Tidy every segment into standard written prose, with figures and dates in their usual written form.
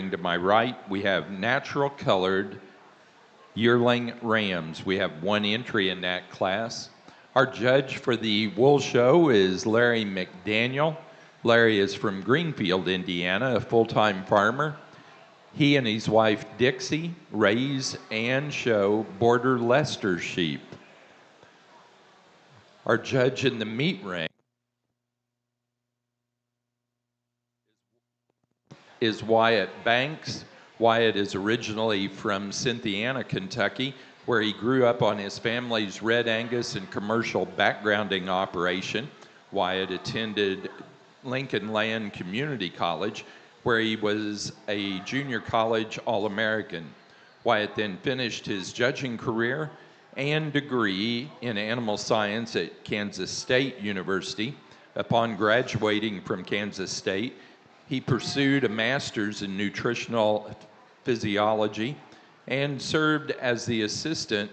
Starting to my right, we have natural colored yearling rams. We have one entry in that class. Our judge for the wool show is Larry McDaniel. Larry is from Greenfield, Indiana, a full-time farmer. He and his wife Dixie raise and show border Leicester sheep. Our judge in the meat ring is Wyatt Banks. Wyatt is originally from Cynthiana, Kentucky, where he grew up on his family's Red Angus and commercial backgrounding operation. Wyatt attended Lincoln Land Community College, where he was a junior college All-American. Wyatt then finished his judging career and degree in animal science at Kansas State University. Upon graduating from Kansas State, he pursued a master's in nutritional physiology and served as the assistant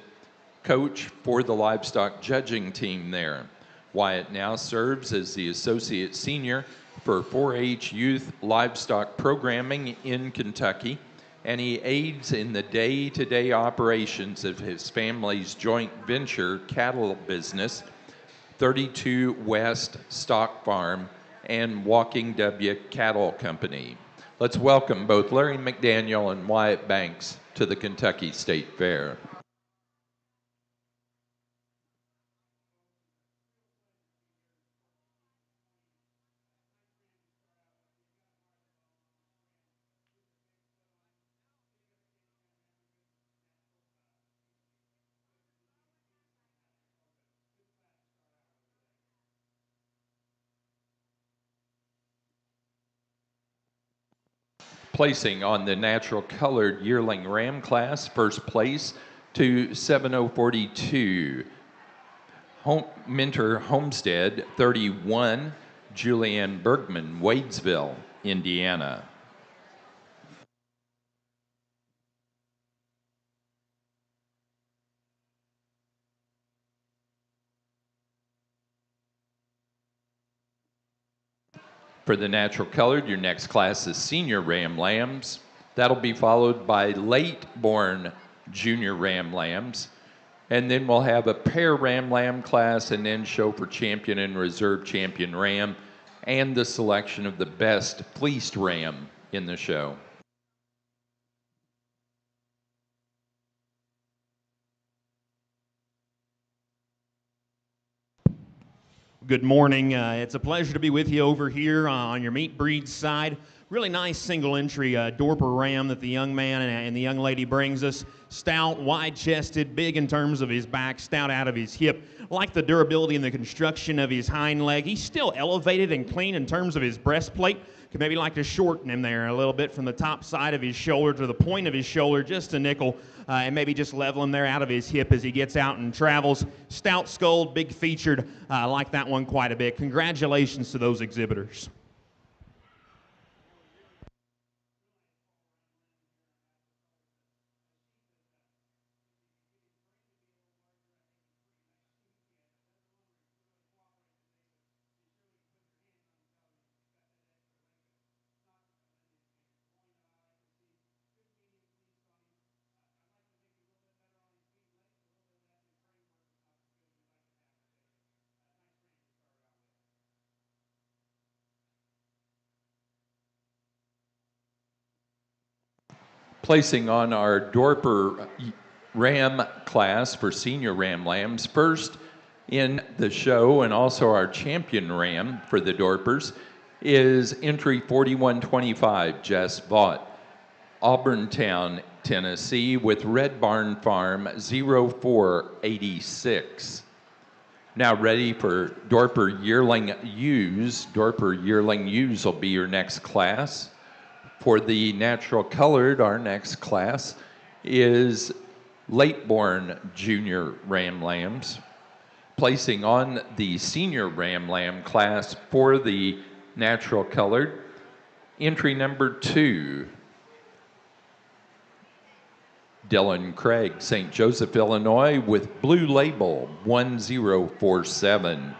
coach for the livestock judging team there. Wyatt now serves as the associate senior for 4-H youth livestock programming in Kentucky, and he aids in the day-to-day operations of his family's joint venture cattle business, 32 West Stock Farm and Walking W Cattle Company. Let's welcome both Larry McDaniel and Wyatt Banks to the Kentucky State Fair. Placing on the natural colored yearling ram class, first place to 7042. Minter Homestead 31, Julianne Bergman, Wadesville, Indiana. For the natural colored, your next class is Senior Ram Lambs. That'll be followed by late-born Junior Ram Lambs. And then we'll have a pair Ram Lamb class and then show for Champion and Reserve Champion Ram and the selection of the best fleeced ram in the show. Good morning. It's a pleasure to be with you over here on your meat breed side. Really nice single entry Dorper ram that the young man and the young lady brings us. Stout, wide-chested, big in terms of his back, stout out of his hip. Like the durability and the construction of his hind leg. He's still elevated and clean in terms of his breastplate. Could maybe like to shorten him there a little bit from the top side of his shoulder to the point of his shoulder, just a nickel, and maybe just level him there out of his hip as he gets out and travels. Stout skulled, big featured, like that one quite a bit. Congratulations to those exhibitors. Placing on our Dorper Ram class for Senior Ram Lambs, first in the show and also our champion ram for the Dorpers is entry 4125, Jess Vaught, Auburntown, Tennessee, with Red Barn Farm 0486. Now ready for Dorper Yearling Ewes. Dorper Yearling Ewes will be your next class. For the natural colored, our next class is late-born Junior Ram Lambs. Placing on the Senior Ram Lamb class for the natural colored, entry number 2, Dylan Craig, St. Joseph, Illinois, with Blue Label 1047.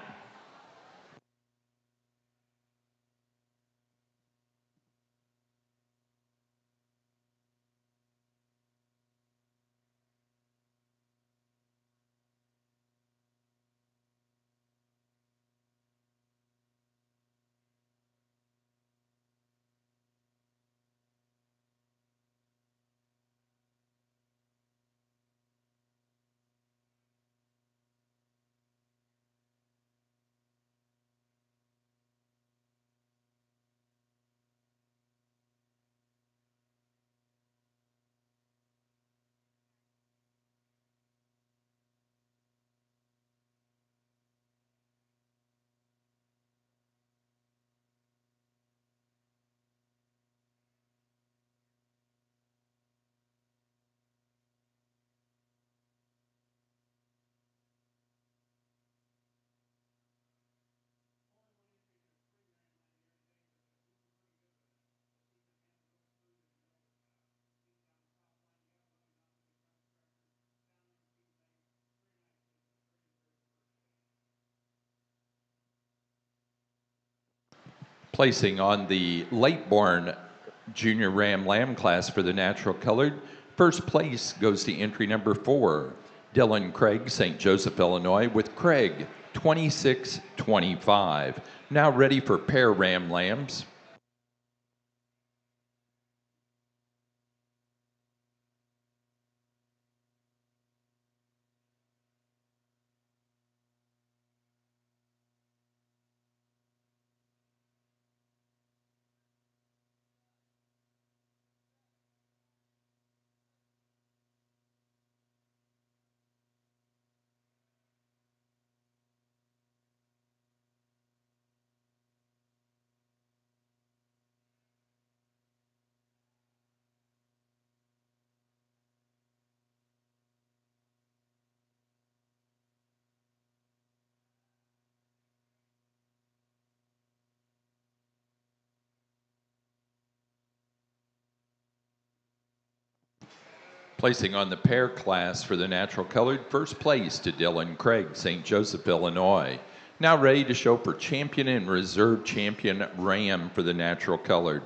Placing on the late-born Junior Ram Lamb class for the natural colored, first place goes to entry number 4, Dylan Craig, St. Joseph, Illinois, with Craig 2625. Now ready for pair Ram Lambs. Placing on the pair class for the natural colored, first place to Dylan Craig, St. Joseph, Illinois. Now ready to show for champion and reserve champion Ram for the natural colored.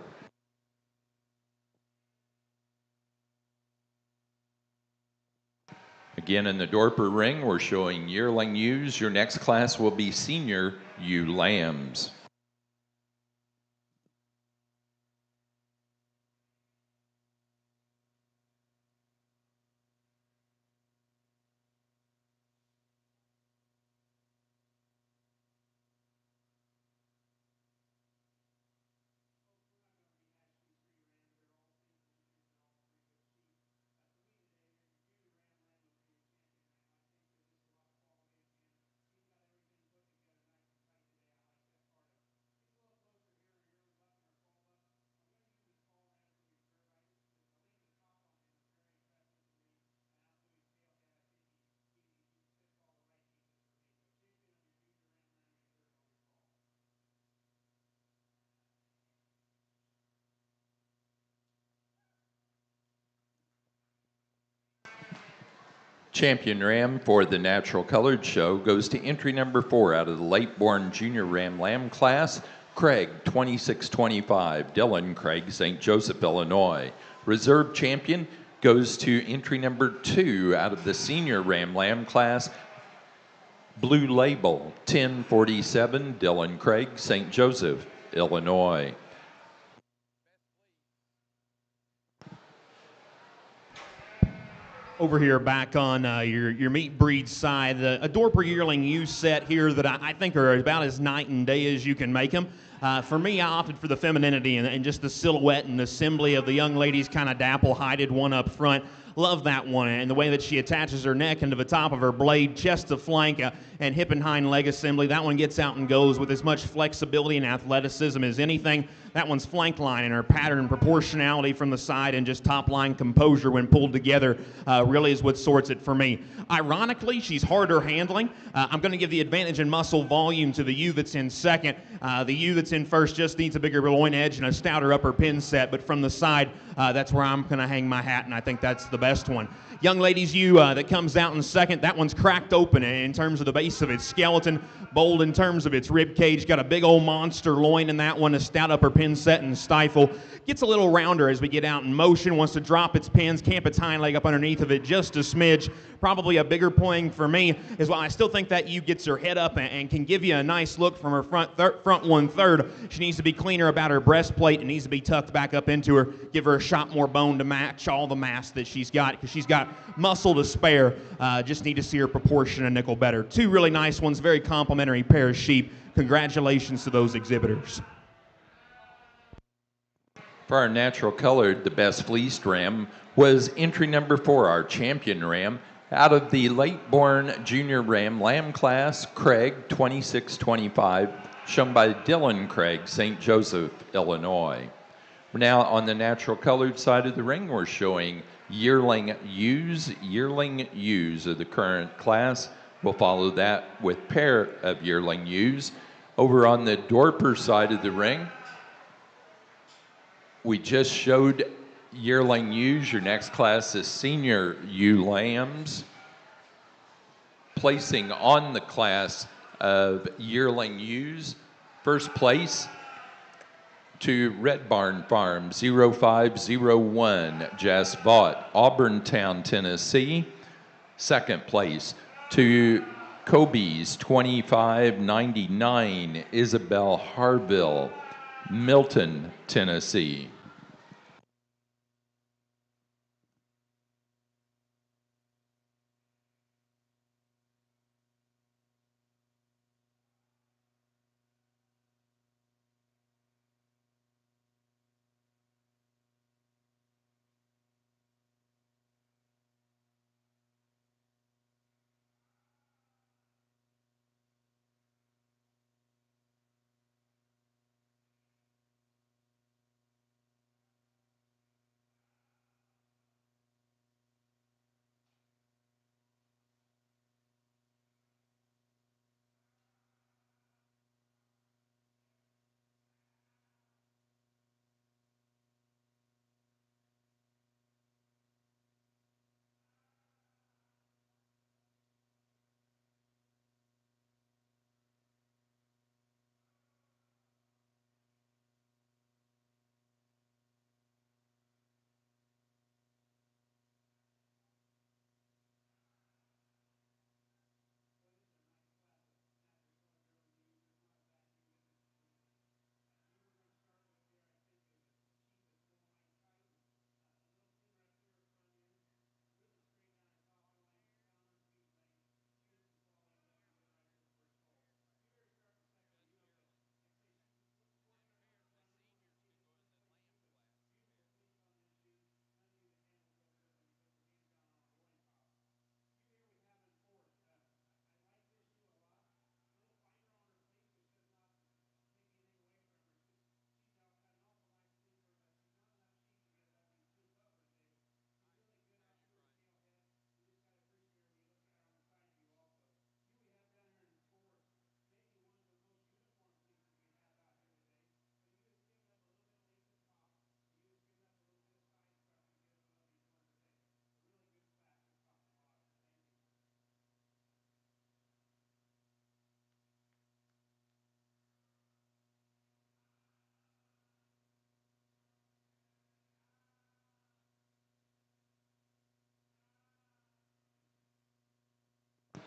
Again, in the Dorper ring, we're showing yearling ewes. Your next class will be senior ewe lambs. Champion Ram for the natural colored show goes to entry number 4 out of the late-born Junior Ram Lamb class, Craig 2625, Dylan Craig, St. Joseph, Illinois. Reserve champion goes to entry number 2 out of the Senior Ram Lamb class, Blue Label 1047, Dylan Craig, St. Joseph, Illinois. Over here back on your meat breed side, a Dorper yearling ewe set here that I think are about as night and day as you can make them. For me, I opted for the femininity and just the silhouette and assembly of the young lady's kind of dapple-hided one up front. Love that one, and the way that she attaches her neck into the top of her blade, chest to flank, and hip and hind leg assembly. That one gets out and goes with as much flexibility and athleticism as anything. That one's flank line and her pattern and proportionality from the side and just top line composure when pulled together really is what sorts it for me. Ironically, she's harder handling. I'm going to give the advantage in muscle volume to the ewe that's in second. The ewe that's in first just needs a bigger loin edge and a stouter upper pin set, but from the side, that's where I'm going to hang my hat, and I think that's the best one. Young lady's ewe that comes out in second, that one's cracked open in terms of the base of its skeleton, bold in terms of its rib cage, got a big old monster loin in that one, a stout upper pin set and stifle. Gets a little rounder as we get out in motion, wants to drop its pins, camp its hind leg up underneath of it just a smidge. Probably a bigger point for me is while I still think that ewe gets her head up and can give you a nice look from her front 1/3. She needs to be cleaner about her breastplate. It needs to be tucked back up into her. Give her a shot more bone to match all the mass that she's got, because she's got muscle to spare. Just need to see her proportion a nickel better. Two really nice ones, very complimentary pair of sheep. Congratulations to those exhibitors. For our natural colored, the best fleeced ram was entry number 4, our champion ram, out of the late-born Junior Ram Lamb class, Craig 2625, shown by Dylan Craig, St. Joseph, Illinois. Now on the natural colored side of the ring, we're showing yearling ewes. Yearling ewes are the current class. We'll follow that with pair of yearling ewes. Over on the Dorper side of the ring, we just showed yearling ewes. Your next class is senior ewe lambs. Placing on the class of yearling ewes, first place To Red Barn Farm 0501, Jess Vaught, Auburntown, Tennessee. Second place to Kobe's 2599, Isabel Harville, Milton, Tennessee.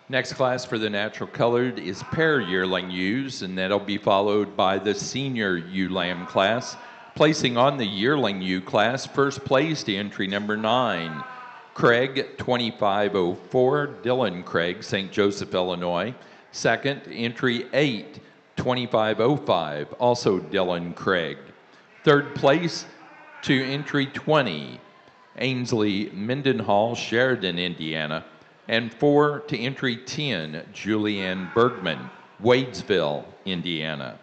Next class for the natural colored is pair yearling ewes, and that'll be followed by the senior ewe lamb class. Placing on the yearling ewe class, first place to entry number 9, Craig 2504, Dylan Craig, St. Joseph, Illinois. Second, entry 8, 2505, also Dylan Craig. Third place to entry 20, Ainsley Mendenhall, Sheridan, Indiana. And 4 to entry 10, Julianne Bergman, Wadesville, Indiana.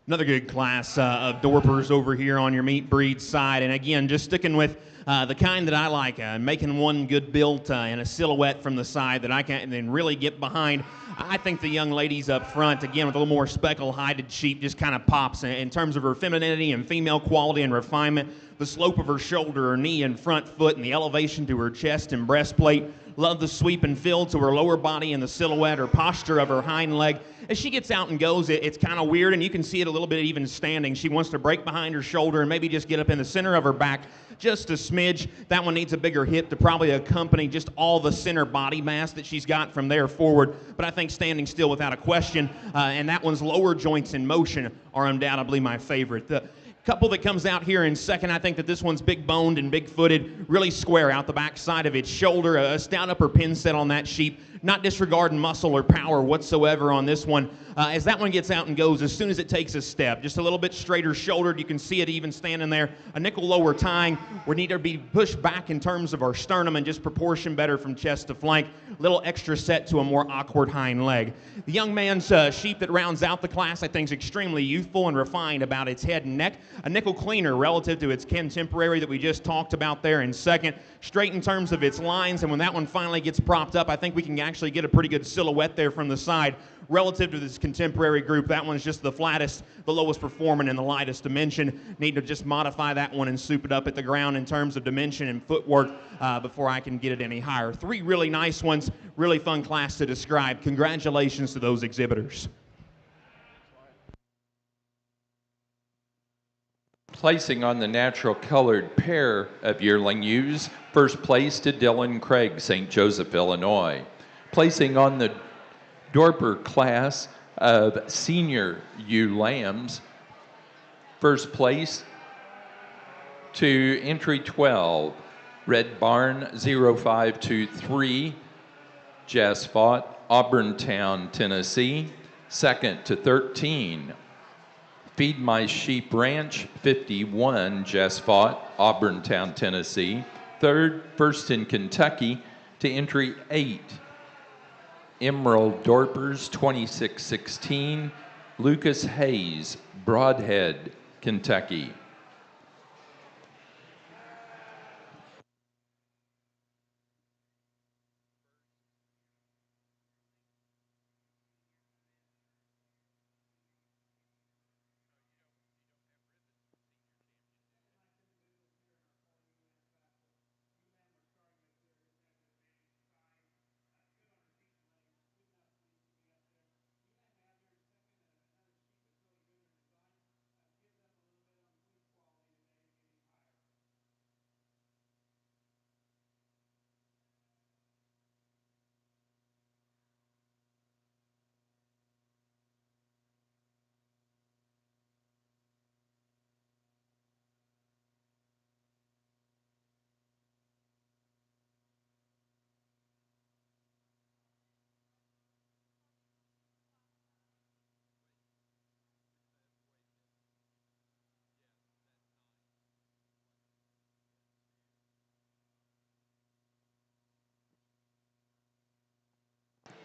Another good class of Dorpers over here on your meat breed side. And again, just sticking with the kind that I like, making one good built and a silhouette from the side that I can then really get behind. I think the young ladies up front, again, with a little more speckle-hided sheep, just kind of pops in terms of her femininity and female quality and refinement. The slope of her shoulder, her knee and front foot, and the elevation to her chest and breastplate. Love the sweep and fill to her lower body and the silhouette, her posture of her hind leg. As she gets out and goes, it's kind of weird, and you can see it a little bit even standing. She wants to break behind her shoulder and maybe just get up in the center of her back just a smidge. That one needs a bigger hip to probably accompany just all the center body mass that she's got from there forward. But I think standing still without a question, and that one's lower joints in motion are undoubtedly my favorite. The couple that comes out here in second, I think that this one's big boned and big footed, really square out the back side of its shoulder, a stout upper pin set on that sheep, not disregarding muscle or power whatsoever on this one. As that one gets out and goes, as soon as it takes a step, just a little bit straighter shouldered, you can see it even standing there. A nickel lower tying, we need to be pushed back in terms of our sternum and just proportion better from chest to flank. Little extra set to a more awkward hind leg. The young man's sheep that rounds out the class, I think, is extremely youthful and refined about its head and neck. A nickel cleaner relative to its contemporary that we just talked about there in second. Straight in terms of its lines, and when that one finally gets propped up, I think we can actually get a pretty good silhouette there from the side. relative to this contemporary group, that one's just the flattest, the lowest performing, and the lightest dimension. Need to just modify that one and soup it up at the ground in terms of dimension and footwork before I can get it any higher. Three really nice ones, really fun class to describe. Congratulations to those exhibitors. Placing on the natural colored pair of yearling ewes, first place to Dylan Craig, St. Joseph, Illinois. Placing on the Dorper class of senior ewe lambs, first place to entry 12, Red Barn 0523, Jess Fought, Auburntown, Tennessee. Second to 13, Feed My Sheep Ranch 51, Jess Fought, Auburntown, Tennessee. Third, first in Kentucky to entry 8, Emerald Dorpers 2616, Lucas Hayes, Broadhead, Kentucky.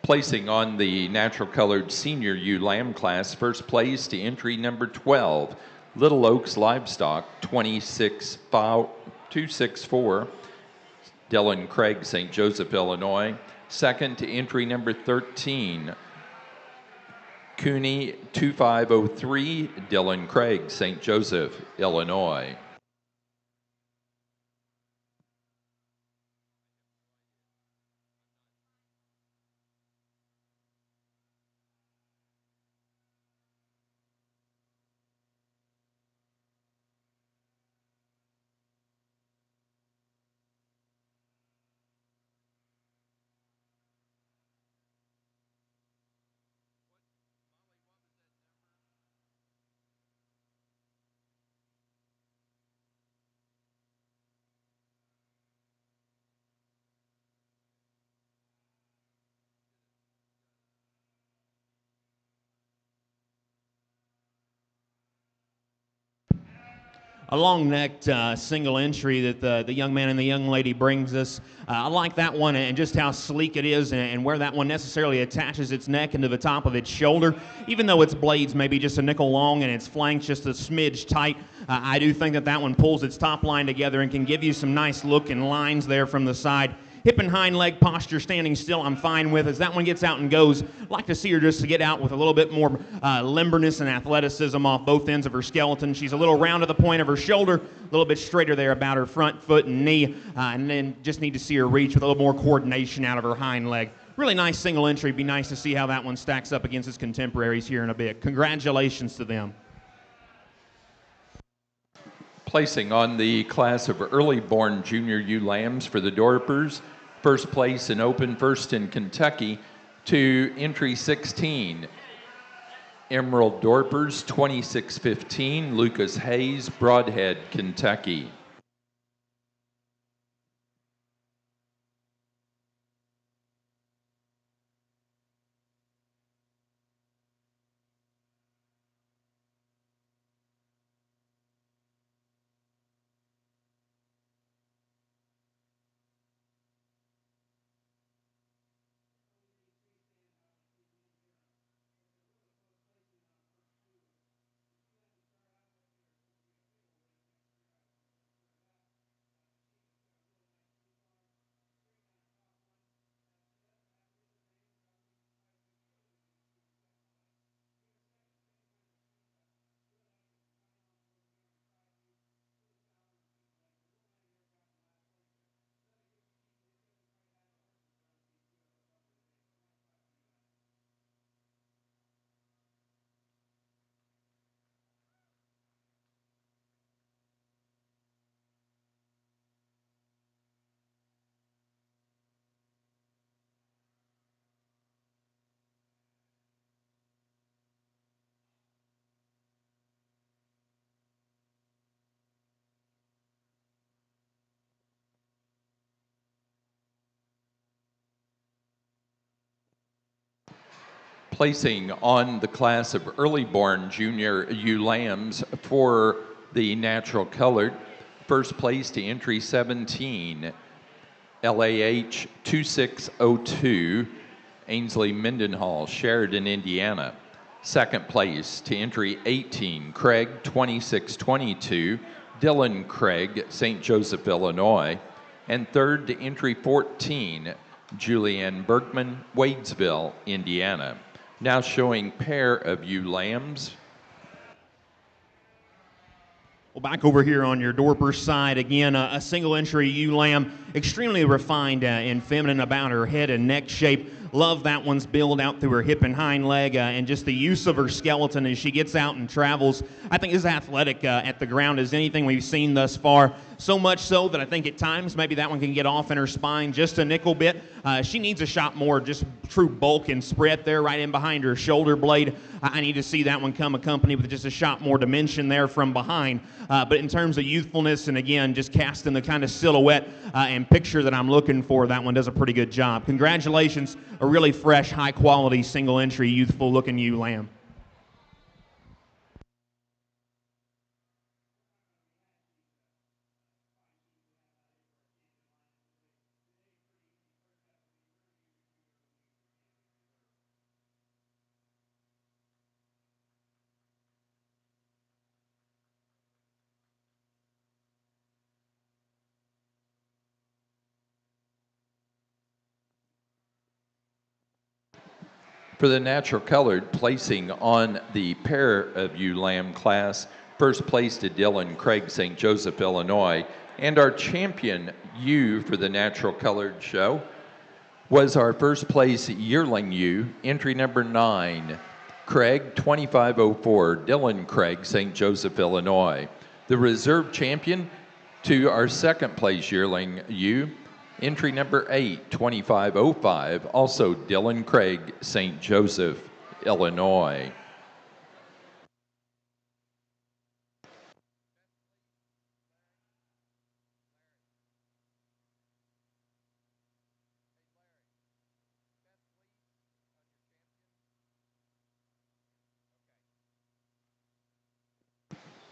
Placing on the natural colored senior ewe lamb class, first place to entry number 12, Little Oaks Livestock 264, Dylan Craig, St. Joseph, Illinois. Second to entry number 13, Cooney 2503, Dylan Craig, St. Joseph, Illinois. A long-necked single entry that the young man and the young lady brings us. I like that one and just how sleek it is and where that one necessarily attaches its neck into the top of its shoulder. Even though its blades may be just a nickel long and its flanks just a smidge tight, I do think that that one pulls its top line together and can give you some nice look and lines there from the side. Hip and hind leg posture standing still I'm fine with. As that one gets out and goes, I'd like to see her just to get out with a little bit more limberness and athleticism off both ends of her skeleton. She's a little round to the point of her shoulder, a little bit straighter there about her front foot and knee, and then just need to see her reach with a little more coordination out of her hind leg. Really nice single entry. Be nice to see how that one stacks up against its contemporaries here in a bit. Congratulations to them. Placing on the class of early born junior ewe lambs for the Dorpers, first place in open, first in Kentucky to entry 16, Emerald Dorpers 2615, Lucas Hayes, Broadhead, Kentucky. Placing on the class of early-born junior ewe lambs for the natural colored, first place to entry 17, LAH 2602, Ainsley Mendenhall, Sheridan, Indiana. Second place to entry 18, Craig 2622, Dylan Craig, St. Joseph, Illinois. And third to entry 14, Julianne Bergman, Wadesville, Indiana. Now showing pair of ewe lambs. Well, back over here on your Dorper side, again, a single entry ewe lamb, extremely refined and feminine about her head and neck shape. Love that one's build out through her hip and hind leg and just the use of her skeleton as she gets out and travels. I think as athletic at the ground as anything we've seen thus far. So much so that I think at times maybe that one can get off in her spine just a nickel bit. She needs a shot more, just true bulk and spread there right in behind her shoulder blade. I need to see that one come accompanied with just a shot more dimension there from behind. But in terms of youthfulness and again, just casting the kind of silhouette and picture that I'm looking for, that one does a pretty good job. Congratulations, a really fresh, high quality, single entry, youthful looking ewe lamb. For the natural colored, placing on the pair of ewe lamb class, first place to Dylan Craig, St. Joseph, Illinois. And our champion ewe for the natural colored show was our first place yearling ewe, entry number 9, Craig 2504, Dylan Craig, St. Joseph, Illinois. The reserve champion to our second place yearling ewe, entry number 8, 2505, also Dylan Craig, St. Joseph, Illinois.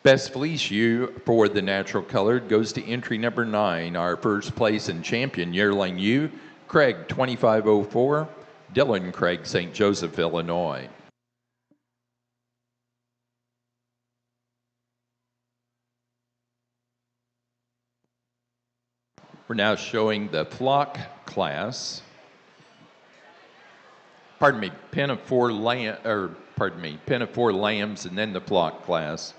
Best fleece ewe for the natural colored goes to entry number 9, our first place and champion yearling ewe, Craig 2504, Dylan Craig, St. Joseph, Illinois. We're now showing the flock class. Pardon me, pen of four lambs, and then the flock class.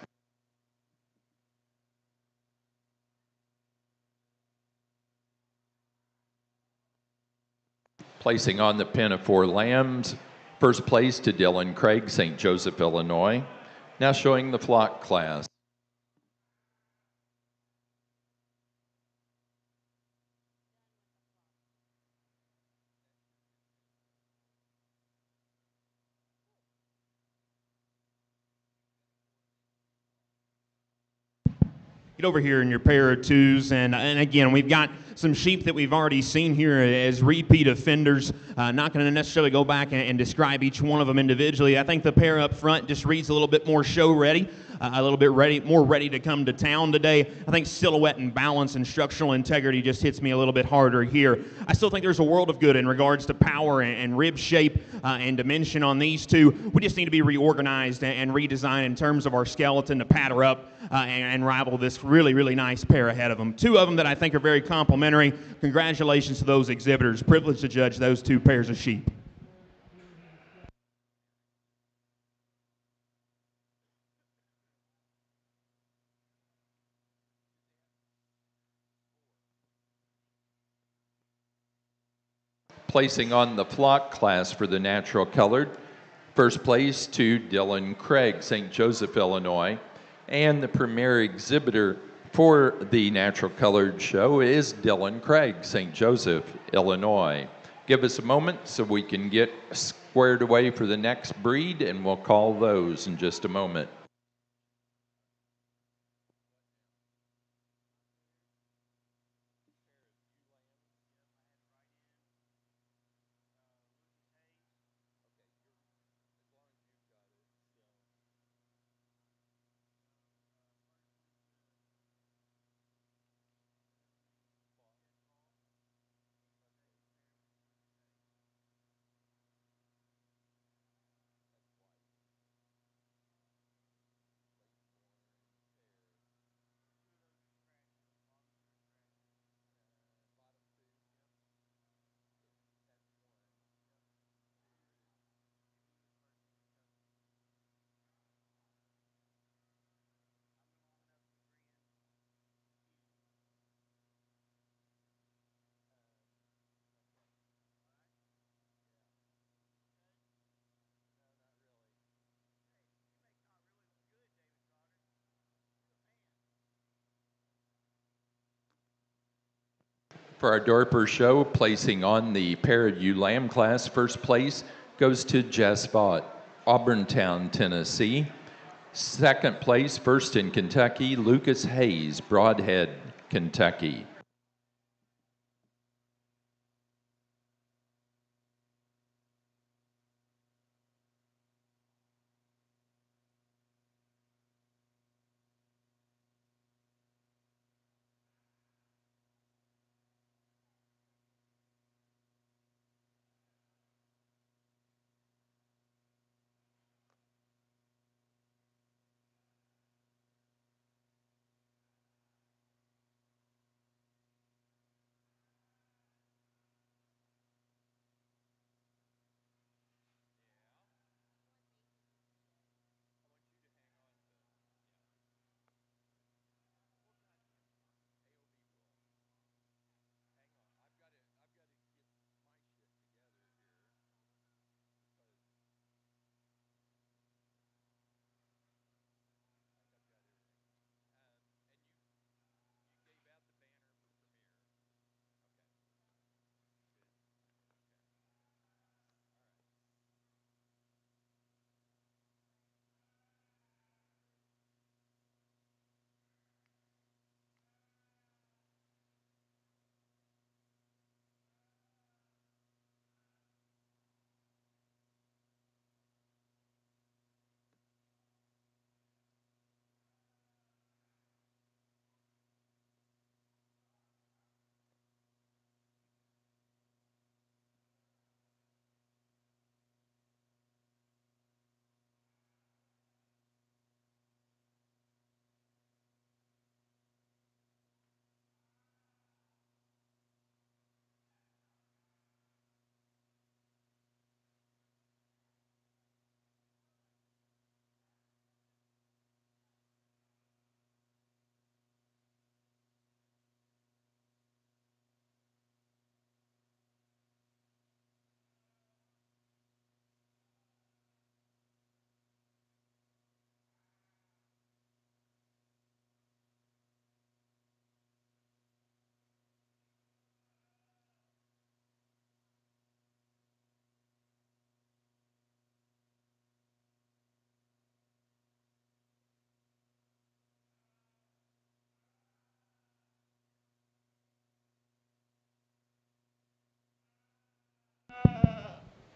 Placing on the pen of 4 lambs, first place to Dylan Craig, St. Joseph, Illinois. Now showing the flock class. Get over here in your pair of twos, and again, we've got some sheep that we've already seen here as repeat offenders. Not going to necessarily go back and describe each one of them individually. I think the pair up front just reads a little bit more show ready, a little bit more ready to come to town today. I think silhouette and balance and structural integrity just hits me a little bit harder here. I still think there's a world of good in regards to power and rib shape and dimension on these two. We just need to be reorganized and redesigned in terms of our skeleton to pad her up and rival this really, really nice pair ahead of them. Two of them that I think are very complementary. Congratulations to those exhibitors. Privileged to judge those two pairs of sheep. Placing on the flock class for the natural colored, first place to Dylan Craig, St. Joseph, Illinois. And the premier exhibitor for the natural colored show is Dylan Craig, St. Joseph, Illinois. Give us a moment so we can get squared away for the next breed, and we'll call those in just a moment. For our Dorper show, placing on the pair of ewe lamb class, first place goes to Jess Vaught, Auburntown, Tennessee. Second place, first in Kentucky, Lucas Hayes, Broadhead, Kentucky.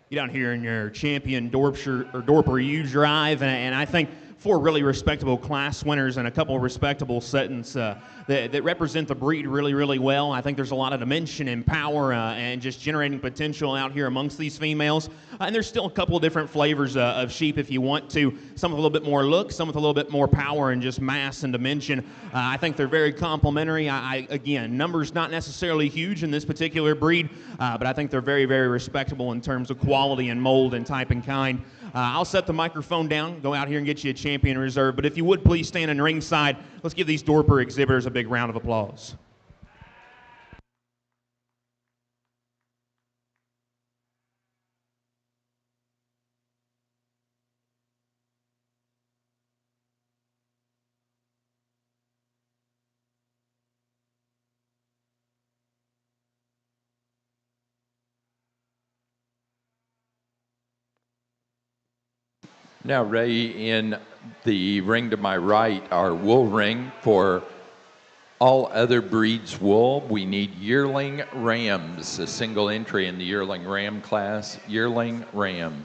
You down here in your champion Dorper U drive, and I think four really respectable class winners and a couple of respectable settings that represent the breed really, really well. I think there's a lot of dimension and power and just generating potential out here amongst these females. And there's still a couple of different flavors of sheep if you want to. Some with a little bit more look, some with a little bit more power and just mass and dimension. I think they're very complementary. Again, numbers not necessarily huge in this particular breed, but I think they're very, very respectable in terms of quality and mold and type and kind. I'll set the microphone down, go out here and get you a champion reserve. But if you would please stand in ringside, let's give these Dorper exhibitors a big round of applause. Now, Ray, in the ring to my right, our wool ring for all other breeds wool, we need yearling rams, a single entry in the yearling ram class, yearling ram.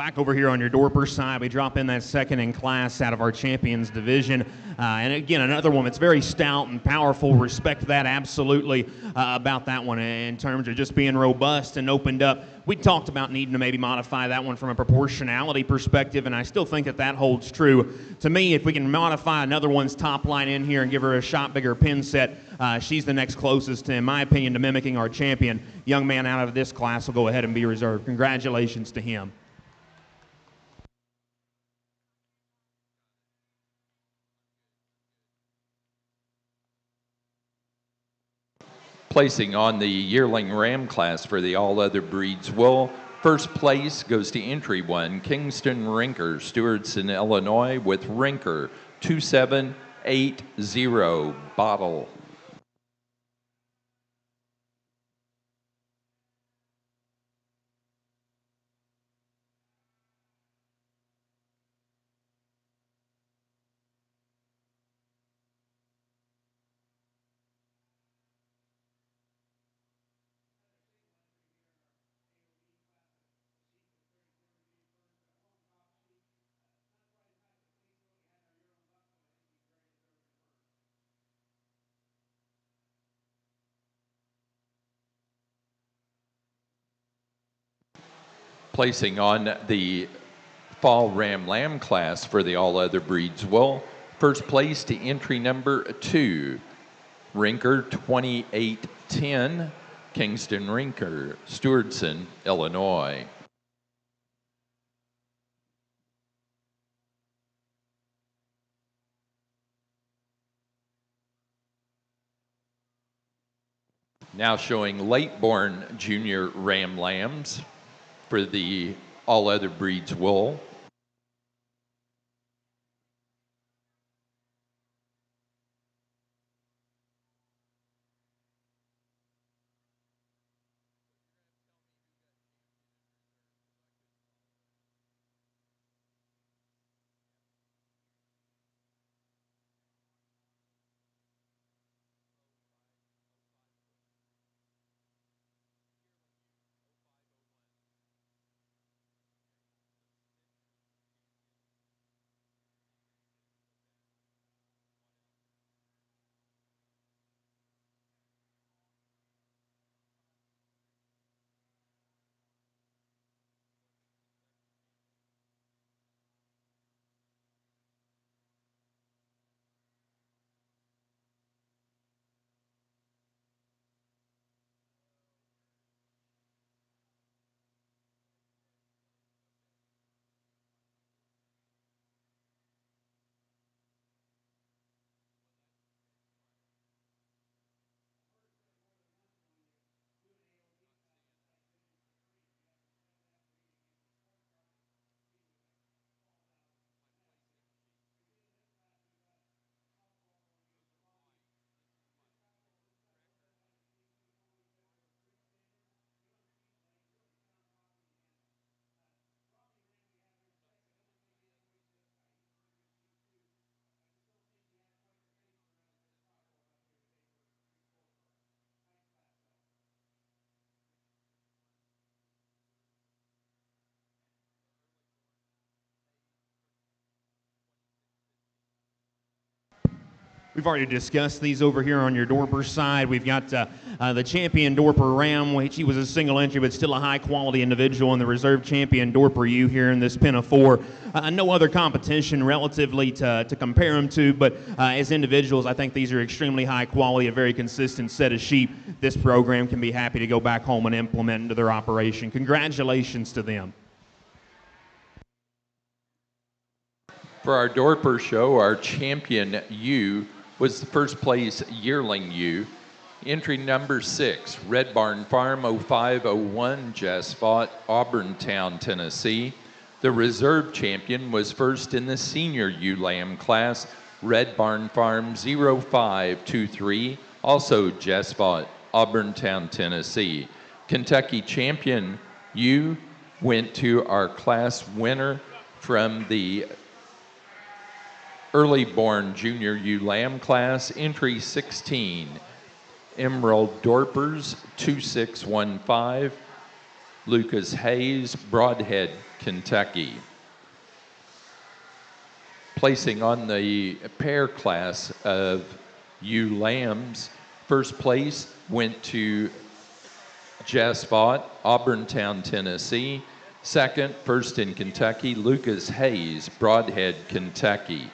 Back over here on your Dorper side, we drop in that second in class out of our champions division. And again, another one that's very stout and powerful. Respect that absolutely about that one in terms of just being robust and opened up. We talked about needing to maybe modify that one from a proportionality perspective, and I still think that that holds true. To me, if we can modify another one's top line in here and give her a shot bigger pin set, she's the next closest, in my opinion, to mimicking our champion. Young man out of this class will go ahead and be reserved. Congratulations to him. Placing on the yearling ram class for the all other breeds wool. First place goes to entry one, Kingston Rinker, Stewartson, Illinois, with Rinker 2780 bottle. Placing on the fall ram lamb class for the all other breeds wool. First place to entry number 2, Rinker 2810, Kingston Rinker, Stewartson, Illinois. Now showing late-born junior ram lambs for the all other breeds wool. We've already discussed these over here on your Dorper side. We've got the champion Dorper Ram, which he was a single entry, but still a high-quality individual, and the reserve champion Dorper U here in this pin of 4. No other competition relatively to compare them to, but as individuals, I think these are extremely high quality, a very consistent set of sheep. This program can be happy to go back home and implement into their operation. Congratulations to them. For our Dorper show, our champion ewe was the first place yearling ewe. Entry number 6, Red Barn Farm 0501, Jess Fought, Auburntown, Tennessee. The reserve champion was first in the senior ewe lamb class, Red Barn Farm 0523, also Jess Fought, Auburntown, Tennessee. Kentucky champion ewe went to our class winner from the early born junior ewe lamb class, entry 16, Emerald Dorpers 2615, Lucas Hayes, Broadhead, Kentucky. Placing on the pair class of ewe lambs, first place went to Jess Vaught, Auburntown, Tennessee. Second, first in Kentucky, Lucas Hayes, Broadhead, Kentucky.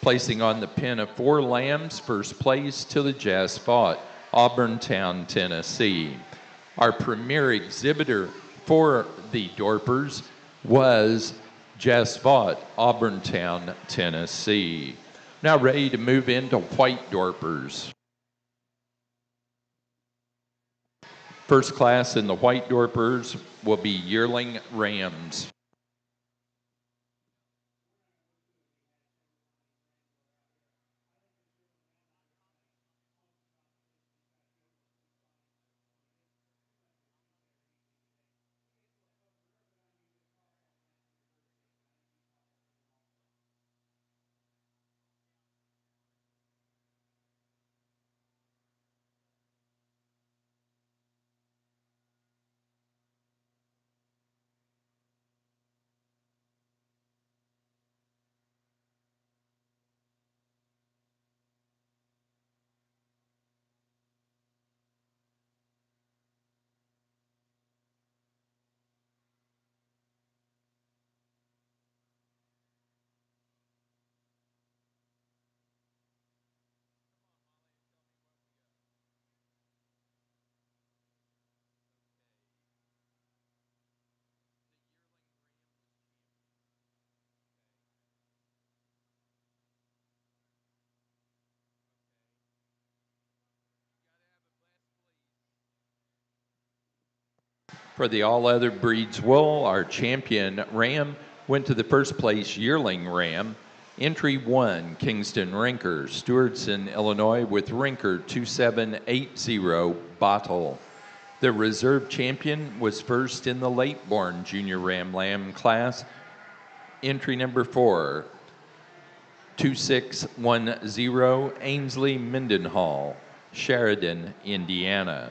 Placing on the pen of 4 lambs, first place to the Jess Vaught, Auburntown, Tennessee. Our premier exhibitor for the Dorpers was Jess Vaught, Auburntown, Tennessee. Now ready to move into white Dorpers. First class in the white Dorpers will be yearling rams. For the all other breeds wool, our champion ram went to the first place yearling ram. Entry 1, Kingston Rinker, Stewartson, Illinois, with Rinker 2780 Bottle. The reserve champion was first in the late-born junior ram lamb class. Entry number 4, 2610 Ainsley Mendenhall, Sheridan, Indiana.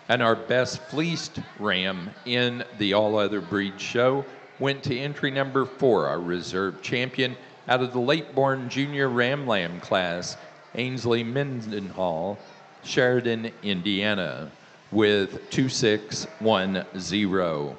And our best fleeced ram in the all other breed show went to entry number 4, our reserve champion out of the late-born junior ram lamb class, Ainsley Mendenhall, Sheridan, Indiana, with 2610.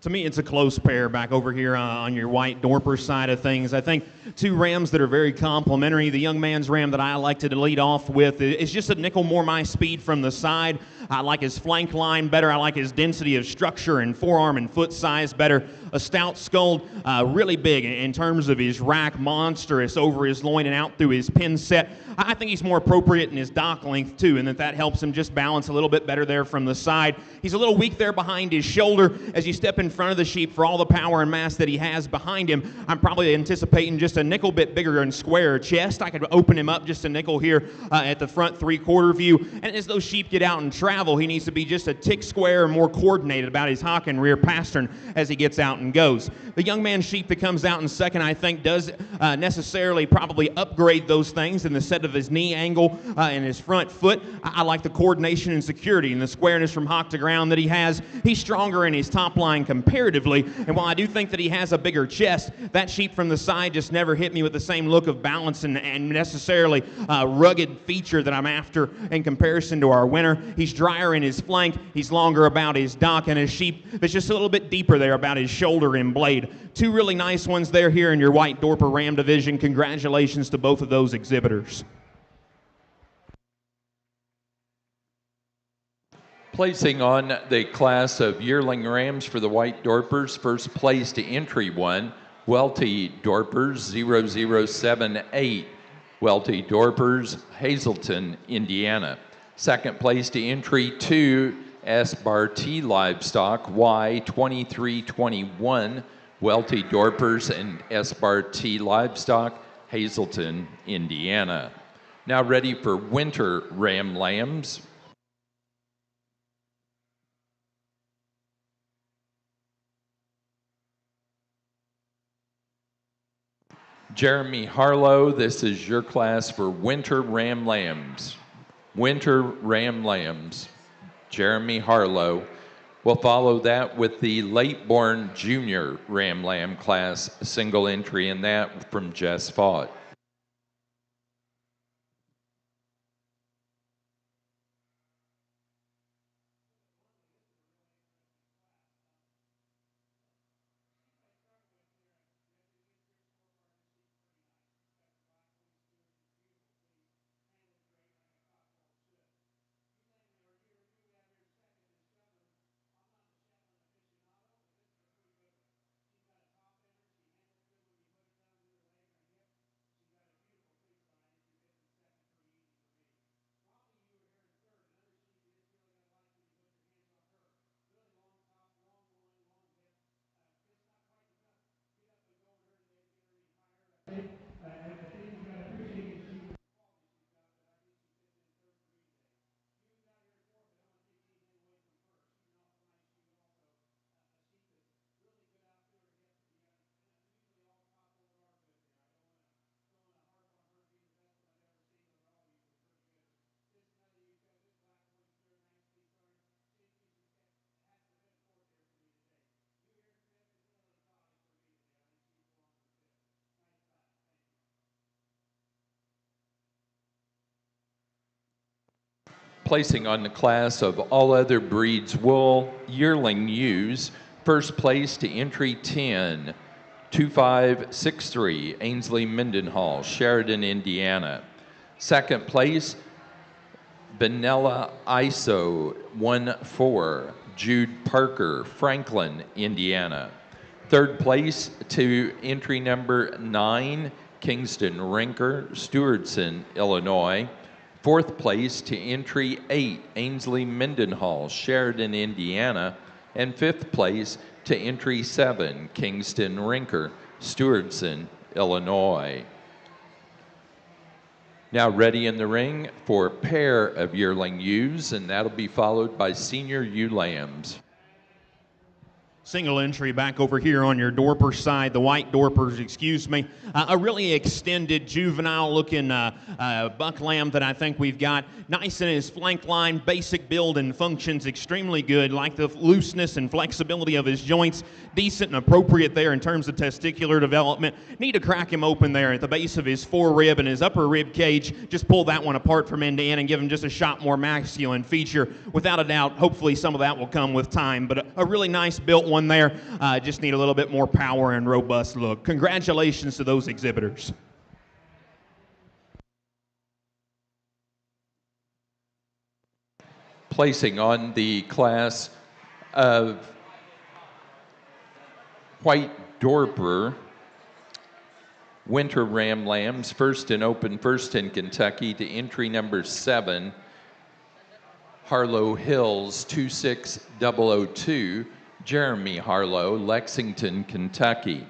To me, it's a close pair back over here on your white Dorper side of things. I think 2 rams that are very complementary. The young man's ram that I like to lead off with is just a nickel more my speed from the side. I like his flank line better. I like his density of structure and forearm and foot size better. A stout skull, really big in terms of his rack, monstrous over his loin and out through his pin set. I think he's more appropriate in his dock length too, and that helps him just balance a little bit better there from the side. He's a little weak there behind his shoulder. As you step in front of the sheep, for all the power and mass that he has behind him, I'm probably anticipating just a nickel bit bigger and squarer chest. I could open him up just a nickel here at the front 3/4 view. And as those sheep get out and travel, he needs to be just a tick square and more coordinated about his hock and rear pastern as he gets out and goes. The young man sheep that comes out in second, I think, does necessarily probably upgrade those things in the set of his knee angle and his front foot. I like the coordination and security and the squareness from hock to ground that he has. He's stronger in his top line comparatively, and while I do think that he has a bigger chest, that sheep from the side just never hit me with the same look of balance and necessarily rugged feature that I'm after in comparison to our winner. He's drier in his flank, he's longer about his dock, and his sheep that's just a little bit deeper there about his shoulder and blade. 2 really nice ones there here in your white Dorper Ram division. Congratulations to both of those exhibitors. Placing on the class of yearling rams for the White Dorpers, first place to entry 1, Welty Dorpers 0078. Welty Dorpers, Hazleton, Indiana. Second place to entry 2, S. Bar T Livestock Y2321. Welty Dorpers and S. Bar T Livestock, Hazleton, Indiana. Now ready for winter ram lambs. Jeremy Harlow, this is your class for winter ram lambs. Winter ram lambs. Jeremy Harlow. We'll follow that with the late-born junior ram lamb class, single entry in that from Jess Fott. Placing on the class of all other breeds wool yearling ewes, first place to entry 10, 2563, Ainsley Mendenhall, Sheridan, Indiana. Second place, Benella ISO 14, Jude Parker, Franklin, Indiana. Third place to entry number 9, Kingston Rinker, Stewardson, Illinois. Fourth place to entry 8, Ainsley Mendenhall, Sheridan, Indiana. And fifth place to entry 7, Kingston Rinker, Stewardson, Illinois. Now ready in the ring for a pair of yearling ewes, and that'll be followed by senior ewe lambs. Single entry back over here on your Dorper side, the White Dorpers, excuse me. A really extended juvenile looking buck lamb that I think we've got. Nice in his flank line, basic build and functions extremely good. Like the looseness and flexibility of his joints, decent and appropriate there in terms of testicular development. Need to crack him open there at the base of his forerib and his upper rib cage. Just pull that one apart from end to end and give him just a shot more masculine feature. Without a doubt, hopefully some of that will come with time, but a really nice built one there. Just need a little bit more power and robust look. Congratulations to those exhibitors. Placing on the class of White Dorper winter ram lambs, first in open, first in Kentucky, to entry number 7, Harlow Hills 26002, Jeremy Harlow, Lexington, Kentucky.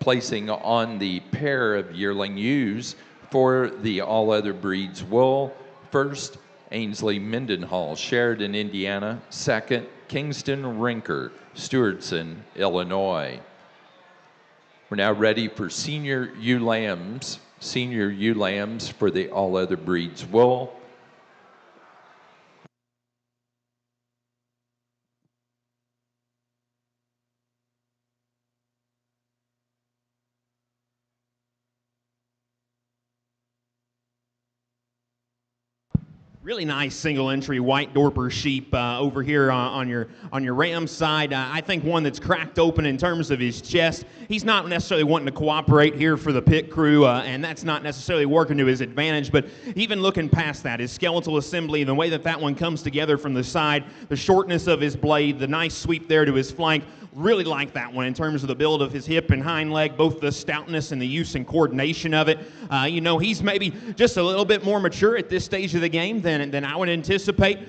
Placing on the pair of yearling ewes for the all other breeds wool, first, Ainsley Mendenhall, Sheridan, Indiana. Second, Kingston Rinker, Stewardson, Illinois. We're now ready for senior ewe lambs for the all other breeds wool. Really nice single entry white Dorper sheep over here on your ram side. I think one that's cracked open in terms of his chest. He's not necessarily wanting to cooperate here for the pit crew, and that's not necessarily working to his advantage. But even looking past that, his skeletal assembly, the way that that one comes together from the side, the shortness of his blade, the nice sweep there to his flank. Really like that one in terms of the build of his hip and hind leg, both the stoutness and the use and coordination of it. He's maybe just a little bit more mature at this stage of the game than I would anticipate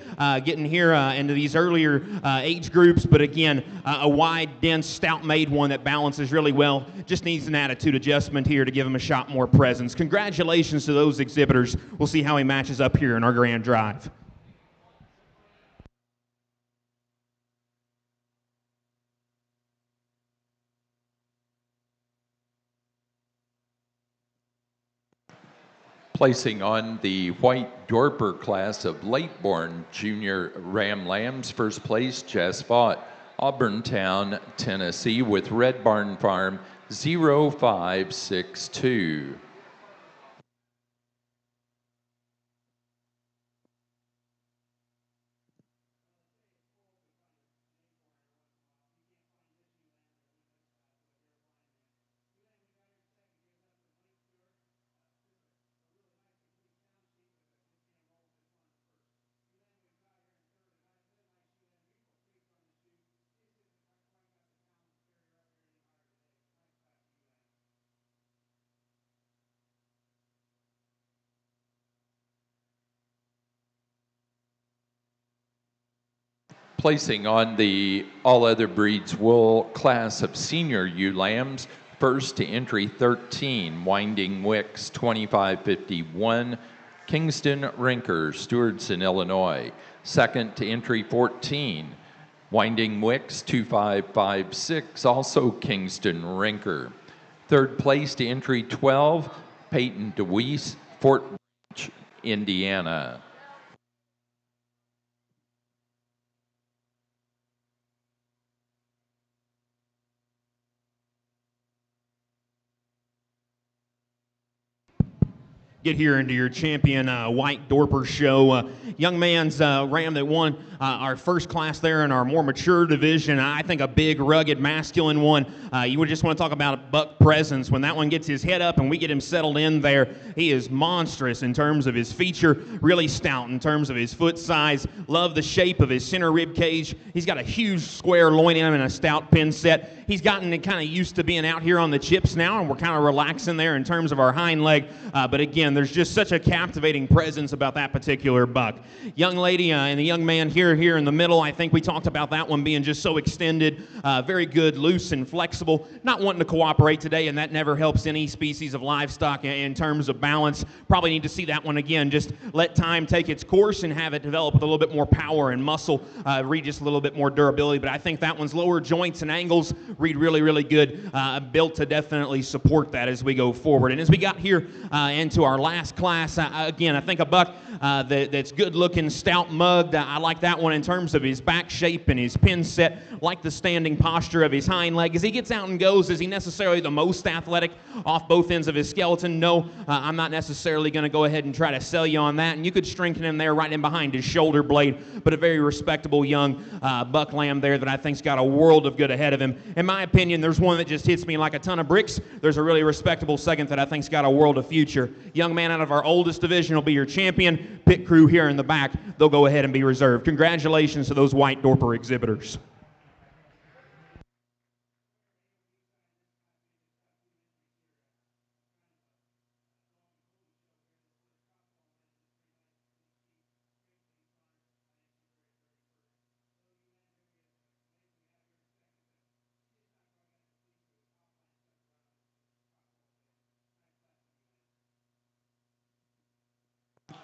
getting here into these earlier age groups. But again, a wide, dense, stout-made one that balances really well. Just needs an attitude adjustment here to give him a shot more presence. Congratulations to those exhibitors. We'll see how he matches up here in our grand drive. Placing on the white Dorper class of late-born junior Ram Lambs, first place, Jess Vaught, Auburntown, Tennessee, with Red Barn Farm 0562. Placing on the all other breeds wool class of senior ewe lambs, first to entry 13, Winding Wicks 2551, Kingston Rinker, Stewardson, Illinois. Second to entry 14, Winding Wicks 2556, also Kingston Rinker. Third place to entry 12, Peyton DeWeese, Fort Branch, Indiana. Get here into your champion white Dorper show. Young man's ram that won our first class there in our more mature division. I think a big, rugged, masculine one. You would just want to talk about a buck presence. When that one gets his head up and we get him settled in there, he is monstrous in terms of his feature, really stout in terms of his foot size. Love the shape of his center rib cage. He's got a huge square loin in him and a stout pin set. He's gotten kind of used to being out here on the chips now, and we're kind of relaxing there in terms of our hind leg. But again, there's just such a captivating presence about that particular buck. Young lady and the young man here in the middle, I think we talked about that one being just so extended, very good, loose and flexible, not wanting to cooperate today, and that never helps any species of livestock in terms of balance. Probably need to see that one again, just let time take its course and have it develop with a little bit more power and muscle, read just a little bit more durability. But I think that one's lower joints and angles read really, really good, built to definitely support that as we go forward. And as we got here into our last class, again, I think a buck that's good looking, stout mugged. I like that one in terms of his back shape and his pin set, like the standing posture of his hind leg. As he gets out and goes, is he necessarily the most athletic off both ends of his skeleton? No, I'm not necessarily going to go ahead and try to sell you on that. And you could strengthen him there right in behind his shoulder blade, but a very respectable young buck lamb there that I think's got a world of good ahead of him. In my opinion, there's one that just hits me like a ton of bricks. There's a really respectable second that I think's got a world of future. Young man out of our oldest division will be your champion. Pit crew here in the back, they'll go ahead and be reserved. Congratulations to those white Dorper exhibitors.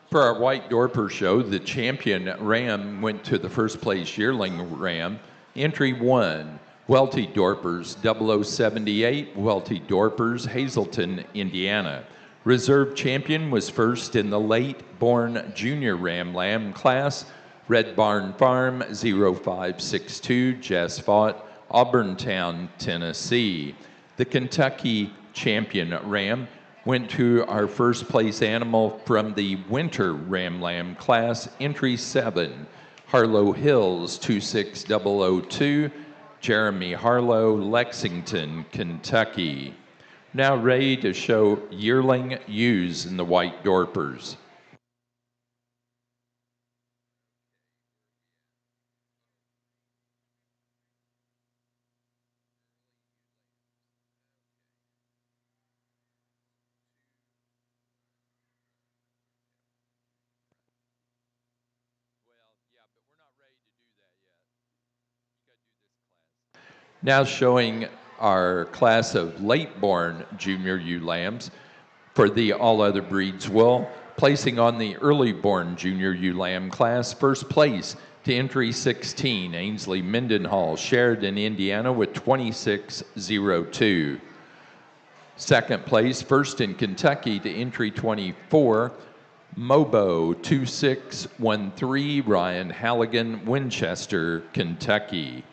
For our white Dorper show, the champion ram went to the first place yearling ram. Entry 1, Welty Dorpers 0078, Welty Dorpers, Hazleton, Indiana. Reserve champion was first in the late-born junior ram lamb class, Red Barn Farm 0562, Jess Vaught, Auburntown, Tennessee. The Kentucky champion ram went to our first place animal from the Winter Ram Lamb class, entry 7, Harlow Hills 26002, Jeremy Harlow, Lexington, Kentucky. Now ready to show yearling ewes in the white Dorpers. Now showing our class of late-born junior ewe lambs for the all other breeds wool, placing on the early-born junior ewe lamb class first place to entry 16, Ainsley Mendenhall, Sheridan, Indiana with 2602. Second place, first in Kentucky to entry 24, Mobo 2613, Ryan Halligan, Winchester, Kentucky.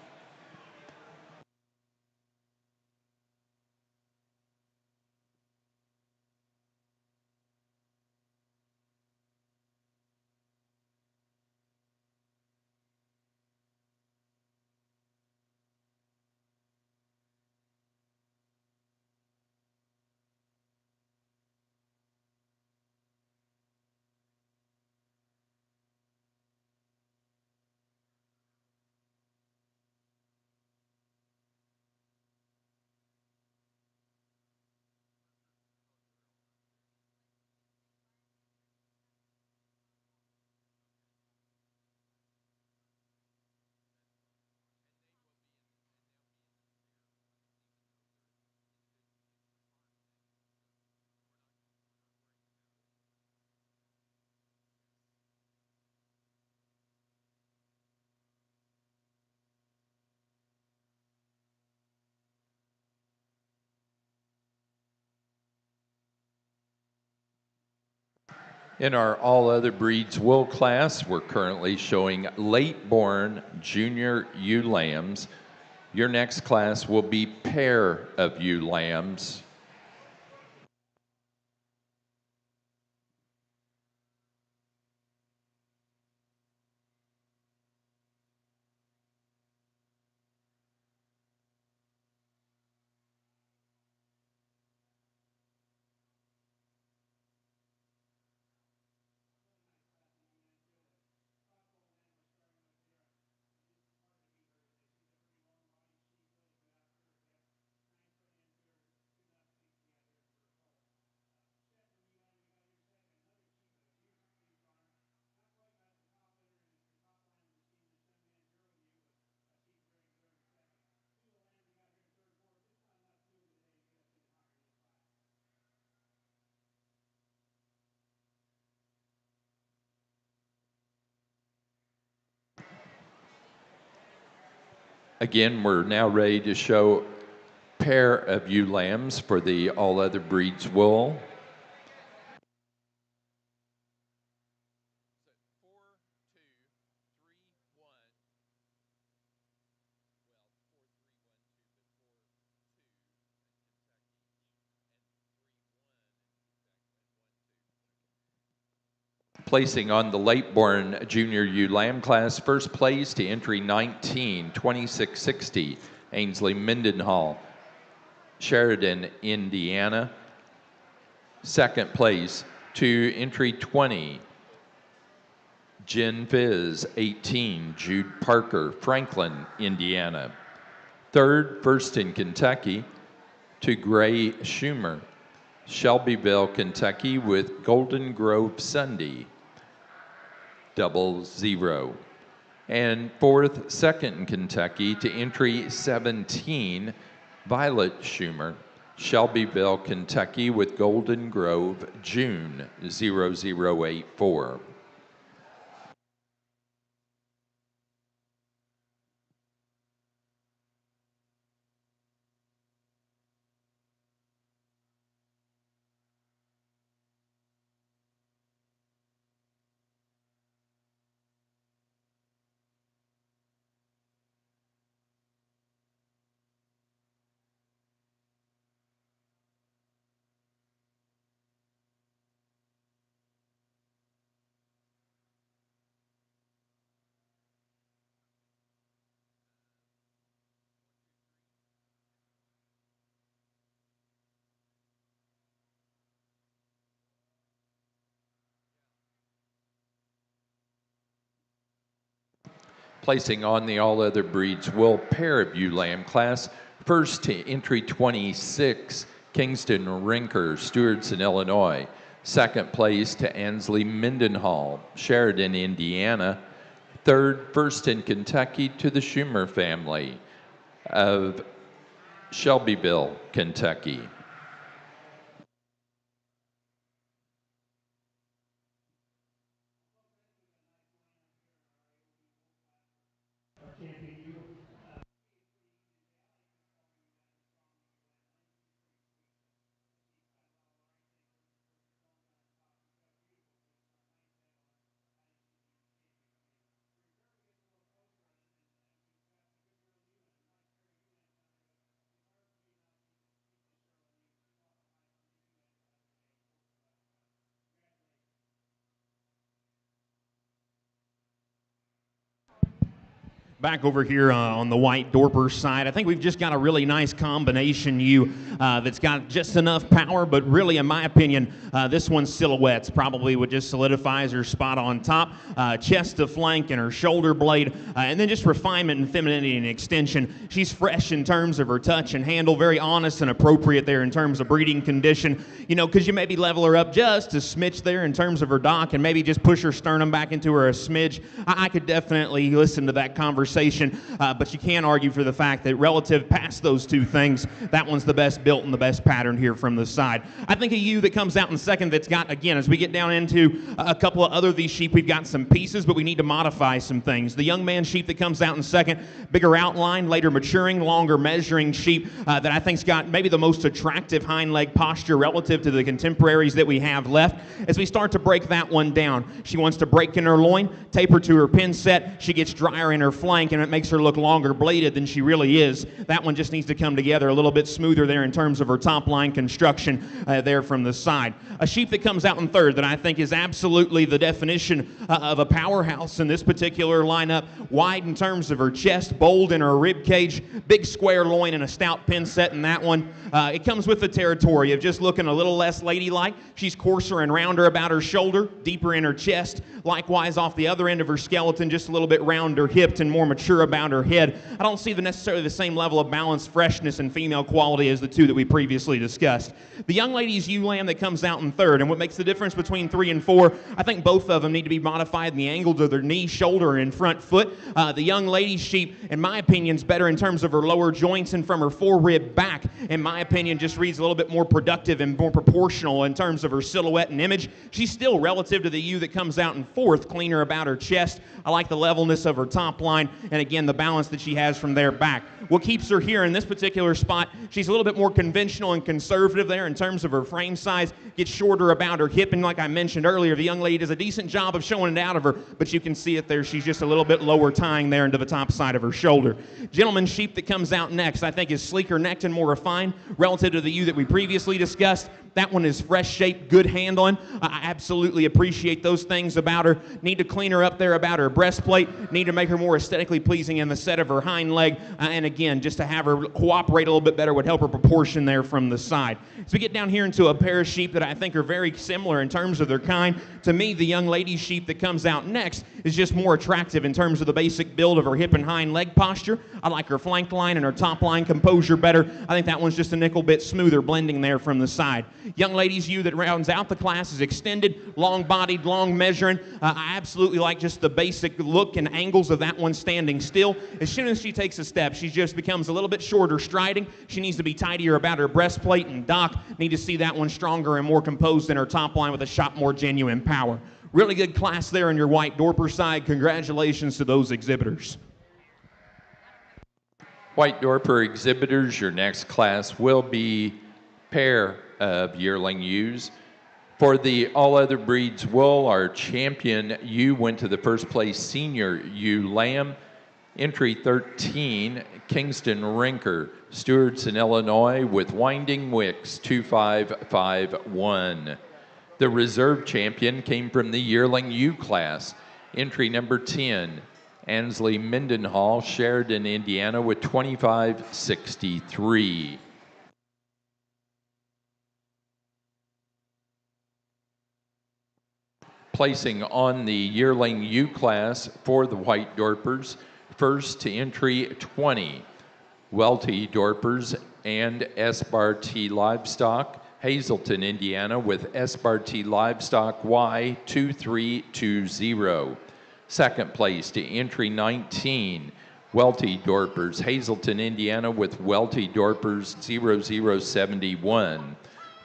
In our all other breeds wool class, we're currently showing late-born junior ewe lambs. Your next class will be pair of ewe lambs. Again, we're now ready to show pair of ewe lambs for the all other breeds wool. Placing on the late-born junior ewe lamb class, first place to entry 19, 2660, Ainsley Mendenhall, Sheridan, Indiana. Second place to entry 20, Gin Fizz, 18, Jude Parker, Franklin, Indiana. Third, first in Kentucky, to Gray Schumer, Shelbyville, Kentucky with Golden Grove Sunday, 00. And fourth, second in Kentucky to entry 17, Violet Schumer, Shelbyville, Kentucky with Golden Grove, June 0084. Placing on the all other breeds wool pair of ewe lamb class, first to entry 26, Kingston Rinker, Stewardson, Illinois. Second place to Ansley Mendenhall, Sheridan, Indiana. Third, first in Kentucky to the Schumer family of Shelbyville, Kentucky. Back over here on the White Dorper side, I think we've just got a really nice combination ewe that's got just enough power, but really, in my opinion, this one's silhouettes probably what just solidifies her spot on top, chest to flank and her shoulder blade, and then just refinement and femininity and extension. She's fresh in terms of her touch and handle, very honest and appropriate there in terms of breeding condition, you know, because you maybe level her up just a smidge there in terms of her dock and maybe just push her sternum back into her a smidge. I could definitely listen to that conversation. But you can't argue for the fact that relative past those two things, that one's the best built and the best pattern here from the side. I think a ewe that comes out in second that's got, again, as we get down into a couple of other of these sheep, we've got some pieces, but we need to modify some things. The young man sheep that comes out in second, bigger outline, later maturing, longer measuring sheep that I think's got maybe the most attractive hind leg posture relative to the contemporaries that we have left. As we start to break that one down, she wants to break in her loin, taper to her pin set, she gets drier in her flank, and it makes her look longer bladed than she really is. That one just needs to come together a little bit smoother there in terms of her top line construction there from the side. A sheep that comes out in third that I think is absolutely the definition of a powerhouse in this particular lineup. Wide in terms of her chest, bold in her rib cage, big square loin and a stout pin set in that one. It comes with the territory of just looking a little less ladylike. She's coarser and rounder about her shoulder, deeper in her chest. Likewise off the other end of her skeleton, just a little bit rounder hipped and more mature about her head. I don't see necessarily the same level of balance, freshness, and female quality as the two that we previously discussed. The young lady's ewe lamb that comes out in third, and what makes the difference between 3 and 4, I think both of them need to be modified in the angles of their knee, shoulder, and front foot. The young lady's sheep, in my opinion, is better in terms of her lower joints, and from her forerib back, in my opinion, just reads a little bit more productive and more proportional in terms of her silhouette and image. She's still, relative to the ewe that comes out in fourth, cleaner about her chest. I like the levelness of her top line, and again, the balance that she has from there back. What keeps her here in this particular spot, she's a little bit more conventional and conservative there in terms of her frame size, gets shorter about her hip, and like I mentioned earlier, the young lady does a decent job of showing it out of her, but you can see it there. She's just a little bit lower tying there into the top side of her shoulder. Gentleman sheep that comes out next, I think, is sleeker necked and more refined relative to the ewe that we previously discussed. That one is fresh shaped, good handling. I absolutely appreciate those things about her. Need to clean her up there about her breastplate. Need to make her more aesthetically pleasing in the set of her hind leg. And again, just to have her cooperate a little bit better would help her proportion there from the side. As we get down here into a pair of sheep that I think are very similar in terms of their kind, to me, the young lady sheep that comes out next is just more attractive in terms of the basic build of her hip and hind leg posture. I like her flank line and her top line composure better. I think that one's just a nickel bit smoother blending there from the side. Young lady's ewe that rounds out the class is extended, long-bodied, long measuring. I absolutely like just the basic look and angles of that one standing still. As soon as she takes a step, she just becomes a little bit shorter striding. She needs to be tidier about her breastplate and dock. Need to see that one stronger and more composed in her top line with a shot more genuine power. Really good class there on your White Dorper side. Congratulations to those exhibitors. White Dorper exhibitors, your next class will be pair of yearling ewes. For the all other breeds wool, our champion ewe went to the first place senior ewe lamb. Entry 13, Kingston Rinker, Stewardson, Illinois, with Winding Wicks 2551. The reserve champion came from the yearling ewe class. Entry number 10, Ansley Mendenhall, Sheridan, Indiana, with 2563. Placing on the yearling ewe class for the White Dorpers, first to entry 20, Welty Dorpers and Esbarty Livestock, Hazleton, Indiana, with Esbarty Livestock Y2320. Second place to entry 19, Welty Dorpers, Hazleton, Indiana, with Welty Dorpers 0071.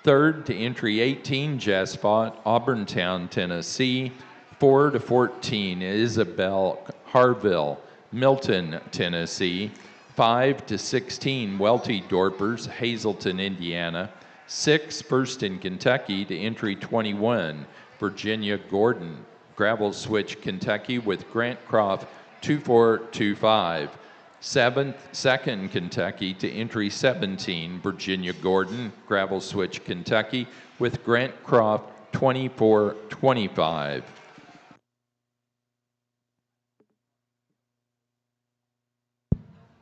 Third to entry 18, Jasfot, Auburntown, Tennessee, 4 to 14, Isabel Harville, Milton, Tennessee, 5 to 16, Welty Dorpers, Hazleton, Indiana, 6 first in Kentucky to entry 21, Virginia Gordon, Gravel Switch, Kentucky, with Grant Croft 2425. 7th, second Kentucky to entry 17, Virginia Gordon, Gravel Switch, Kentucky, with Grant Croft 2425.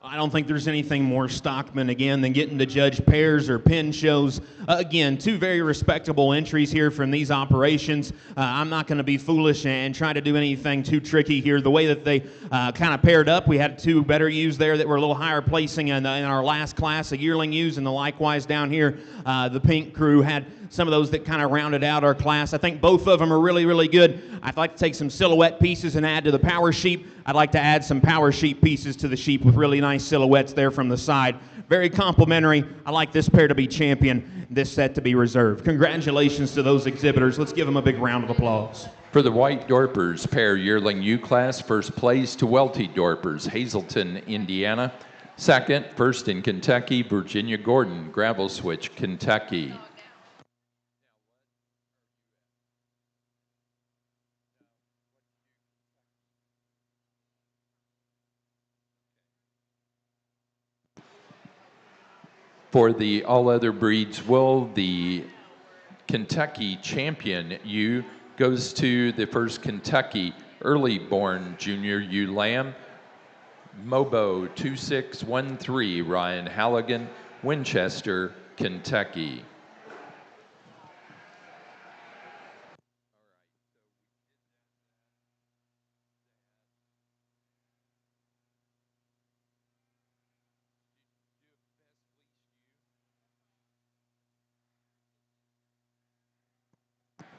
I don't think there's anything more Stockman, again, than getting to judge pairs or pin shows. Again, two very respectable entries here from these operations. I'm not going to be foolish and try to do anything too tricky here. The way that they kind of paired up, we had two better ewes there that were a little higher placing in our last class, the yearling ewes, and likewise down here, the pink crew had some of those that kind of rounded out our class. I think both of them are really, really good. I'd like to take some silhouette pieces and add to the power sheep. I'd like to add some power sheep pieces to the sheep with really nice silhouettes there from the side. Very complimentary. I like this pair to be champion, this set to be reserved. Congratulations to those exhibitors. Let's give them a big round of applause. For the White Dorpers pair yearling ewe class, first place to Welty Dorpers, Hazleton, Indiana. Second, first in Kentucky, Virginia Gordon, Gravel Switch, Kentucky. For the all other breeds wool, the Kentucky champion ewe goes to the first Kentucky early born junior ewe lamb, Mobo 2613, Ryan Halligan, Winchester, Kentucky.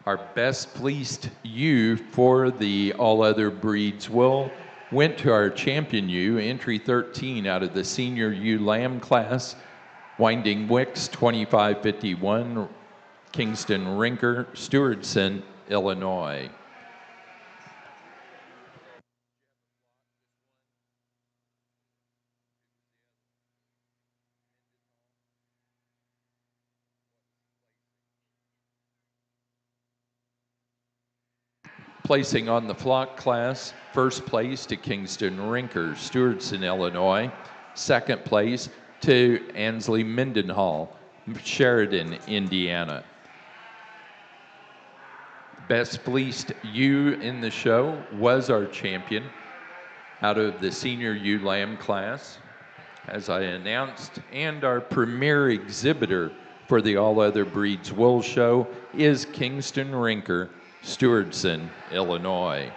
Our best fleeced ewe for the all other breeds wool went to our champion ewe, entry 13 out of the senior ewe lamb class, Winding Wicks 2551, Kingston Rinker, Stewardson, Illinois. Placing on the flock class, first place to Kingston Rinker, Stewardson, Illinois. Second place to Ansley Mendenhall, Sheridan, Indiana. Best fleeced ewe in the show was our champion out of the senior ewe lamb class, as I announced, and our premier exhibitor for the all other breeds wool show is Kingston Rinker, Stewardson, Illinois.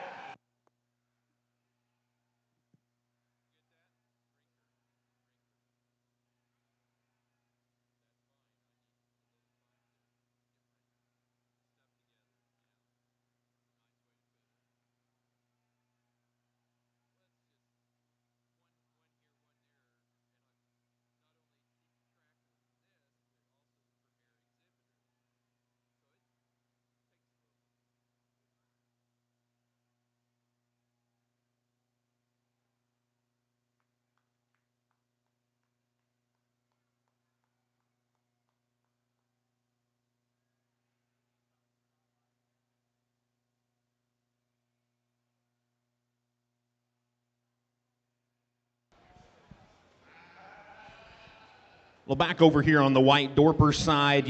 Well, back over here on the White Dorper side,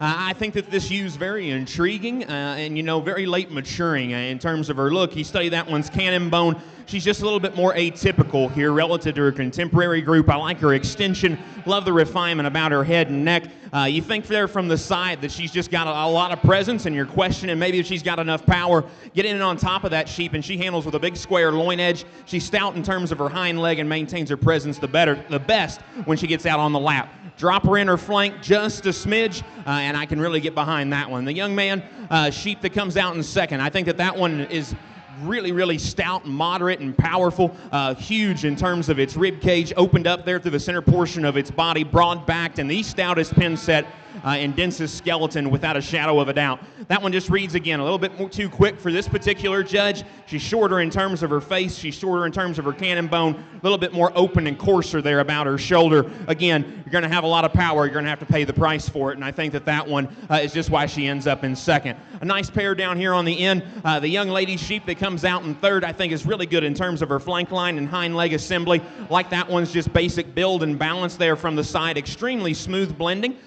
I think that this ewe's very intriguing and, very late maturing in terms of her look. You study that one's cannon bone. she's just a little bit more atypical here relative to her contemporary group. I like her extension, love the refinement about her head and neck. You think there from the side that she's just got a lot of presence, and you're questioning maybe if she's got enough power. Get in and on top of that sheep, and she handles with a big square loin edge. She's stout in terms of her hind leg and maintains her presence the best when she gets out on the lap. Drop her in her flank just a smidge, and I can really get behind that one. The young man sheep that comes out in second, I think that one is really, really stout, moderate, and powerful. Huge in terms of its rib cage, opened up there through the center portion of its body, broad-backed, and the stoutest pin set and densest skeleton without a shadow of a doubt. That one just reads, again, a little bit more too quick for this particular judge. She's shorter in terms of her face. She's shorter in terms of her cannon bone. A little bit more open and coarser there about her shoulder. Again, you're going to have a lot of power. You're going to have to pay the price for it, and I think that one is just why she ends up in second. A nice pair down here on the end. The young lady sheep that comes out in third, I think, is really good in terms of her flank line and hind leg assembly. Like that one's just basic build and balance there from the side. Extremely smooth blending.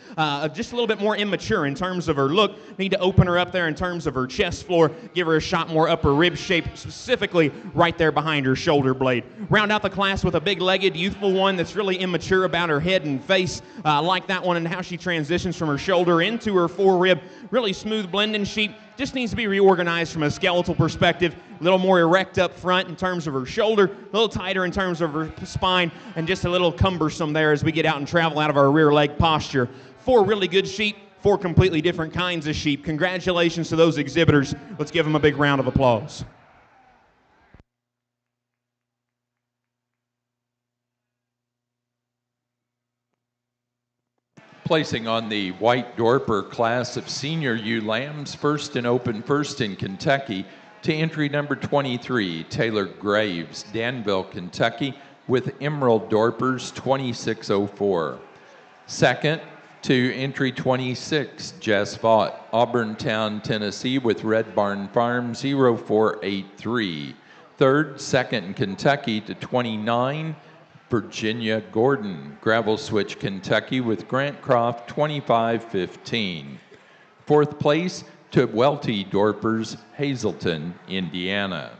Just a little bit more immature in terms of her look. Need to open her up there in terms of her chest floor, give her a shot more upper rib shape, specifically right there behind her shoulder blade. Round out the class with a big-legged, youthful one that's really immature about her head and face. Like that one and how she transitions from her shoulder into her forerib. Really smooth blending sheep. Just needs to be reorganized from a skeletal perspective. A little more erect up front in terms of her shoulder, a little tighter in terms of her spine, and just a little cumbersome there as we get out and travel out of our rear leg posture. 4 really good sheep, 4 completely different kinds of sheep. Congratulations to those exhibitors. Let's give them a big round of applause. Placing on the White Dorper class of senior ewe lambs, first in open first in Kentucky, to entry number 23, Taylor Graves, Danville, Kentucky, with Emerald Dorpers 2604. Second, to entry 26, Jess Vaught, Auburntown, Tennessee, with Red Barn Farm 0483. Third, second in Kentucky to 29, Virginia Gordon, Gravel Switch, Kentucky, with Grant Croft 2515. Fourth place to Welty Dorpers, Hazleton, Indiana.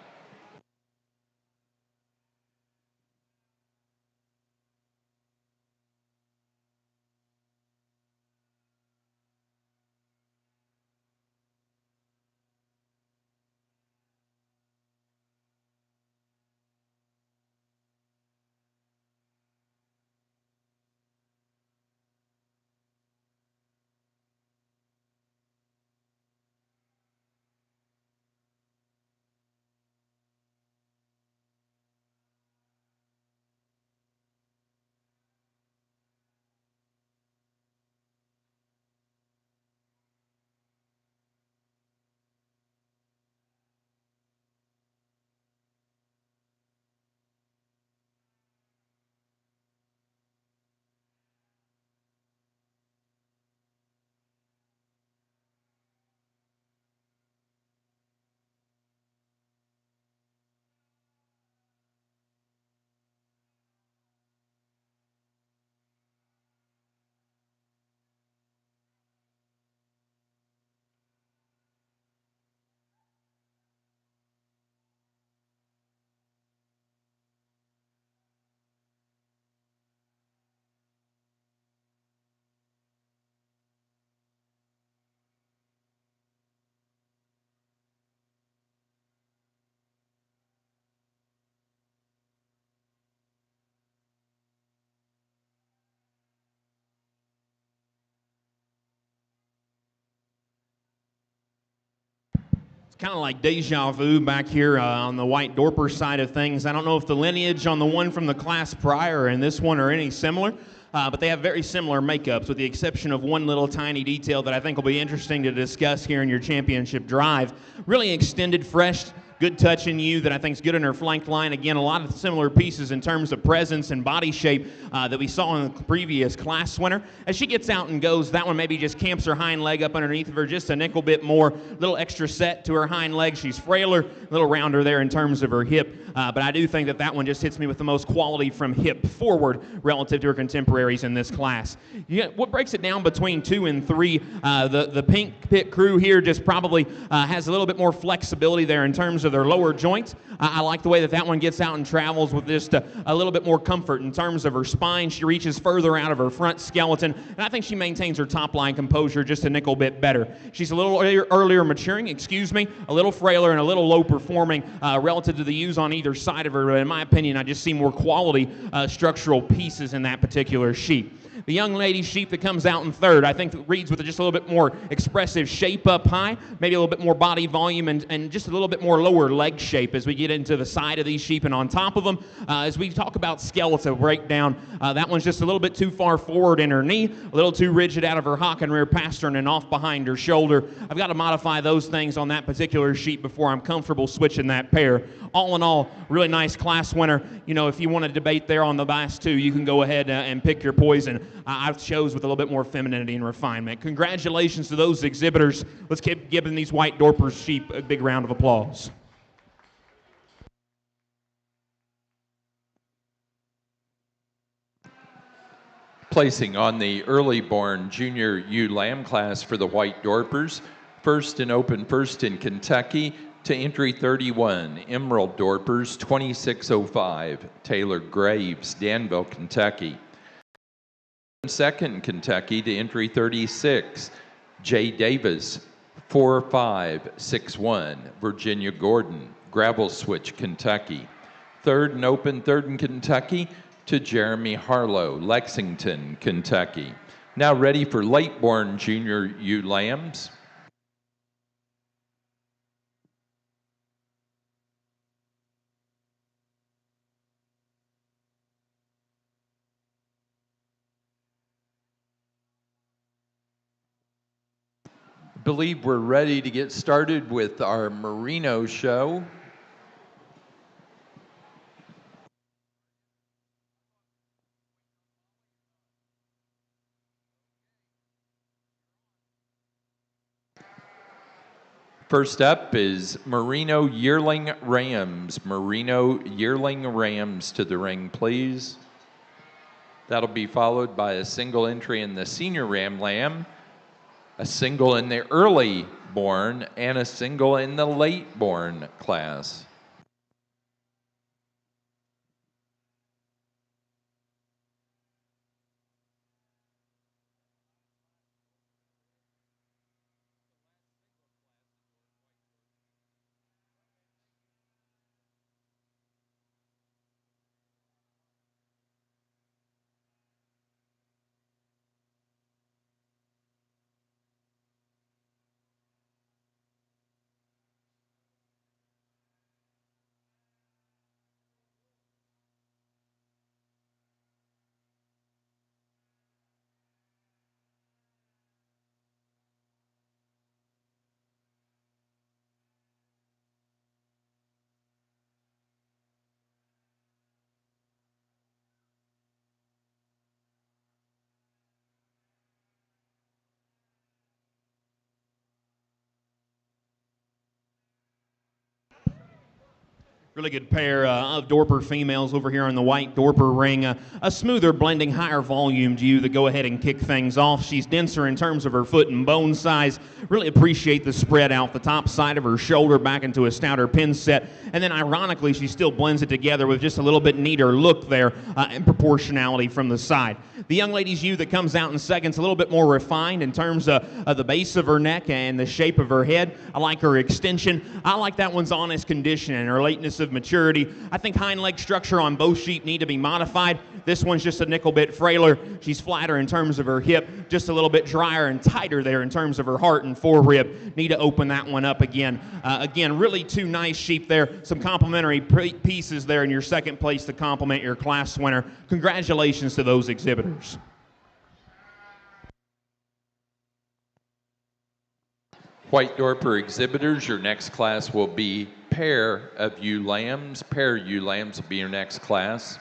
Kind of like deja vu back here on the White Dorper side of things. I don't know if the lineage on the one from the class prior and this one are any similar, but they have very similar makeups with the exception of one little tiny detail that I think will be interesting to discuss here in your championship drive. Really extended, fresh, good touch in you that I think is good in her flank line. Again, a lot of similar pieces in terms of presence and body shape that we saw in the previous class winner. As she gets out and goes, that one maybe just camps her hind leg up underneath of her just a nickel bit more, little extra set to her hind leg. She's frailer, a little rounder there in terms of her hip, but I do think that one just hits me with the most quality from hip forward relative to her contemporaries in this class. What breaks it down between 2 and 3, the Pink Pit crew here just probably has a little bit more flexibility there in terms of their lower joints. I like the way that that one gets out and travels with just a little bit more comfort in terms of her spine. She reaches further out of her front skeleton, and I think she maintains her top line composure just a nickel bit better. She's a little earlier maturing, a little frailer and a little low performing relative to the ewes on either side of her. But in my opinion, I just see more quality structural pieces in that particular sheep. The young lady sheep that comes out in third, I think reads with just a little bit more expressive shape up high, maybe a little bit more body volume and just a little bit more lower leg shape as we get into the side of these sheep and on top of them. As we talk about skeletal breakdown, that one's just a little bit too far forward in her knee, a little too rigid out of her hock and rear pastern and off behind her shoulder. I've got to modify those things on that particular sheep before I'm comfortable switching that pair. All in all, really nice class winner. You know, if you want to debate there on the last two, you can go ahead and pick your poison. I've chose with a little bit more femininity and refinement. Congratulations to those exhibitors. Let's keep giving these White Dorper sheep a big round of applause. Placing on the early born junior ewe lamb class for the White Dorpers, first in Kentucky to entry 31, Emerald Dorpers 2605, Taylor Graves, Danville, Kentucky. Second in Kentucky to entry 36, Jay Davis 4561, Virginia Gordon, Gravel Switch, Kentucky. Third in Kentucky to Jeremy Harlow, Lexington, Kentucky. Now ready for late-born junior ewe lambs. Believe we're ready to get started with our Merino show. First up is Merino Yearling Rams. Merino Yearling Rams to the ring, please. That'll be followed by a single entry in the Senior Ram Lamb, a single in the early born, and a single in the late born class. Really good pair of Dorper females over here on the White Dorper ring. A smoother blending, higher volume ewe that go ahead and kick things off. She's denser in terms of her foot and bone size. Really appreciate the spread out the top side of her shoulder back into a stouter pin set. And then ironically, she still blends it together with just a little bit neater look there and proportionality from the side. The young lady's ewe that comes out in second's a little bit more refined in terms of the base of her neck and the shape of her head. I like her extension. I like that one's honest condition and her lateness of maturity. I think hind leg structure on both sheep need to be modified. This one's just a nickel bit frailer. She's flatter in terms of her hip, just a little bit drier and tighter there in terms of her heart and forerib. Need to open that one up again. Again, really two nice sheep there. Some complimentary pieces there in your second place to complement your class winner. Congratulations to those exhibitors. White Dorper exhibitors, your next class will be pair of ewe lambs. Pair ewe lambs will be your next class.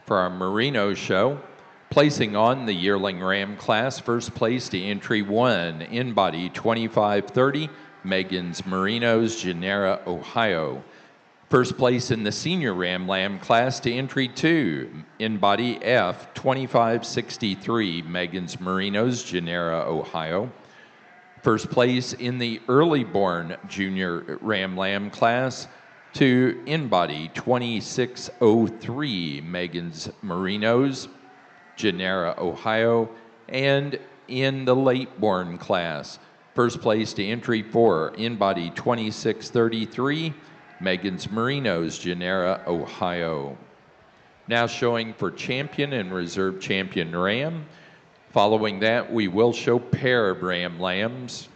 For our Merino show, placing on the yearling ram class, first place to entry 1, in body 2530, Megan's Merinos, Genera, Ohio. First place in the senior Ram Lamb class to entry 2, in body F, 2563, Megan's Merinos, Genera, Ohio. First place in the early born junior Ram Lamb class to in body 2603, Megan's Merinos, Genera, Ohio. And in the late born class, first place to entry 4, in body 2633, Megan's Merinos, Genera, Ohio. Now showing for champion and reserve champion Ram. Following that, we will show pair of Ram Lambs.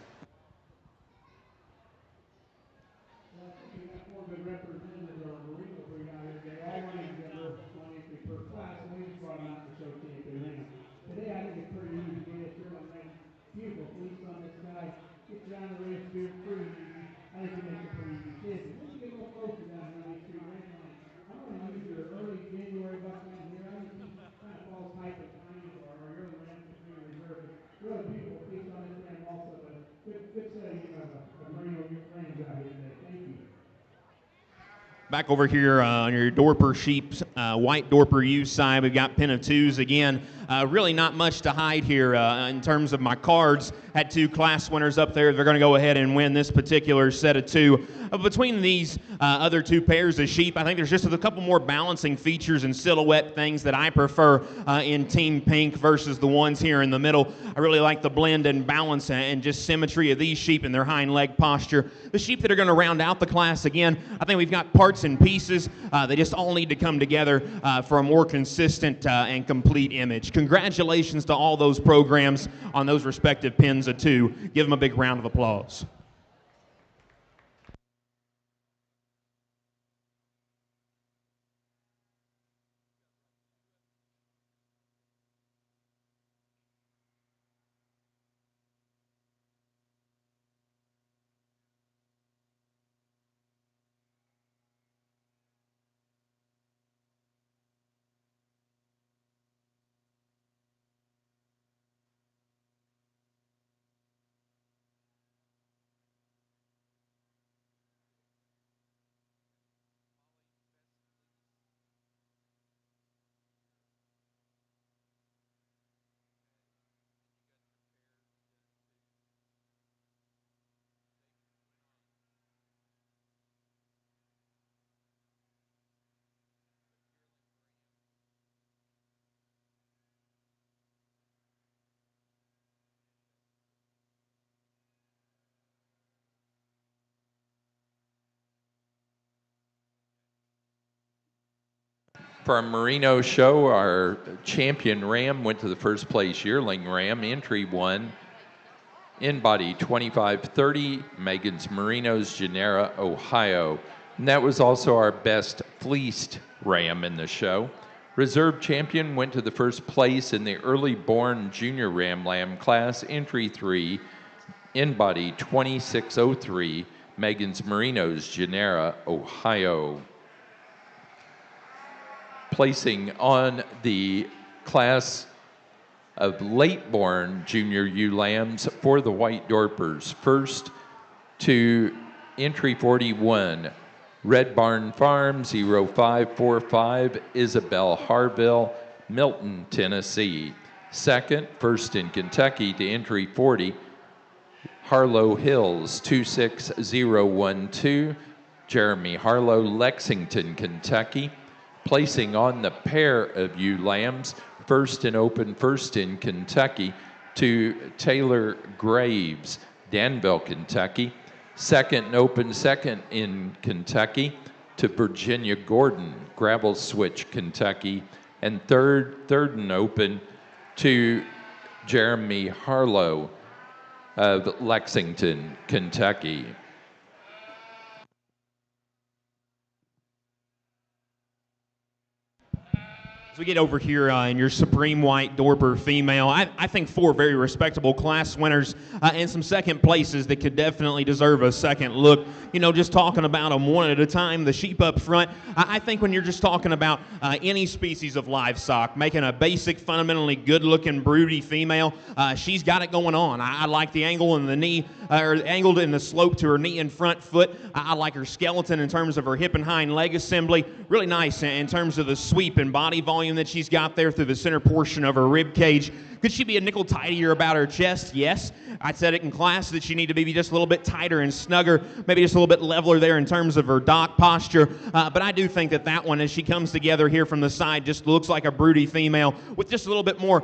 Back over here on your Dorper Sheep's white Dorper U side, we've got pin of 2s again. Really not much to hide here in terms of my cards. Had 2 class winners up there. They're going to go ahead and win this particular set of 2. Between these other 2 pairs of sheep, I think there's just a couple more balancing features and silhouette things that I prefer in Team Pink versus the ones here in the middle. I really like the blend and balance and just symmetry of these sheep and their hind leg posture. The sheep that are going to round out the class, again, I think we've got parts and pieces. They just all need to come together for a more consistent and complete image. Congratulations to all those programs on those respective pins of 2. Give them a big round of applause. For our Merino show, our champion Ram went to the first place yearling Ram, entry 1, in body 2530, Megan's Merinos, Genera, Ohio. And that was also our best fleeced Ram in the show. Reserve champion went to the first place in the early born junior Ram Lamb class, entry 3, in body 2603, Megan's Merinos, Genera, Ohio. Placing on the class of late-born junior ewe lambs for the White Dorpers. First to entry 41, Red Barn Farm 0545, Isabel Harville, Milton, Tennessee. Second, first in Kentucky to entry 40, Harlow Hills 26012, Jeremy Harlow, Lexington, Kentucky. Placing on the pair of ewe lambs, first in open, first in Kentucky, to Taylor Graves, Danville, Kentucky. Second and open, second in Kentucky, to Virginia Gordon, Gravel Switch, Kentucky. And third and open, to Jeremy Harlow of Lexington, Kentucky. As we get over here in your Supreme White Dorper female, I think 4 very respectable class winners and some second places that could definitely deserve a second look. You know, just talking about them one at a time, the sheep up front, I think when you're just talking about any species of livestock, making a basic, fundamentally good-looking, broody female, she's got it going on. I like the angle in the knee, or angled in the slope to her knee and front foot. I like her skeleton in terms of her hip and hind leg assembly. Really nice in terms of the sweep and body volume that she's got there through the center portion of her rib cage. Could she be a nickel tidier about her chest? Yes. I said it in class that she need to be just a little bit tighter and snugger, maybe just a little bit leveler there in terms of her dock posture. But I do think that one, as she comes together here from the side, just looks like a broody female with just a little bit more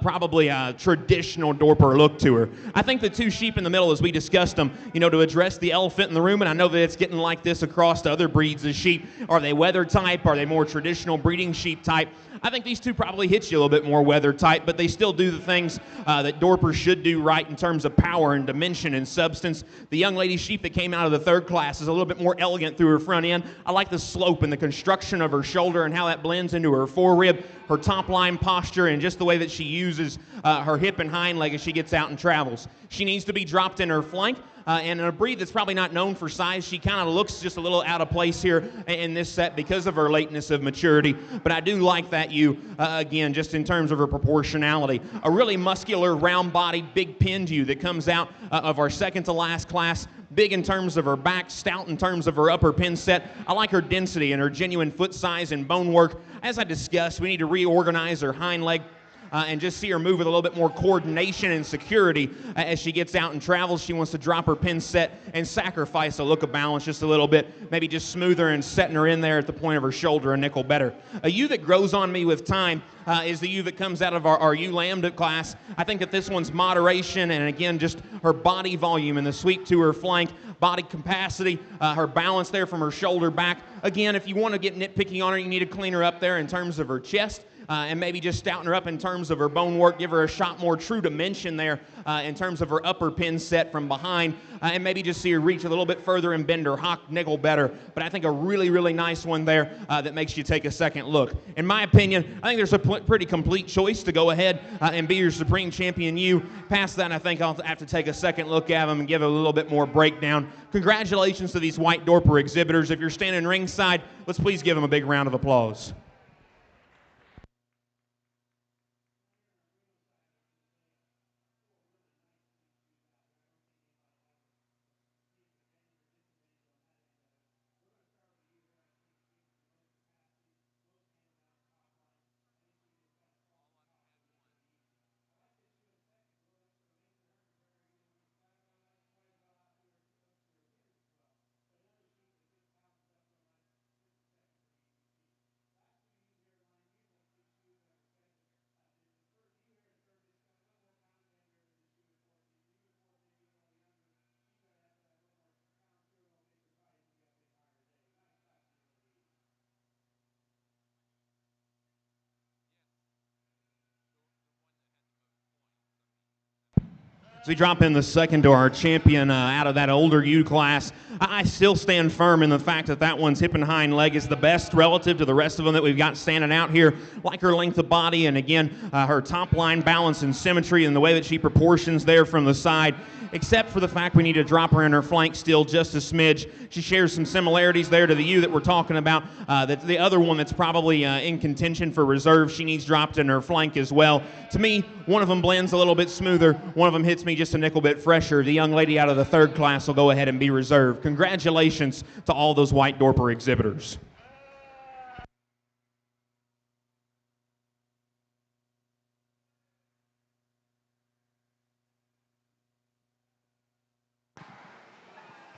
probably a traditional Dorper look to her. I think the 2 sheep in the middle, as we discussed them, you know, to address the elephant in the room, and I know that it's getting like this across to other breeds of sheep. Are they weather type? Are they more traditional breeding sheep type? I think these 2 probably hit you a little bit more weather type, but they still do the things that Dorper should do right in terms of power and dimension and substance. The young lady sheep that came out of the 3rd class is a little bit more elegant through her front end. I like the slope and the construction of her shoulder and how that blends into her forerib, her top line posture, and just the way that she uses her hip and hind leg as she gets out and travels. She needs to be dropped in her flank. And in a breed that's probably not known for size, she kind of looks just a little out of place here in this set because of her lateness of maturity. But I do like that again, just in terms of her proportionality. A really muscular, round-bodied, big pinned ewe that comes out of our second to last class. Big in terms of her back, stout in terms of her upper pin set. I like her density and her genuine foot size and bone work. As I discussed, we need to reorganize her hind leg. And just see her move with a little bit more coordination and security as she gets out and travels. She wants to drop her pin set and sacrifice a look of balance just a little bit, maybe just smoother and setting her in there at the point of her shoulder a nickel better. A ewe that grows on me with time is the ewe that comes out of our ewe lambda class. I think that this one's moderation and, again, just her body volume and the sweep to her flank, body capacity, her balance there from her shoulder back. Again, if you want to get nitpicky on her, you need to clean her up there in terms of her chest. And maybe just stouten her up in terms of her bone work, give her a shot more true dimension there in terms of her upper pin set from behind, and maybe just see her reach a little bit further and bend her hock nickel better. But I think a really, really nice one there that makes you take a second look. In my opinion, I think there's a pretty complete choice to go ahead and be your Supreme Champion ewe. Past that, I think I'll have to take a second look at them and give it a little bit more breakdown. Congratulations to these White Dorper exhibitors. If you're standing ringside, let's please give them a big round of applause. As we drop in the second to our champion out of that older ewe class, I still stand firm in the fact that one's hip and hind leg is the best relative to the rest of them that we've got standing out here. Like her length of body and, again, her top line balance and symmetry and the way that she proportions there from the side, except for the fact we need to drop her in her flank still just a smidge. She shares some similarities there to the ewe that we're talking about. That's the other one that's probably in contention for reserve. She needs dropped in her flank as well. To me, one of them blends a little bit smoother. One of them hits me just a nickel bit fresher. The young lady out of the 3rd class will go ahead and be reserved. Congratulations to all those White Dorper exhibitors.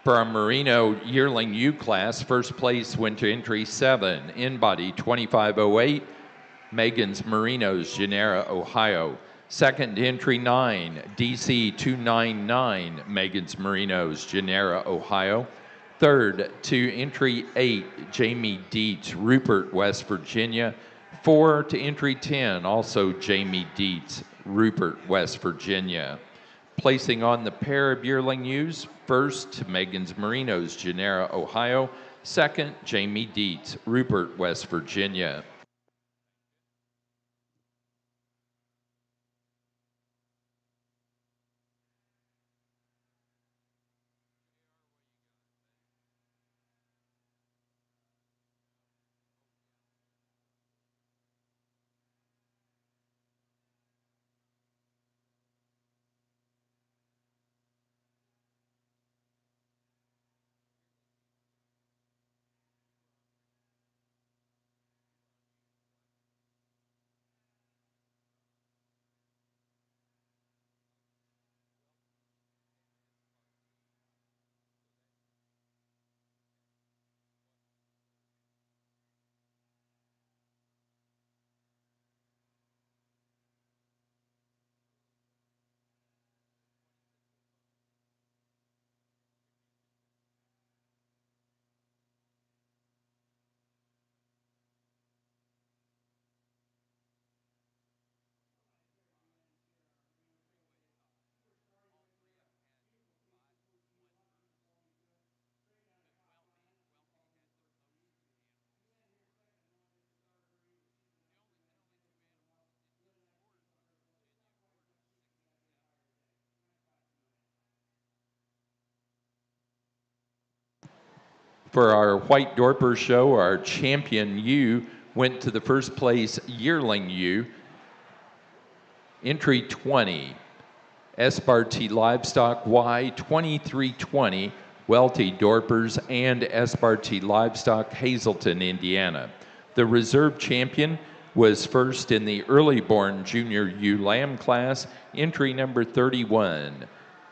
For our Merino yearling ewe class, first place went to entry 7, in-body 2508, Megan's Merinos, Genera, Ohio. Second entry 9, DC 299, Megan's Merinos, Genera, Ohio. Third to entry 8, Jamie Dietz, Rupert, West Virginia. 4 to entry 10, also Jamie Dietz, Rupert, West Virginia. Placing on the pair of yearling ewes, first to Megan's Merinos, Genera, Ohio. Second, Jamie Dietz, Rupert, West Virginia. For our White Dorper show, our champion ewe went to the first place yearling ewe. Entry 20, Espartee Livestock Y 2320, Welty Dorpers, and Espartee Livestock, Hazleton, Indiana. The reserve champion was first in the early born junior ewe lamb class, entry number 31.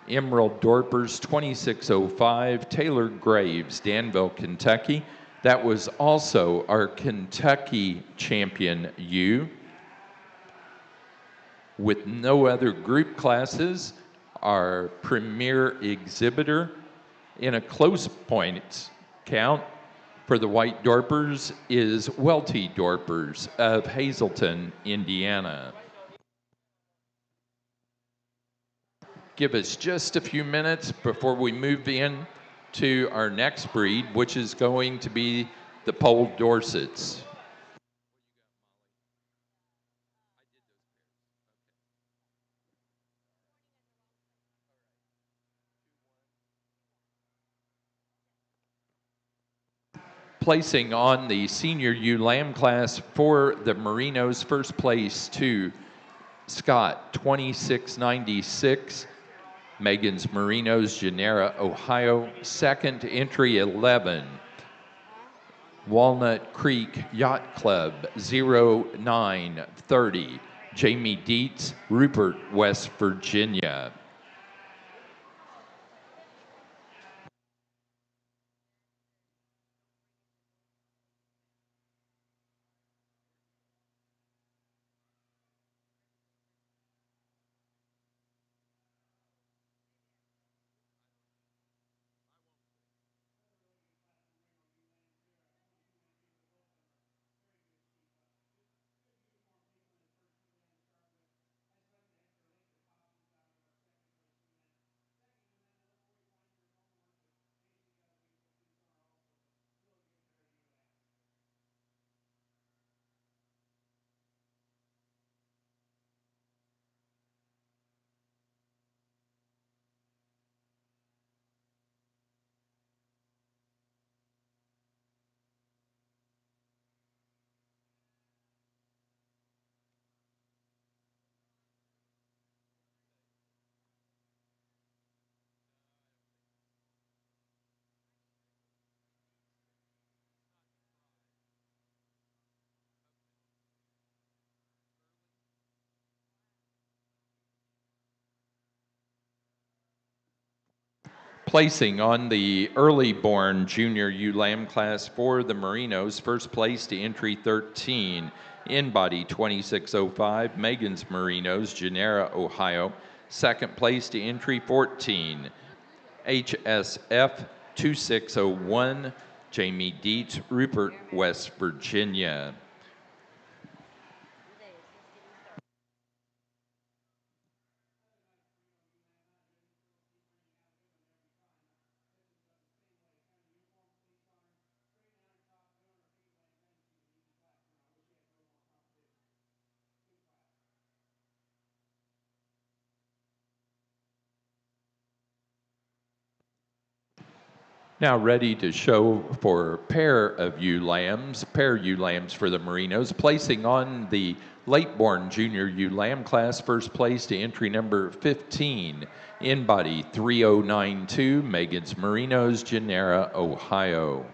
Emerald Dorpers 2605, Taylor Graves, Danville, Kentucky. That was also our Kentucky champion ewe. With no other group classes, our premier exhibitor in a close points count for the White Dorpers is Welty Dorpers of Hazleton, Indiana. Give us just a few minutes before we move in to our next breed, which is going to be the Poll Dorsets. Placing on the senior ewe lamb class for the Merinos, first place to Scott 2696, Megan's Merinos, Genera, Ohio. Second, entry 11, Walnut Creek Yacht Club 0930, Jamie Dietz, Rupert, West Virginia. Placing on the early born junior ewe lamb class for the Merinos, first place to entry 13, in body 2605, Megan's Merinos, Genera, Ohio. Second place to entry 14, HSF 2601, Jamie Dietz, Rupert, West Virginia. Now ready to show for pair ewe lambs for the Merinos, placing on the late-born junior ewe lamb class, first place to entry number 15, in body 3092, Megan's Merinos, Genera, Ohio.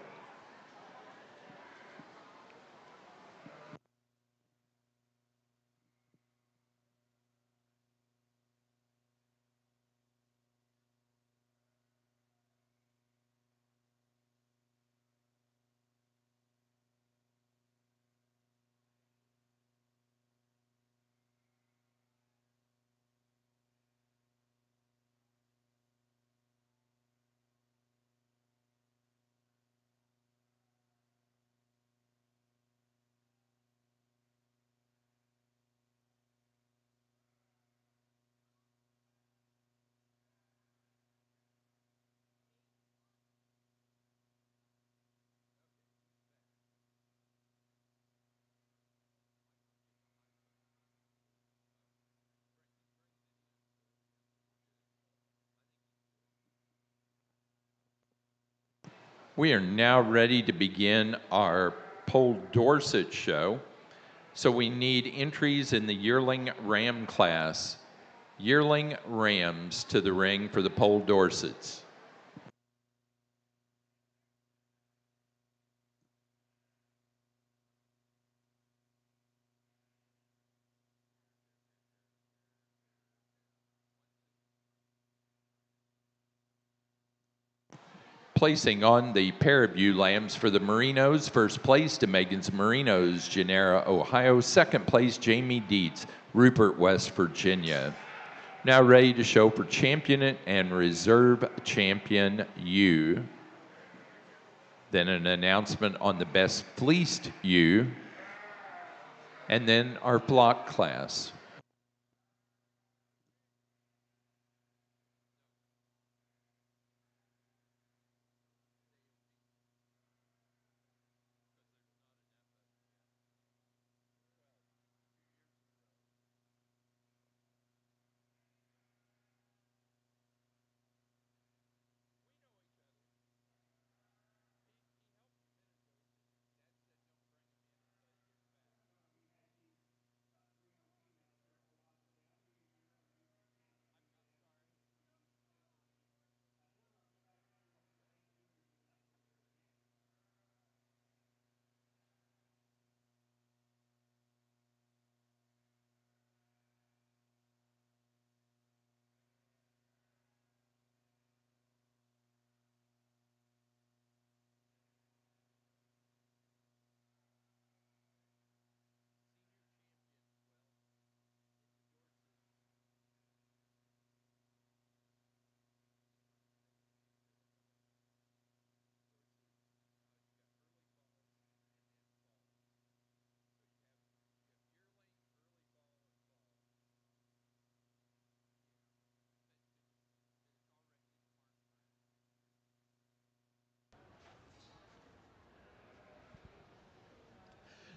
We are now ready to begin our Poll Dorset show. So we need entries in the yearling ram class. Yearling rams to the ring for the Poll Dorsets. Placing on the pair of ewe lambs for the Merinos, first place to Megan's Merinos, Genera, Ohio. Second place, Jamie Dietz, Rupert, West Virginia. Now ready to show for champion and reserve champion ewe. Then an announcement on the best fleeced ewe. And then our block class.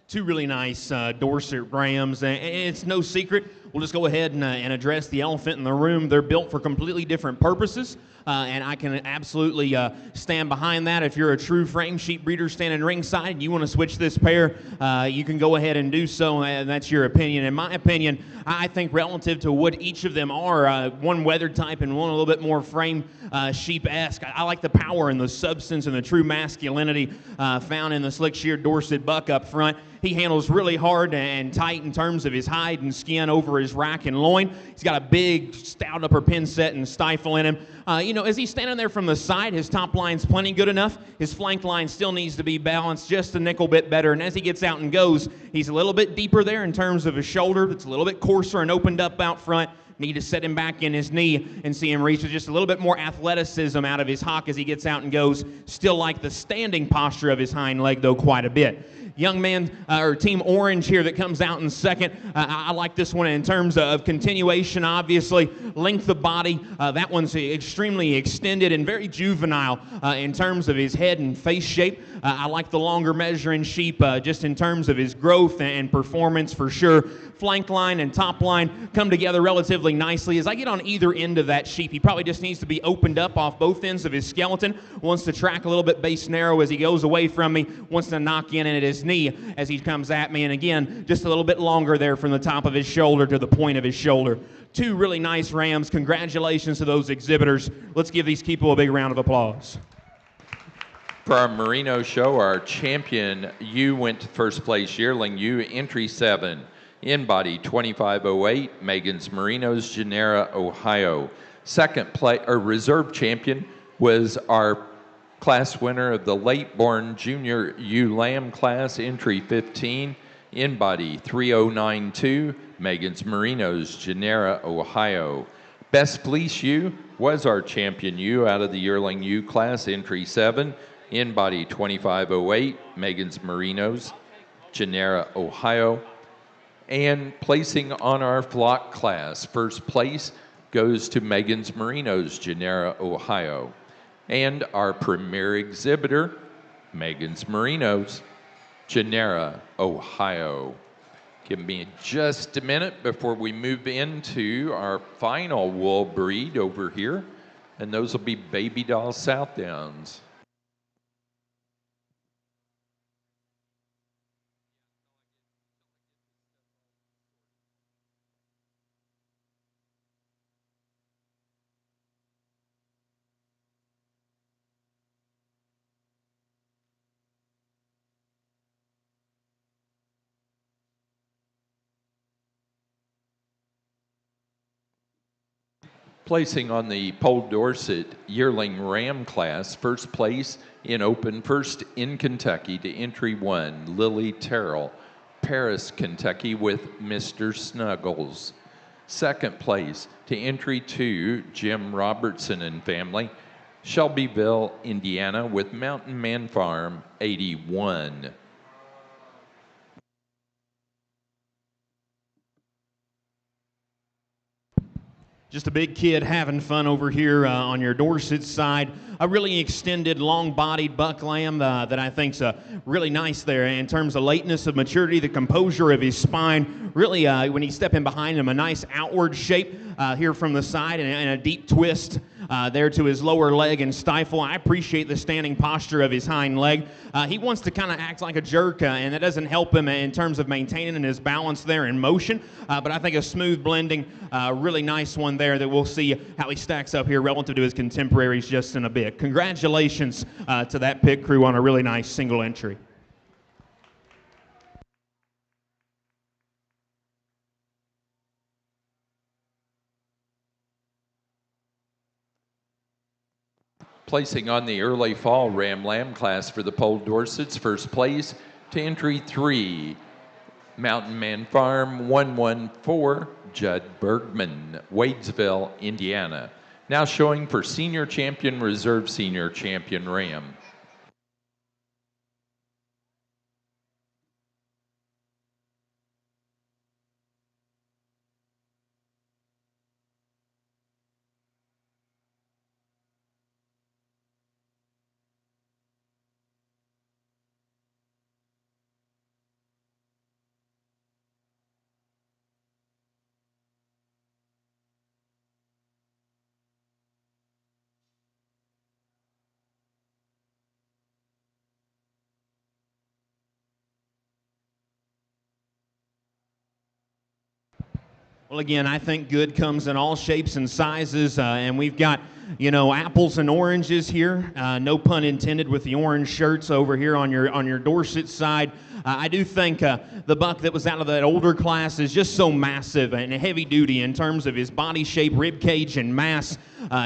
Two really nice Dorset Rams, and it's no secret. We'll just go ahead and address the elephant in the room. They're built for completely different purposes, and I can absolutely stand behind that. If you're a true frame sheep breeder standing ringside and you want to switch this pair, you can go ahead and do so, and that's your opinion. In my opinion, I think relative to what each of them are, one weathered type and one a little bit more frame sheep-esque, I like the power and the substance and the true masculinity found in the slick-sheared Dorset buck up front. He handles really hard and tight in terms of his hide and skin over his rack and loin. He's got a big, stout upper pin set and stifle in him. As he's standing there from the side, his top line's plenty good enough. His flank line still needs to be balanced just a nickel bit better. And as he gets out and goes, he's a little bit deeper there in terms of his shoulder. It's a little bit coarser and opened up out front. Need to set him back in his knee and see him reach with just a little bit more athleticism out of his hock as he gets out and goes. Still like the standing posture of his hind leg, though, quite a bit. Young man, or Team Orange here that comes out in second. I like this one in terms of continuation, obviously. Length of body. That one's extremely extended and very juvenile in terms of his head and face shape. I like the longer measuring sheep just in terms of his growth and performance for sure. Flank line and top line come together relatively nicely. As I get on either end of that sheep, he probably just needs to be opened up off both ends of his skeleton. Wants to track a little bit base narrow as he goes away from me. Wants to knock in at his knee as he comes at me. And again, just a little bit longer there from the top of his shoulder to the point of his shoulder. Two really nice rams. Congratulations to those exhibitors. Let's give these people a big round of applause. For our Merino show, our champion ewe went to first place yearling ewe, entry 7. In body 2508, Megan's Merinos, Genera, Ohio. Second place, or reserve champion, was our class winner of the late born junior ewe lamb class, entry 15. In body 3092, Megan's Merinos, Genera, Ohio. Best fleece ewe was our champion ewe out of the yearling ewe class, entry 7. In body 2508, Megan's Merinos, Genera, Ohio. And placing on our flock class, first place goes to Megan's Merinos, Genera, Ohio. And our premier exhibitor, Megan's Merinos, Genera, Ohio. Give me just a minute before we move into our final wool breed over here. And those will be Baby Doll Southdowns. Placing on the Pole Dorset Yearling Ram class, first place in Open First in Kentucky to entry 1, Lily Terrell, Paris, Kentucky with Mr. Snuggles. Second place to entry 2, Jim Robertson and family, Shelbyville, Indiana with Mountain Man Farm 81. Just a big kid having fun over here on your Dorset side. A really extended, long-bodied buck lamb that I think's really nice there in terms of lateness of maturity, the composure of his spine. Really, when you step in behind him, a nice outward shape here from the side and a deep twist there to his lower leg and stifle. I appreciate the standing posture of his hind leg. He wants to kind of act like a jerk, and that doesn't help him in terms of maintaining his balance there in motion. But I think a smooth blending, really nice one there that we'll see how he stacks up here relative to his contemporaries just in a bit. Congratulations to that pit crew on a really nice single entry. Placing on the early fall Ram Lamb class for the Pole Dorsets, first place to entry 3, Mountain Man Farm 114, Judd Bergman, Wadesville, Indiana. Now showing for Senior Champion Reserve Senior Champion Ram. Well, again, I think good comes in all shapes and sizes, and we've got, apples and oranges here. No pun intended with the orange shirts over here on your Dorset side. I do think the buck that was out of that older class is just so massive and heavy duty in terms of his body shape, rib cage, and mass.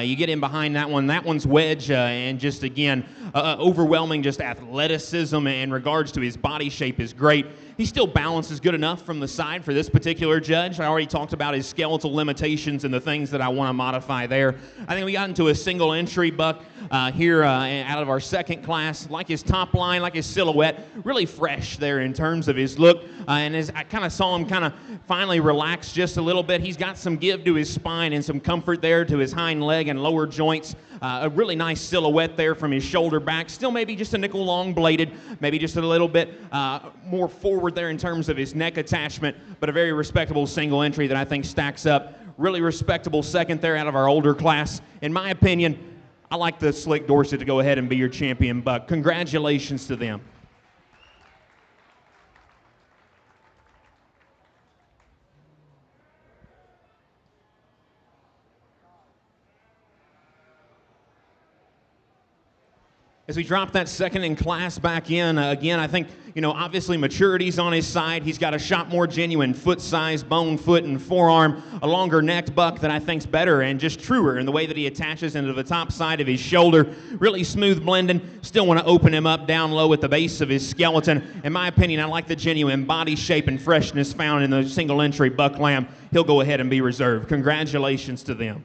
You get in behind that one. That one's wedge, and just again, overwhelming just athleticism in regards to his body shape is great. He still balances good enough from the side for this particular judge. I already talked about his skeletal limitations and the things that I want to modify there. I think we got into a single entry buck here out of our second class. Like his top line, like his silhouette, really fresh there in terms of his look. And as I kind of saw him kind of finally relax just a little bit, he's got some give to his spine and some comfort there to his hind leg and lower joints. A really nice silhouette there from his shoulder back. Still maybe just a nickel long bladed, maybe just a little bit more forward there in terms of his neck attachment, but a very respectable single entry that I think stacks up. Really respectable second there out of our older class. In my opinion, I like the Slick Dorset to go ahead and be your champion buck. Congratulations to them. As we drop that second in class back in, again, I think, obviously maturity's on his side. He's got a shot more genuine foot size, bone, foot, and forearm, a longer necked buck that I think's better and just truer in the way that he attaches into the top side of his shoulder. Really smooth blending. Still want to open him up down low at the base of his skeleton. In my opinion, I like the genuine body shape and freshness found in the single entry buck lamb. He'll go ahead and be reserved. Congratulations to them.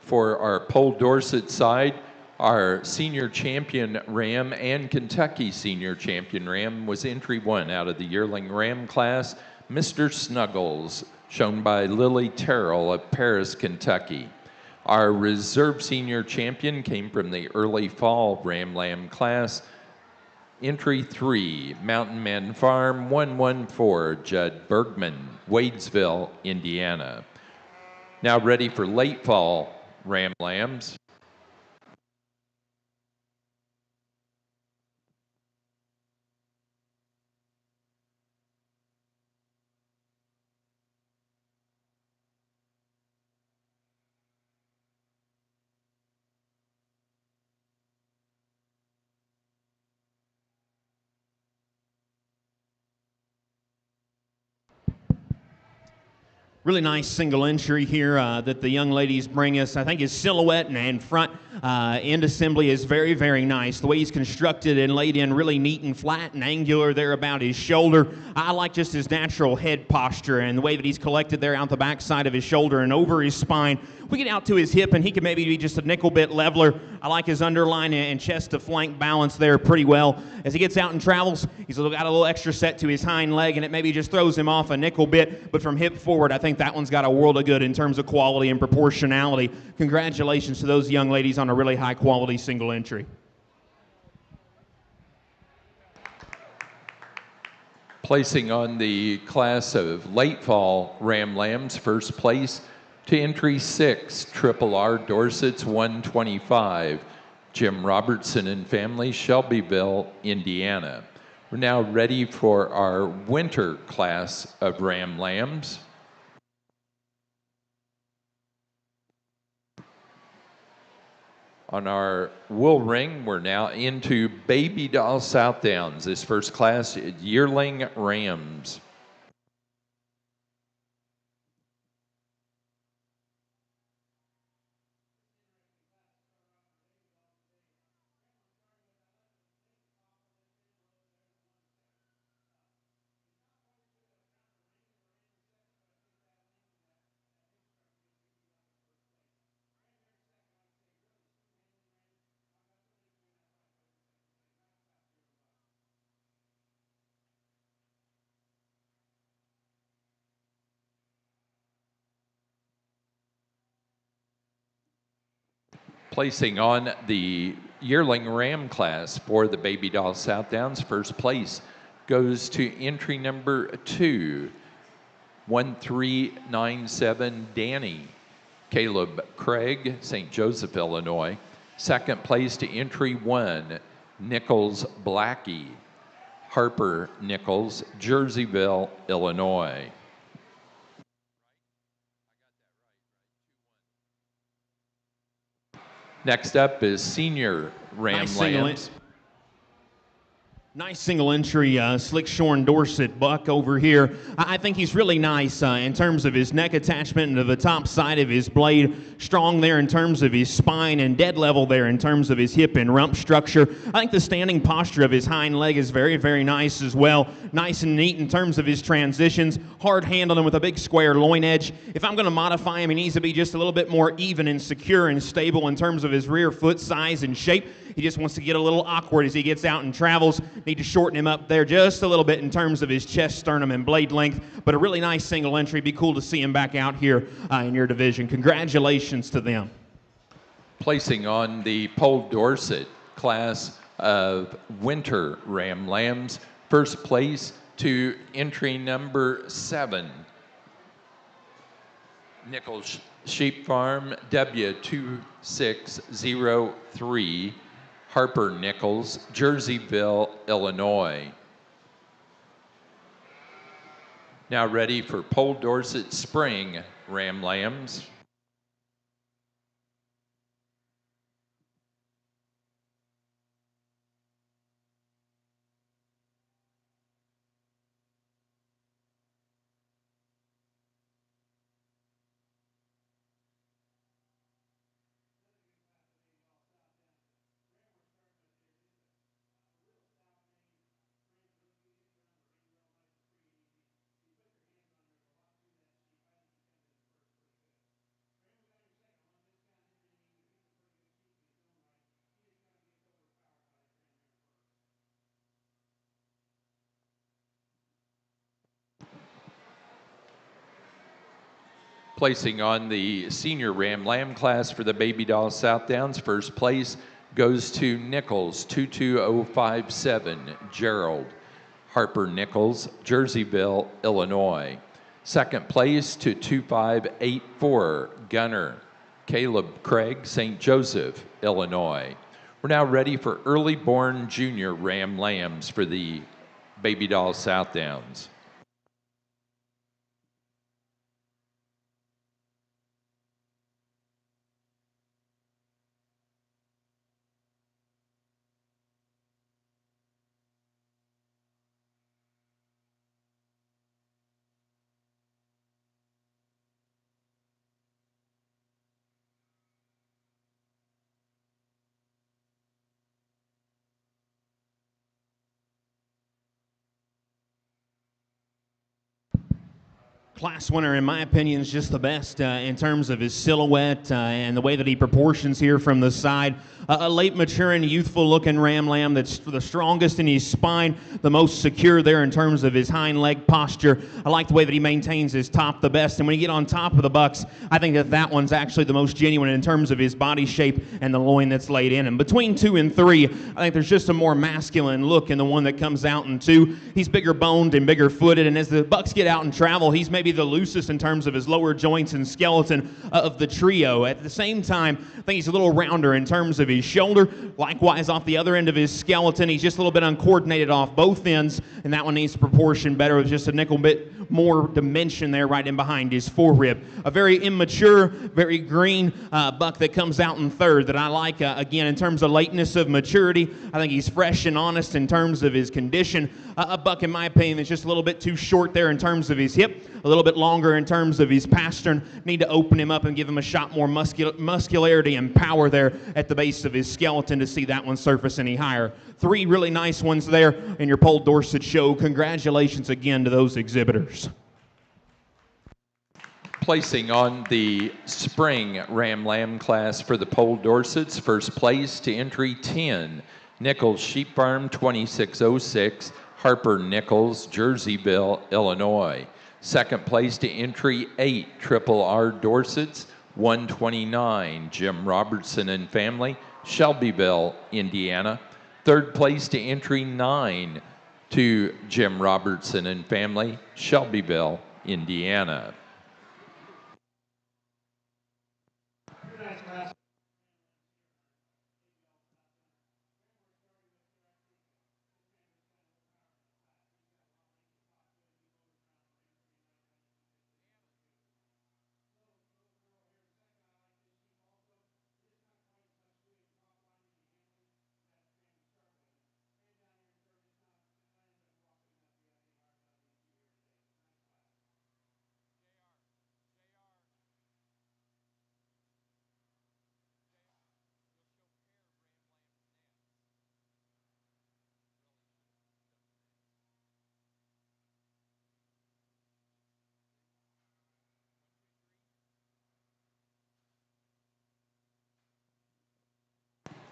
For our Pole Dorset side, Our senior champion ram and Kentucky senior champion ram was entry one out of the yearling ram class, Mr. Snuggles, shown by Lily Terrell of Paris, Kentucky. Our reserve senior champion came from the early fall ram lamb class, entry three, Mountain Man Farm 114, Judd Bergman, Wadesville, Indiana. Now ready for late fall ram lambs. Really nice single entry here that the young ladies bring us. I think his silhouette and front end assembly is very, very nice. The way he's constructed and laid in, really neat and flat and angular there about his shoulder. I like just his natural head posture and the way that he's collected there out the back side of his shoulder and over his spine. We get out to his hip and he can maybe be just a nickel bit leveler. I like his underline and chest to flank balance there pretty well. As he gets out and travels, he's got a little extra set to his hind leg and it maybe just throws him off a nickel bit, but from hip forward, I think that one's got a world of good in terms of quality and proportionality. Congratulations to those young ladies on a really high quality single entry. Placing on the class of late fall ram lambs, first place to entry 6, Triple R Dorset's 125, Jim Robertson and family, Shelbyville, Indiana. We're now ready for our winter class of ram lambs. On our wool ring, we're now into Baby Doll Southdowns. This first class, yearling rams. Placing on the yearling ram class for the Baby Doll Southdowns, first place goes to entry number 2, 1397 Danny, Caleb Craig, St. Joseph, Illinois. Second place to entry 1, Nichols Blackie, Harper Nichols, Jerseyville, Illinois. Next up is senior ram lambs. Nice single entry, slick shorn Dorset buck over here. I think he's really nice in terms of his neck attachment to the top side of his blade. Strong there in terms of his spine and dead level there in terms of his hip and rump structure. I think the standing posture of his hind leg is very, very nice as well. Nice and neat in terms of his transitions. Hard handling with a big square loin edge. If I'm going to modify him, he needs to be just a little bit more even and secure and stable in terms of his rear foot size and shape. He just wants to get a little awkward as he gets out and travels. Need to shorten him up there just a little bit in terms of his chest, sternum, and blade length. But a really nice single entry. Be cool to see him back out here in your division. Congratulations to them. Placing on the Poll Dorset class of winter ram lambs, first place to entry number 7, Nichols Sheep Farm, W2603, Harper Nichols, Jerseyville, Illinois. Now ready for Poll Dorset Spring ram lambs. Placing on the senior Ram Lamb class for the Baby Doll South Downs, first place goes to Nichols, 22057, Gerald. Harper Nichols, Jerseyville, Illinois. Second place to 2584, Gunner. Caleb Craig, St. Joseph, Illinois. We're now ready for early born junior Ram Lambs for the Baby Doll South Downs. Class winner, in my opinion, is just the best in terms of his silhouette and the way that he proportions here from the side. A late maturing, youthful-looking Ram Lamb that's the strongest in his spine, the most secure there in terms of his hind leg posture. I like the way that he maintains his top the best. And when you get on top of the bucks, I think that one's actually the most genuine in terms of his body shape and the loin that's laid in him. Between 2 and 3, I think there's just a more masculine look in the one that comes out in 2. He's bigger boned and bigger footed, and as the bucks get out and travel, he's maybe the loosest in terms of his lower joints and skeleton of the trio. At the same time, I think he's a little rounder in terms of his shoulder. Likewise, off the other end of his skeleton, he's just a little bit uncoordinated off both ends, and that one needs to proportion better with just a nickel bit more dimension there right in behind his forerib. A very immature, very green buck that comes out in 3rd that I like, again, in terms of lateness of maturity. I think he's fresh and honest in terms of his condition. A buck, in my opinion, that's just a little bit too short there in terms of his hip, a little bit longer in terms of his pastern. Need to open him up and give him a shot more muscularity and power there at the base of his skeleton to see that one surface any higher. 3 really nice ones there in your Poll Dorset show. Congratulations again to those exhibitors. Placing on the spring Ram Lamb class for the Poll Dorsets, first place to entry 10, Nichols Sheep Farm, 2606, Harper Nichols, Jerseyville, Illinois. Second place to entry 8, Triple R Dorsets, 129, Jim Robertson and family, Shelbyville, Indiana. Third place to entry 9 to Jim Robertson and family, Shelbyville, Indiana.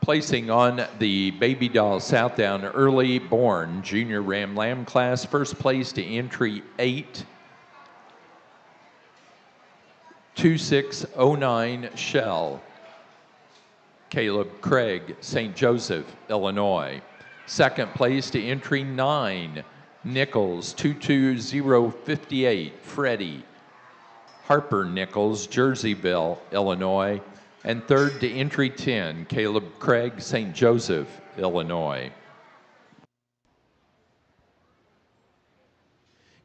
Placing on the Baby Doll South Down early born junior Ram Lamb class, first place to entry 8, 2609 Shell, Caleb Craig, St. Joseph, Illinois. Second place to entry 9, Nichols, 22058 Freddie, Harper Nichols, Jerseyville, Illinois. And third to entry 10, Caleb Craig, St. Joseph, Illinois.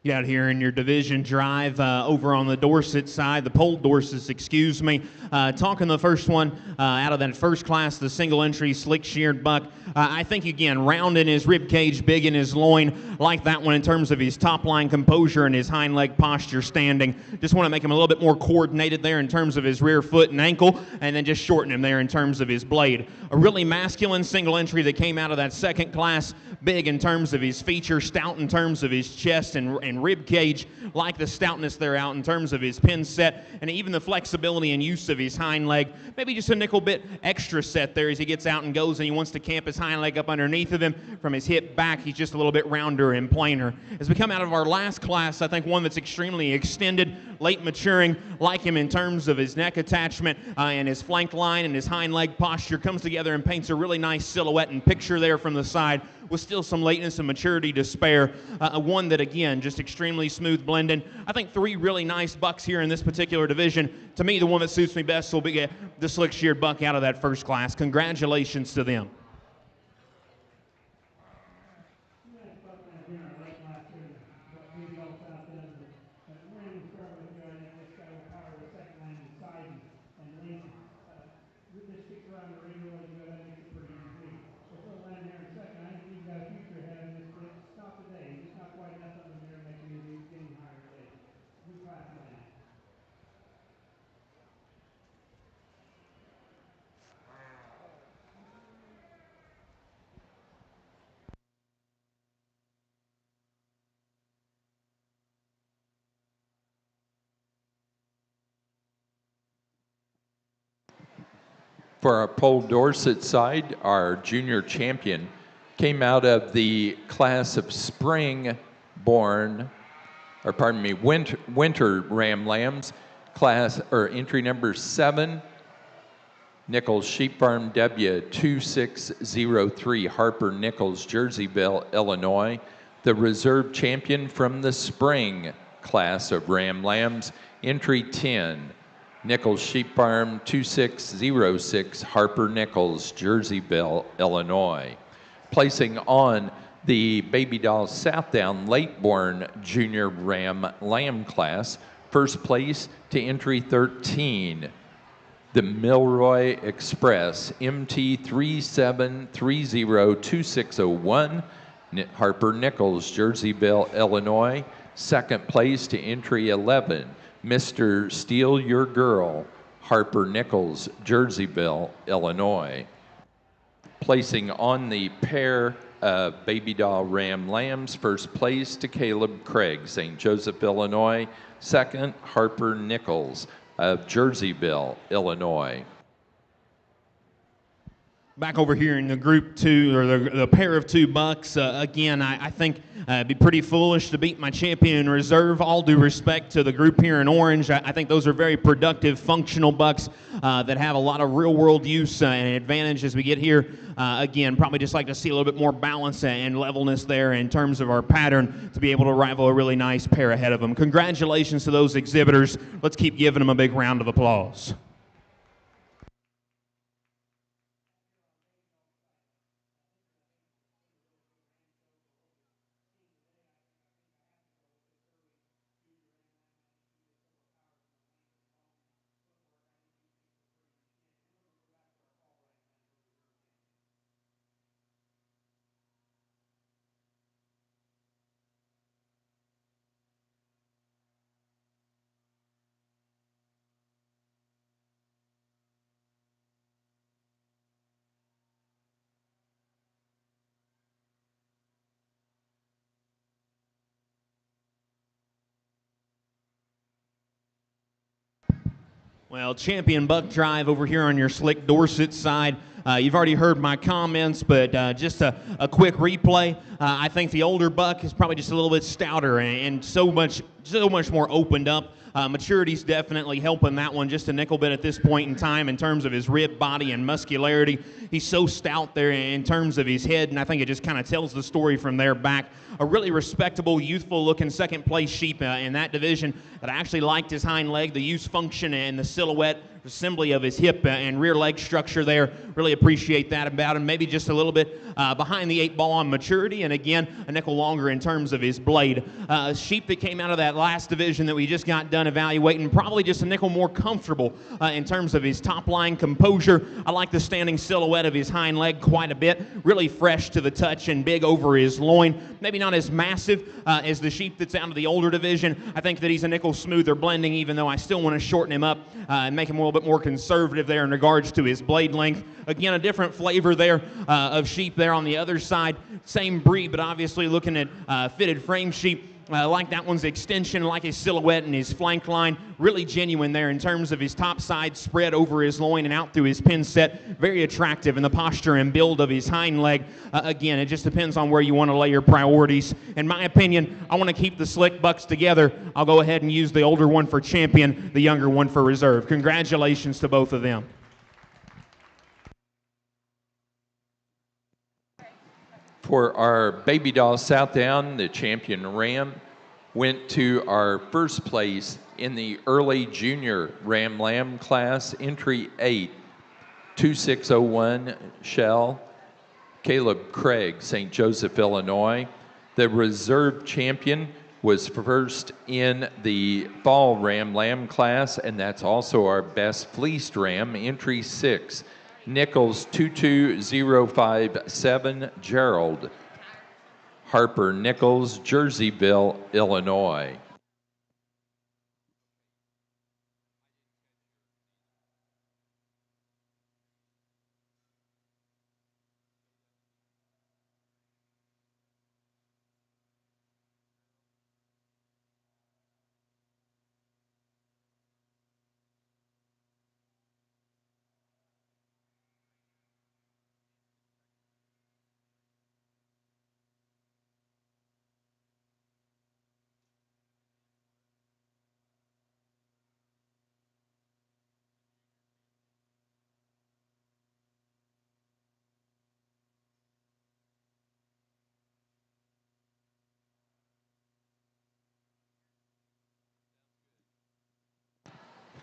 Get out here in your division drive over on the Dorset side, the Poll Dorsets, excuse me. Talking the first one out of that first class, the single entry slick sheared buck. I think, again, round in his rib cage, big in his loin. Like that one in terms of his top line composure and his hind leg posture standing. Just want to make him a little bit more coordinated there in terms of his rear foot and ankle, and then just shorten him there in terms of his blade. A really masculine single entry that came out of that second class, big in terms of his feature, stout in terms of his chest and rib cage, like the stoutness there out in terms of his pin set and even the flexibility and use of his hind leg. Maybe just a nickel bit extra set there as he gets out and goes and he wants to camp his hind leg up underneath of him. From his hip back, he's just a little bit rounder and plainer. As we come out of our last class, I think one that's extremely extended, late maturing. Like him in terms of his neck attachment and his flank line and his hind leg posture comes together and paints a really nice silhouette and picture there from the side with still some lateness and maturity to spare. One that, again, just extremely smooth blending. I think 3 really nice bucks here in this particular division. To me, the one that suits me best will be the slick-sheared buck out of that first class. Congratulations to them. For our Pole Dorset side, our junior champion came out of the class of winter Ram Lambs, entry number 7, Nichols Sheep Farm W2603, Harper Nichols, Jerseyville, Illinois. The reserve champion from the spring class of Ram Lambs, entry 10, Nichols Sheep Farm 2606, Harper Nichols, Jerseyville, Illinois. Placing on the Baby Doll Southdown Late-Born Junior Ram Lamb class, first place to entry 13, the Milroy Express MT37302601, Harper Nichols, Jerseyville, Illinois. Second place to entry 11, Mr. Steal Your Girl, Harper Nichols, Jerseyville, Illinois. Placing on the pair of Baby Doll Ram Lambs, first place to Caleb Craig, St. Joseph, Illinois. Second, Harper Nichols of Jerseyville, Illinois. Back over here in the group 2, or the pair of 2 bucks, again, I think it'd be pretty foolish to beat my champion in reserve. All due respect to the group here in orange, I think those are very productive, functional bucks that have a lot of real-world use and advantage as we get here. Again, probably just like to see a little bit more balance and levelness there in terms of our pattern to be able to rival a really nice pair ahead of them. Congratulations to those exhibitors. Let's keep giving them a big round of applause. Well, champion buck drive over here on your slick Dorset side. You've already heard my comments, but just a quick replay. I think the older buck is probably just a little bit stouter and so much more opened up. Maturity's definitely helping that one just a nickel bit at this point in time in terms of his rib body and muscularity. He's so stout there in terms of his head, and I think it just kind of tells the story from there back. A really respectable, youthful-looking second-place sheep in that division that I actually liked his hind leg, the use function and the silhouette assembly of his hip and rear leg structure there. Really appreciate that about him. Maybe just a little bit behind the 8 ball on maturity, and again, a nickel longer in terms of his blade. A sheep that came out of that last division that we just got done evaluating, probably just a nickel more comfortable in terms of his top line composure. I like the standing silhouette of his hind leg quite a bit. Really fresh to the touch and big over his loin. Maybe not as massive as the sheep that's out of the older division. I think that he's a nickel smoother blending, even though I still want to shorten him up and make him a little bit more conservative there in regards to his blade length. Again, a different flavor there of sheep there on the other side. Same breed, but obviously looking at fitted frame sheep. like that one's extension, like his silhouette and his flank line. Really genuine there in terms of his top side spread over his loin and out through his pin set. Very attractive in the posture and build of his hind leg. Again, it just depends on where you want to lay your priorities. In my opinion, I want to keep the slick bucks together. I'll go ahead and use the older one for champion, the younger one for reserve. Congratulations to both of them. For our Baby Doll Southdown, the champion ram went to our first place in the early junior Ram Lamb class, entry 8, 2601 Shell, Caleb Craig, St. Joseph, Illinois. The reserve champion was first in the fall Ram Lamb class, and that's also our best fleeced ram, entry 6, Nichols 22057 Gerald, Harper Nichols, Jerseyville, Illinois.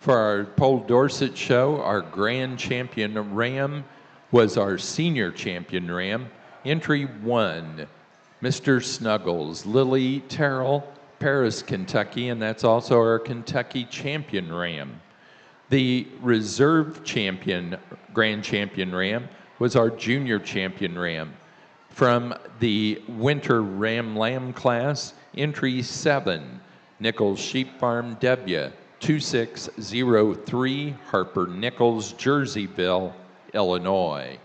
For our Pole Dorset show, our grand champion ram was our senior champion ram. Entry 1, Mr. Snuggles, Lily Terrell, Paris, Kentucky, and that's also our Kentucky champion ram. The reserve champion, grand champion ram, was our junior champion ram. From the winter Ram Lamb class, entry 7, Nichols Sheep Farm W, 2603 Harper Nichols, Jerseyville, Illinois.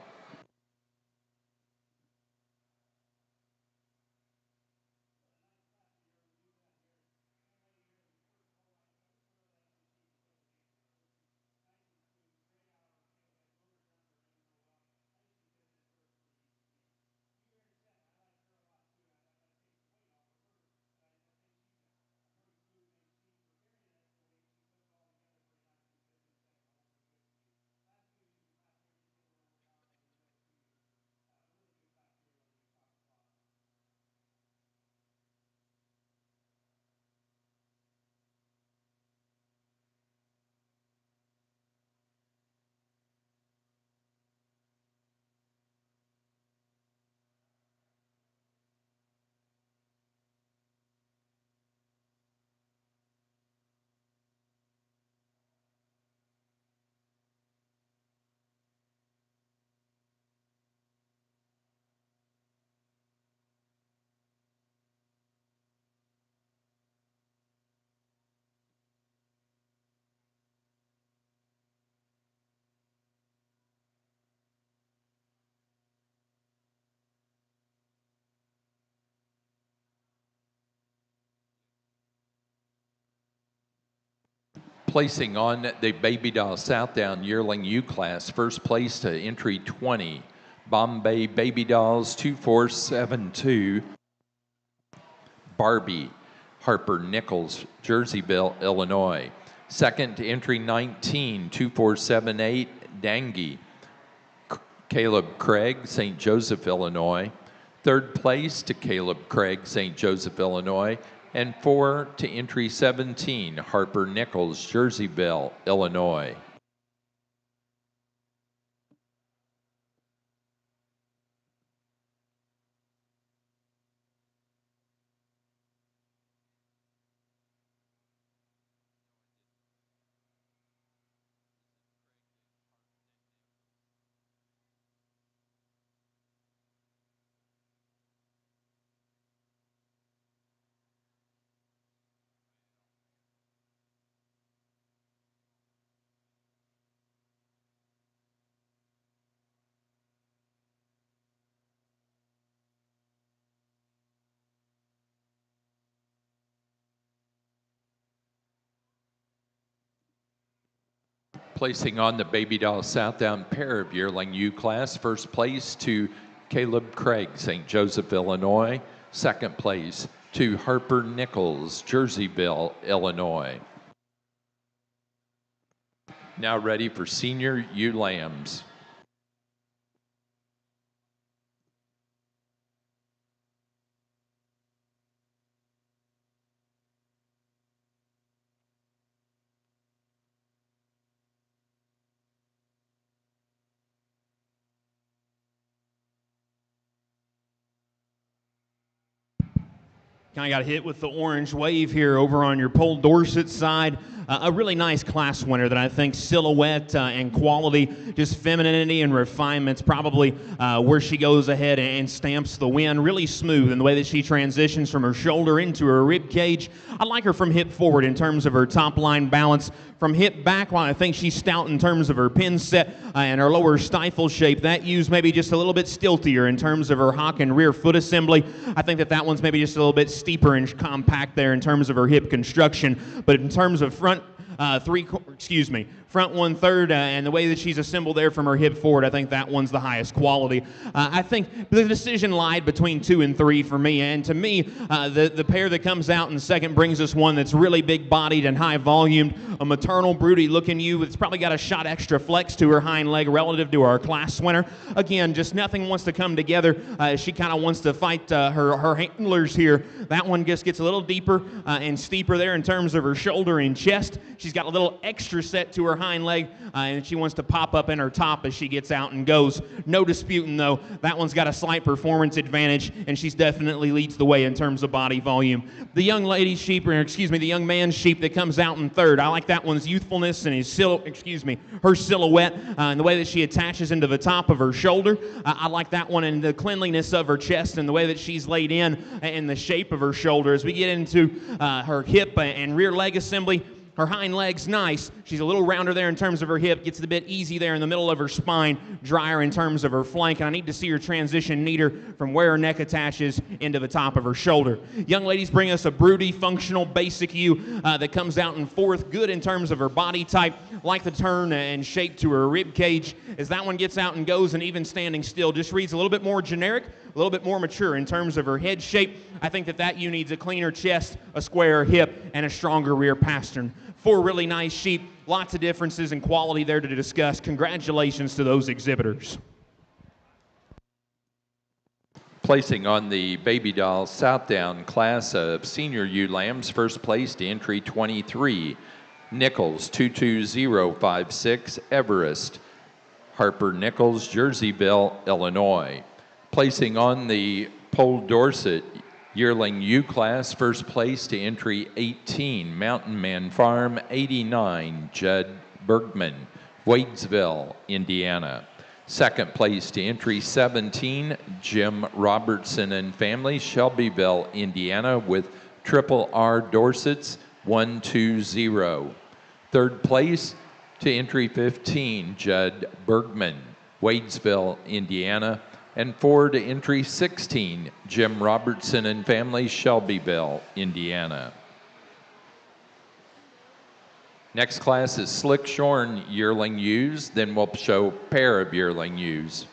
Placing on the Baby Doll Southdown Yearling U class, first place to entry 20, Bombay Baby Dolls 2472, Barbie, Harper Nichols, Jerseyville, Illinois. Second to entry 19, 2478, Dangy, Caleb Craig, St. Joseph, Illinois. Third place to Caleb Craig, St. Joseph, Illinois. And 4 to entry 17, Harper Nichols, Jerseyville, Illinois. Placing on the Baby Doll Southdown pair of yearling U class, first place to Caleb Craig, St. Joseph, Illinois. Second place to Harper Nichols, Jerseyville, Illinois. Now ready for senior ewe lambs. Kind of got hit with the orange wave here over on your Pole Dorset side. A really nice class winner that I think silhouette and quality, just femininity and refinement's probably where she goes ahead and stamps the win. Really smooth in the way that she transitions from her shoulder into her rib cage. I like her from hip forward in terms of her top line balance. From hip back, while I think she's stout in terms of her pin set and her lower stifle shape, that use maybe just a little bit stiltier in terms of her hock and rear foot assembly. I think that one's maybe just a little bit steeper and compact there in terms of her hip construction. But in terms of front front 1/3 and the way that she's assembled there from her hip forward, I think that one's the highest quality. I think the decision lied between 2 and 3 for me, and to me, the pair that comes out in second brings us one that's really big-bodied and high-volumed, a maternal, broody-looking ewe that's probably got a shot extra flex to her hind leg relative to our class winner. Again, just nothing wants to come together. She kind of wants to fight her handlers here. That one just gets a little deeper and steeper there in terms of her shoulder and chest. She's got a little extra set to her hind leg, and she wants to pop up in her top as she gets out and goes. No disputing, though, that one's got a slight performance advantage, and she's definitely leads the way in terms of body volume. The young lady's sheep, the young man's sheep that comes out in third, I like that one's youthfulness and her silhouette and the way that she attaches into the top of her shoulder. I like that one and the cleanliness of her chest and the way that she's laid in and the shape of her shoulder. As we get into her hip and rear leg assembly, her hind leg's nice. She's a little rounder there in terms of her hip. Gets a bit easy there in the middle of her spine. Drier in terms of her flank. And I need to see her transition neater from where her neck attaches into the top of her shoulder. Young ladies bring us a broody, functional, basic ewe that comes out in fourth. Good in terms of her body type. Like the turn and shape to her rib cage. As that one gets out and goes and even standing still, just reads a little bit more generic, a little bit more mature in terms of her head shape. I think that ewe needs a cleaner chest, a squarer hip, and a stronger rear pastern. 4 really nice sheep, lots of differences in quality there to discuss. Congratulations to those exhibitors. Placing on the Baby Doll Southdown class of senior ewe lambs, first place to entry 23, Nichols 22056, Everest, Harper Nichols, Jerseyville, Illinois. Placing on the Pole Dorset yearling U class, first place to entry 18, Mountain Man Farm 89, Judd Bergman, Wadesville, Indiana. Second place to entry 17, Jim Robertson and family, Shelbyville, Indiana, with Triple R Dorsets 120. Third place to entry 15, Judd Bergman, Wadesville, Indiana. And 4 to entry 16, Jim Robertson and family, Shelbyville, Indiana. Next class is Slick Shorn yearling ewes, then we'll show pair of yearling ewes.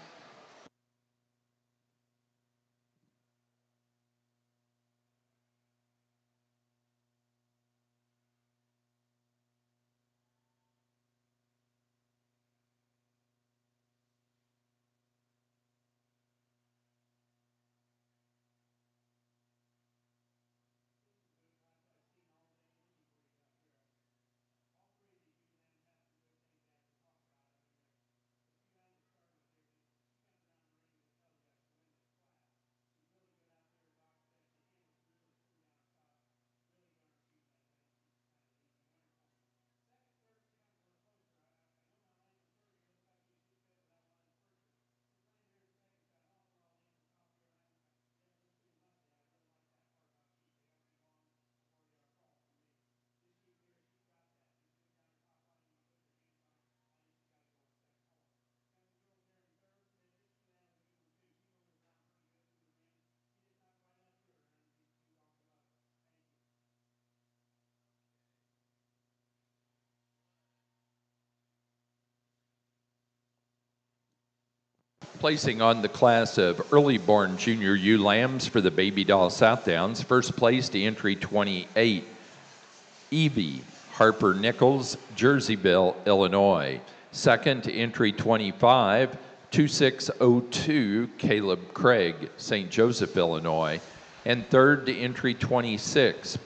Placing on the class of early-born junior ewe lambs for the Baby Doll Southdowns, first place to entry 28, Evie Harper Nichols, Jerseyville, Illinois. Second to entry 25, 2602, Caleb Craig, St. Joseph, Illinois. And third to entry 26,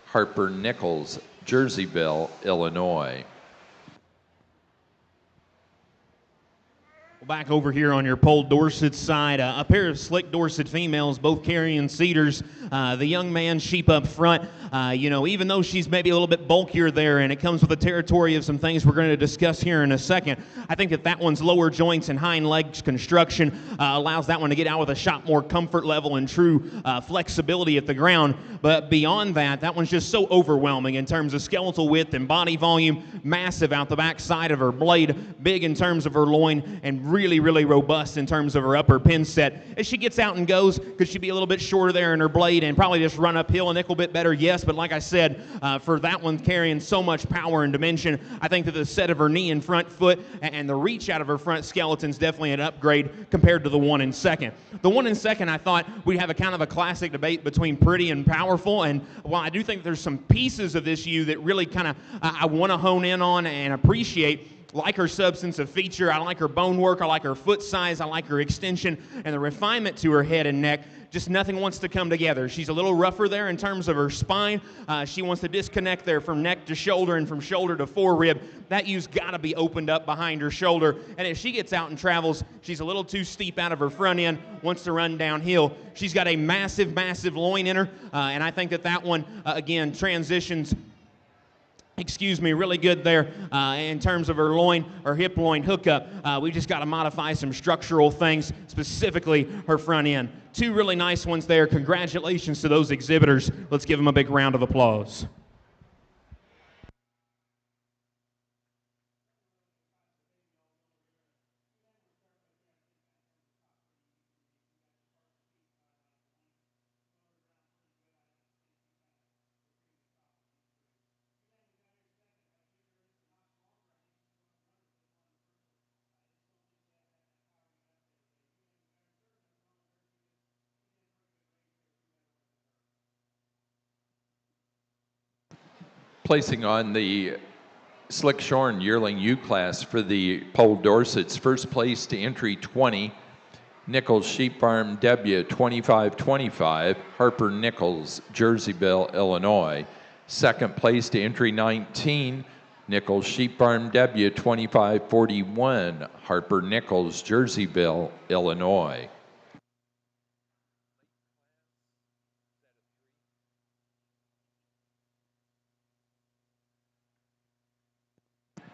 Harper Nichols, Jerseyville, Illinois. Back over here on your Pole Dorset side, a pair of slick Dorset females, both carrying cedars. The young man sheep up front, even though she's maybe a little bit bulkier there, and it comes with the territory of some things we're going to discuss here in a second, I think that one's lower joints and hind legs construction allows that one to get out with a shot more comfort level and true flexibility at the ground. But beyond that one's just so overwhelming in terms of skeletal width and body volume, massive out the back side of her blade, big in terms of her loin, and really, really robust in terms of her upper pin set. As she gets out and goes, could she be a little bit shorter there in her blade and probably just run uphill a nickel bit better? Yes, but like I said, for that one carrying so much power and dimension, I think that the set of her knee and front foot and the reach out of her front skeleton is definitely an upgrade compared to the one in second. The one in second, I thought we'd have a kind of a classic debate between pretty and powerful, and while I do think there's some pieces of this ewe that really kind of I want to hone in on and appreciate, like her substance of feature, I like her bone work, I like her foot size, I like her extension, and the refinement to her head and neck. Just nothing wants to come together. She's a little rougher there in terms of her spine. She wants to disconnect there from neck to shoulder and from shoulder to forerib. That ewe's got to be opened up behind her shoulder. And as she gets out and travels, she's a little too steep out of her front end, wants to run downhill. She's got a massive, massive loin in her, and I think that one, again, transitions really good there in terms of her loin, her hip loin hookup. We just got to modify some structural things, specifically her front end. Two really nice ones there. Congratulations to those exhibitors. Let's give them a big round of applause. Placing on the Slick Shorn yearling ewe class for the Pole Dorsets, first place to entry 20, Nichols Sheep Farm W 2525, Harper Nichols, Jerseyville, Illinois. Second place to entry 19, Nichols Sheep Farm W 2541, Harper Nichols, Jerseyville, Illinois.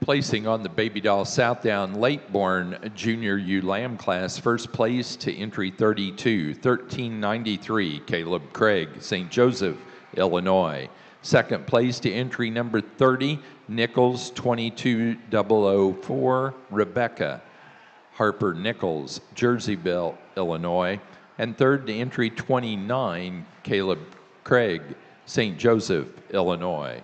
Placing on the Baby Doll Southdown late-born junior ewe lamb class, first place to entry 32, 1393, Caleb Craig, St. Joseph, Illinois. Second place to entry number 30, Nichols 22004, Rebecca, Harper Nichols, Jerseyville, Illinois. And third to entry 29, Caleb Craig, St. Joseph, Illinois.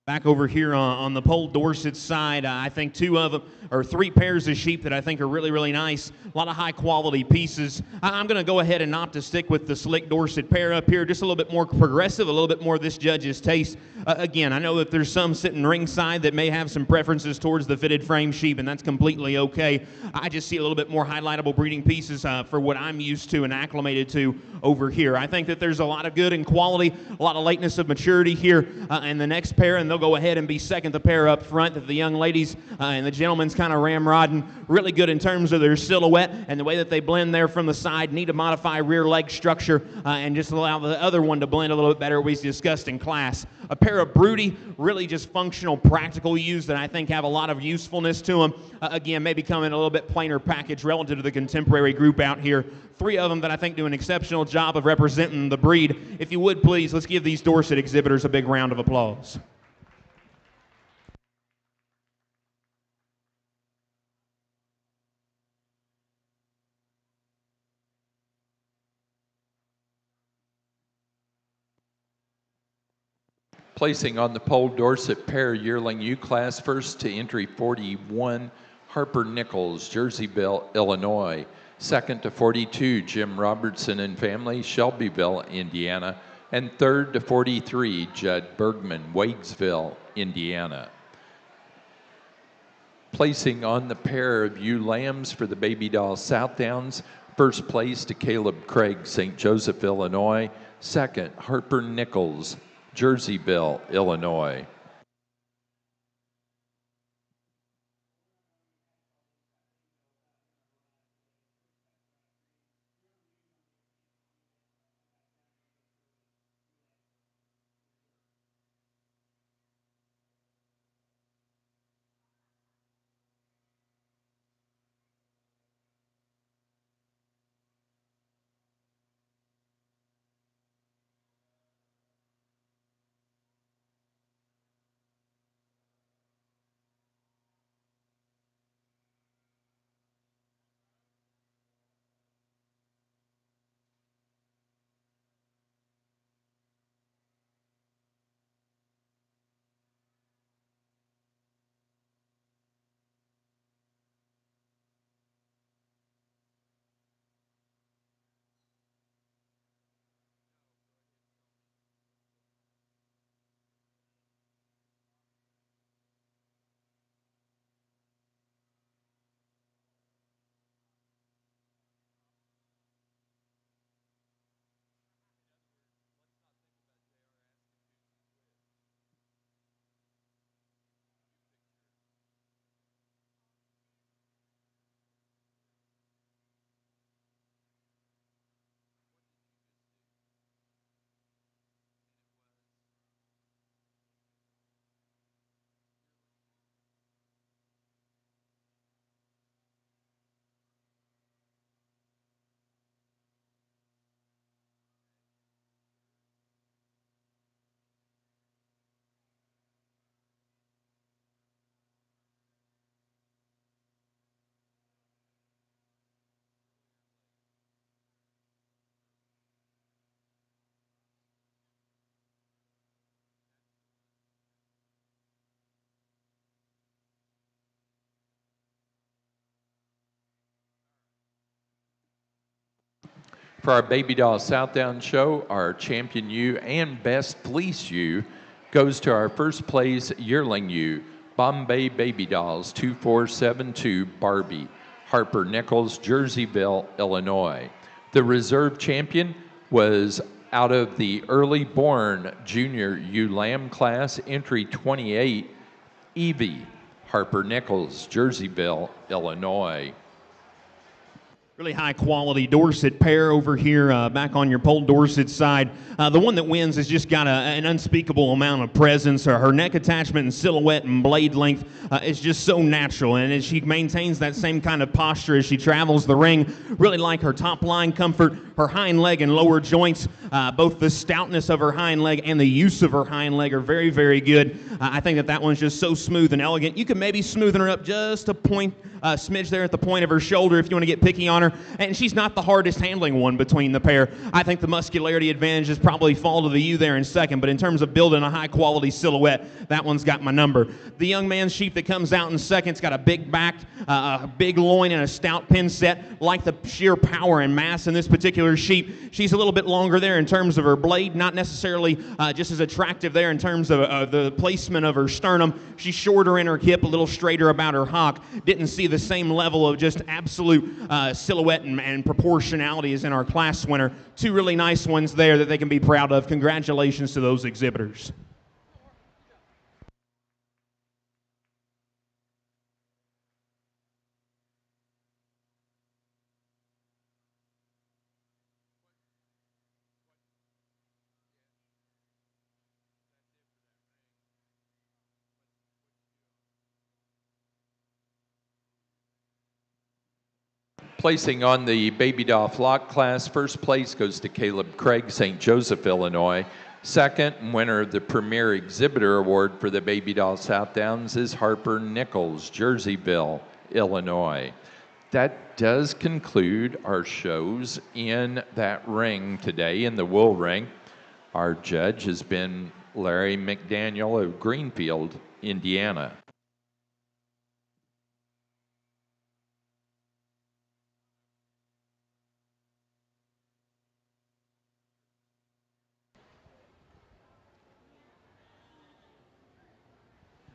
Back over here on the Pole Dorset side, I think two of them, or three pairs of sheep that I think are really, really nice. A lot of high-quality pieces. I'm going to go ahead and opt to stick with the Slick Dorset pair up here, just a little bit more progressive, a little bit more this judge's taste. Again, I know that there's some sitting ringside that may have some preferences towards the fitted frame sheep, and that's completely okay. I just see a little bit more highlightable breeding pieces for what I'm used to and acclimated to over here. I think that there's a lot of good and quality, a lot of lateness of maturity here in the next pair, and they'll go ahead and be second the pair up front that the young ladies and the gentlemen's kind of ramrodding. Really good in terms of their silhouette and the way that they blend there from the side. Need to modify rear leg structure and just allow the other one to blend a little bit better, we discussed in class. A pair of broody, really just functional, practical ewes that I think have a lot of usefulness to them. Again, maybe coming a little bit plainer package relative to the contemporary group out here. Three of them that I think do an exceptional job of representing the breed. If you would, please, let's give these Dorset exhibitors a big round of applause. Placing on the pole, Dorset Pair Yearling U Class, first to entry 41, Harper Nichols, Jerseyville, Illinois. Second to 42, Jim Robertson and family, Shelbyville, Indiana. And third to 43, Judd Bergman, Waitsville, Indiana. Placing on the pair of ewe lambs for the Baby Doll Southdowns, first place to Caleb Craig, St. Joseph, Illinois. Second, Harper Nichols, Jerseyville, Illinois. For our Baby Doll Southdown show, our champion ewe and best fleece ewe goes to our first place yearling ewe, Bombay Baby Dolls 2472 Barbie, Harper Nichols, Jerseyville, Illinois. The reserve champion was out of the early born junior ewe lamb class, entry 28, Evie, Harper Nichols, Jerseyville, Illinois. Really high quality Dorset pair over here back on your pole Dorset side. The one that wins has just got an unspeakable amount of presence. Her neck attachment and silhouette and blade length is just so natural. And as she maintains that same kind of posture as she travels the ring, really like her top line comfort, her hind leg and lower joints, both the stoutness of her hind leg and the use of her hind leg are very, very good. I think that one's just so smooth and elegant. You can maybe smoothen her up just a point, smidge there at the point of her shoulder if you want to get picky on her. And she's not the hardest handling one between the pair. I think the muscularity advantages probably fall to the ewe there in second, but in terms of building a high quality silhouette, that one's got my number. The young man's sheep that comes out in second's got a big back, a big loin, and a stout pin set. Like the sheer power and mass in this particular sheep, she's a little bit longer there in terms of her blade, not necessarily just as attractive there in terms of the placement of her sternum. She's shorter in her hip, a little straighter about her hock. Didn't see the same level of just absolute silhouette and proportionality as in our class winner. Two really nice ones there that they can be proud of. Congratulations to those exhibitors. Placing on the Baby Doll Flock class, first place goes to Caleb Craig, St. Joseph, Illinois. Second, winner of the Premier Exhibitor Award for the Baby Doll Southdowns is Harper Nichols, Jerseyville, Illinois. That does conclude our shows in that ring today, in the wool ring. Our judge has been Larry McDaniel of Greenfield, Indiana.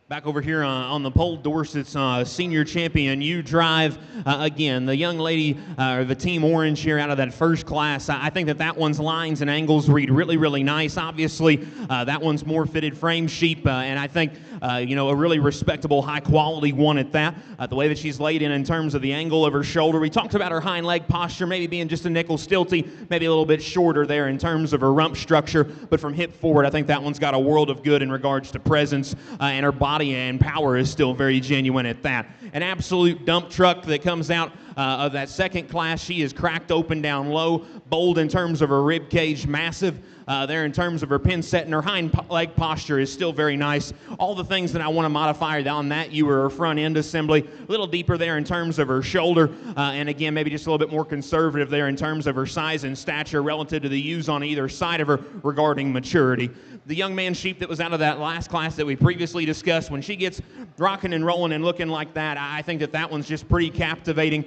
Back over here on the pole, Dorset's senior champion, U Drive. Again, the young lady, or the Team Orange here out of that first class, I think that one's lines and angles read really, really nice. Obviously, that one's more fitted frame sheep, and I think, a really respectable, high-quality one at that. The way that she's laid in terms of the angle of her shoulder. We talked about her hind leg posture maybe being just a nickel stilty, maybe a little bit shorter there in terms of her rump structure, but from hip forward, I think that one's got a world of good in regards to presence, and her body and power is still very genuine at that. An absolute dump truck that comes out of that second class. She is cracked open down low, bold in terms of her rib cage, massive there in terms of her pin set, and her hind leg posture is still very nice. All the things that I want to modify on that, you were her front end assembly, a little deeper there in terms of her shoulder, and again, maybe just a little bit more conservative there in terms of her size and stature relative to the ewes on either side of her regarding maturity. The young man sheep that was out of that last class that we previously discussed, when she gets rocking and rolling and looking like that, I think that one's just pretty captivating.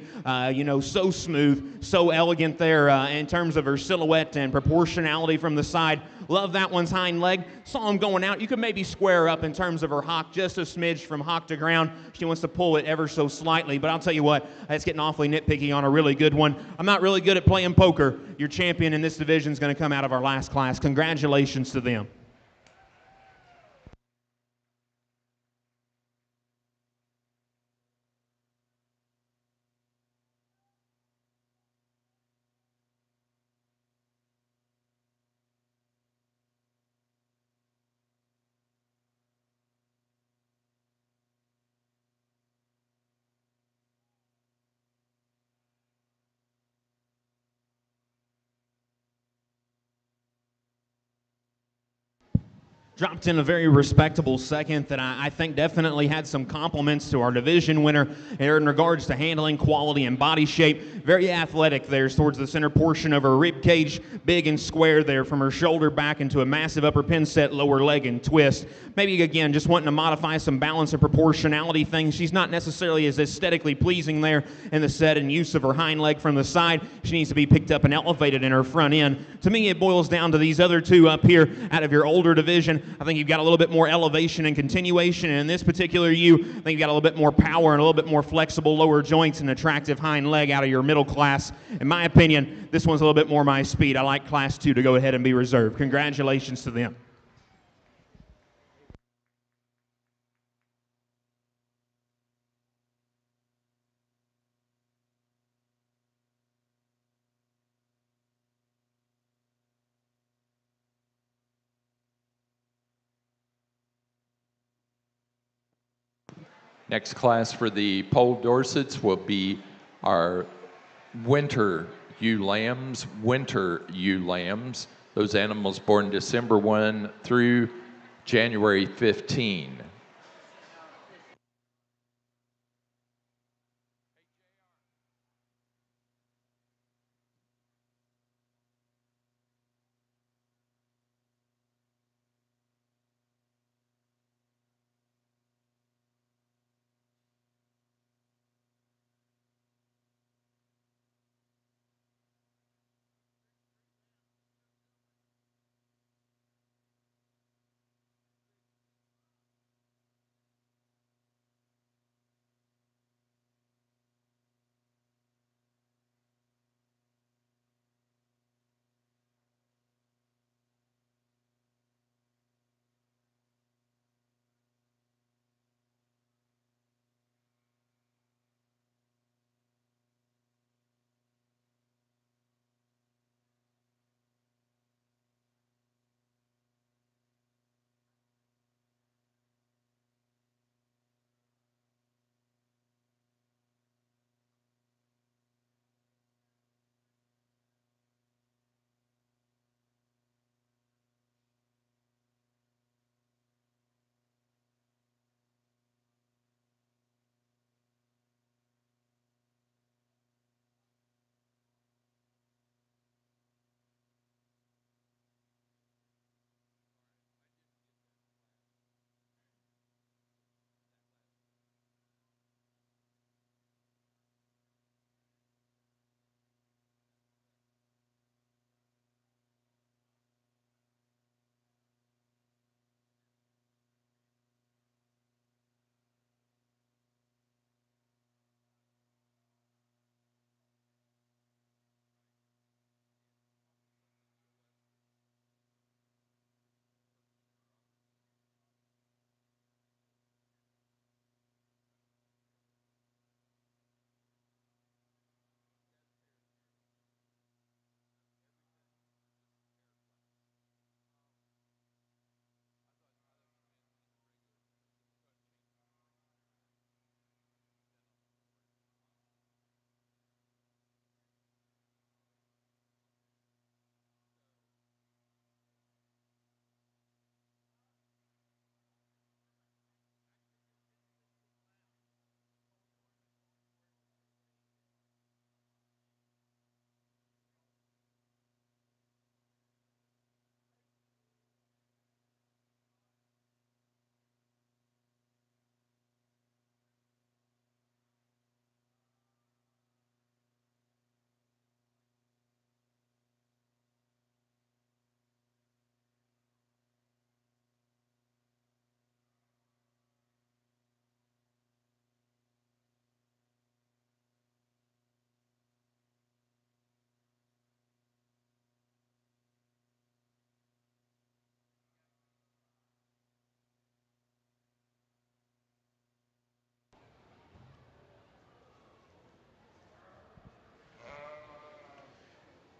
So smooth, so elegant there in terms of her silhouette and proportionality from the side. Love that one's hind leg. Saw him going out. You could maybe square up in terms of her hock just a smidge from hock to ground. She wants to pull it ever so slightly, but I'll tell you what, it's getting awfully nitpicky on a really good one. I'm not really good at playing poker. Your champion in this division is going to come out of our last class. Congratulations to them. Dropped in a very respectable second that I think definitely had some compliments to our division winner in regards to handling, quality, and body shape. Very athletic there towards the center portion of her rib cage, big and square there from her shoulder back into a massive upper pin set, lower leg, and twist. Maybe, again, just wanting to modify some balance and proportionality things. She's not necessarily as aesthetically pleasing there in the set and use of her hind leg from the side. She needs to be picked up and elevated in her front end. To me, it boils down to these other two up here out of your older division. I think you've got a little bit more elevation and continuation, and in this particular ewe, I think you've got a little bit more power and a little bit more flexible lower joints and attractive hind leg out of your middle class. In my opinion, this one's a little bit more my speed. I like class 2 to go ahead and be reserved. Congratulations to them. Next class for the Pole Dorsets will be our winter ewe lambs, Those animals born December 1 through January 15.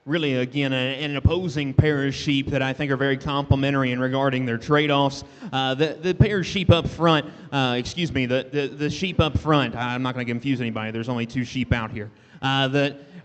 really, again, an opposing pair of sheep that I think are very complementary in regarding their trade-offs. The pair of sheep up front, the sheep up front, I'm not going to confuse anybody. There's only 2 sheep out here.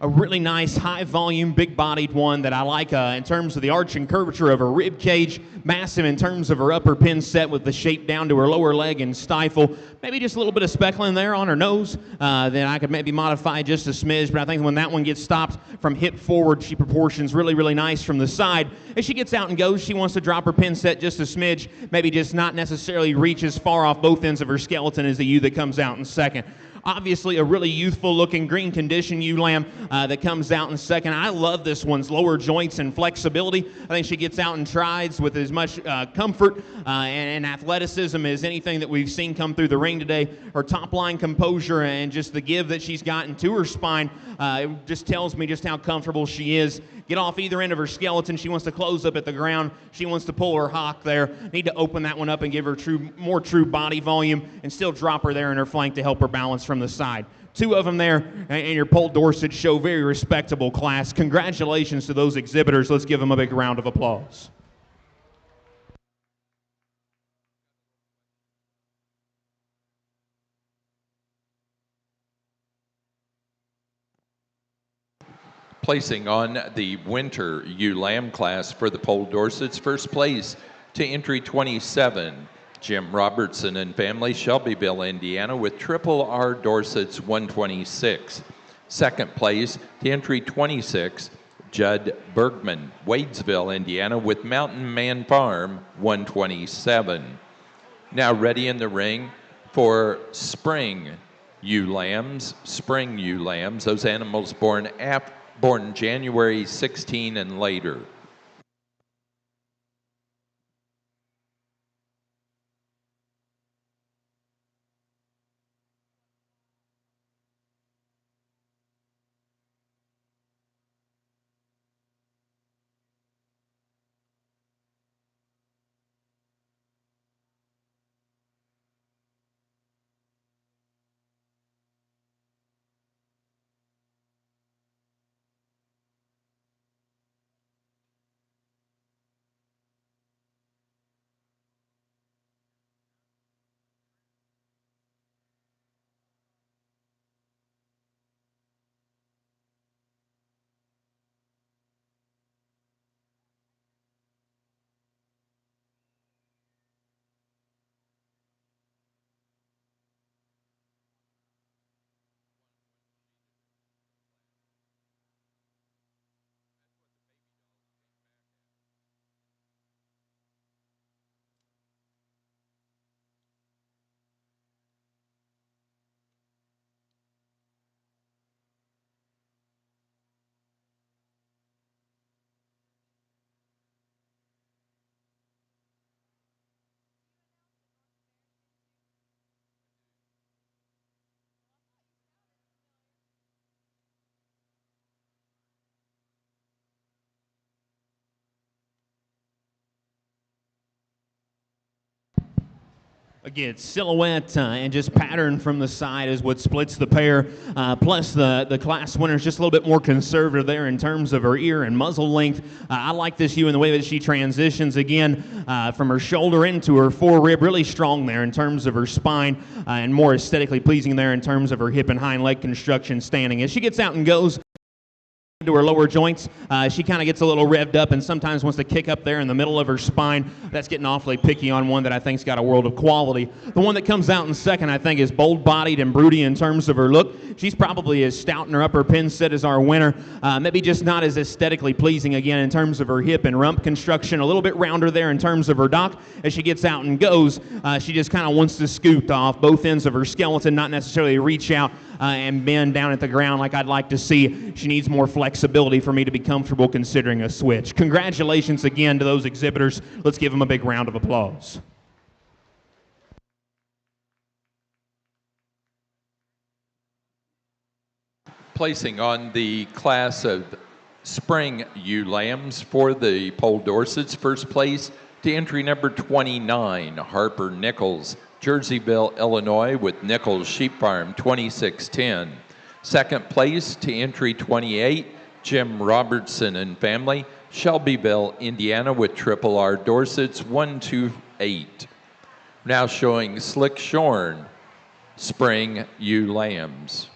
A really nice, high-volume, big-bodied one that I like in terms of the arch and curvature of her rib cage, massive in terms of her upper pin set with the shape down to her lower leg and stifle. Maybe just a little bit of speckling there on her nose. Then I could maybe modify just a smidge, but I think when that one gets stopped from hip forward, she proportions really, really nice from the side. As she gets out and goes, she wants to drop her pin set just a smidge, maybe just not necessarily reach as far off both ends of her skeleton as the ewe that comes out in second. Obviously, a really youthful-looking green condition ewe lamb that comes out in second. I love this one's lower joints and flexibility. I think she gets out and trides with as much comfort and athleticism as anything that we've seen come through the ring today. Her top-line composure and just the give that she's gotten to her spine it just tells me just how comfortable she is. Get off either end of her skeleton. She wants to close up at the ground. She wants to pull her hock there. Need to open that one up and give her more true body volume and still drop her there in her flank to help her balance from the side. 2 of them there in your Poll Dorset show. Very respectable class. Congratulations to those exhibitors. Let's give them a big round of applause. Placing on the winter ewe lamb class for the Poll Dorsets, first place to entry 27, Jim Robertson and family, Shelbyville, Indiana, with Triple R Dorsets 126. Second place to entry 26, Judd Bergman, Wadesville, Indiana, with Mountain Man Farm 127. Now ready in the ring for spring ewe lambs, those animals born January 16 and later. Again, silhouette and just pattern from the side is what splits the pair. Plus, the class winner is just a little bit more conservative there in terms of her ear and muzzle length. I like this ewe in the way that she transitions again from her shoulder into her forerib. Really strong there in terms of her spine and more aesthetically pleasing there in terms of her hip and hind leg construction standing. As she gets out and goes to her lower joints, she kind of gets a little revved up and sometimes wants to kick up there in the middle of her spine. That's getting awfully picky on one that I think's got a world of quality. The one that comes out in second, I think, is bold-bodied and broody in terms of her look. She's probably as stout in her upper pin set as our winner. Maybe just not as aesthetically pleasing again in terms of her hip and rump construction. A little bit rounder there in terms of her dock. As she gets out and goes, she just kind of wants to scoot off both ends of her skeleton, not necessarily reach out and bend down at the ground like I'd like to see. She needs more flexibility for me to be comfortable considering a switch. Congratulations again to those exhibitors. Let's give them a big round of applause. Placing on the class of spring ewe lambs for the Poll Dorsets, first place to entry number 29, Harper Nichols, Jerseyville, Illinois, with Nichols Sheep Farm 2610. Second place to entry 28, Jim Robertson and family, Shelbyville, Indiana, with Triple R Dorsets 128. Now showing Slick Shorn, Spring Ewe Lambs.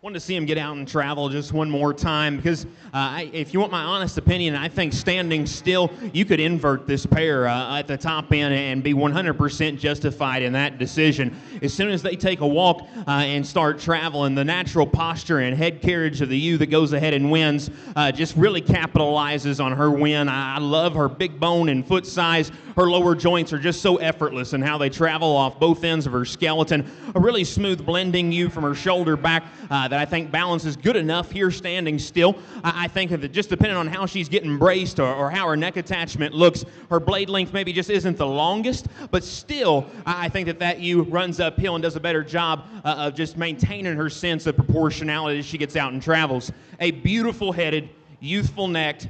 Wanted to see him get out and travel just one more time because if you want my honest opinion, I think standing still, you could invert this pair at the top end and be 100% justified in that decision. As soon as they take a walk and start traveling, the natural posture and head carriage of the ewe that goes ahead and wins just really capitalizes on her win. I love her big bone and foot size. Her lower joints are just so effortless in how they travel off both ends of her skeleton. A really smooth blending ewe from her shoulder back that I think balance is good enough here standing still. I think that just depending on how she's getting braced or how her neck attachment looks, her blade length maybe just isn't the longest, but still I think that ewe runs uphill and does a better job of just maintaining her sense of proportionality as she gets out and travels. A beautiful headed, youthful necked,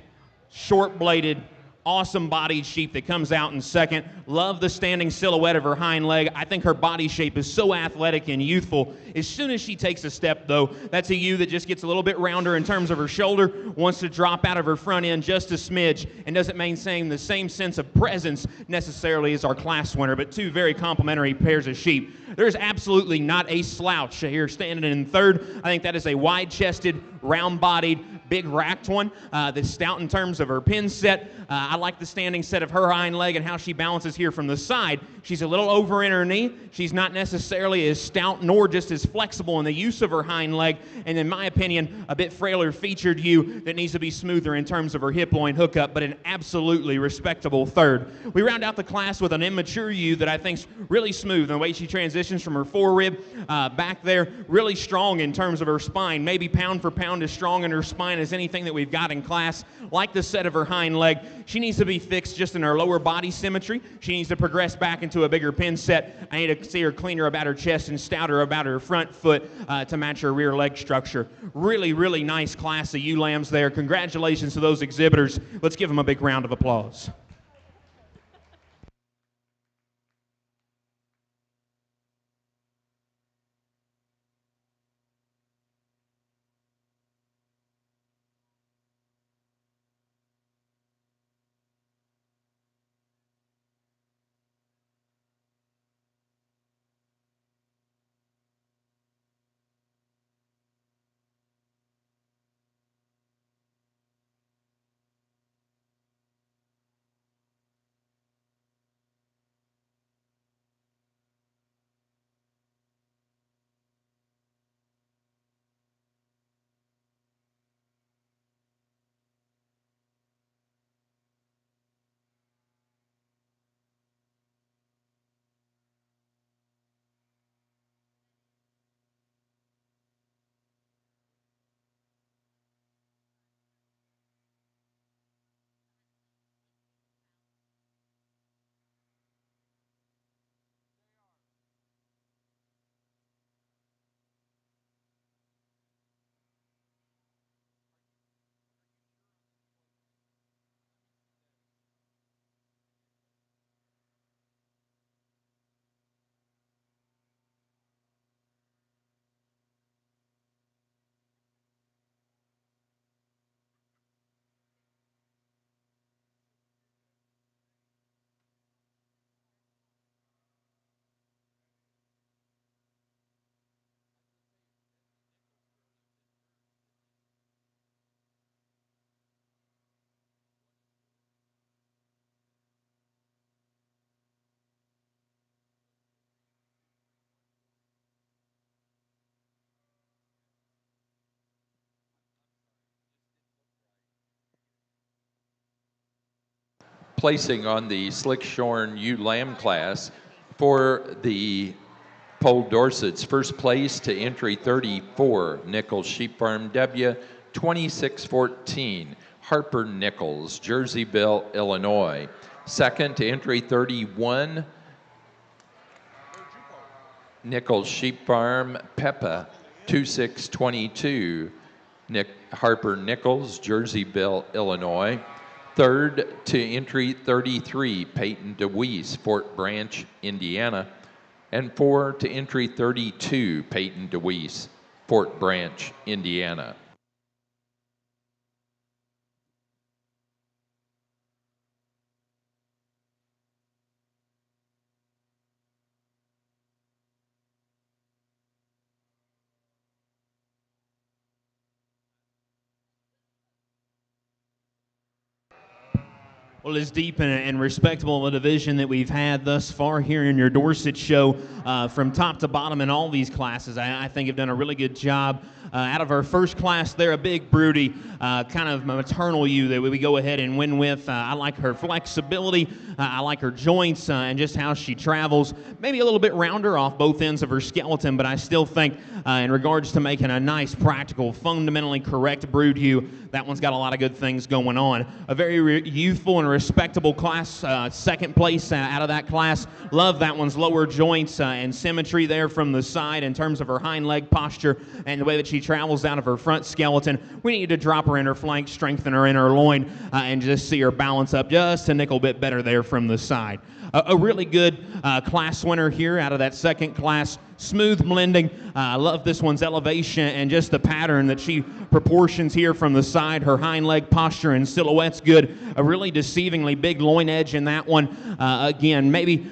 short bladed, awesome bodied sheep that comes out in second. Love the standing silhouette of her hind leg. I think her body shape is so athletic and youthful. As soon as she takes a step, though, that's a ewe that just gets a little bit rounder in terms of her shoulder, wants to drop out of her front end just a smidge, and doesn't maintain the same sense of presence necessarily as our class winner, but two very complementary pairs of sheep. There's absolutely not a slouch here standing in third. I think that is a wide-chested, round-bodied, big racked one that's stout in terms of her pin set. I like the standing set of her hind leg and how she balances here from the side. She's a little over in her knee. She's not necessarily as stout nor just as flexible in the use of her hind leg, and in my opinion, a bit frailer featured ewe that needs to be smoother in terms of her hip loin hookup, but an absolutely respectable third. We round out the class with an immature ewe that I think's really smooth in the way she transitions from her forerib back there, really strong in terms of her spine, maybe pound for pound as strong in her spine as anything that we've got in class. Like the set of her hind leg, she needs to be fixed just in her lower body symmetry. She needs to progress back into a bigger pin set. I need to see her cleaner about her chest and stouter about her front foot to match her rear leg structure. Really, really nice class of ewe lambs there. Congratulations to those exhibitors. Let's give them a big round of applause. Placing on the Slick Shorn ewe lamb class for the Poll Dorset's first place to entry 34, Nichols Sheep Farm W, 2614, Harper Nichols, Jerseyville, Illinois. Second to entry 31, Nichols Sheep Farm Peppa, 2622, Harper Nichols, Jerseyville, Illinois. Third to entry 33, Peyton DeWeese, Fort Branch, Indiana. And 4 to entry 32, Peyton DeWeese, Fort Branch, Indiana. Well, as deep and respectable a division that we've had thus far here in your Dorset show, from top to bottom in all these classes, I think have done a really good job. Out of our first class there, a big broody, kind of maternal ewe that we go ahead and win with. I like her flexibility. I like her joints and just how she travels. Maybe a little bit rounder off both ends of her skeleton, but I still think in regards to making a nice, practical, fundamentally correct brood ewe, that one's got a lot of good things going on. A very youthful and respectable class, second place out of that class. Love that one's lower joints and symmetry there from the side in terms of her hind leg posture and the way that she travels out of her front skeleton. We need to drop her in her flank, strengthen her in her loin, and just see her balance up just a nickel bit better there from the side. A really good class winner here out of that second class, Smooth blending. I love this one's elevation and just the pattern that she proportions here from the side. Her hind leg posture and silhouette's good. A really deceivingly big loin edge in that one. Again, maybe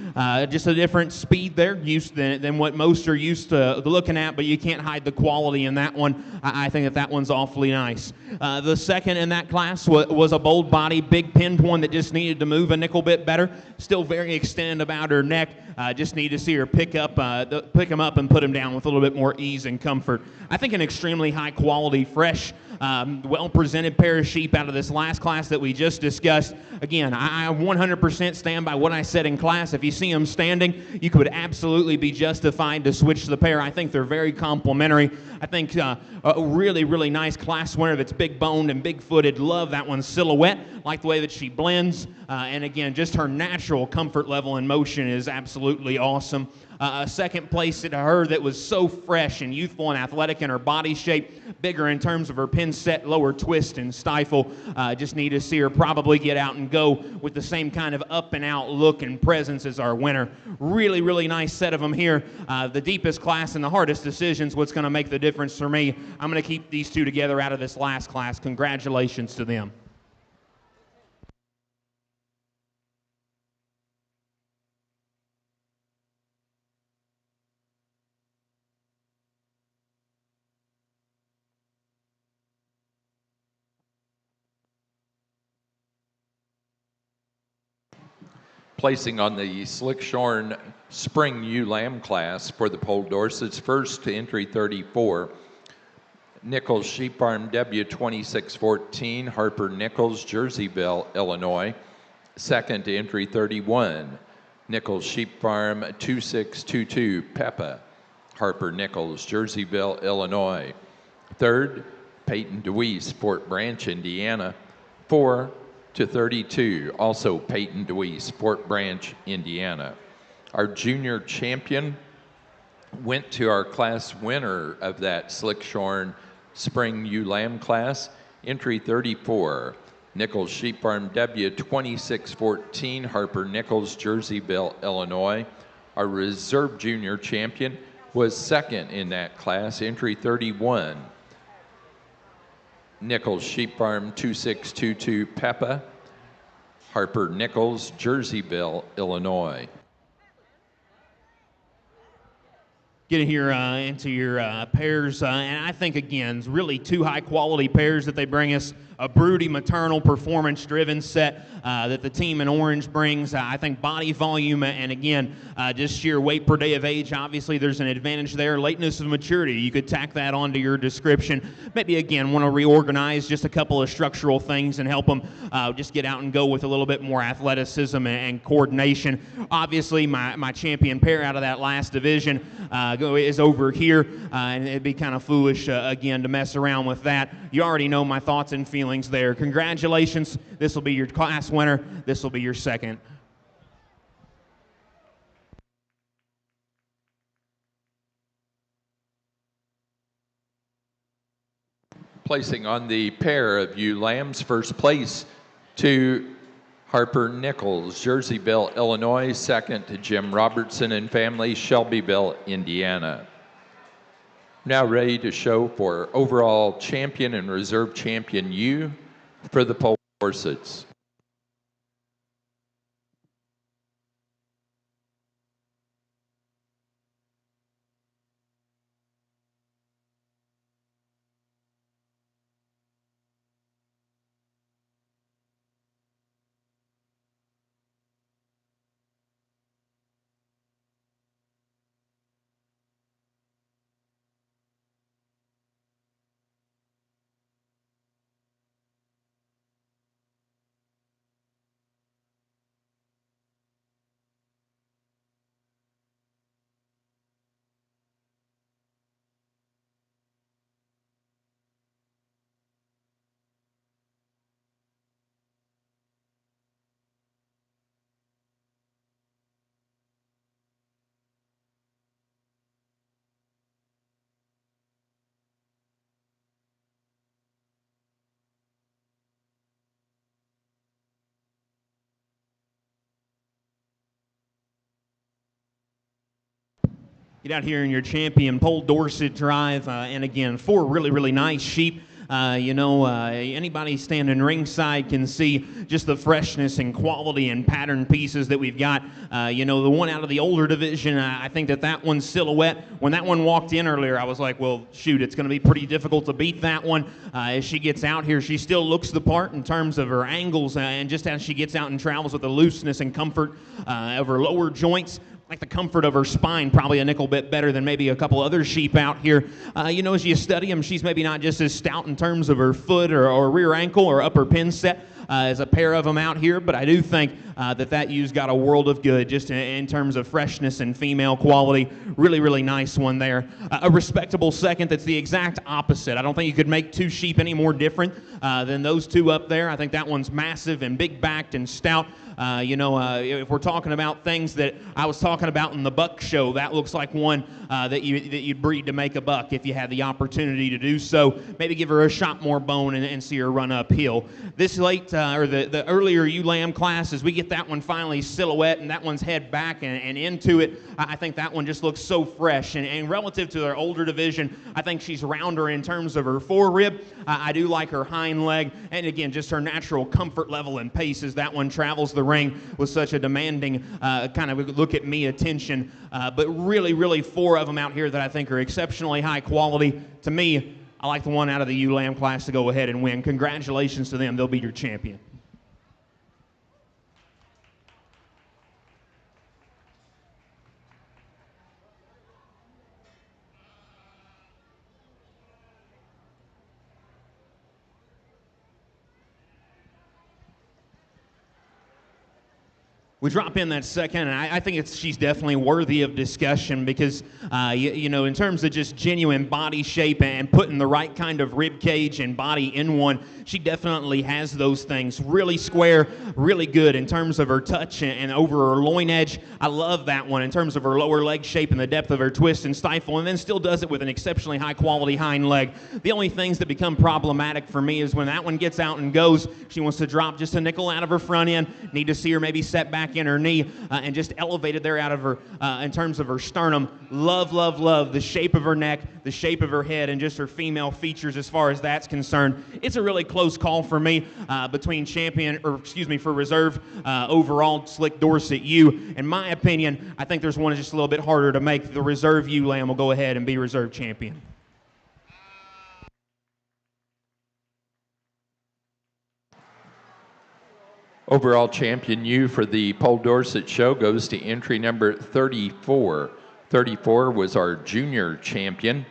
just a different speed there than what most are used to looking at, but you can't hide the quality in that one. I think that one's awfully nice. The second in that class was a bold body, big pinned one that just needed to move a nickel bit better. Still very extended about her neck. Just need to see her pick him up and put him down with a little bit more ease and comfort. I think an extremely high quality, fresh, well-presented pair of sheep out of this last class that we just discussed. Again, I 100% stand by what I said in class. If you see them standing, you could absolutely be justified to switch the pair. I think they're very complementary. I think a really, really nice class winner that's big-boned and big-footed. Love that one's silhouette. Like the way that she blends. And again, just her natural comfort level in motion is absolutely awesome. A second place to her that was so fresh and youthful and athletic in her body shape, bigger in terms of her pin set, lower twist and stifle. Just need to see her probably get out and go with the same kind of up and out look and presence as our winner. Really, really nice set of them here. The deepest class and the hardest decisions, what's going to make the difference for me. I'm going to keep these two together out of this last class. Congratulations to them. Placing on the Slickshorn Spring Ewe Lamb class for the Poll Dorsets, first to entry 34, Nichols Sheep Farm W2614, Harper Nichols, Jerseyville, Illinois. Second to entry 31, Nichols Sheep Farm 2622, Peppa, Harper Nichols, Jerseyville, Illinois. Third, Peyton DeWeese, Fort Branch, Indiana. 4 to 32, also Peyton DeWeese, Fort Branch, Indiana. Our junior champion went to our class winner of that Slickshorn Spring Ewe Lamb class, entry 34, Nichols Sheep Farm W2614, Harper Nichols, Jerseyville, Illinois. Our reserve junior champion was second in that class, entry 31, Nichols Sheep Farm 2622, Peppa, Harper Nichols, Jerseyville, Illinois. Get here into your pairs, and I think, again, really two high-quality pairs that they bring us. A broody, maternal, performance-driven set that the team in orange brings. I think body volume and, again, just sheer weight per day of age. Obviously, there's an advantage there. Lateness of maturity, you could tack that onto your description. Maybe, again, want to reorganize just a couple of structural things and help them just get out and go with a little bit more athleticism and coordination. Obviously, my champion pair out of that last division is over here, and it'd be kind of foolish, again, to mess around with that. You already know my thoughts and feelings there. Congratulations. This will be your class winner. This will be your second. Placing on the pair of ewe lambs, first place to Harper Nichols, Jerseyville, Illinois. Second to Jim Robertson and family, Shelbyville, Indiana. Now ready to show for overall champion and reserve champion ewe for the Poll Dorsets. Get out here in your champion Poll Dorset Drive, and again, 4 really, really nice sheep. Anybody standing ringside can see just the freshness and quality and pattern pieces that we've got. The one out of the older division, I think that one's Silhouette. When that one walked in earlier, I was like, well, shoot, it's going to be pretty difficult to beat that one. As she gets out here, she still looks the part in terms of her angles, and just as she gets out and travels with the looseness and comfort of her lower joints. Like the comfort of her spine, probably a nickel bit better than maybe a couple other sheep out here. As you study them, she's maybe not just as stout in terms of her foot or rear ankle or upper pin set as a pair of them out here, but I do think that ewe's got a world of good just in terms of freshness and female quality. Really, really nice one there. A respectable second that's the exact opposite. I don't think you could make 2 sheep any more different than those 2 up there. I think that one's massive and big-backed and stout. If we're talking about things that I was talking about in the buck show, that looks like one that you'd breed to make a buck if you had the opportunity to do so. Maybe give her a shot more bone and see her run uphill. This late, the earlier ewe lamb class, as we get that one finally Silhouette and that one's head back and into it, I think that one just looks so fresh. And relative to their older division, I think she's rounder in terms of her forerib. I do like her hind leg, and again, just her natural comfort level and pace as that one travels the ring with such a demanding kind of look-at-me attention. But really, really 4 of them out here that I think are exceptionally high quality. To me, I like the one out of the ewe lamb class to go ahead and win. Congratulations to them. They'll be your champion. We drop in that second, and I think she's definitely worthy of discussion because, in terms of just genuine body shape and putting the right kind of rib cage and body in one, she definitely has those things. Really square, really good in terms of her touch and over her loin edge. I love that one in terms of her lower leg shape and the depth of her twist and stifle, and then still does it with an exceptionally high-quality hind leg. The only things that become problematic for me is when that one gets out and goes, she wants to drop just a nickel out of her front end. Need to see her maybe set back in her knee and just elevated there out of her in terms of her sternum. Love, love, love the shape of her neck, the shape of her head, and just her female features as far as that's concerned. It's a really close call for me between for reserve overall Slick Dorset ewe. In my opinion, I think there's one just a little bit harder to make. The reserve ewe lamb will go ahead and be reserve champion. Overall champion ewe for the Poll Dorset show goes to entry number 34. 34 was our junior champion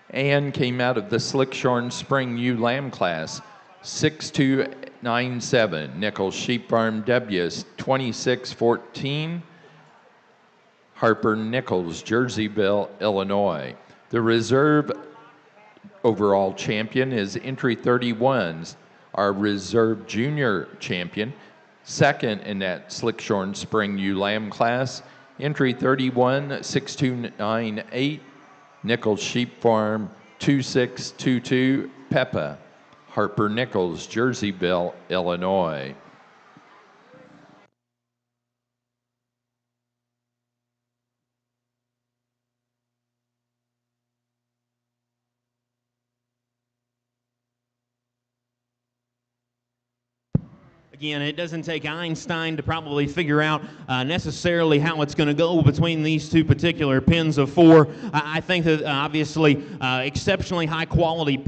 and came out of the Slickshorn Spring ewe lamb class. 6297, Nichols Sheep Farm W's 2614, Harper Nichols, Jerseyville, Illinois. The reserve overall champion is entry 31, our reserve junior champion. Second in that Slickshorn Spring ewe lamb class, entry 31, 6298, Nichols Sheep Farm 2622, Peppa, Harper Nichols, Jerseyville, Illinois. Again, it doesn't take Einstein to probably figure out necessarily how it's going to go between these 2 particular pins of 4. I think that obviously exceptionally high quality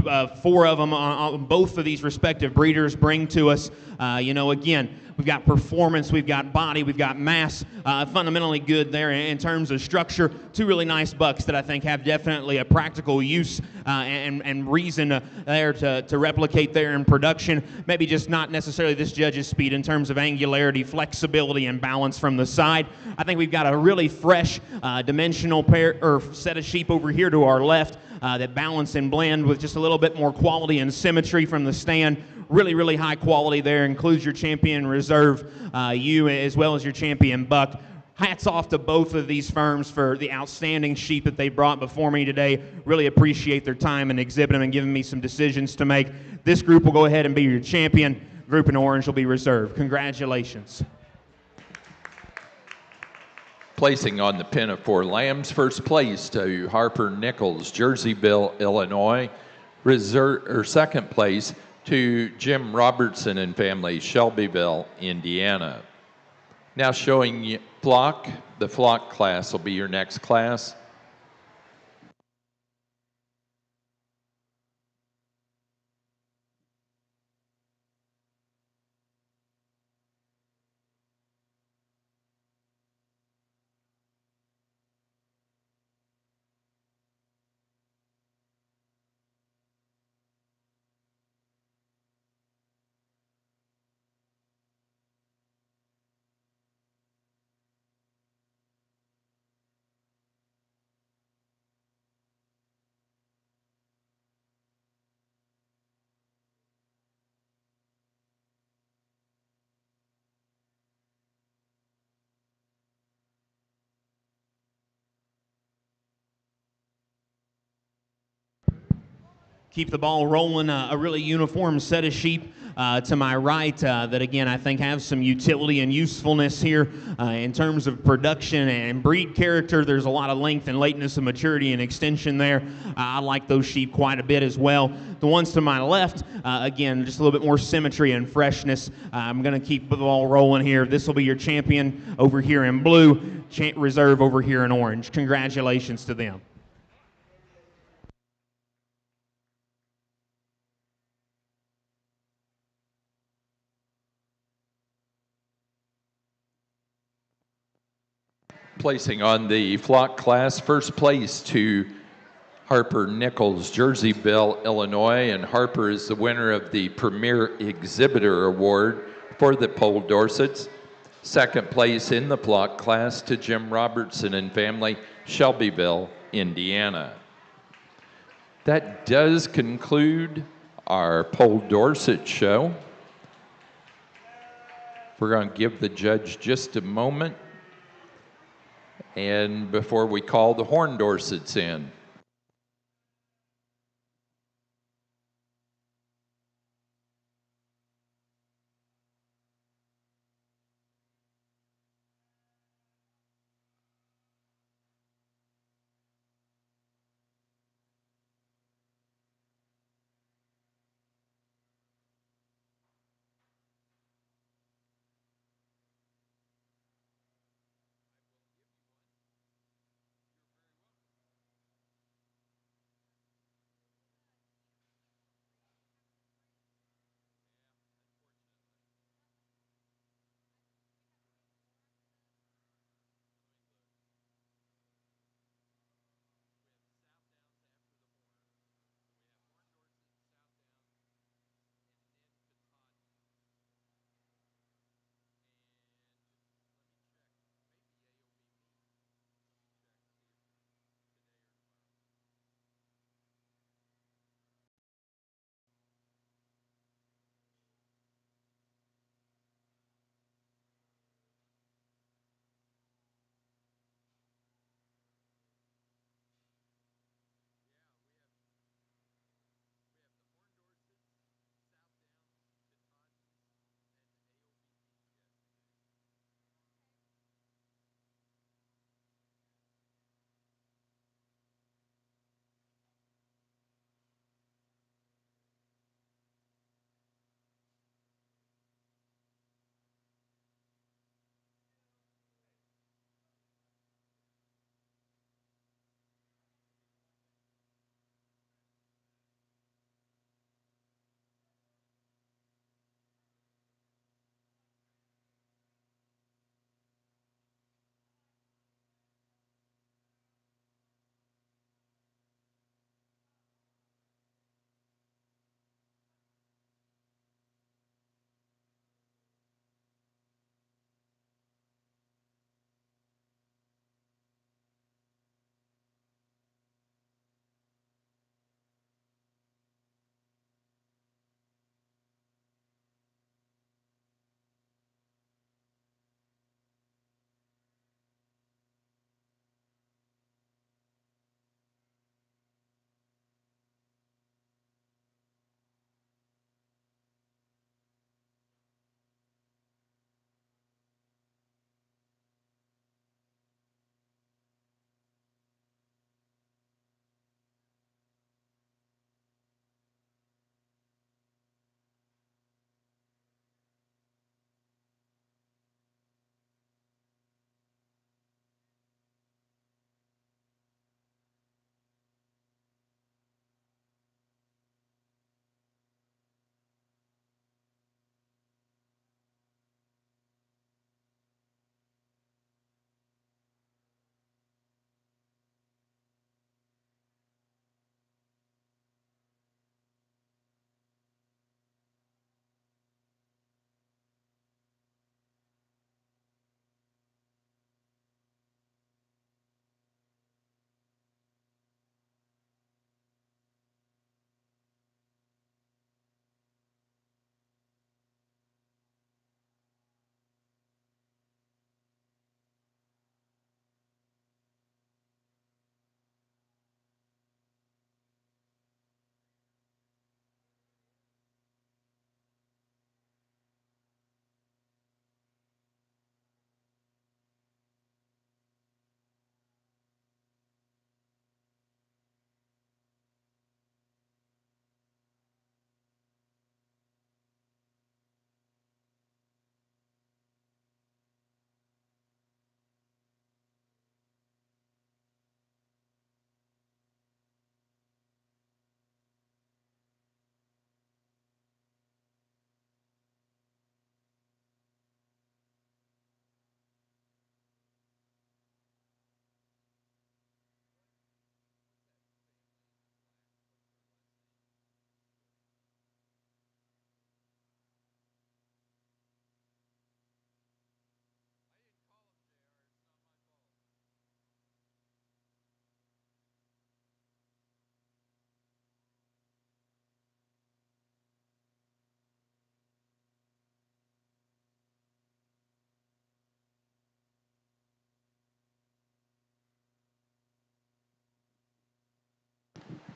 4 of them on both of these respective breeders bring to us. Again, we've got performance, we've got body, we've got mass, fundamentally good there in terms of structure. 2 really nice bucks that I think have definitely a practical use and reason there to replicate there in production. Maybe just not necessarily this judge's speed in terms of angularity, flexibility, and balance from the side. I think we've got a really fresh dimensional pair or set of sheep over here to our left that balance and blend with just a little bit more quality and symmetry from the stand. Really, really high quality there. Includes your champion reserve ewe as well as your champion buck. Hats off to both of these firms for the outstanding sheep that they brought before me today. Really appreciate their time and exhibiting them and giving me some decisions to make. This group will go ahead and be your champion. Group in orange will be reserved. Congratulations. Placing on the Pinafore Lambs, first place to Harper Nichols, Jerseyville, Illinois. Second place to Jim Robertson and family, Shelbyville, Indiana. Now showing you flock. The flock class will be your next class. Keep the ball rolling. A really uniform set of sheep to my right that, again, I think have some utility and usefulness here in terms of production and breed character. There's a lot of length and lateness of maturity and extension there. I like those sheep quite a bit as well. The ones to my left, again, just a little bit more symmetry and freshness. I'm going to keep the ball rolling here. This will be your champion over here in blue, reserve over here in orange. Congratulations to them. Placing on the flock class, first place to Harper Nichols, Jerseyville, Illinois, and Harper is the winner of the Premier Exhibitor Award for the Poll Dorsets. Second place in the flock class to Jim Robertson and family, Shelbyville, Indiana. That does conclude our Poll Dorset show. We're going to give the judge just a moment. And before we call the Horn Dorsets in.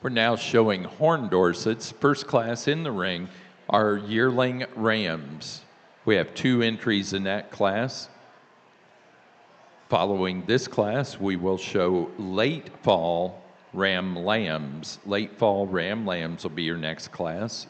We're now showing Horn Dorsets, first class in the ring, our yearling rams. We have 2 entries in that class. Following this class, we will show late fall ram lambs. Late fall ram lambs will be your next class.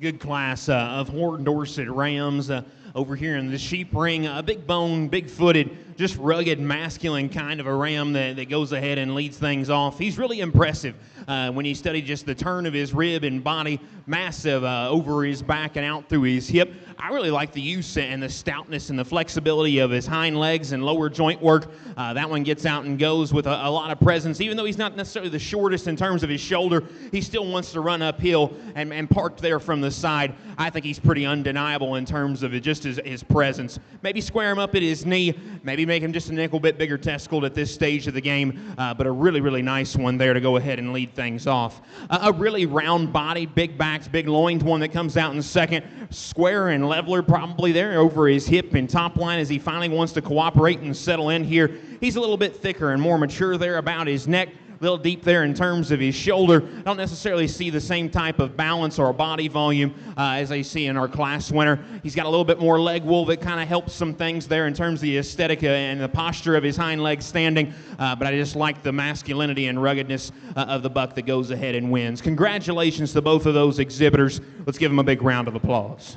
Good class of Horn Dorset Rams over here in the sheep ring. A big bone, big footed, just rugged, masculine kind of a ram that goes ahead and leads things off. He's really impressive when you study just the turn of his rib and body, massive over his back and out through his hip. I really like the use and the stoutness and the flexibility of his hind legs and lower joint work. That one gets out and goes with a lot of presence. Even though he's not necessarily the shortest in terms of his shoulder, he still wants to run uphill and parked there from the side. I think he's pretty undeniable in terms of just his presence. Maybe square him up at his knee, maybe make him just a nickel bit bigger testicled at this stage of the game, but a really, really nice one there to go ahead and lead things off. A really round body, big backs, big loins, one that comes out in second, square and leveler probably there over his hip and top line as he finally wants to cooperate and settle in here. He's a little bit thicker and more mature there about his neck. A little deep there in terms of his shoulder. I don't necessarily see the same type of balance or body volume as I see in our class winner. He's got a little bit more leg wool that kind of helps some things there in terms of the aesthetic and the posture of his hind legs standing, but I just like the masculinity and ruggedness of the buck that goes ahead and wins. Congratulations to both of those exhibitors. Let's give them a big round of applause.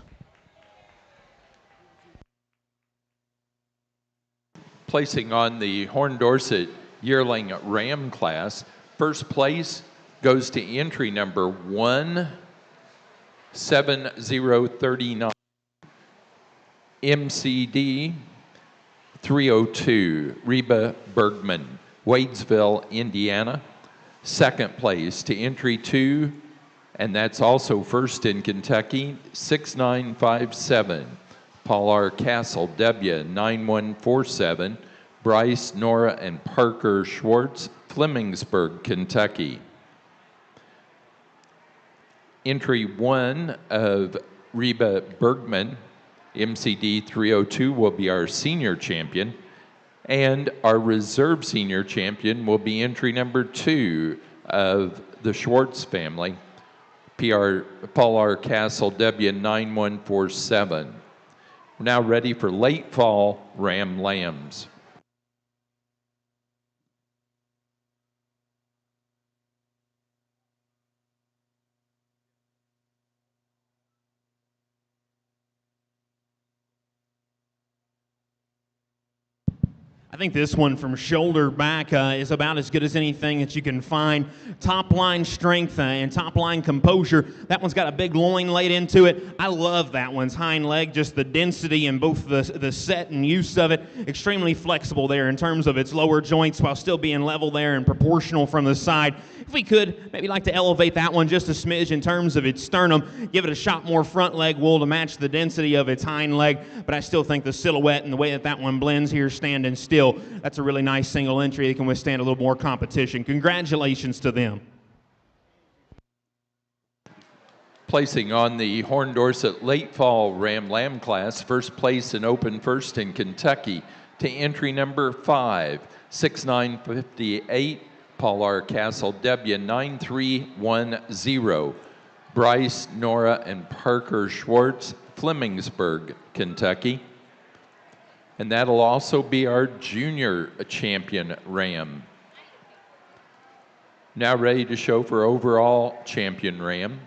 Placing on the Horn Dorset yearling ram class, first place goes to entry number 17039, MCD 302, Reba Bergman, Wadesville, Indiana. Second place to entry 2, and that's also first in Kentucky, 6957, Paul R. Castle, W, 9147, Bryce, Nora, and Parker Schwartz, Flemingsburg, Kentucky. Entry 1 of Reba Bergman, MCD 302, will be our senior champion, and our reserve senior champion will be entry number 2 of the Schwartz family, Paul R. Castle, W, 9147. We're now ready for late fall ram lambs. I think this one from shoulder back is about as good as anything that you can find. Top line strength and top line composure. That one's got a big loin laid into it. I love that one's hind leg, just the density and both the set and use of it. Extremely flexible there in terms of its lower joints while still being level there and proportional from the side. If we could, maybe like to elevate that one just a smidge in terms of its sternum, give it a shot more front leg wool to match the density of its hind leg, but I still think the silhouette and the way that that one blends here standing still, that's a really nice single entry that can withstand a little more competition. Congratulations to them. Placing on the Horn Dorset Late Fall Ram Lamb class, first place and open first in Kentucky to entry number 5, 6'9", Paul R. Castle, W, 9310. Bryce, Nora, and Parker Schwartz, Flemingsburg, Kentucky. And that'll also be our junior champion ram. Now ready to show for overall champion ram.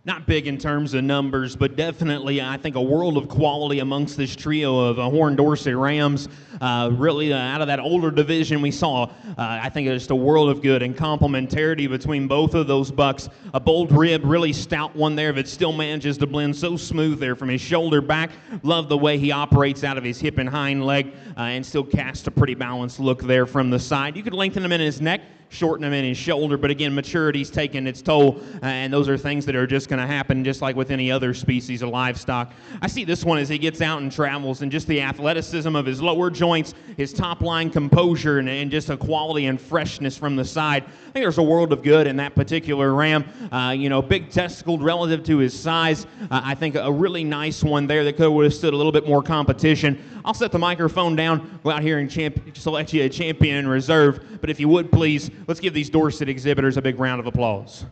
Not big in terms of numbers, but definitely, I think, a world of quality amongst this trio of Horn Dorset Rams. Really, out of that older division, we saw, I think, just a world of good and complementarity between both of those bucks. A bold rib, really stout one there, but still manages to blend so smooth there from his shoulder back. Love the way he operates out of his hip and hind leg, and still casts a pretty balanced look there from the side. You could lengthen him in his neck, shorten him in his shoulder, but again, maturity's taken its toll, and those are things that are just going to happen just like with any other species of livestock. I see this one as he gets out and travels, and just the athleticism of his lower joints, his top line composure, and just a quality and freshness from the side. I think there's a world of good in that particular ram. Big testicled relative to his size. I think a really nice one there that could have withstood a little bit more competition. I'll set the microphone down, go out here and select you a champion in reserve, but if you would please, let's give these Dorset exhibitors a big round of applause.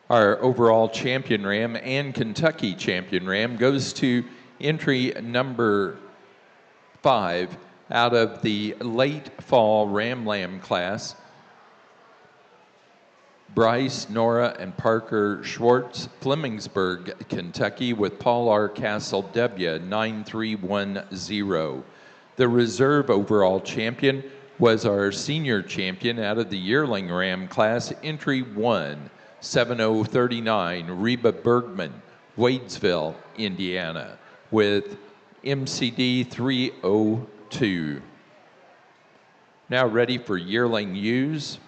Our overall champion ram and Kentucky champion ram goes to entry number 5 out of the late fall Ram Lamb class. Bryce, Nora, and Parker Schwartz, Flemingsburg, Kentucky, with Paul R. Castle, W, 9310. The reserve overall champion was our senior champion out of the yearling ram class, entry 1, 7039, Reba Bergman, Wadesville, Indiana, with MCD 302. Now ready for yearling ewes.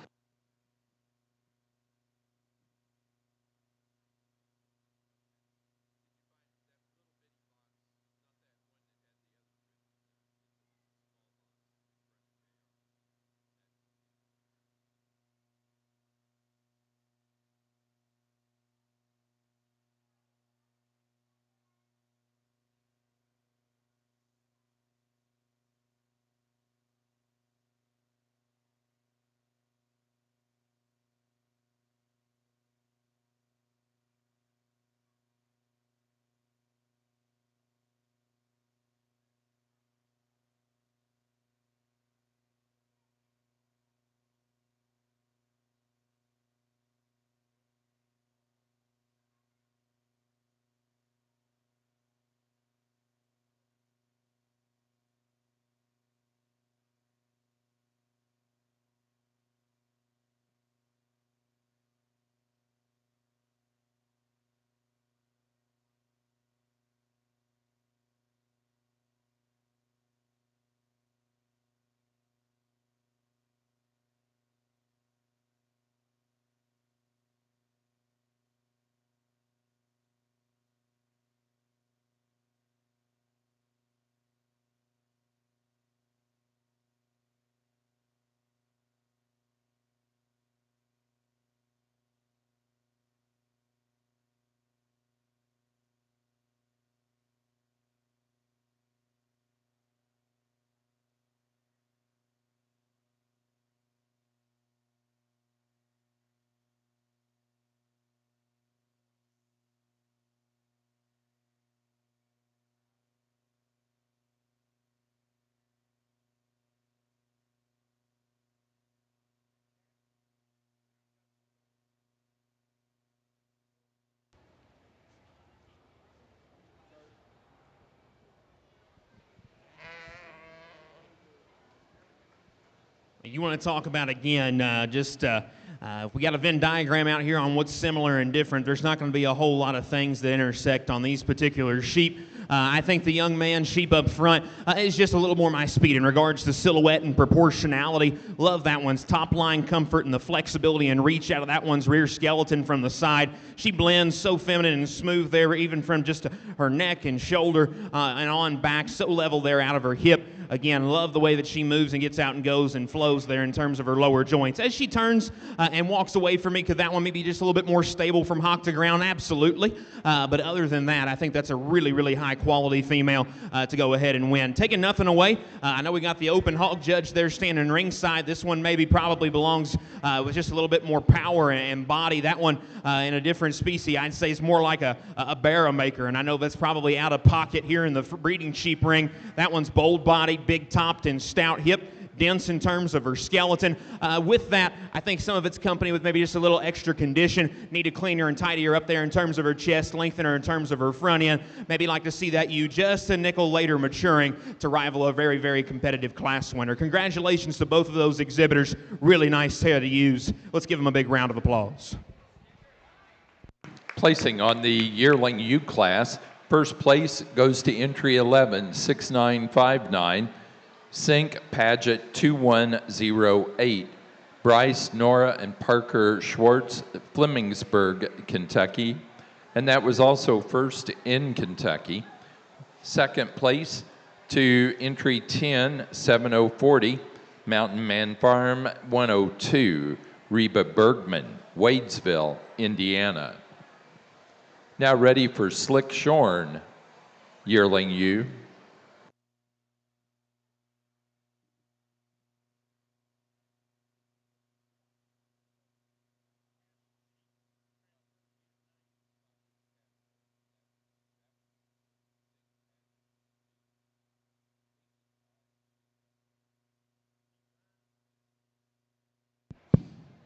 You want to talk about, again, if we got a Venn diagram out here on what's similar and different, there's not going to be a whole lot of things that intersect on these particular sheep. I think the young man sheep up front is just a little more my speed in regards to silhouette and proportionality. Love that one's top line comfort and the flexibility and reach out of that one's rear skeleton from the side. She blends so feminine and smooth there, even from just her neck and shoulder and on back, so level there out of her hip. Again, love the way that she moves and gets out and goes and flows there in terms of her lower joints. As she turns and walks away from me, could that one maybe just a little bit more stable from hock to ground? Absolutely. But other than that, I think that's a really, really high quality female to go ahead and win. Taking nothing away, I know we got the open hog judge there standing ringside. This one maybe probably belongs with just a little bit more power and body. That one in a different species, I'd say is more like a barrow maker, and I know that's probably out of pocket here in the breeding sheep ring. That one's bold-bodied, big-topped, and stout hip, dense in terms of her skeleton. With that, I think some of it's company with maybe just a little extra condition. Need to clean her and tidy her up there in terms of her chest, lengthen her in terms of her front end. Maybe like to see that ewe just a nickel later maturing to rival a very, very competitive class winner. Congratulations to both of those exhibitors. Really nice head of ewes. Let's give them a big round of applause. Placing on the yearling ewe class, first place goes to entry 11, 6959, Sync Paget 2108, Bryce, Nora, and Parker Schwartz, Flemingsburg, Kentucky. And that was also first in Kentucky. Second place to entry 10, 7040, Mountain Man Farm 102, Reba Bergman, Wadesville, Indiana. Now ready for Slick Shorn, yearling ewe.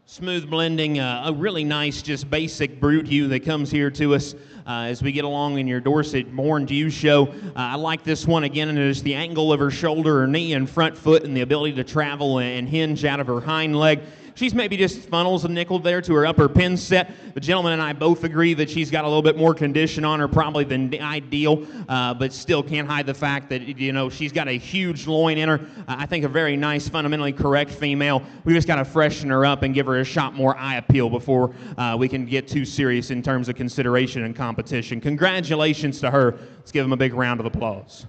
Smooth blending, a really nice, just basic brute ewe that comes here to us as we get along in your Dorset Born Ewe show. I like this one again, and it's the angle of her shoulder, her knee, and front foot, and the ability to travel and hinge out of her hind leg. She's maybe just funnels a nickel there to her upper pin set. The gentleman and I both agree that she's got a little bit more condition on her probably than ideal, but still can't hide the fact that, you know, she's got a huge loin in her. I think a very nice, fundamentally correct female. We just got to freshen her up and give her a shot more eye appeal before we can get too serious in terms of consideration and competition. Congratulations to her. Let's give them a big round of applause.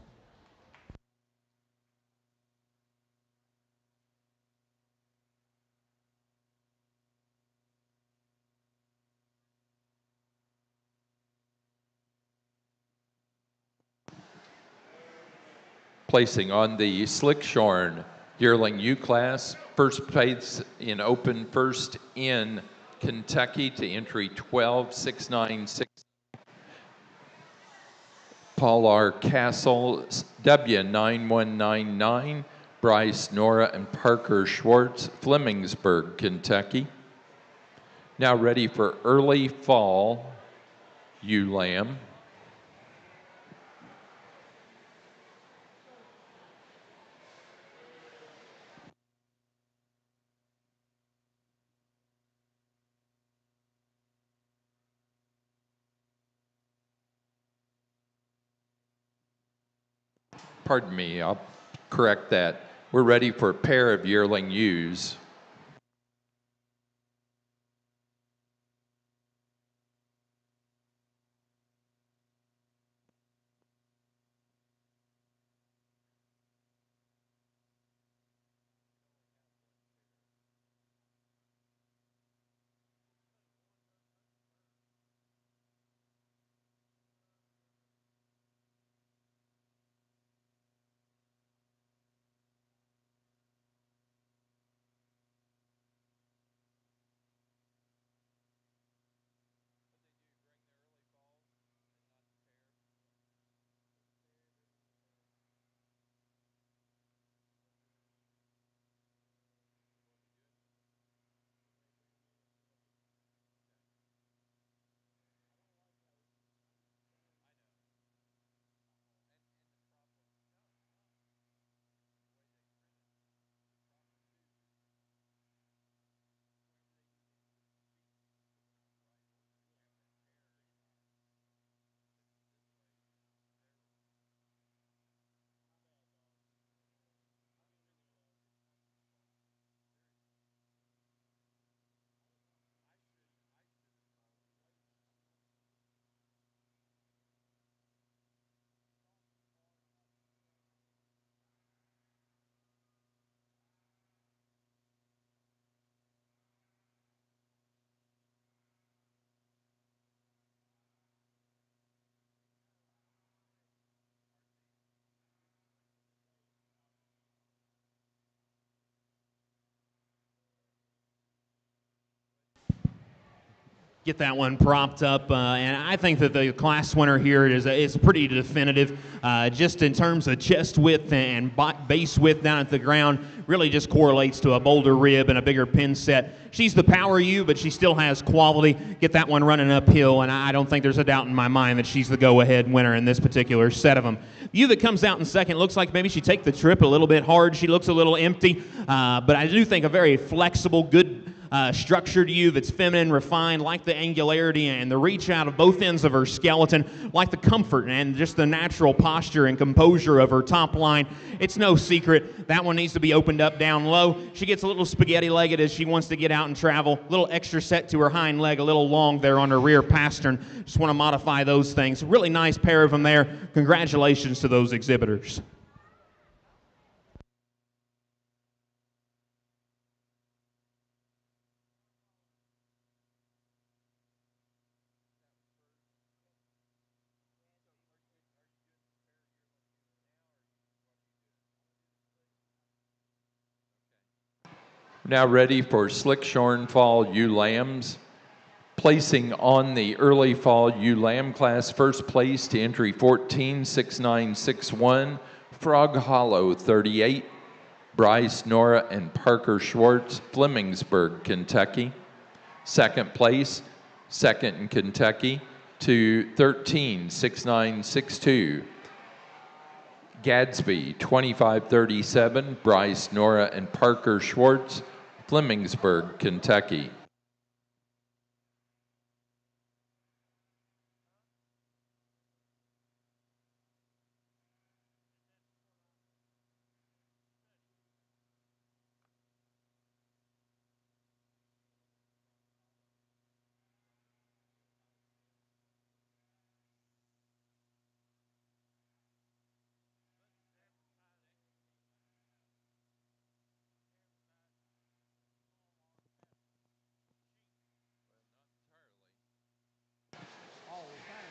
Placing on the Slick Shorn yearling ewe class, first place in open first in Kentucky to entry 12696. Paul R. Castle, W9199, Bryce, Nora, and Parker Schwartz, Flemingsburg, Kentucky. Now ready for early fall ewe lamb. Pardon me, I'll correct that. We're ready for a pair of yearling ewes. Get that one propped up, and I think that the class winner here is pretty definitive, just in terms of chest width and base width down at the ground. Really just correlates to a bolder rib and a bigger pin set. She's the power ewe, but she still has quality. Get that one running uphill, and I don't think there's a doubt in my mind that she's the go-ahead winner in this particular set of them. The ewe that comes out in second looks like maybe she take the trip a little bit hard. She looks a little empty, but I do think a very flexible, good structured ewe that's feminine, refined, like the angularity and the reach out of both ends of her skeleton, like the comfort and just the natural posture and composure of her top line. It's no secret that one needs to be opened up down low. She gets a little spaghetti-legged as she wants to get out and travel. A little extra set to her hind leg, a little long there on her rear pastern. Just want to modify those things. Really nice pair of them there. Congratulations to those exhibitors. Now ready for Slickshorn Fall ewe lambs. Placing on the early fall ewe lamb class, first place to entry 146961, Frog Hollow 38, Bryce, Nora, and Parker Schwartz, Flemingsburg, Kentucky. Second place, second in Kentucky, to 136962. Gadsby 2537, Bryce, Nora, and Parker Schwartz, Flemingsburg, Kentucky.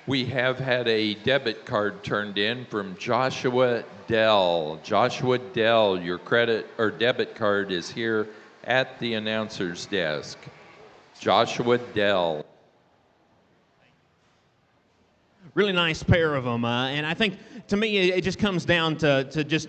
We have had a debit card turned in from Joshua Dell. Joshua Dell, your credit or debit card is here at the announcer's desk. Joshua Dell. Really nice pair of them, and I think to me it just comes down to just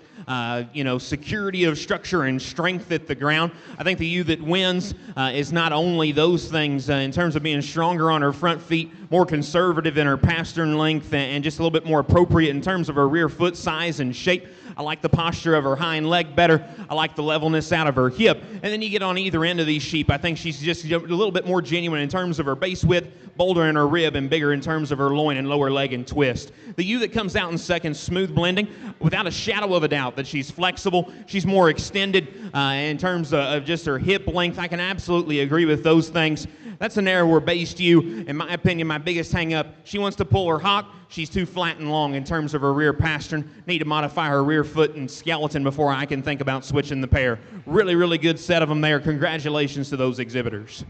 security of structure and strength at the ground. I think the ewe that wins is not only those things in terms of being stronger on her front feet, more conservative in her pastern length, and just a little bit more appropriate in terms of her rear foot size and shape. I like the posture of her hind leg better. I like the levelness out of her hip. And then you get on either end of these sheep, I think she's just a little bit more genuine in terms of her base width, bolder in her rib, and bigger in terms of her loin and lower leg and twist. The ewe that comes out in second, smooth blending, without a shadow of a doubt that she's flexible. She's more extended in terms of just her hip length. I can absolutely agree with those things. That's a narrower based ewe. In my opinion, my biggest hang up, she wants to pull her hock. She's too flat and long in terms of her rear pastern. Need to modify her rear foot and skeleton before I can think about switching the pair. Really, really good set of them there. Congratulations to those exhibitors.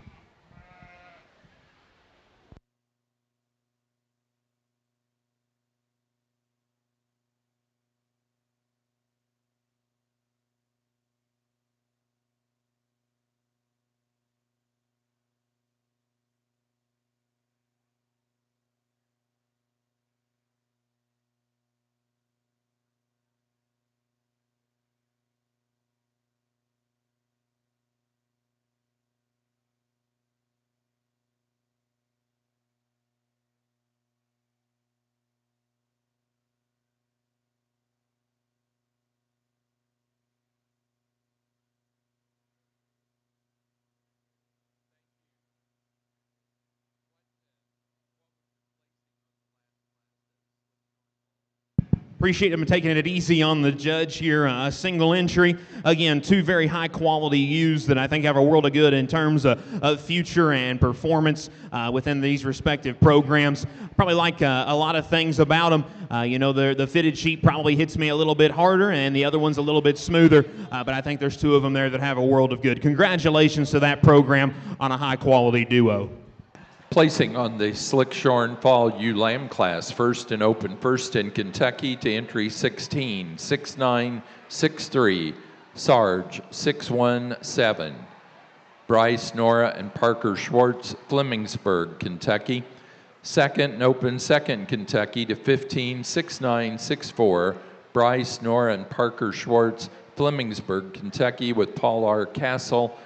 Appreciate them taking it easy on the judge here. A single entry. Again, two very high quality ewes that I think have a world of good in terms of future and performance within these respective programs. Probably like a lot of things about them. The fitted sheep probably hits me a little bit harder, and the other one's a little bit smoother. But I think there's two of them there that have a world of good. Congratulations to that program on a high quality duo. Placing on the Slickshorn Fall ewe lamb class, first in Kentucky to entry 16, 6963, Sarge 617. Bryce, Nora, and Parker Schwartz, Flemingsburg, Kentucky. Second and open second Kentucky to 15-6-9-6-4. Bryce, Nora, and Parker Schwartz, Flemingsburg, Kentucky, with Paul R. Castle,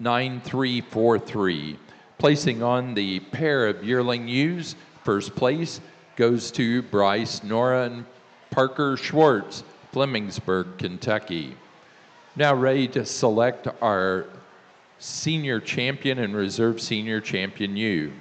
9-3-4-3. Placing on the pair of yearling ewes, first place goes to Bryce, Nora, and Parker Schwartz, Flemingsburg, Kentucky. Now ready to select our senior champion and reserve senior champion ewe.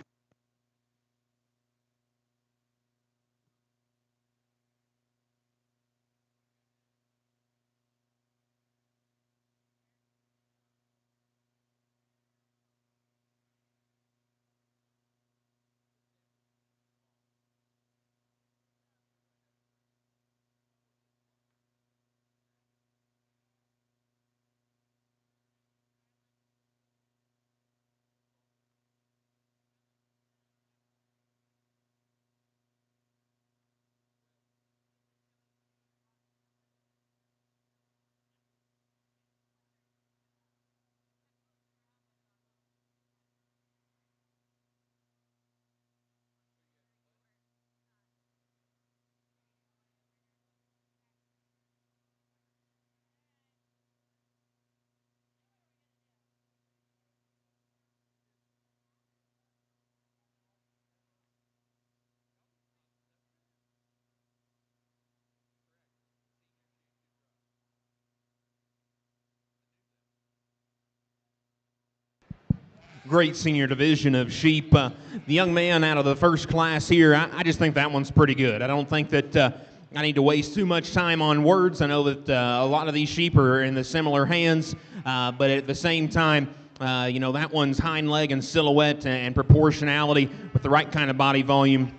Great senior division of sheep. The young man out of the first class here, I just think that one's pretty good. I don't think that I need to waste too much time on words. I know that a lot of these sheep are in the similar hands, but at the same time, that one's hind leg and silhouette and proportionality with the right kind of body volume.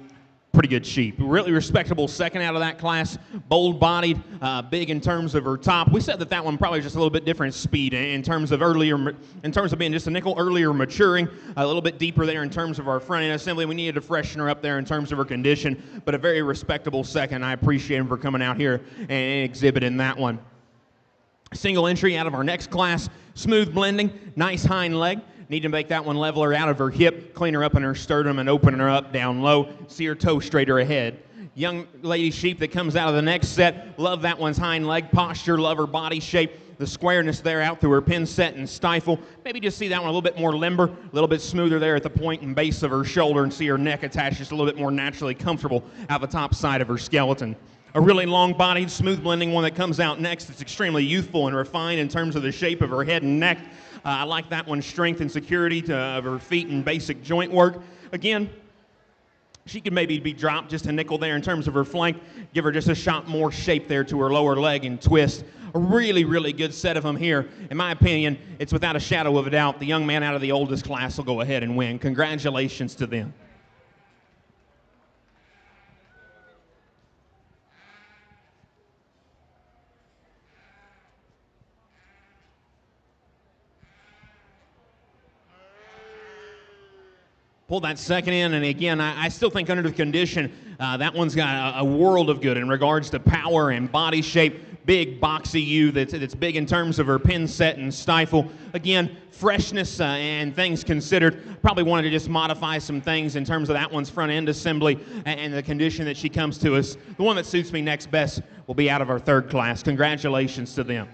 Pretty good sheep. Really respectable second out of that class. Bold-bodied, big in terms of her top. We said that one probably just a little bit different speed in terms of being just a nickel earlier maturing, a little bit deeper there in terms of our front end assembly. We needed to freshen her up there in terms of her condition, but a very respectable second. I appreciate him for coming out here and exhibiting that one. Single entry out of our next class, smooth blending, nice hind leg. Need to make that one leveler out of her hip, clean her up in her sternum and open her up down low, see her toe straighter ahead. Young lady sheep that comes out of the next set, love that one's hind leg posture, love her body shape, the squareness there out through her pin set and stifle. Maybe just see that one a little bit more limber, a little bit smoother there at the point and base of her shoulder, and see her neck attached just a little bit more naturally comfortable out the top side of her skeleton. A really long-bodied, smooth blending one that comes out next. It's extremely youthful and refined in terms of the shape of her head and neck. I like that one's strength and security of her feet and basic joint work. Again, she could maybe be dropped just a nickel there in terms of her flank. Give her just a shot more shape there to her lower leg and twist. A really, really good set of them here. In my opinion, it's without a shadow of a doubt the young man out of the oldest class will go ahead and win. Congratulations to them. Pull that second in, and again, I still think under the condition, that one's got a world of good in regards to power and body shape. Big, boxy ewe that's big in terms of her pin set and stifle. Again, freshness and things considered. Probably wanted to just modify some things in terms of that one's front end assembly and the condition that she comes to us. The one that suits me next best will be out of our third class. Congratulations to them.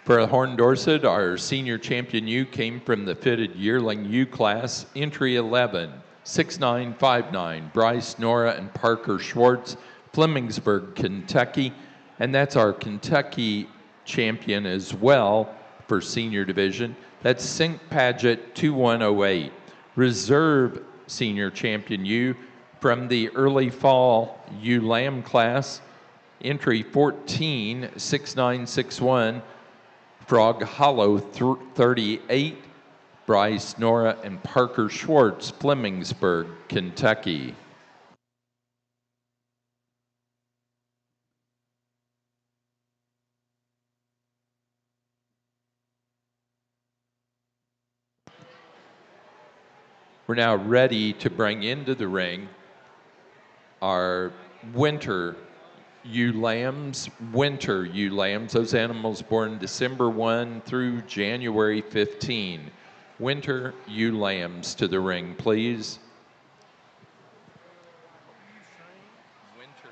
For Horn Dorset, our senior champion ewe came from the fitted yearling ewe class, entry 11, 6959, Bryce, Nora, and Parker Schwartz, Flemingsburg, Kentucky. And that's our Kentucky champion as well for senior division. That's Sink Paget 2108. Reserve senior champion ewe from the early fall ewe lamb class, entry 14, 6961, Frog Hollow 38, Bryce, Nora, and Parker Schwartz, Flemingsburg, Kentucky. We're now ready to bring into the ring our winter ewe lambs. Winter ewe lambs, those animals born December 1 through January 15. Winter ewe lambs to the ring, please. Winter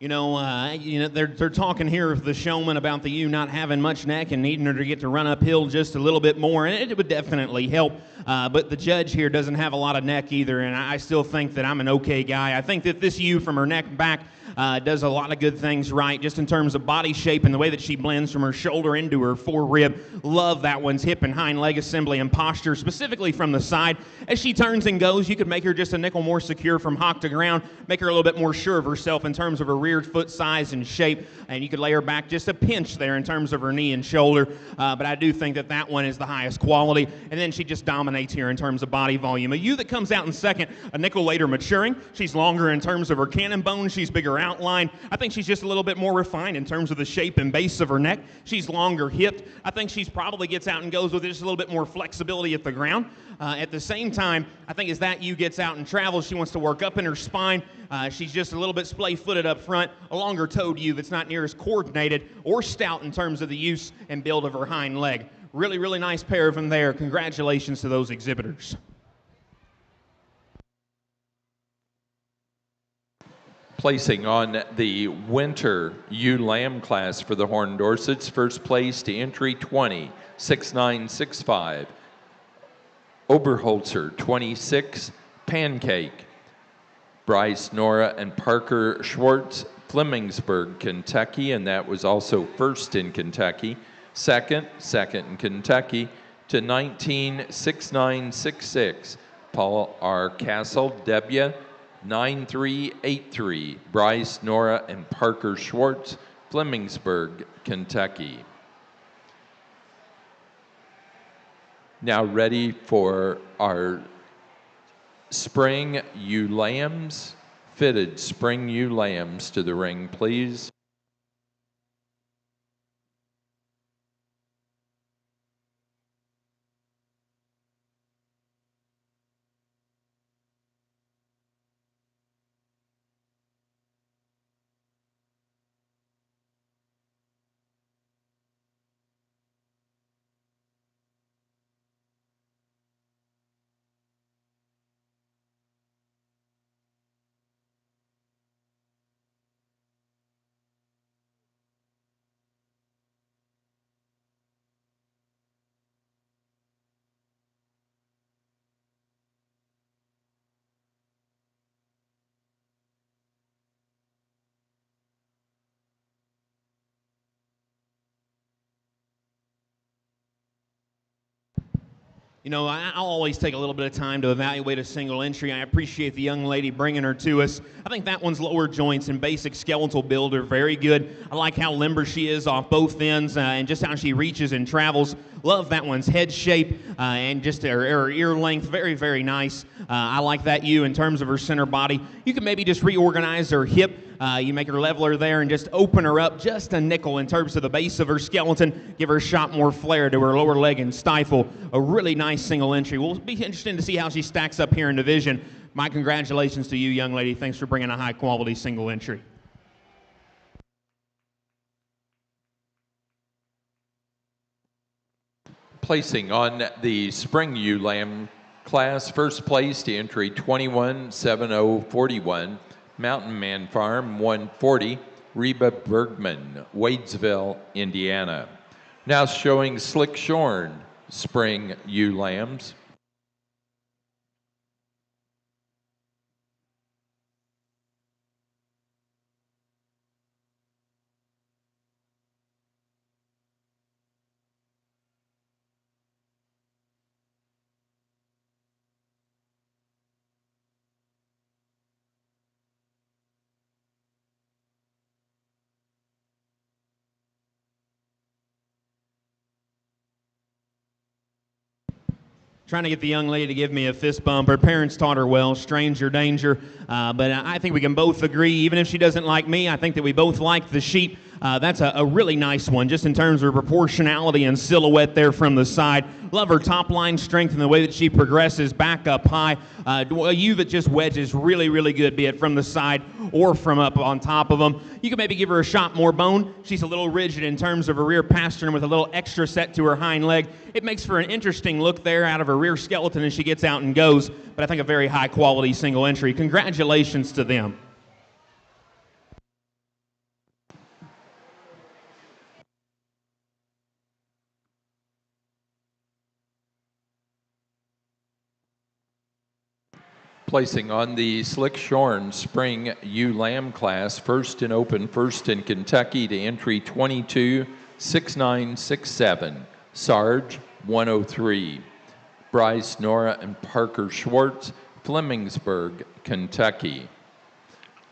ewe. They're talking here of the showman about the ewe not having much neck and needing her to get to run uphill just a little bit more, and it would definitely help. But the judge here doesn't have a lot of neck either, and I still think that I'm an okay guy. I think that this ewe from her neck back does a lot of good things right, just in terms of body shape and the way that she blends from her shoulder into her forerib. Love that one's hip and hind leg assembly and posture, specifically from the side. As she turns and goes, you could make her just a nickel more secure from hock to ground, make her a little bit more sure of herself in terms of her rear foot size and shape, and you could lay her back just a pinch there in terms of her knee and shoulder. But I do think that that one is the highest quality, and then she just dominates here in terms of body volume. A ewe that comes out in second, a nickel later maturing. She's longer in terms of her cannon bone. She's bigger outline. I think she's just a little bit more refined in terms of the shape and base of her neck. She's longer hipped. I think she's probably gets out and goes with just a little bit more flexibility at the ground. At the same time, I think as that ewe gets out and travels, she wants to work up in her spine. She's just a little bit splay-footed up front, a longer-toed ewe that's not near as coordinated or stout in terms of the use and build of her hind leg. Really, really nice pair of them there. Congratulations to those exhibitors. Placing on the winter ewe lamb class for the Horned Dorsets, first place to entry 20, 6965. Oberholzer 26, Pancake. Bryce, Nora, and Parker Schwartz, Flemingsburg, Kentucky, and that was also first in Kentucky. Second in Kentucky to 196966. Paul R. Castle, Debia, 9383. Bryce, Nora, and Parker Schwartz, Flemingsburg, Kentucky. Now ready for our spring ewe lambs, fitted spring ewe lambs to the ring, please. You know, I'll always take a little bit of time to evaluate a single entry. I appreciate the young lady bringing her to us. I think that one's lower joints and basic skeletal build are very good. I like how limber she is off both ends and just how she reaches and travels. Love that one's head shape and just her ear length. Very, very nice. I like that ewe in terms of her center body. You can maybe just reorganize her hip You make her leveler there and just open her up just a nickel in terms of the base of her skeleton, give her a shot more flair to her lower leg and stifle. A really nice single entry. We'll be interesting to see how she stacks up here in division. My congratulations to you, young lady. Thanks for bringing a high-quality single entry. Placing on the Spring Ewe Lamb class, first place to entry 217041, Mountain Man Farm 140, Reba Bergman, Wadesville, Indiana. Now showing Slick Shorn, Spring Ewe Lambs. Trying to get the young lady to give me a fist bump. Her parents taught her well, stranger danger. But I think we can both agree, even if she doesn't like me, I think that we both like the sheep. That's a really nice one, just in terms of proportionality and silhouette there from the side. Love her top line strength and the way that she progresses back up high. A ewe that just wedges really, really good, be it from the side or from up on top of them. You can maybe give her a shot more bone. She's a little rigid in terms of her rear pastern with a little extra set to her hind leg. It makes for an interesting look there out of her rear skeleton as she gets out and goes, but I think a very high quality single entry. Congratulations to them. Placing on the Slick Shorn Spring Ewe Lamb class, first in open, first in Kentucky to entry 226967, Sarge 103, Bryce, Nora, and Parker Schwartz, Flemingsburg, Kentucky.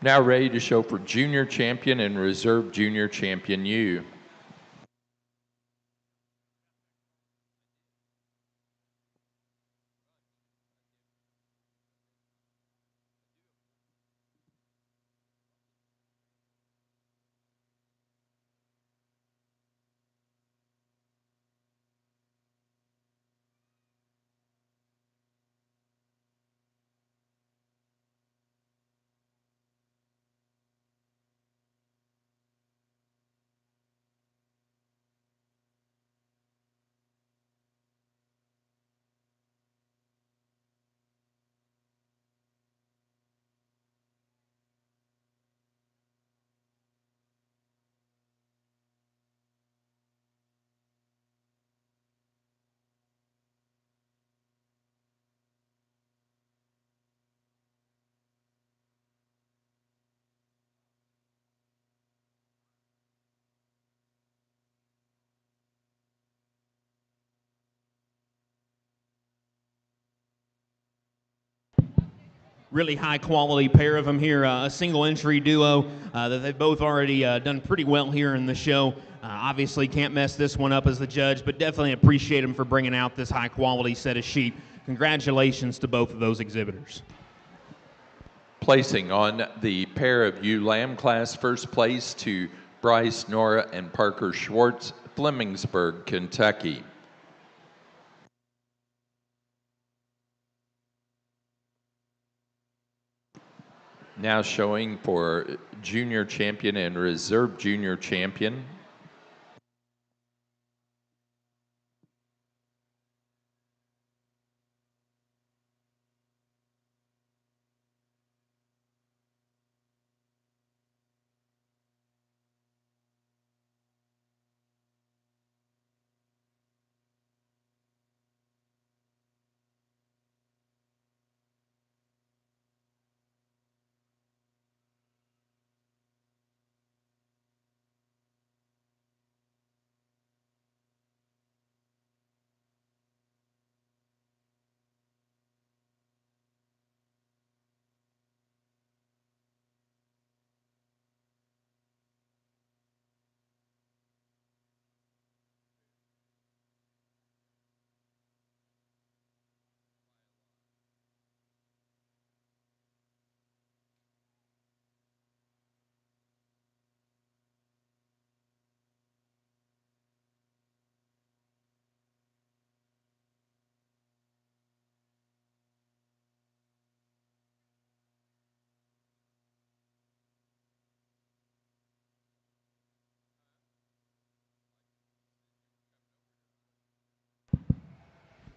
Now ready to show for Junior Champion and Reserve Junior Champion ewe. Really high quality pair of them here, a single entry duo that they've both already done pretty well here in the show. Obviously can't mess this one up as the judge, but definitely appreciate them for bringing out this high quality set of sheep. Congratulations to both of those exhibitors. Placing on the pair of ewe lamb class, first place to Bryce, Nora, and Parker Schwartz, Flemingsburg, Kentucky. Now showing for Junior Champion and Reserve Junior Champion.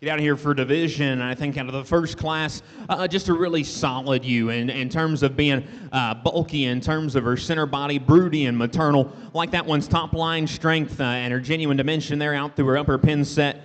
Get out of here for division. I think out of the first class, just a really solid ewe in terms of being bulky, in terms of her center body, broody and maternal. Like that one's top line strength and her genuine dimension there out through her upper pin set.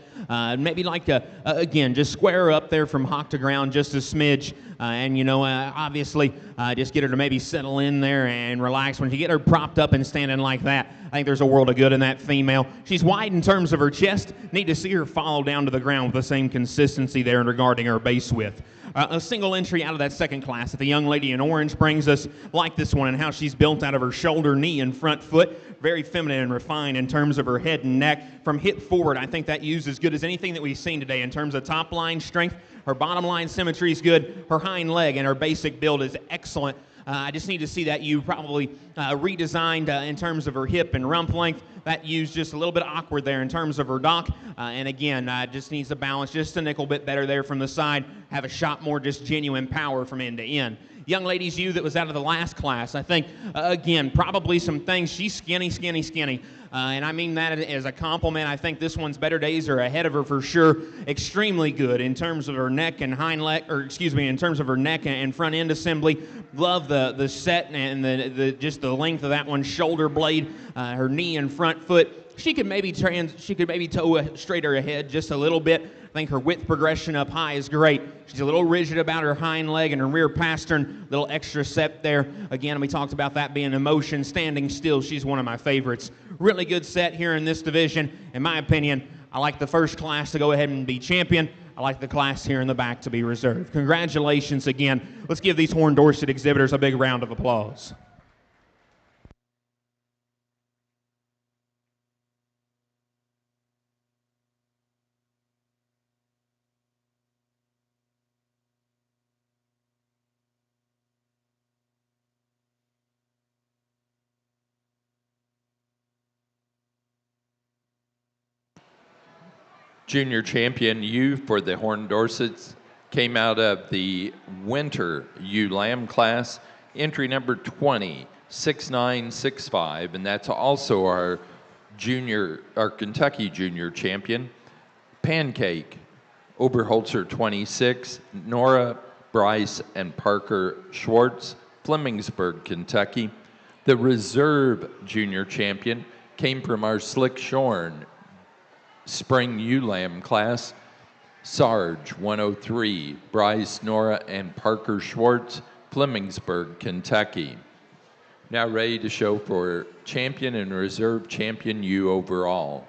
Maybe like to, again, just square her up there from hock to ground just a smidge. And, you know, obviously, just get her to maybe settle in there and relax. When you get her propped up and standing like that, I think there's a world of good in that female. She's wide in terms of her chest. Need to see her follow down to the ground with the same consistency there regarding her base width. A single entry out of that second class that the young lady in orange brings us, like this one, and how she's built out of her shoulder, knee, and front foot. Very feminine and refined in terms of her head and neck. From hip forward, I think that use as good as anything that we've seen today in terms of top line strength. Her bottom line symmetry is good. Her hind leg and her basic build is excellent. I just need to see that ewe probably redesigned in terms of her hip and rump length. That ewe's just a little bit awkward there in terms of her dock. And again, just needs a balance just a nickel bit better there from the side. Have a shot more just genuine power from end to end. Young lady's ewe that was out of the last class. I think, again, probably some things. She's skinny, skinny, skinny. And I mean that as a compliment. I think this one's better days are ahead of her for sure. Extremely good in terms of her neck and hind leg, or excuse me, in terms of her neck and front end assembly. Love the set and the just the length of that one's shoulder blade, her knee and front foot. She could maybe toe straighter ahead just a little bit. I think her width progression up high is great. She's a little rigid about her hind leg and her rear pastern, little extra set there. Again, we talked about that being in motion, standing still. She's one of my favorites. Really good set here in this division. In my opinion, I like the first class to go ahead and be champion. I like the class here in the back to be reserved. Congratulations again. Let's give these Horn Dorset exhibitors a big round of applause. Junior champion ewe for the Horn Dorsets came out of the winter ewe lamb class, entry number 20, 6965, and that's also our Kentucky junior champion. Pancake, Oberholzer 26, Nora, Bryce, and Parker Schwartz, Flemingsburg, Kentucky. The reserve junior champion came from our Slick Shorn spring ewe lamb class. Sarge 103, Bryce, Nora, and Parker Schwartz, Flemingsburg, Kentucky. Now ready to show for champion and reserve champion ewe overall.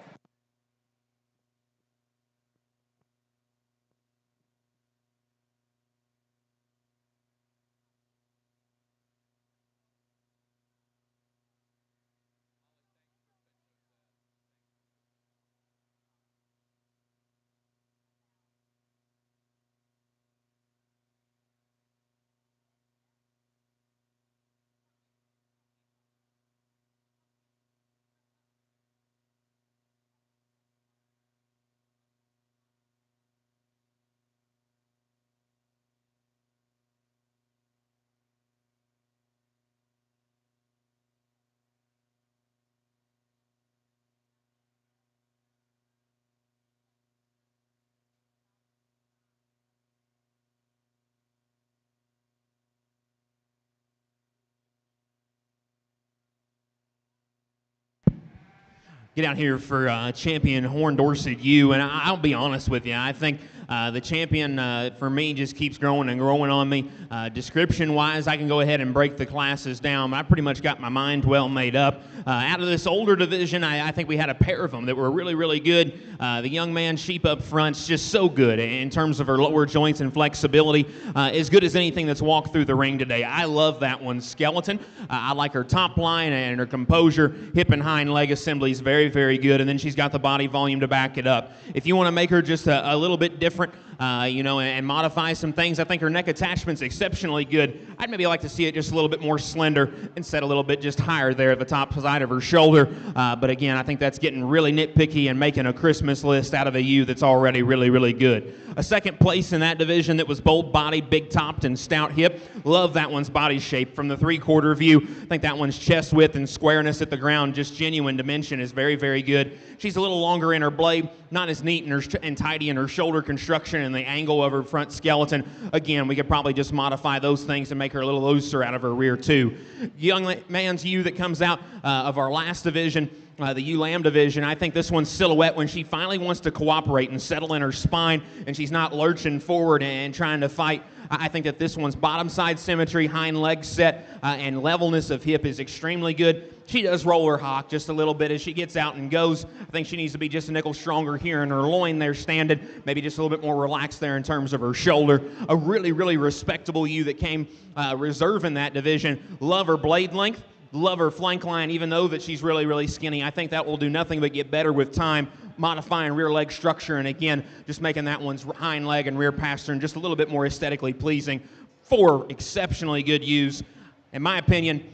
Get out here for champion Horn Dorset ewe, and I'll be honest with you. I think the champion, for me, just keeps growing and growing on me. Description-wise, I can go ahead and break the classes down. I pretty much got my mind well made up. Out of this older division, I think we had a pair of them that were really, really good. The young man sheep up front's just so good in terms of her lower joints and flexibility. As good as anything that's walked through the ring today. I love that one. Skeleton. I like her top line and her composure. Hip and hind leg assembly is very, very good. And then she's got the body volume to back it up. If you want to make her just a little bit different, and modify some things. I think her neck attachment's exceptionally good. I'd maybe like to see it just a little bit more slender and set a little bit just higher there at the top side of her shoulder. But again, I think that's getting really nitpicky and making a Christmas list out of a ewe that's already really, really good. A second place in that division that was bold body, big topped, and stout hip. Love that one's body shape from the three-quarter view. I think that one's chest width and squareness at the ground, just genuine dimension, is very, very good. She's a little longer in her blade, not as neat and tidy in her shoulder construction and the angle of her front skeleton. Again, we could probably just modify those things and make her a little looser out of her rear too. Young man's ewe that comes out of our last division, the ewe lamb division. I think this one's silhouette when she finally wants to cooperate and settle in her spine and she's not lurching forward and trying to fight. I think that this one's bottom side symmetry, hind leg set, and levelness of hip is extremely good. She does roll her hock just a little bit as she gets out and goes. I think she needs to be just a nickel stronger here in her loin there standing, maybe just a little bit more relaxed there in terms of her shoulder. A really, really respectable ewe that came reserve in that division. Love her blade length. Love her flank line, even though that she's really, really skinny. I think that will do nothing but get better with time, modifying rear leg structure, and again, just making that one's hind leg and rear pastern just a little bit more aesthetically pleasing. 4 exceptionally good ewes. In my opinion,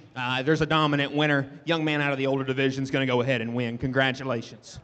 there's a dominant winner. Young man out of the older division is going to go ahead and win. Congratulations.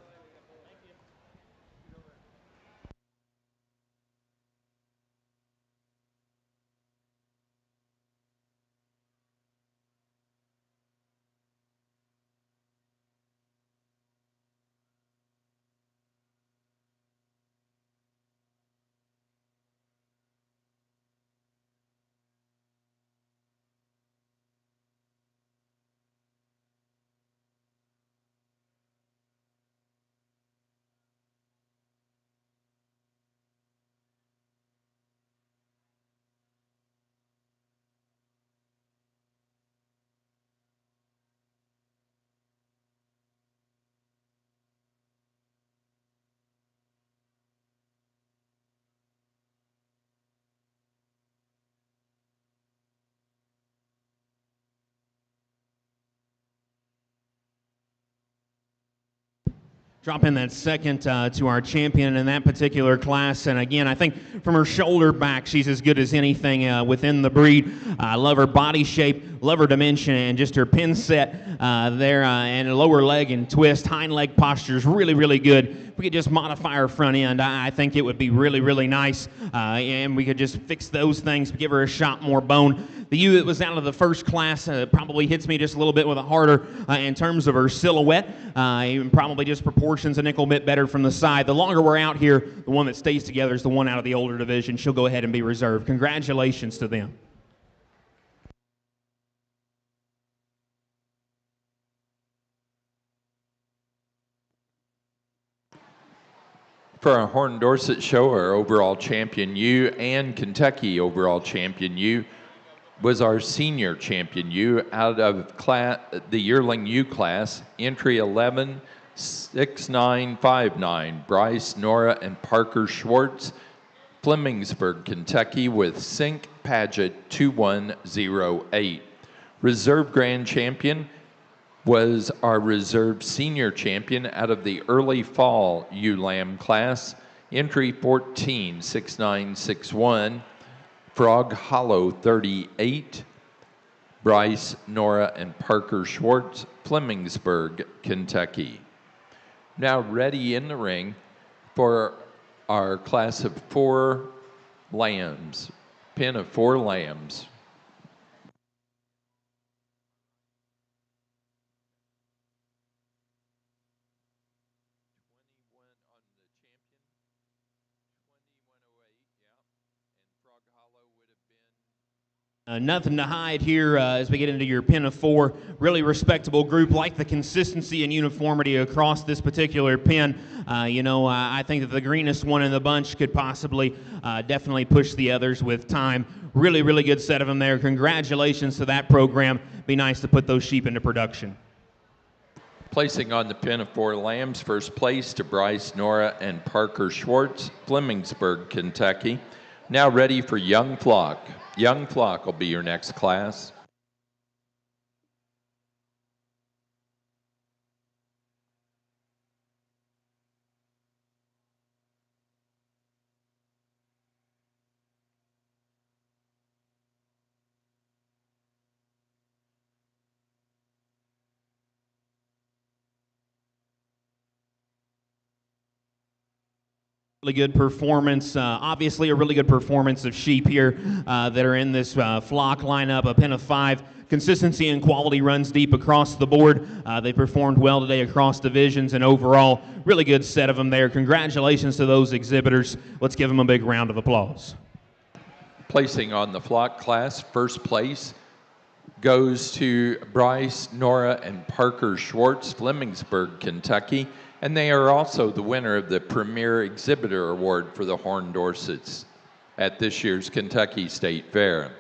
Drop in that second to our champion in that particular class. And again, I think from her shoulder back, she's as good as anything within the breed. I love her body shape, love her dimension, and just her pin set there and her lower leg and twist. Hind leg posture is really, really good. If we could just modify her front end, I think it would be really, really nice. And we could just fix those things, give her a shot more bone. The ewe that was out of the first class probably hits me just a little bit with a harder in terms of her silhouette. Even probably just proportions a nickel bit better from the side. The longer we're out here, the one that stays together is the one out of the older division. She'll go ahead and be reserved. Congratulations to them. For our Horn Dorset show, our overall champion ewe and Kentucky overall champion ewe was our senior champion ewe out of the yearling ewe class, entry 116959, Bryce, Nora, and Parker Schwartz, Flemingsburg, Kentucky, with Sync Paget 2108. Reserve grand champion was our reserve senior champion out of the early fall ewe lamb class, entry 146961, Frog Hollow 38, Bryce, Nora, and Parker Schwartz, Flemingsburg, Kentucky. Now ready in the ring for our class of 4 lambs, pin of 4 lambs. Nothing to hide here as we get into your pin of 4. Really respectable group. Like the consistency and uniformity across this particular pin. I think that the greenest one in the bunch could possibly definitely push the others with time. Really, really good set of them there. Congratulations to that program. Be nice to put those sheep into production. Placing on the pin of 4 lambs, first place to Bryce, Nora, and Parker Schwartz, Flemingsburg, Kentucky. Now ready for Young Flock. Young Flock will be your next class. Really good performance, obviously a really good performance of sheep here that are in this flock lineup, a pen of 5. Consistency and quality runs deep across the board. They performed well today across divisions, and overall, really good set of them there. Congratulations to those exhibitors. Let's give them a big round of applause. Placing on the flock class, first place goes to Bryce, Nora, and Parker Schwartz, Flemingsburg, Kentucky, and they are also the winner of the Premier Exhibitor Award for the Horned Dorsets at this year's Kentucky State Fair.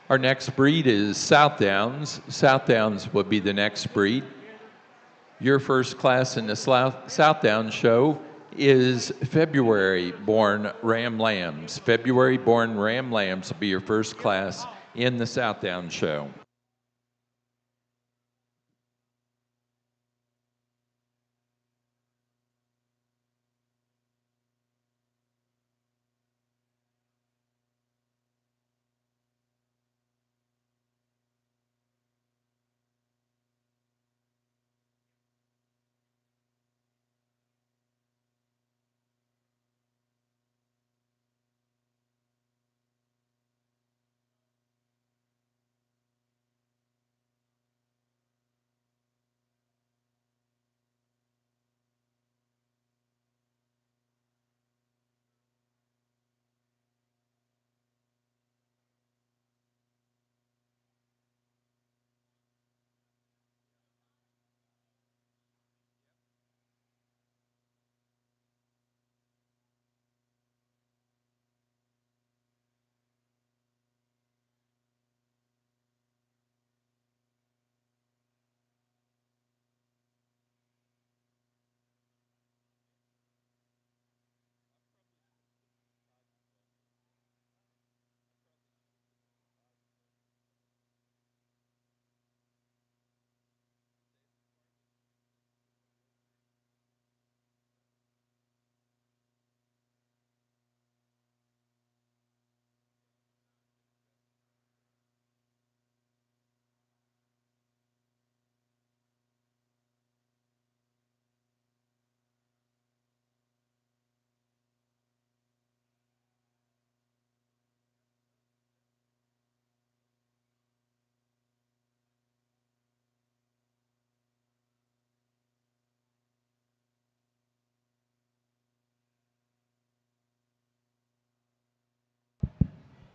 Our next breed is Southdowns. Southdowns will be the next breed. Your first class in the Southdowns show is February-born Ram Lambs. February-born Ram Lambs will be your first class in the Southdowns show.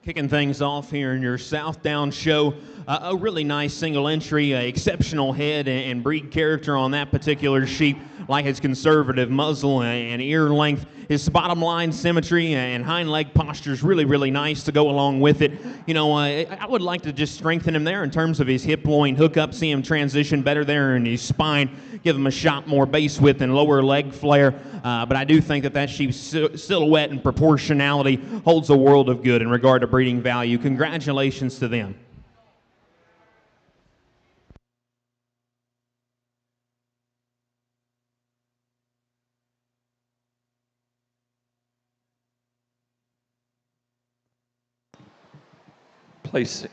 Kicking things off here in your Southdown show, a really nice single entry, exceptional head and breed character on that particular sheep, like his conservative muzzle and ear length. His bottom line symmetry and hind leg posture is really, really nice to go along with it. You know, I would like to just strengthen him there in terms of his hip loin hookup, see him transition better there in his spine, give him a shot more base width and lower leg flare. But I do think that sheep's silhouette and proportionality holds a world of good in regard to breeding value. Congratulations to them. Placing.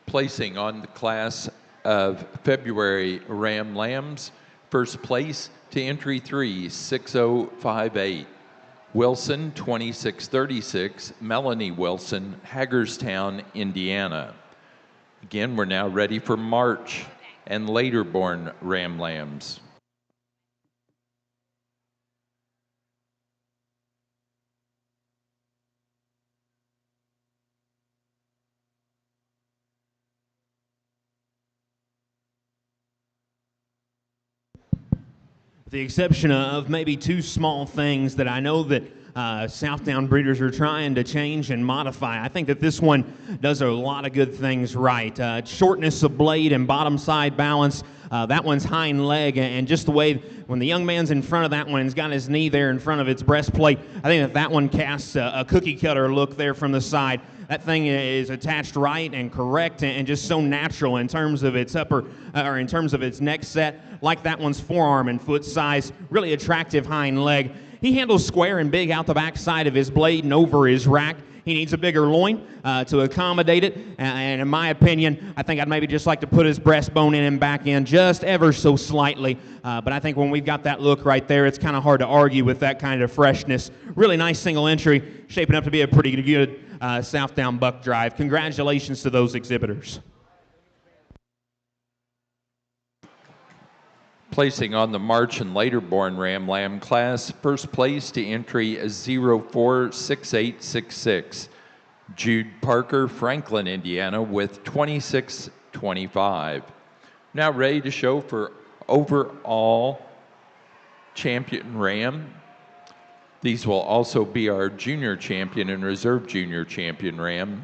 Placing on the class of February Ram Lambs, first place to entry 36058. Wilson 2636, Melanie Wilson, Hagerstown, Indiana. Again, we're now ready for March and later born Ram Lambs. With the exception of maybe two small things that I know that Southdown breeders are trying to change and modify, I think that this one does a lot of good things right. Shortness of blade and bottom side balance. That one's hind leg, and just the way when the young man's in front of that one, he's got his knee there in front of its breastplate. I think that one casts a cookie cutter look there from the side. That thing is attached right and correct and just so natural in terms of its in terms of its neck set, like that one's forearm and foot size. Really attractive hind leg. He handles square and big out the back side of his blade and over his rack. He needs a bigger loin to accommodate it, and in my opinion, I think I'd maybe just like to put his breastbone in and back in just ever so slightly, but I think when we've got that look right there, it's kind of hard to argue with that kind of freshness. Really nice single entry, shaping up to be a pretty good Southdown buck drive. Congratulations to those exhibitors. Placing on the March and later born Ram Lamb class, first place to entry 046866. Jude Parker, Franklin, Indiana, with 2625. Now ready to show for overall champion Ram. These will also be our junior champion and reserve junior champion Ram.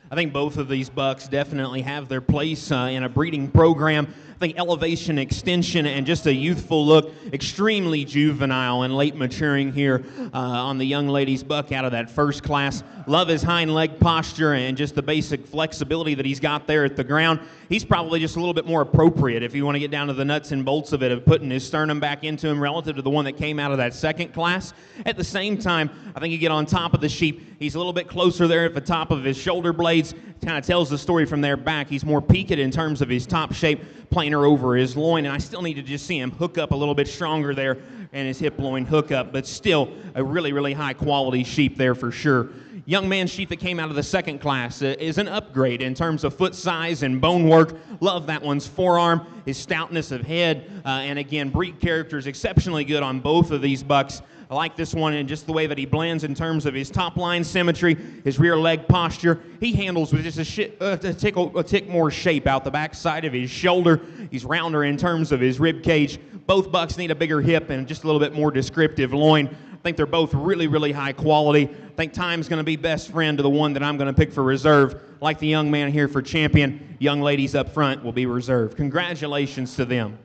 I think both of these bucks definitely have their place in a breeding program. I think elevation, extension, and just a youthful look, extremely juvenile and late maturing here on the young lady's buck out of that first class. Love his hind leg posture and just the basic flexibility that he's got there at the ground. He's probably just a little bit more appropriate if you want to get down to the nuts and bolts of it, of putting his sternum back into him relative to the one that came out of that second class. At the same time, I think you get on top of the sheep, he's a little bit closer there at the top of his shoulder blades. Kind of tells the story from there back. He's more peaked in terms of his top shape, plainer over his loin, and I still need to just see him hook up a little bit stronger there and his hip loin hookup, but still a really, really high quality sheep there for sure. Young man sheep that came out of the second class is an upgrade in terms of foot size and bone work. Love that one's forearm, his stoutness of head, and again, breed character is exceptionally good on both of these bucks. I like this one and just the way that he blends in terms of his top line symmetry, his rear leg posture. He handles with just a tick more shape out the back side of his shoulder. He's rounder in terms of his rib cage. Both bucks need a bigger hip and just a little bit more descriptive loin. I think they're both really, really high quality. I think time's going to be best friend to the one that I'm going to pick for reserve. Like the young man here for champion, young ladies up front will be reserved. Congratulations to them.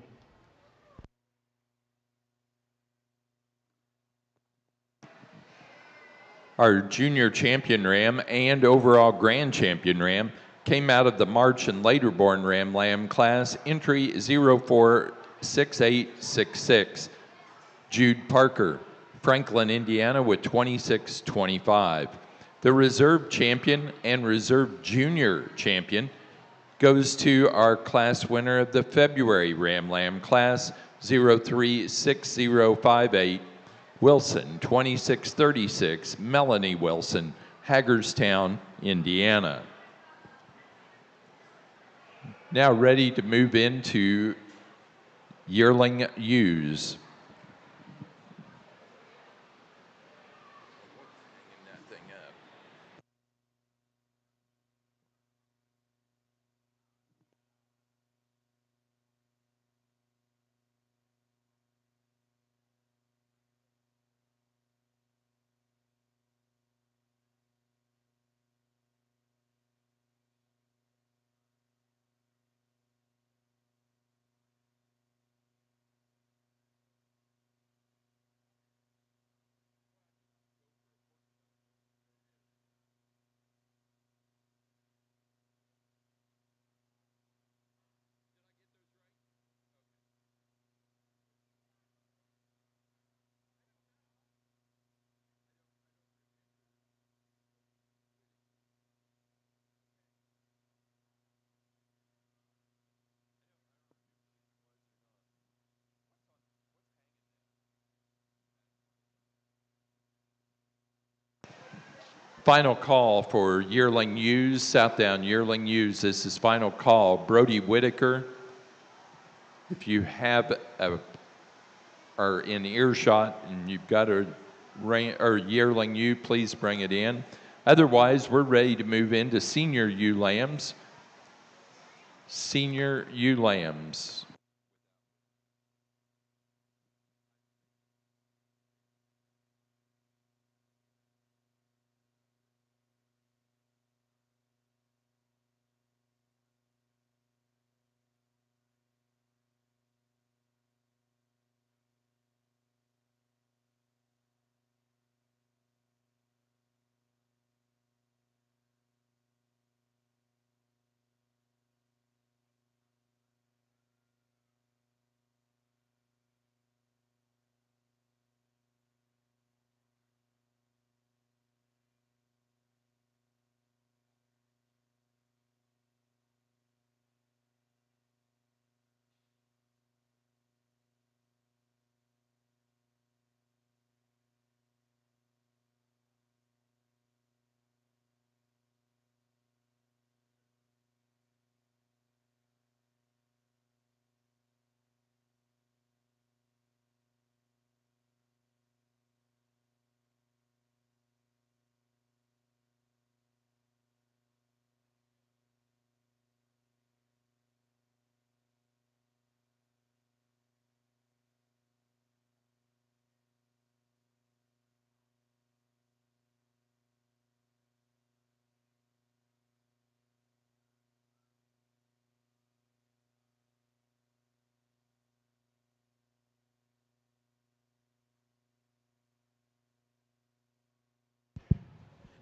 Our junior champion Ram and overall grand champion Ram came out of the March and later born Ram Lamb class, entry 046866. Jude Parker, Franklin, Indiana, with 2625. The reserve champion and reserve junior champion goes to our class winner of the February Ram Lamb class, 036058, Wilson, 2636, Melanie Wilson, Hagerstown, Indiana. Now ready to move into yearling ewes. Final call for yearling ewes, Southdown yearling ewes. This is final call. Brody Whitaker, if you have are in earshot and you've got a yearling ewe, please bring it in. Otherwise, we're ready to move into senior ewe lambs. Senior ewe lambs.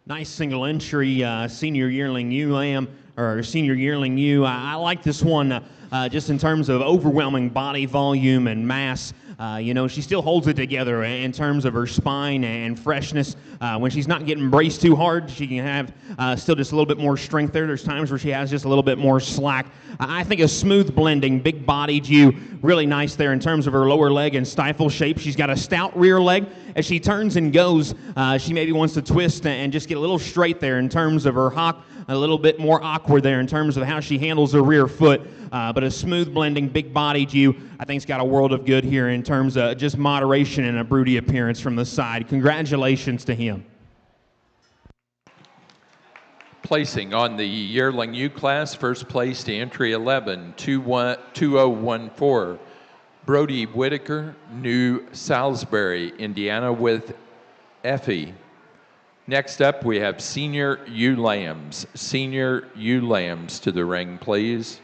Nice single entry senior yearling ewe lamb, or senior yearling ewe. I like this one just in terms of overwhelming body volume and mass. She still holds it together in terms of her spine and freshness. When she's not getting braced too hard, she can have still just a little bit more strength there. There's times where she has just a little bit more slack. I think a smooth blending, big-bodied ewe, really nice there in terms of her lower leg and stifle shape. She's got a stout rear leg. As she turns and goes, she maybe wants to twist and just get a little straight there in terms of her hock, a little bit more awkward there in terms of how she handles her rear foot. But a smooth blending, big-bodied ewe, I think, has got a world of good here in terms of just moderation and a broody appearance from the side. Congratulations to him. Placing on the yearling ewe class, first place to entry 11, 2014. Brody Whitaker, New Salisbury, Indiana, with Effie. Next up, we have senior ewe lambs. Senior ewe lambs to the ring, please.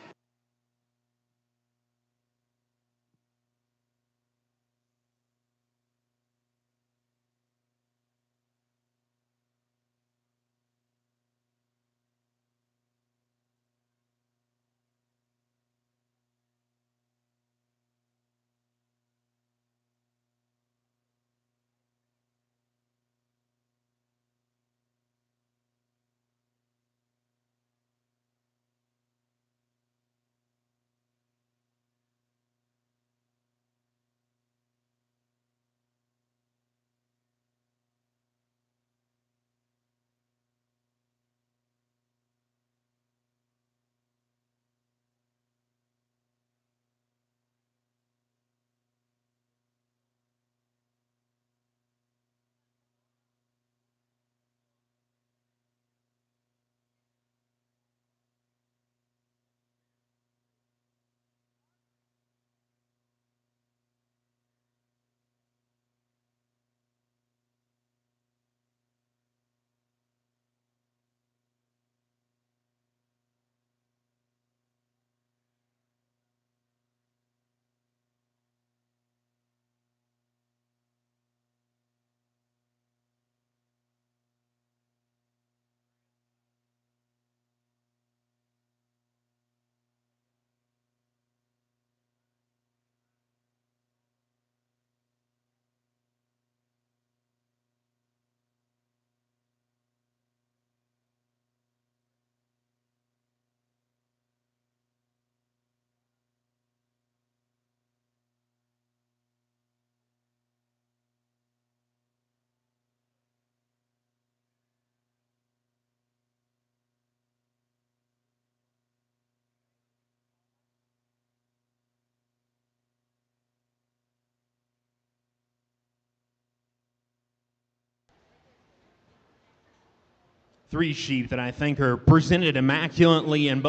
three sheep that I think are presented immaculately, and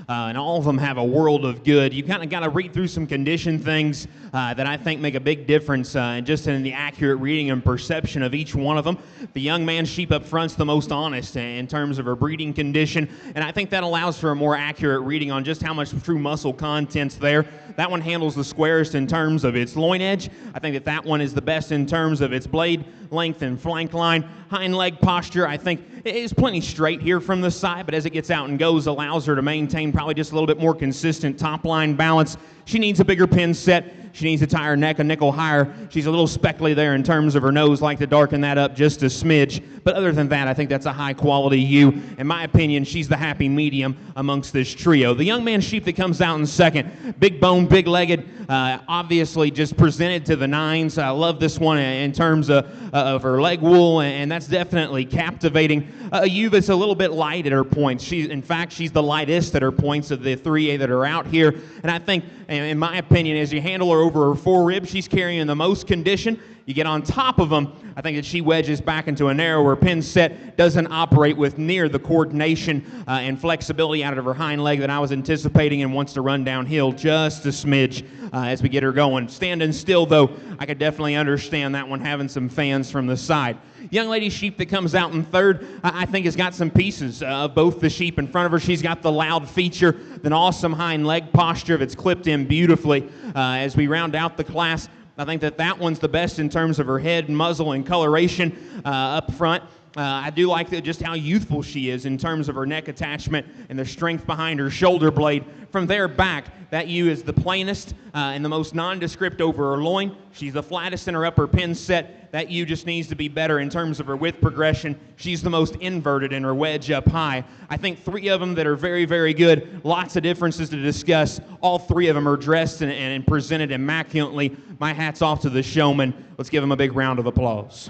and all of them have a world of good. You kind of got to read through some condition things that I think make a big difference just in the accurate reading and perception of each one of them. The young man sheep up front's the most honest in terms of her breeding condition, and I think that allows for a more accurate reading on just how much true muscle content's there. That one handles the squarest in terms of its loin edge. I think that one is the best in terms of its blade length and flank line. Hind leg posture, I think, is plenty straight here from the side, but as it gets out and goes, allows her to maintain probably just a little bit more consistent top line balance. She needs a bigger pin set. She needs to tie her neck a nickel higher. She's a little speckly there in terms of her nose, like to darken that up just a smidge. But other than that, I think that's a high quality ewe. In my opinion, she's the happy medium amongst this trio. The young man sheep that comes out in second, big bone, big legged, obviously just presented to the nines. I love this one in terms of her leg wool, and that's definitely captivating. A ewe that's a little bit light at her points. In fact, she's the lightest at her points of the 3A that are out here. And I think, in my opinion, as you handle her over her forerib, she's carrying the most condition. You get on top of them, I think that she wedges back into a narrower pin set, doesn't operate with near the coordination and flexibility out of her hind leg that I was anticipating, and wants to run downhill just a smidge as we get her going. Standing still, though, I could definitely understand that one having some fans from the side. Young lady sheep that comes out in third, I think has got some pieces of both the sheep in front of her. She's got the loud feature, an awesome hind leg posture that's clipped in beautifully as we round out the class. I think that one's the best in terms of her head, muzzle, and coloration up front. I do like just how youthful she is in terms of her neck attachment and the strength behind her shoulder blade. From there back, that ewe is the plainest and the most nondescript over her loin. She's the flattest in her upper pin set. That ewe just needs to be better in terms of her width progression. She's the most inverted in her wedge up high. I think three of them that are very, very good. Lots of differences to discuss. All three of them are dressed and presented immaculately. My hat's off to the showman. Let's give him a big round of applause.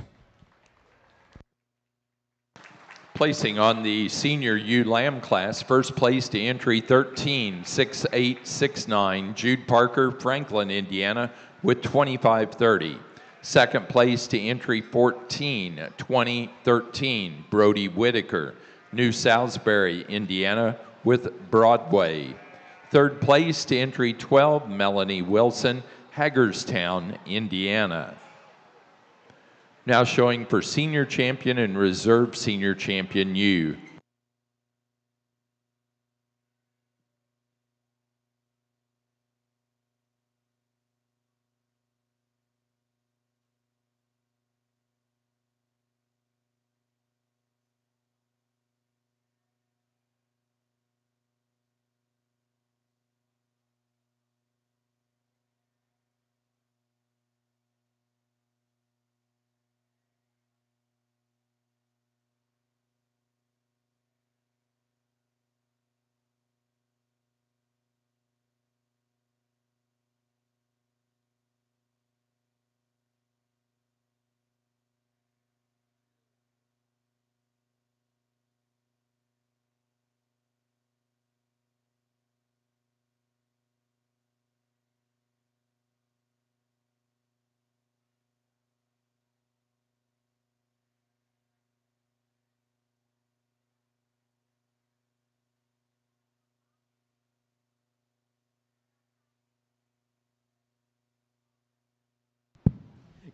Placing on the senior ewe lamb class, first place to entry 13.6869, Jude Parker, Franklin, Indiana, with 25.30. Second place to entry 14.2013, Brody Whitaker, New Salisbury, Indiana, with Broadway. Third place to entry 12, Melanie Wilson, Hagerstown, Indiana. Now showing for senior champion and reserve senior champion ewe.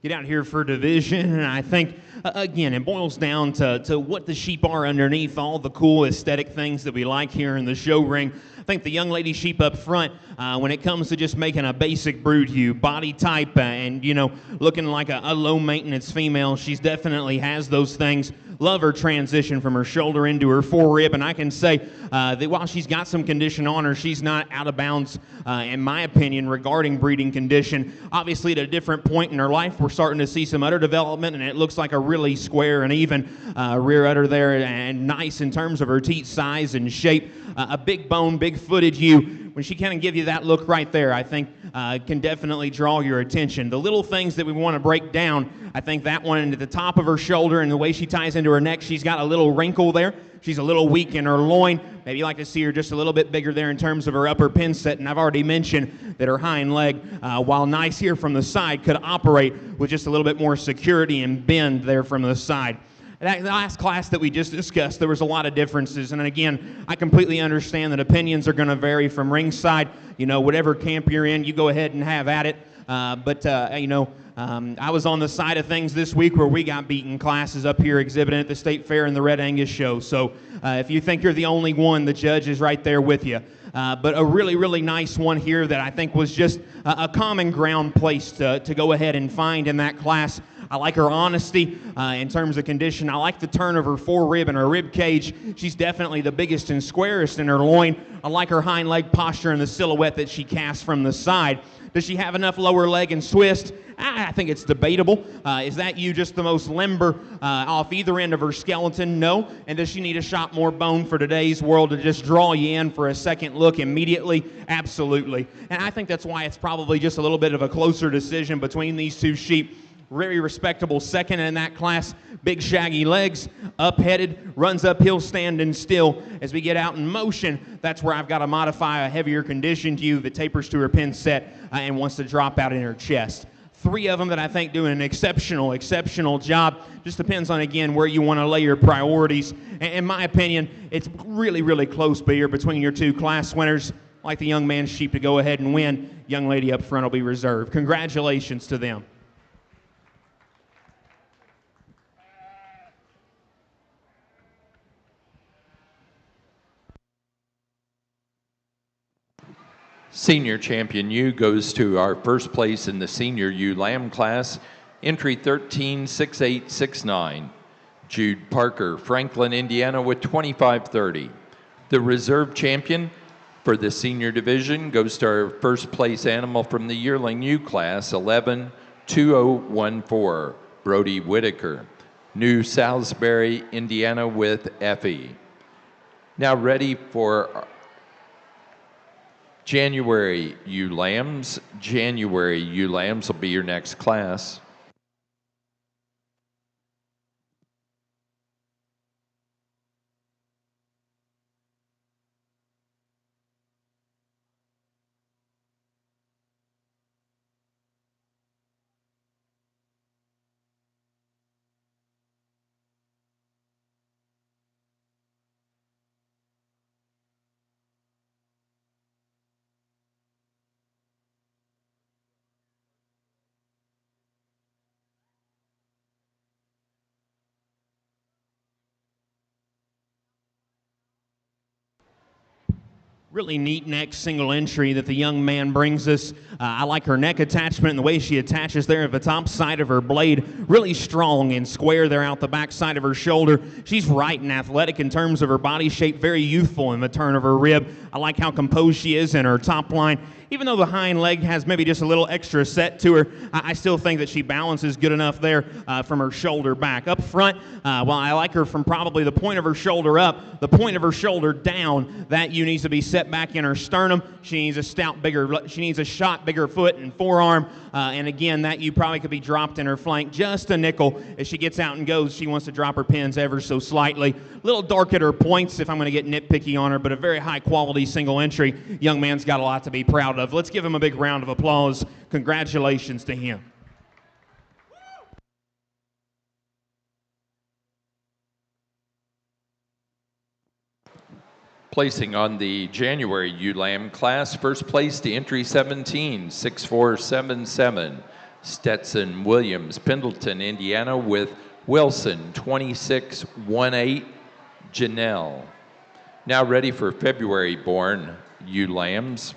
Get out here for division, and I think, again, it boils down to what the sheep are underneath, all the cool aesthetic things that we like here in the show ring. I think the young lady sheep up front, when it comes to just making a basic brood ewe, body type, and, looking like a low-maintenance female, she definitely has those things. Love her transition from her shoulder into her forerib, and I can say that while she's got some condition on her, she's not out of bounds, in my opinion, regarding breeding condition. Obviously, at a different point in her life, we're starting to see some udder development, and it looks like a really square and even rear udder there, and nice in terms of her teat size and shape. A big bone, big footed ewe. When she kind of give you that look right there, I think can definitely draw your attention. The little things that we want to break down, I think that one at the top of her shoulder and the way she ties into her neck, she's got a little wrinkle there. She's a little weak in her loin. Maybe you like to see her just a little bit bigger there in terms of her upper pin set. And I've already mentioned that her hind leg, while nice here from the side, could operate with just a little bit more security and bend there from the side. That last class that we just discussed, there was a lot of differences. And again, I completely understand that opinions are going to vary from ringside. You know, whatever camp you're in, you go ahead and have at it. I was on the side of things this week where we got beaten classes up here exhibiting at the State Fair and the Red Angus Show. So if you think you're the only one, the judge is right there with you. But a really, really nice one here that I think was just a common ground place to go ahead and find in that class. I like her honesty in terms of condition. I like the turn of her forerib and her rib cage. She's definitely the biggest and squarest in her loin. I like her hind leg posture and the silhouette that she casts from the side. Does she have enough lower leg and twist? I think it's debatable. Is that you just the most limber off either end of her skeleton? No. And does she need a shot more bone for today's world to just draw you in for a second look immediately? Absolutely. And I think that's why it's probably just a little bit of a closer decision between these two sheep. Very respectable second in that class. Big shaggy legs, up-headed, runs uphill standing still. As we get out in motion, that's where I've got to modify a heavier conditioned ewe that tapers to her pin set and wants to drop out in her chest. Three of them that I think do an exceptional job. Just depends on, again, where you want to lay your priorities. In my opinion, it's really, really close here between your two class winners. I'd like the young man's sheep to go ahead and win. Young lady up front will be reserved. Congratulations to them. Senior champion ewe goes to our first place in the senior ewe lamb class, entry 136869. Jude Parker, Franklin, Indiana with 2530. The reserve champion for the senior division goes to our first place animal from the yearling ewe class, 112014, Brody Whitaker. New Salisbury, Indiana with Effie. Now ready for January ewe lambs. January ewe lambs will be your next class. Really neat neck single entry that the young man brings us. I like her neck attachment and the way she attaches there at the top side of her blade. Really strong and square there out the back side of her shoulder. She's right and athletic in terms of her body shape, very youthful in the turn of her rib. I like how composed she is in her top line. Even though the hind leg has maybe just a little extra set to her, I still think that she balances good enough there from her shoulder back. Up front, while I like her from probably the point of her shoulder up, the point of her shoulder down, that ewe needs to be set back in her sternum. She needs a shot bigger foot and forearm. And again, that ewe probably could be dropped in her flank just a nickel. As she gets out and goes, she wants to drop her pins ever so slightly. A little dark at her points if I'm going to get nitpicky on her, but a very high quality single entry. Young man's got a lot to be proud of. Let's give him a big round of applause. Congratulations to him. Placing on the January ewe lamb class, first place to entry 176477. Stetson Williams, Pendleton, Indiana with Wilson 2618. Janelle. Now ready for February born ewe lambs.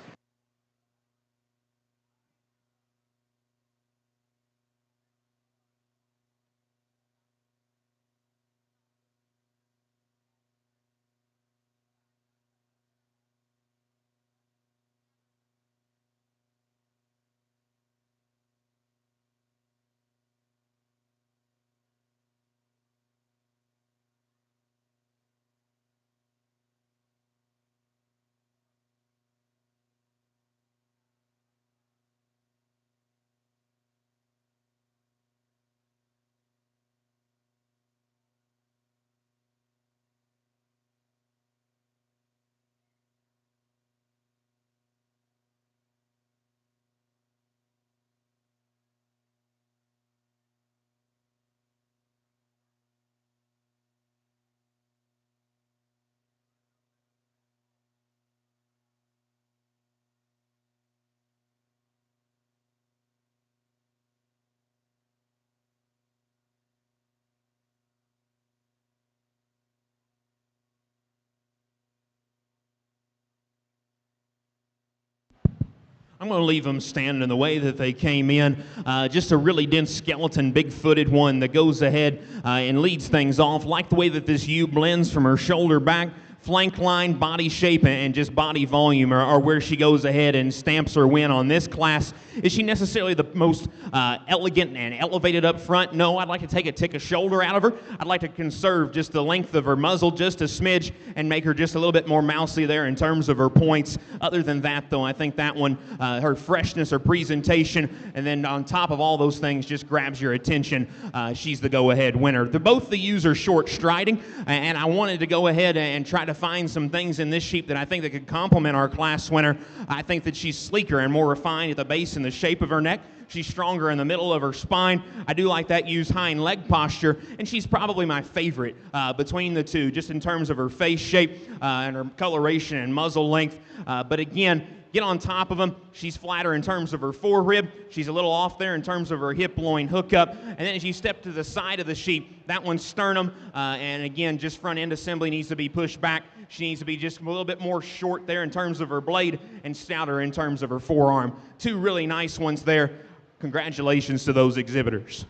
I'm going to leave them standing in the way that they came in. Just a really dense skeleton, big-footed one that goes ahead and leads things off. Like the way that this ewe blends from her shoulder back. Flank line, body shape, and just body volume are where she goes ahead and stamps her win on this class. Is she necessarily the most elegant and elevated up front? No, I'd like to take a tick of shoulder out of her. I'd like to conserve just the length of her muzzle just a smidge and make her just a little bit more mousy there in terms of her points. Other than that, though, I think that one, her freshness, her presentation, and then on top of all those things, just grabs your attention. She's the go-ahead winner. Both the ewes are short striding, and I wanted to go ahead and try to find some things in this sheep that I think that could complement our class winner. I think that she's sleeker and more refined at the base and the shape of her neck. She's stronger in the middle of her spine. I do like that ewe's hind leg posture, and she's probably my favorite between the two, just in terms of her face shape and her coloration and muzzle length. But again, get on top of them. She's flatter in terms of her forerib. She's a little off there in terms of her hip-loin hookup. And then as you step to the side of the sheep, that one's sternum. And again, just front end assembly needs to be pushed back. She needs to be just a little bit more short there in terms of her blade and stouter in terms of her forearm. Two really nice ones there. Congratulations to those exhibitors.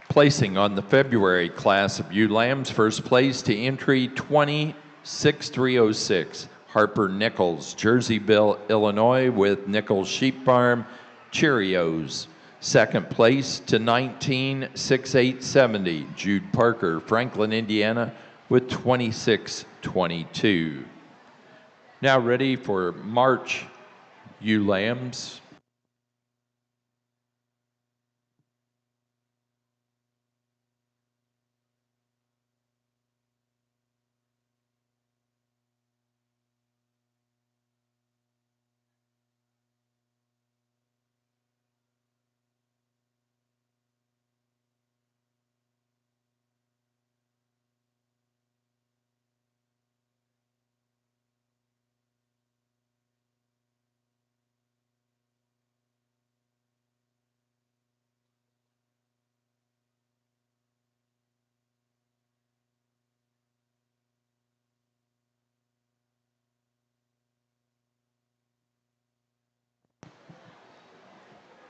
Placing on the February class of ewe lambs, first place to entry 26306. Harper Nichols, Jerseyville, Illinois, with Nichols Sheep Farm, Cheerios. Second place to 196870. Jude Parker, Franklin, Indiana, with 2622. Now ready for March ewe lambs.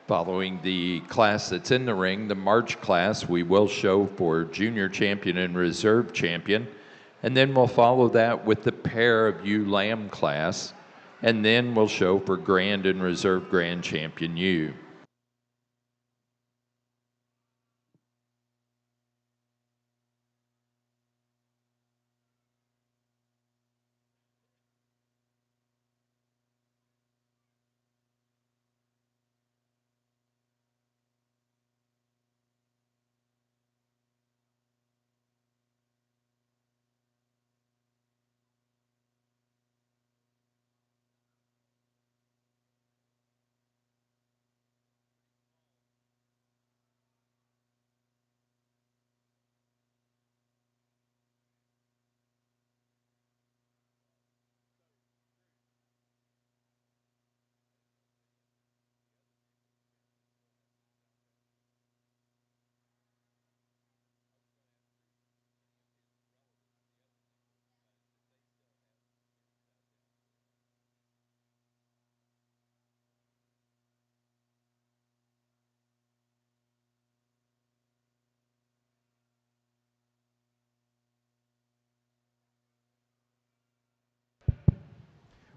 Following the class that's in the ring, the March class, we will show for junior champion and reserve champion. And then we'll follow that with the pair of ewe lamb class. And then we'll show for grand and reserve grand champion ewe.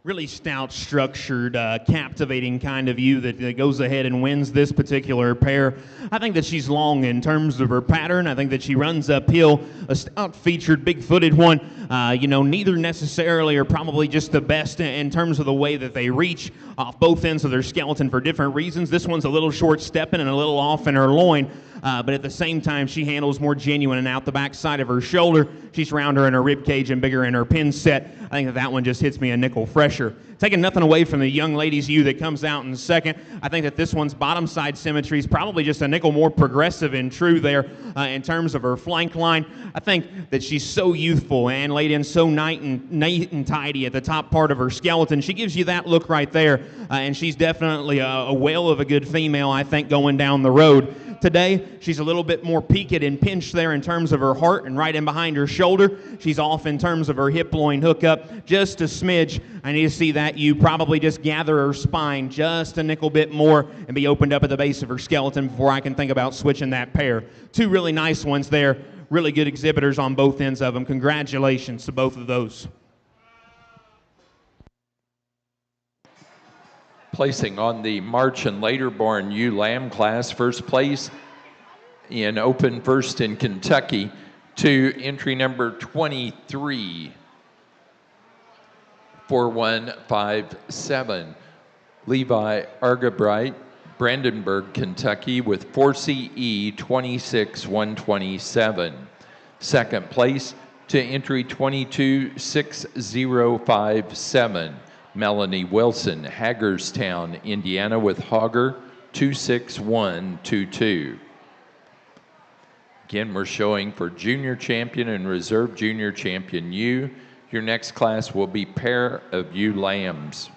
Really stout, structured, captivating kind of ewe that goes ahead and wins this particular pair. I think that she's long in terms of her pattern. I think that she runs uphill, a stout-featured, big-footed one. Neither necessarily are probably just the best in terms of the way that they reach off both ends of their skeleton for different reasons. This one's a little short-stepping and a little off in her loin. But at the same time, she handles more genuine and out the back side of her shoulder. She's rounder in her rib cage and bigger in her pin set. I think that one just hits me a nickel fresher. Taking nothing away from the young lady's ewe that comes out in second, I think that this one's bottom side symmetry is probably just a nickel more progressive and true there in terms of her flank line. I think that she's so youthful and laid in so neat and tidy at the top part of her skeleton. She gives you that look right there, and she's definitely a whale of a good female, I think, going down the road. today. She's a little bit more peaked and pinched there in terms of her heart and right in behind her shoulder. She's off in terms of her hip-loin hookup just a smidge. I need to see that you probably just gather her spine just a nickel bit more and be opened up at the base of her skeleton before I can think about switching that pair. Two really nice ones there. Really good exhibitors on both ends of them. Congratulations to both of those. Placing on the March and later born ewe lamb class, first place in open first in Kentucky to entry number 23, 4157. Levi Argabright, Brandenburg, Kentucky with 4CE 26127. Second place to entry 226057. Melanie Wilson, Hagerstown, Indiana with Hogger 26122. Again, we're showing for junior champion and reserve junior champion ewe. Your next class will be pair of ewe lambs.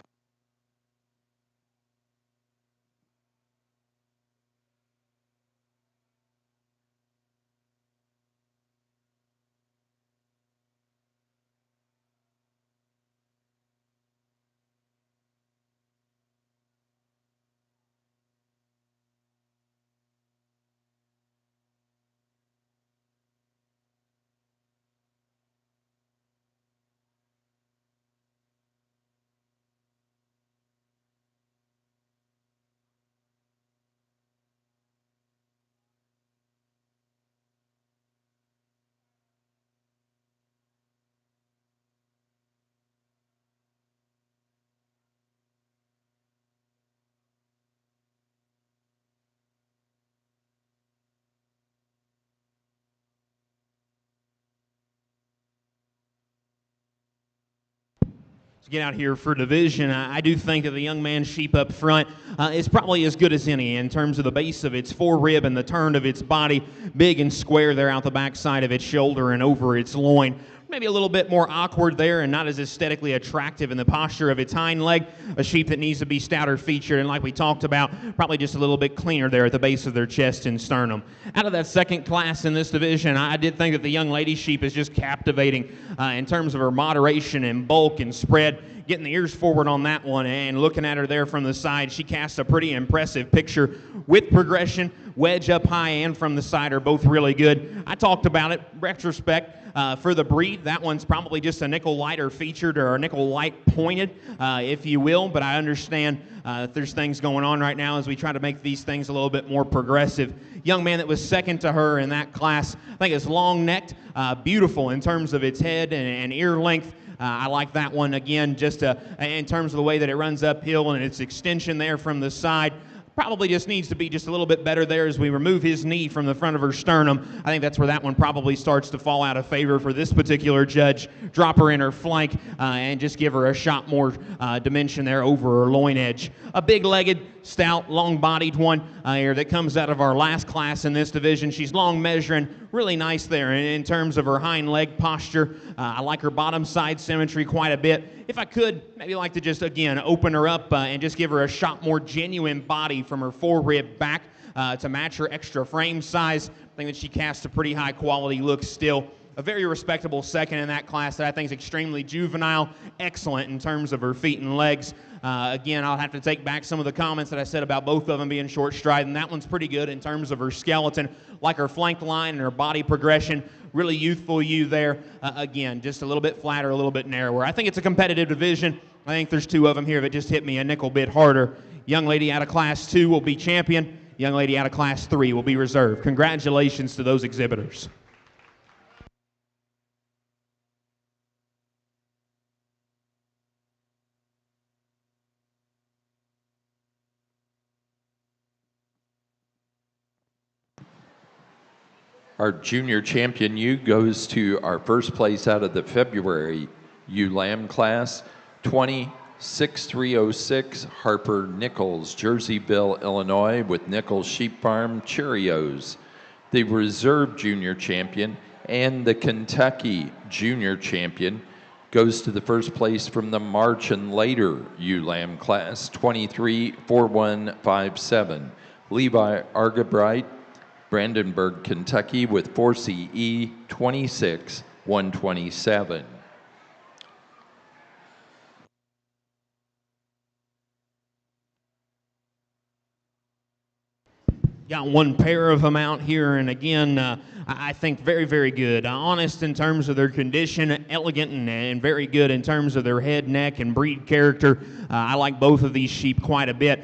Get out here for division. I do think that the young man's sheep up front is probably as good as any in terms of the base of its forerib and the turn of its body, big and square there out the backside of its shoulder and over its loin. Maybe a little bit more awkward there and not as aesthetically attractive in the posture of its hind leg. A sheep that needs to be stouter featured, and like we talked about, probably just a little bit cleaner there at the base of their chest and sternum. Out of that second class in this division, I did think that the young lady sheep is just captivating in terms of her moderation and bulk and spread. Getting the ears forward on that one and looking at her there from the side, she casts a pretty impressive picture with progression. Wedge up high and from the side are both really good. I talked about it, retrospect. For the breed, that one's probably just a nickel lighter featured or a nickel light pointed, if you will, but I understand that there's things going on right now as we try to make these things a little bit more progressive. Young man that was second to her in that class, I think it's long-necked, beautiful in terms of its head and ear length. I like that one again, just in terms of the way that it runs uphill and its extension there from the side. Probably just needs to be just a little bit better there as we remove his knee from the front of her sternum. I think that's where that one probably starts to fall out of favor for this particular judge. Drop her in her flank and just give her a shot more dimension there over her loin edge. A big-legged, stout, long-bodied one here that comes out of our last class in this division. She's long measuring, really nice there in terms of her hind leg posture. I like her bottom side symmetry quite a bit. If I could, maybe like to just, again, open her up and just give her a shot more genuine body from her forerib back to match her extra frame size. I think that she casts a pretty high-quality look still. A very respectable second in that class that I think is extremely juvenile, excellent in terms of her feet and legs. Again, I'll have to take back some of the comments that I said about both of them being short stride, and that one's pretty good in terms of her skeleton, like her flank line and her body progression. Really youthful ewe there. Again, just a little bit flatter, a little bit narrower. I think it's a competitive division. I think there's two of them here that just hit me a nickel bit harder. Young lady out of Class 2 will be champion. Young lady out of Class 3 will be reserved. Congratulations to those exhibitors. Our junior champion ewe goes to our first place out of the February ewe lamb class, 26306 Harper Nichols, Jerseyville, Illinois, with Nichols Sheep Farm Cheerios. The reserve junior champion and the Kentucky junior champion goes to the first place from the March and later ewe lamb class, 234157. Levi Argabright, Brandenburg, Kentucky with 4CE 26-127. Got one pair of them out here, and again, I think very, very good. Honest in terms of their condition, elegant, and very good in terms of their head, neck, and breed character. I like both of these sheep quite a bit.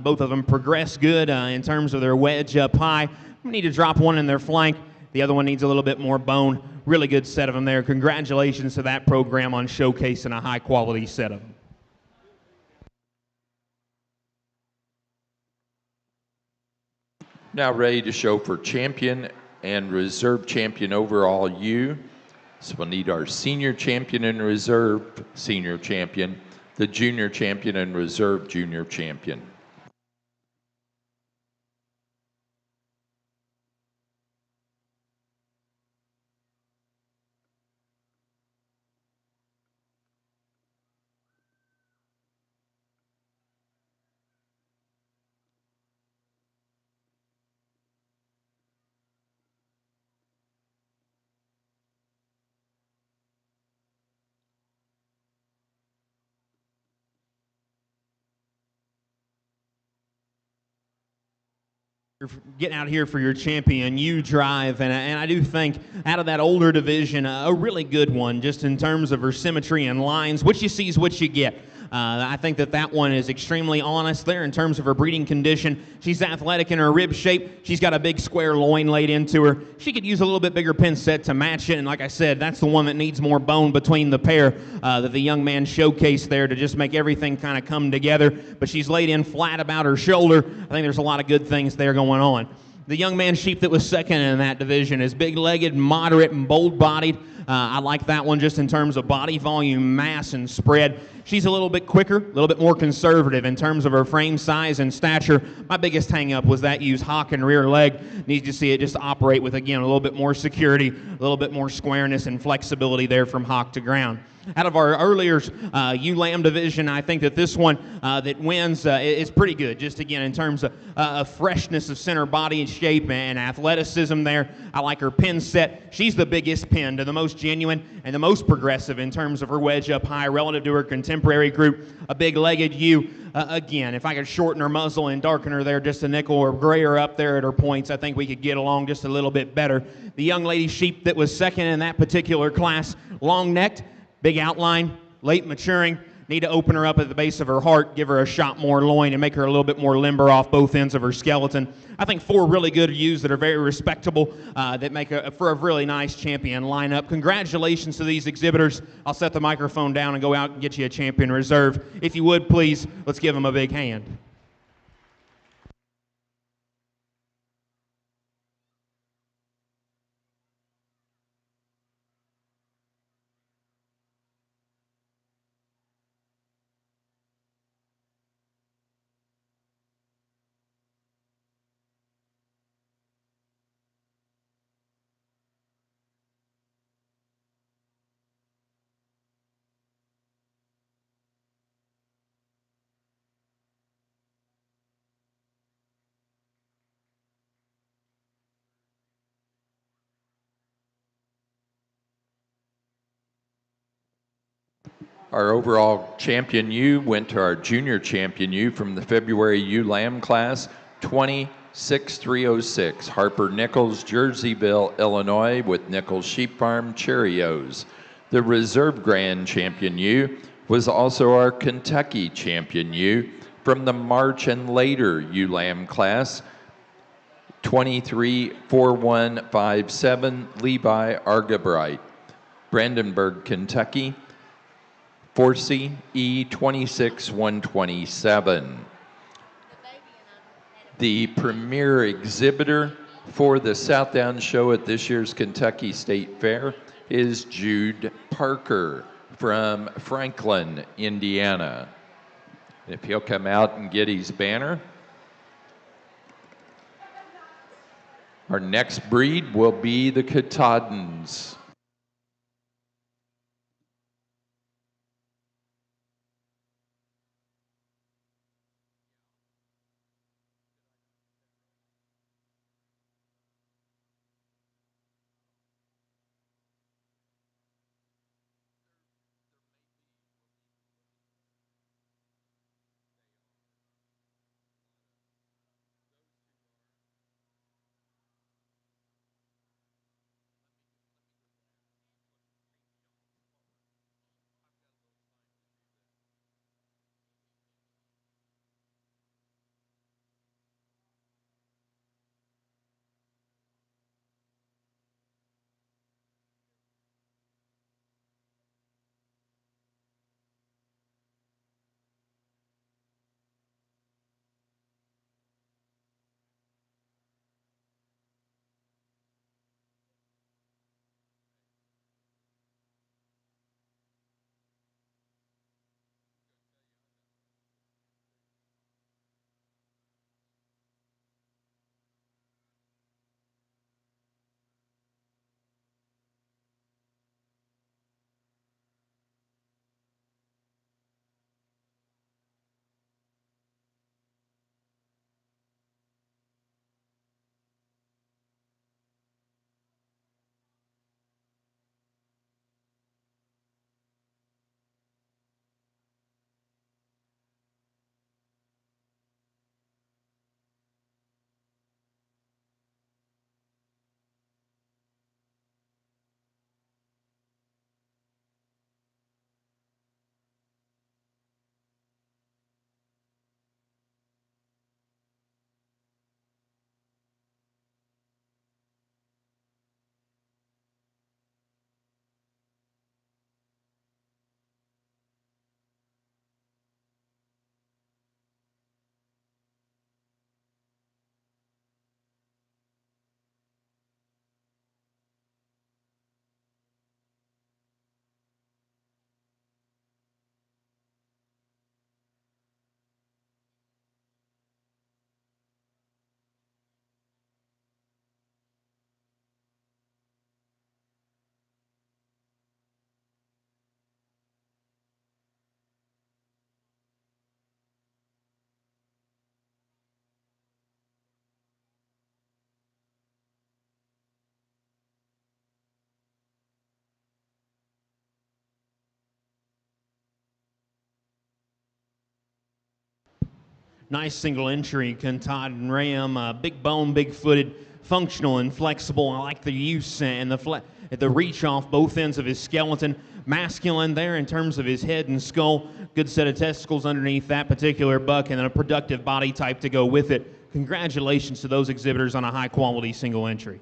Both of them progress good in terms of their wedge up high. We need to drop one in their flank. The other one needs a little bit more bone. Really good set of them there. Congratulations to that program on showcasing a high-quality set of them. Now ready to show for champion and reserve champion overall U. So we'll need our senior champion and reserve senior champion, the junior champion and reserve junior champion. Getting out here for your champion, you drive, and I do think out of that older division, a really good one just in terms of her symmetry and lines. What you see is what you get. I think that one is extremely honest there in terms of her breeding condition. She's athletic in her rib shape. She's got a big square loin laid into her. She could use a little bit bigger pin set to match it, and like I said, that's the one that needs more bone between the pair that the young man showcased there to just make everything kind of come together. But she's laid in flat about her shoulder. I think there's a lot of good things there going on. The young man sheep that was second in that division is big-legged, moderate, and bold-bodied. I like that one just in terms of body volume, mass, and spread. She's a little bit quicker, a little bit more conservative in terms of her frame size and stature. My biggest hang-up was that used hock and rear leg. Need to see it just operate with, again, a little bit more security, a little bit more squareness and flexibility there from hock to ground. Out of our earlier ewe lamb division, I think that this one that wins is pretty good. Just again in terms of freshness of center body and shape and athleticism there. I like her pin set. She's the biggest pinned and the most genuine and the most progressive in terms of her wedge up high relative to her contemporary group. A big-legged ewe. Again, if I could shorten her muzzle and darken her there just a nickel or gray her up there at her points, I think we could get along just a little bit better. The young lady sheep that was second in that particular class, long-necked, big outline, late maturing. Need to open her up at the base of her heart, give her a shot more loin, and make her a little bit more limber off both ends of her skeleton. I think four really good ewes that are very respectable, that make for a really nice champion lineup. Congratulations to these exhibitors. I'll set the microphone down and go out and get you a champion reserve. If you would, please, let's give them a big hand. Our overall champion ewe went to our junior champion ewe from the February ewe lamb class, 26306, Harper Nichols, Jerseyville, Illinois, with Nichols Sheep Farm Cheerios. The reserve grand champion ewe was also our Kentucky champion ewe from the March and later ewe lamb class, 234157, Levi Argabright, Brandenburg, Kentucky, 4CE 26127. The premier exhibitor for the Southdown Show at this year's Kentucky State Fair is Jude Parker from Franklin, Indiana. And if he'll come out and get his banner. Our next breed will be the Katahdins. Nice single entry, Katahdin Ram, big bone, big footed, functional and flexible. I like the use and the reach off both ends of his skeleton. Masculine there in terms of his head and skull. Good set of testicles underneath that particular buck, and then a productive body type to go with it. Congratulations to those exhibitors on a high quality single entry.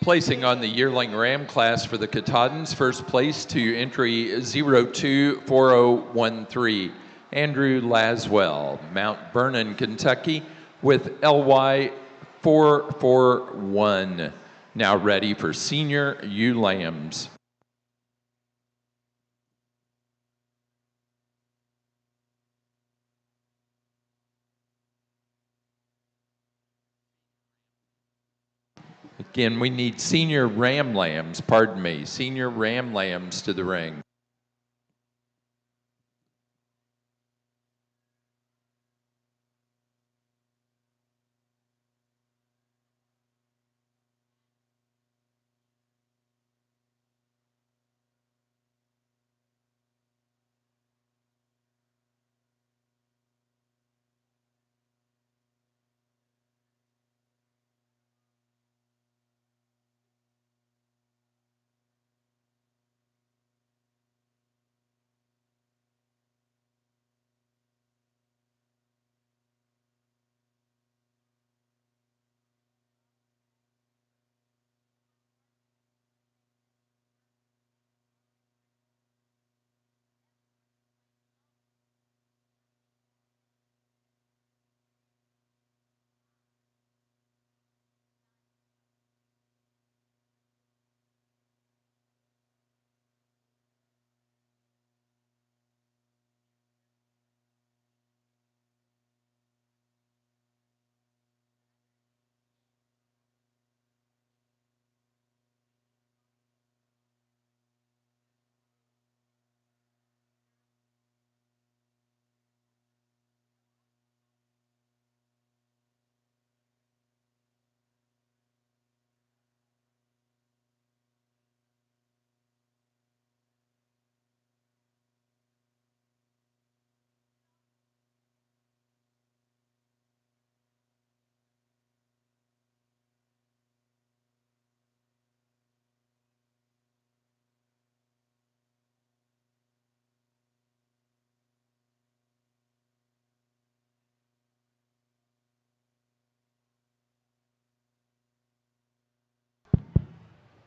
Placing on the yearling ram class for the Katahdins, first place to entry 024013, Andrew Laswell, Mount Vernon, Kentucky, with LY 441. Now ready for senior ewe lambs. Again, we need senior ram lambs, pardon me, senior ram lambs to the ring.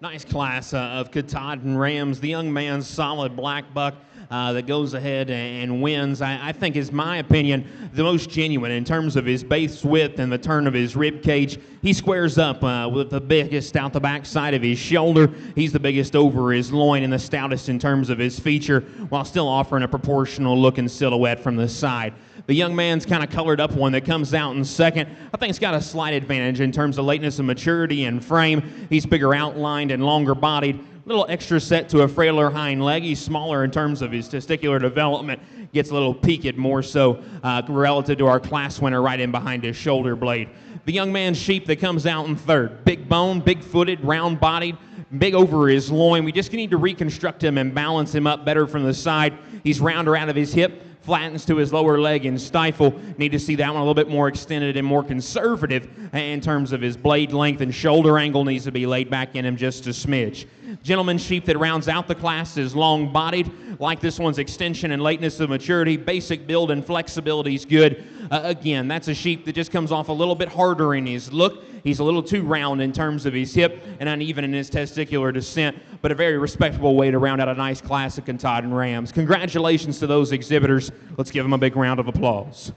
Nice class of Katahdin Rams. The young man's solid black buck that goes ahead and wins. I think, is my opinion, the most genuine in terms of his base width and the turn of his rib cage. He squares up with the biggest out the back side of his shoulder. He's the biggest over his loin and the stoutest in terms of his feature, while still offering a proportional looking silhouette from the side. The young man's kind of colored up one that comes out in second. I think it's got a slight advantage in terms of lateness and maturity and frame. He's bigger outlined and longer bodied. A little extra set to a frailer hind leg. He's smaller in terms of his testicular development. Gets a little peaked more so relative to our class winner right in behind his shoulder blade. The young man's sheep that comes out in third. Big bone, big footed, round bodied, big over his loin. We just need to reconstruct him and balance him up better from the side. He's rounder out of his hip. Flattens to his lower leg and stifle. Need to see that one a little bit more extended and more conservative in terms of his blade length, and shoulder angle needs to be laid back in him just a smidge. Gentleman sheep that rounds out the class is long-bodied. Like this one's extension and lateness of maturity. Basic build and flexibility is good. Again, that's a sheep that just comes off a little bit harder in his look. He's a little too round in terms of his hip and uneven in his testicular descent, but a very respectable way to round out a nice class of Katahdin Rams. Congratulations to those exhibitors. Let's give them a big round of applause.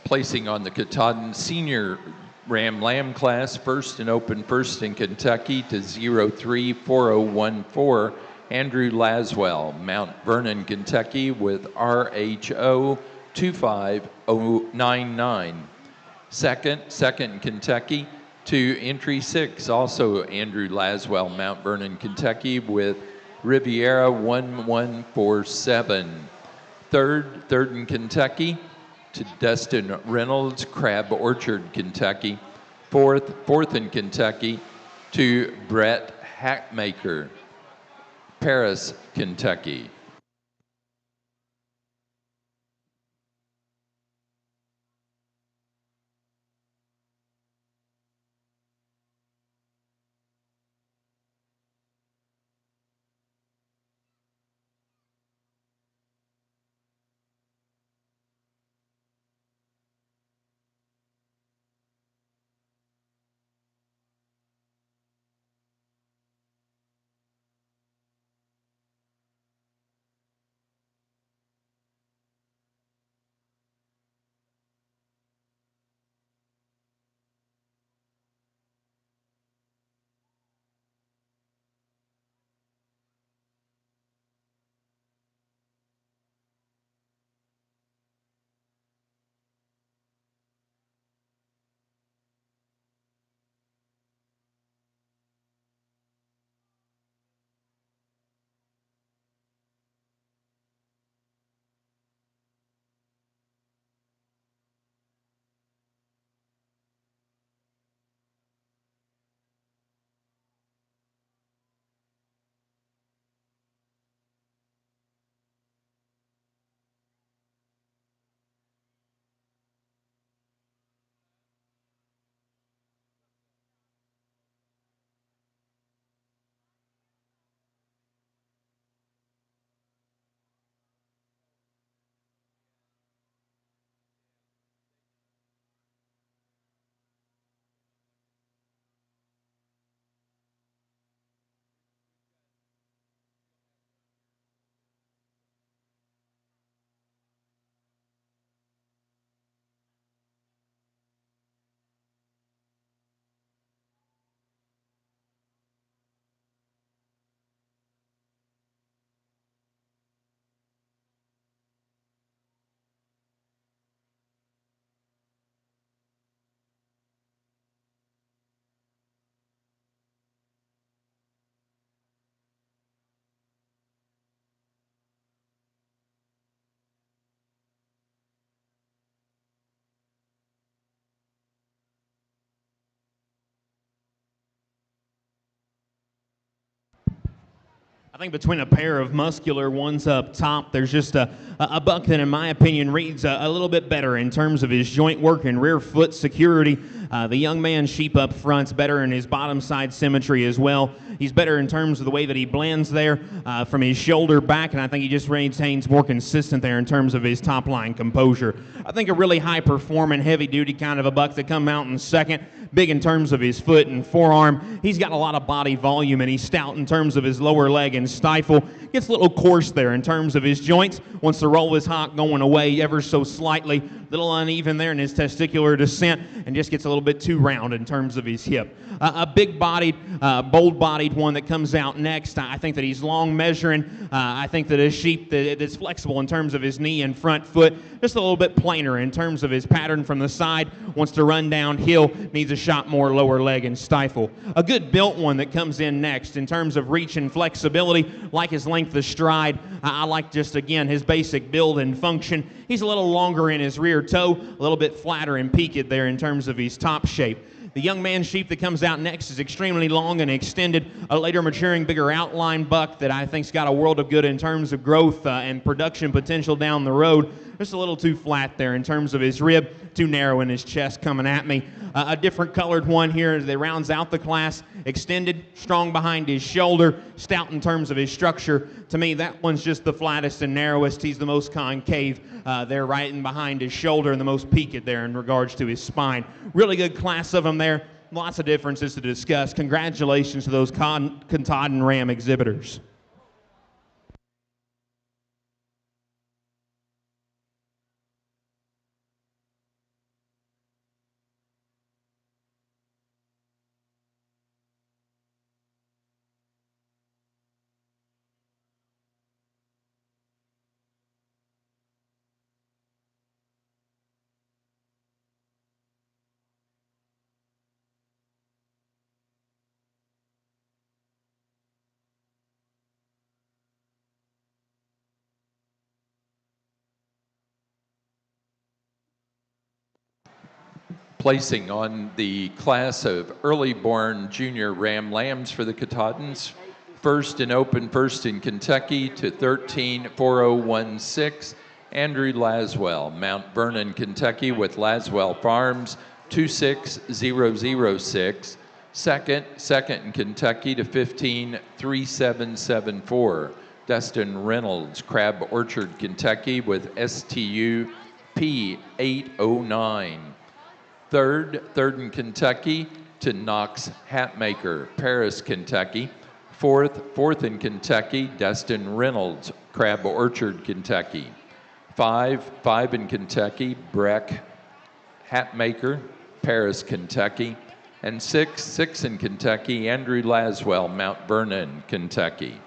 placing on the Katahdin Senior Ram Lamb class, first and open first in Kentucky to 034014, Andrew Laswell, Mount Vernon, Kentucky with RHO 25099. Second in Kentucky to entry 6, also Andrew Laswell, Mount Vernon, Kentucky with Riviera 1147. Third in Kentucky to Dustin Reynolds, Crab Orchard, Kentucky. Fourth in Kentucky to Brett Hackmaker, Paris, Kentucky. I think between a pair of muscular ones up top, there's just a buck that, in my opinion, reads a little bit better in terms of his joint work and rear foot security. The young man sheep up front's better in his bottom side symmetry as well. He's better in terms of the way that he blends there from his shoulder back, and I think he just maintains more consistent there in terms of his top line composure. I think a really high-performing, heavy-duty kind of a buck that come out in second. Big in terms of his foot and forearm. He's got a lot of body volume, and he's stout in terms of his lower leg and stifle. Gets a little coarse there in terms of his joints. Wants to roll his hock going away ever so slightly. Little uneven there in his testicular descent, and just gets a little bit too round in terms of his hip. A big-bodied, bold-bodied one that comes out next. I think that he's long measuring. I think that a sheep that's flexible in terms of his knee and front foot. Just a little bit plainer in terms of his pattern from the side. Wants to run downhill. Needs a shot more lower leg and stifle. A good built one that comes in next in terms of reach and flexibility. Like his length of stride. I like just, again, his basic build and function. He's a little longer in his rear toe. A little bit flatter and peaked there in terms of his top shape. The young man sheep that comes out next is extremely long and extended, a later maturing, bigger outline buck that I think's got a world of good in terms of growth and production potential down the road. Just a little too flat there in terms of his rib, too narrow in his chest coming at me. A different colored one here that rounds out the class, extended, strong behind his shoulder, stout in terms of his structure. To me, that one's just the flattest and narrowest. He's the most concave there right in behind his shoulder and the most peaked there in regards to his spine. Really good class of them there. Lots of differences to discuss. Congratulations to those Katahdin Ram exhibitors. placing on the class of early-born junior Ram Lambs for the Katahdins. First in Kentucky to 13.4016, Andrew Laswell, Mount Vernon, Kentucky with Laswell Farms, 26006. Second in Kentucky to 15.3774, Dustin Reynolds, Crab Orchard, Kentucky with STU P809. Third in Kentucky to Knox Hatmaker, Paris, Kentucky. Fourth in Kentucky, Dustin Reynolds, Crab Orchard, Kentucky. Five in Kentucky, Breck Hatmaker, Paris, Kentucky. And six in Kentucky, Andrew Laswell, Mount Vernon, Kentucky.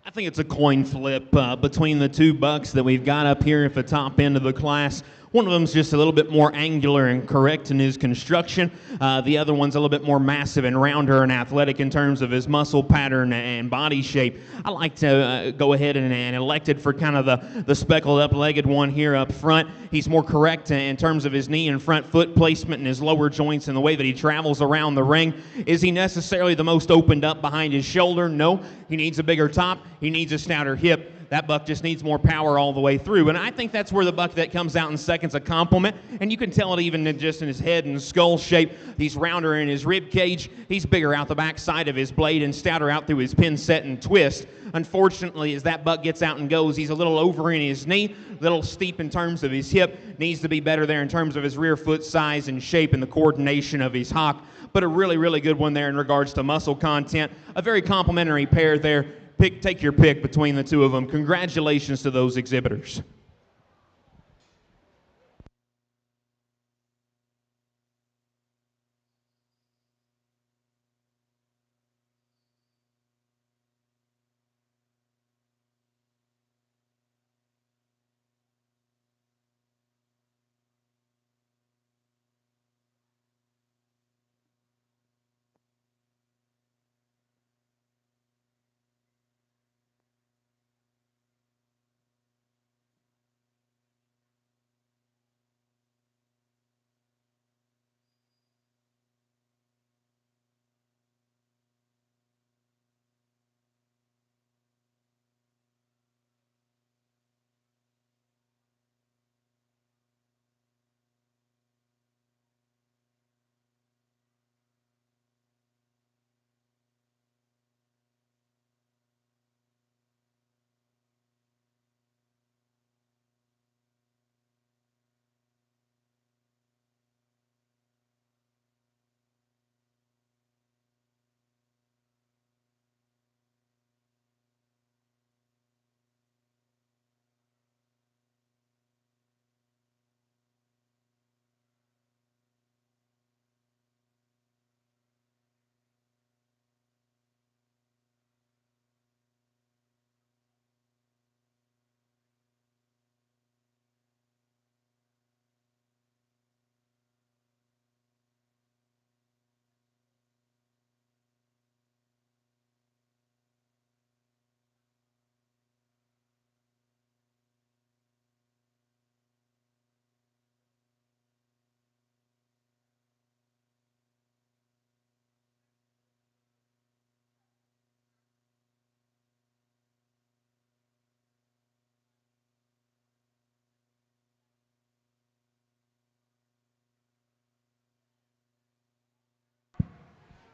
I think it's a coin flip between the two bucks that we've got up here at the top end of the class. One of them's just a little bit more angular and correct in his construction. The other one's a little bit more massive and rounder and athletic in terms of his muscle pattern and body shape. I like to go ahead and elect it for kind of the speckled up-legged one here up front. He's more correct in terms of his knee and front foot placement and his lower joints and the way that he travels around the ring. Is he necessarily the most opened up behind his shoulder? No. He needs a bigger top. He needs a stouter hip. That buck just needs more power all the way through. And I think that's where the buck that comes out in second's a compliment. And you can tell it even just in his head and skull shape. He's rounder in his rib cage. He's bigger out the back side of his blade and stouter out through his pin set and twist. Unfortunately, as that buck gets out and goes, he's a little over in his knee, a little steep in terms of his hip. Needs to be better there in terms of his rear foot size and shape and the coordination of his hock. But a really, really good one there in regards to muscle content. A very complimentary pair there. Take your pick between the two of them. Congratulations to those exhibitors.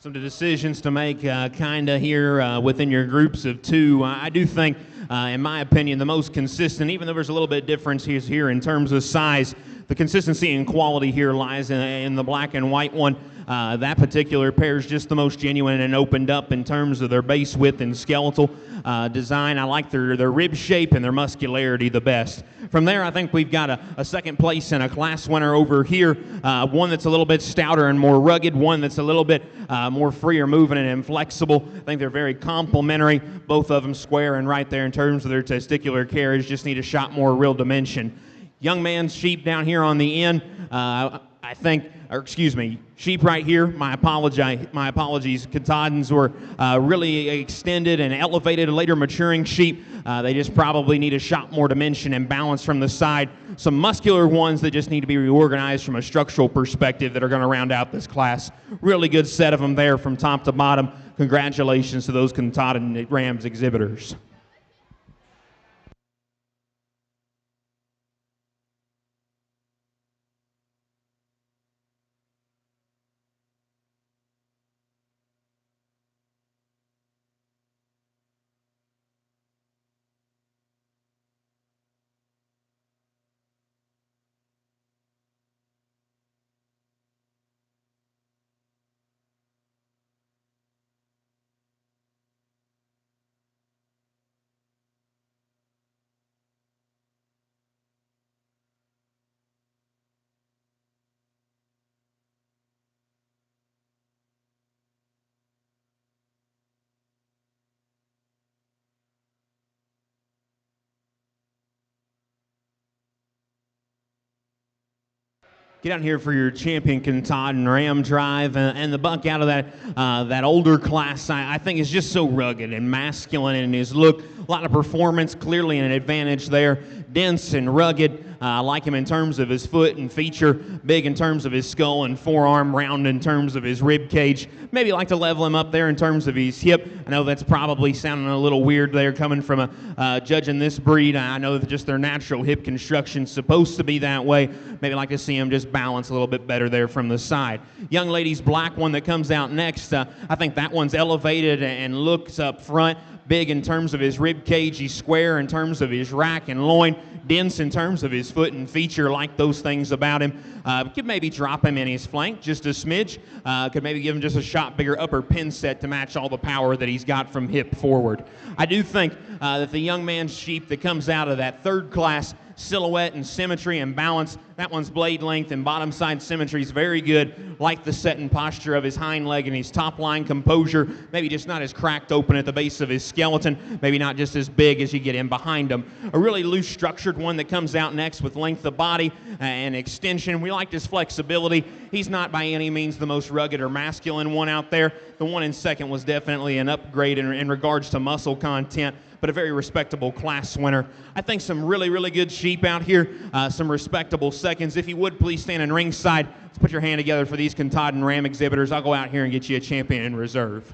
Some decisions to make kind of here within your groups of two. I do think, in my opinion, the most consistent, even though there's a little bit of difference here in terms of size, the consistency and quality here lies in the black and white one. That particular pair is just the most genuine and opened up in terms of their base width and skeletal design. I like their rib shape and their muscularity the best. From there, I think we've got a second place and a class winner over here. One that's a little bit stouter and more rugged, one that's a little bit more freer moving and inflexible. I think they're very complementary. Both of them square and right there in terms of their testicular carriage. Just need a shot more real dimension. Young man's sheep down here on the end. I think, or excuse me, sheep right here. My apologies. Katahdins were really extended and elevated, later maturing sheep. They just probably need a shot more dimension and balance from the side. Some muscular ones that just need to be reorganized from a structural perspective that are going to round out this class. Really good set of them there from top to bottom. Congratulations to those Katahdin Rams exhibitors. Get out here for your champion Katahdin Ram drive, and the buck out of that older class, I think, is just so rugged and masculine in his look. A lot of performance, clearly an advantage there. Dense and rugged. I like him in terms of his foot and feature, big in terms of his skull and forearm, round in terms of his rib cage. Maybe like to level him up there in terms of his hip. I know that's probably sounding a little weird there coming from judging this breed. I know that just their natural hip construction's supposed to be that way. Maybe like to see him just balance a little bit better there from the side. Young lady's black one that comes out next, I think that one's elevated and looks up front. Big in terms of his rib cage, he's square in terms of his rack and loin, dense in terms of his foot and feature, like those things about him. Could maybe drop him in his flank just a smidge. Could maybe give him just a shot bigger upper pin set to match all the power that he's got from hip forward. I do think that the young man's sheep that comes out of that third class silhouette and symmetry and balance, that one's blade length and bottom side symmetry is very good. Like the set and posture of his hind leg and his top line composure. Maybe just not as cracked open at the base of his skeleton. Maybe not just as big as you get in behind him. A really loose structured one that comes out next with length of body and extension. We liked his flexibility. He's not by any means the most rugged or masculine one out there. The one in second was definitely an upgrade in regards to muscle content, but a very respectable class winner. I think some really, really good sheep out here, some respectable seconds. If you would, please stand in ringside. Let's put your hand together for these Katahdin Ram exhibitors. I'll go out here and get you a champion in reserve.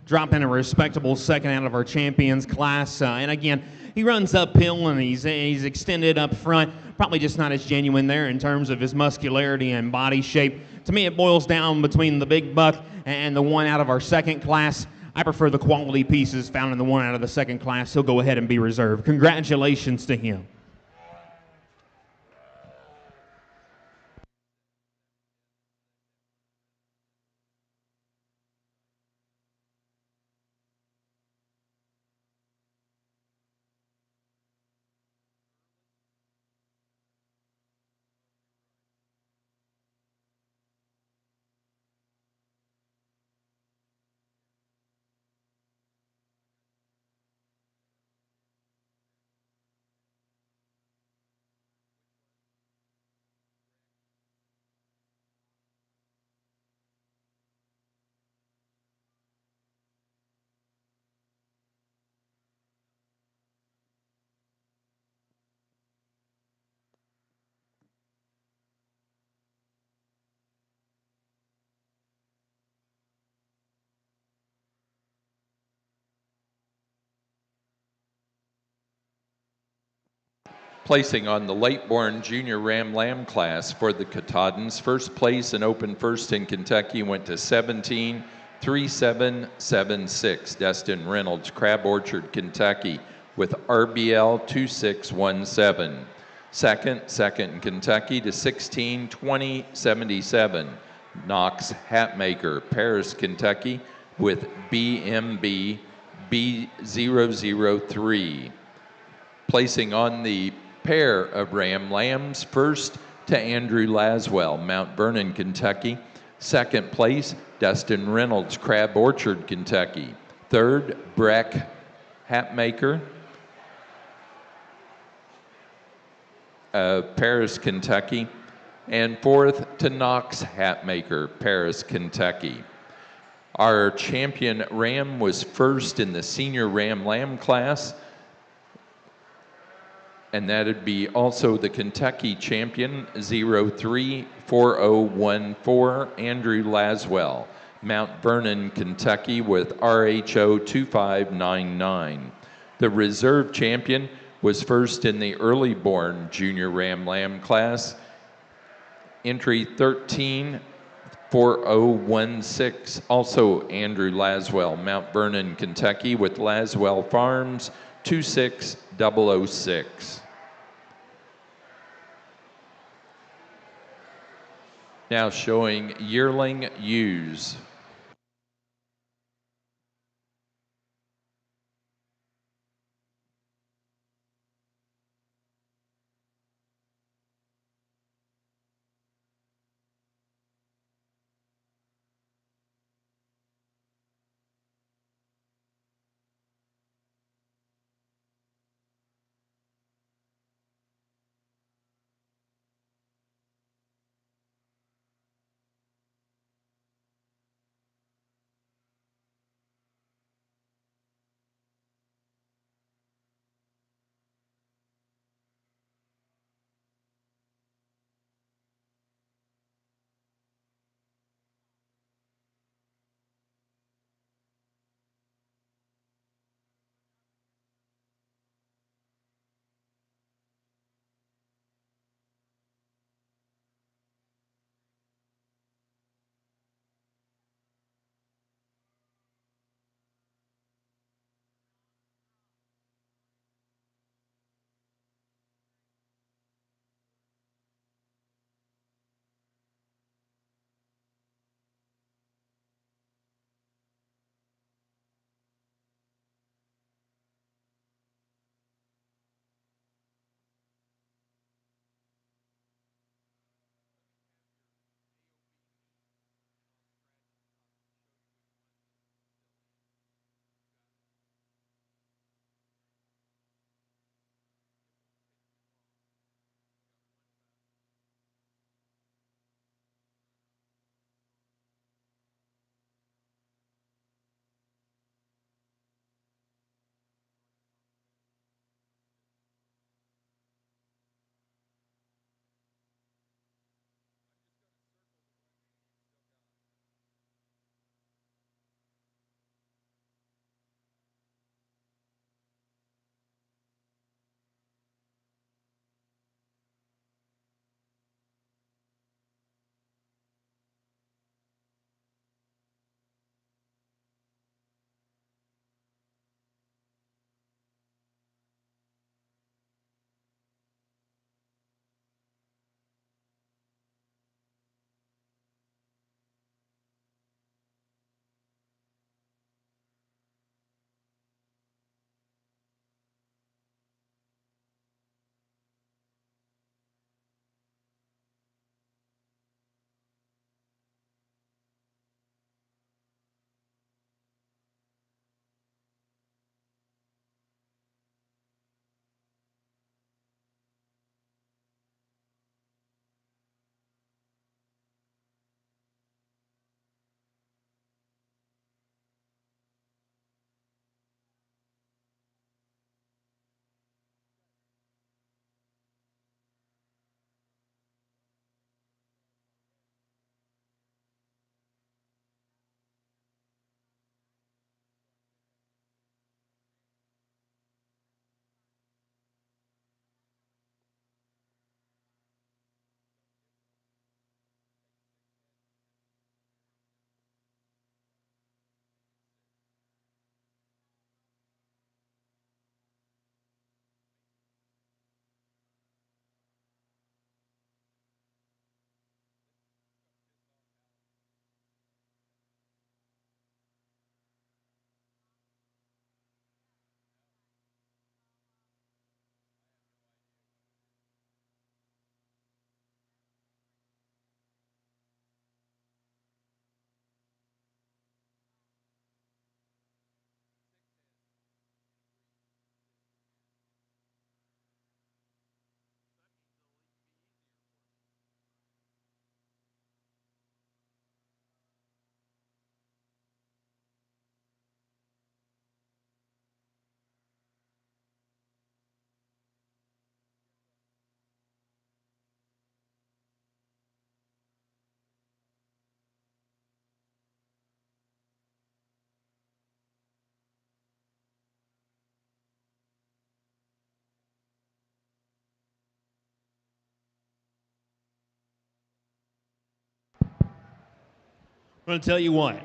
Dropping a respectable second out of our champions class. And again, he runs uphill and he's extended up front. Probably just not as genuine there in terms of his muscularity and body shape. To me, it boils down between the big buck and the one out of our second class. I prefer the quality pieces found in the one out of the second class. He'll go ahead and be reserved. Congratulations to him. Placing on the late-born Junior Ram Lamb class for the Katahdins, first place and open first in Kentucky went to 173776, Destin Reynolds, Crab Orchard, Kentucky, with RBL 2617. Second in Kentucky to 162077, Knox Hatmaker, Paris, Kentucky, with BMB B003. Placing on the pair of Ram Lambs, first to Andrew Laswell, Mount Vernon, Kentucky. Second place, Dustin Reynolds, Crab Orchard, Kentucky. Third, Breck Hatmaker, Paris, Kentucky. And fourth to Knox Hatmaker, Paris, Kentucky. Our champion Ram was first in the Senior Ram Lamb class, and that'd be also the Kentucky champion, 034014, Andrew Laswell, Mount Vernon, Kentucky, with RHO 2599. The reserve champion was first in the early-born Junior Ram Lamb class, entry 134016, also Andrew Laswell, Mount Vernon, Kentucky, with Laswell Farms 26006. Now showing yearling ewes. going to tell you what.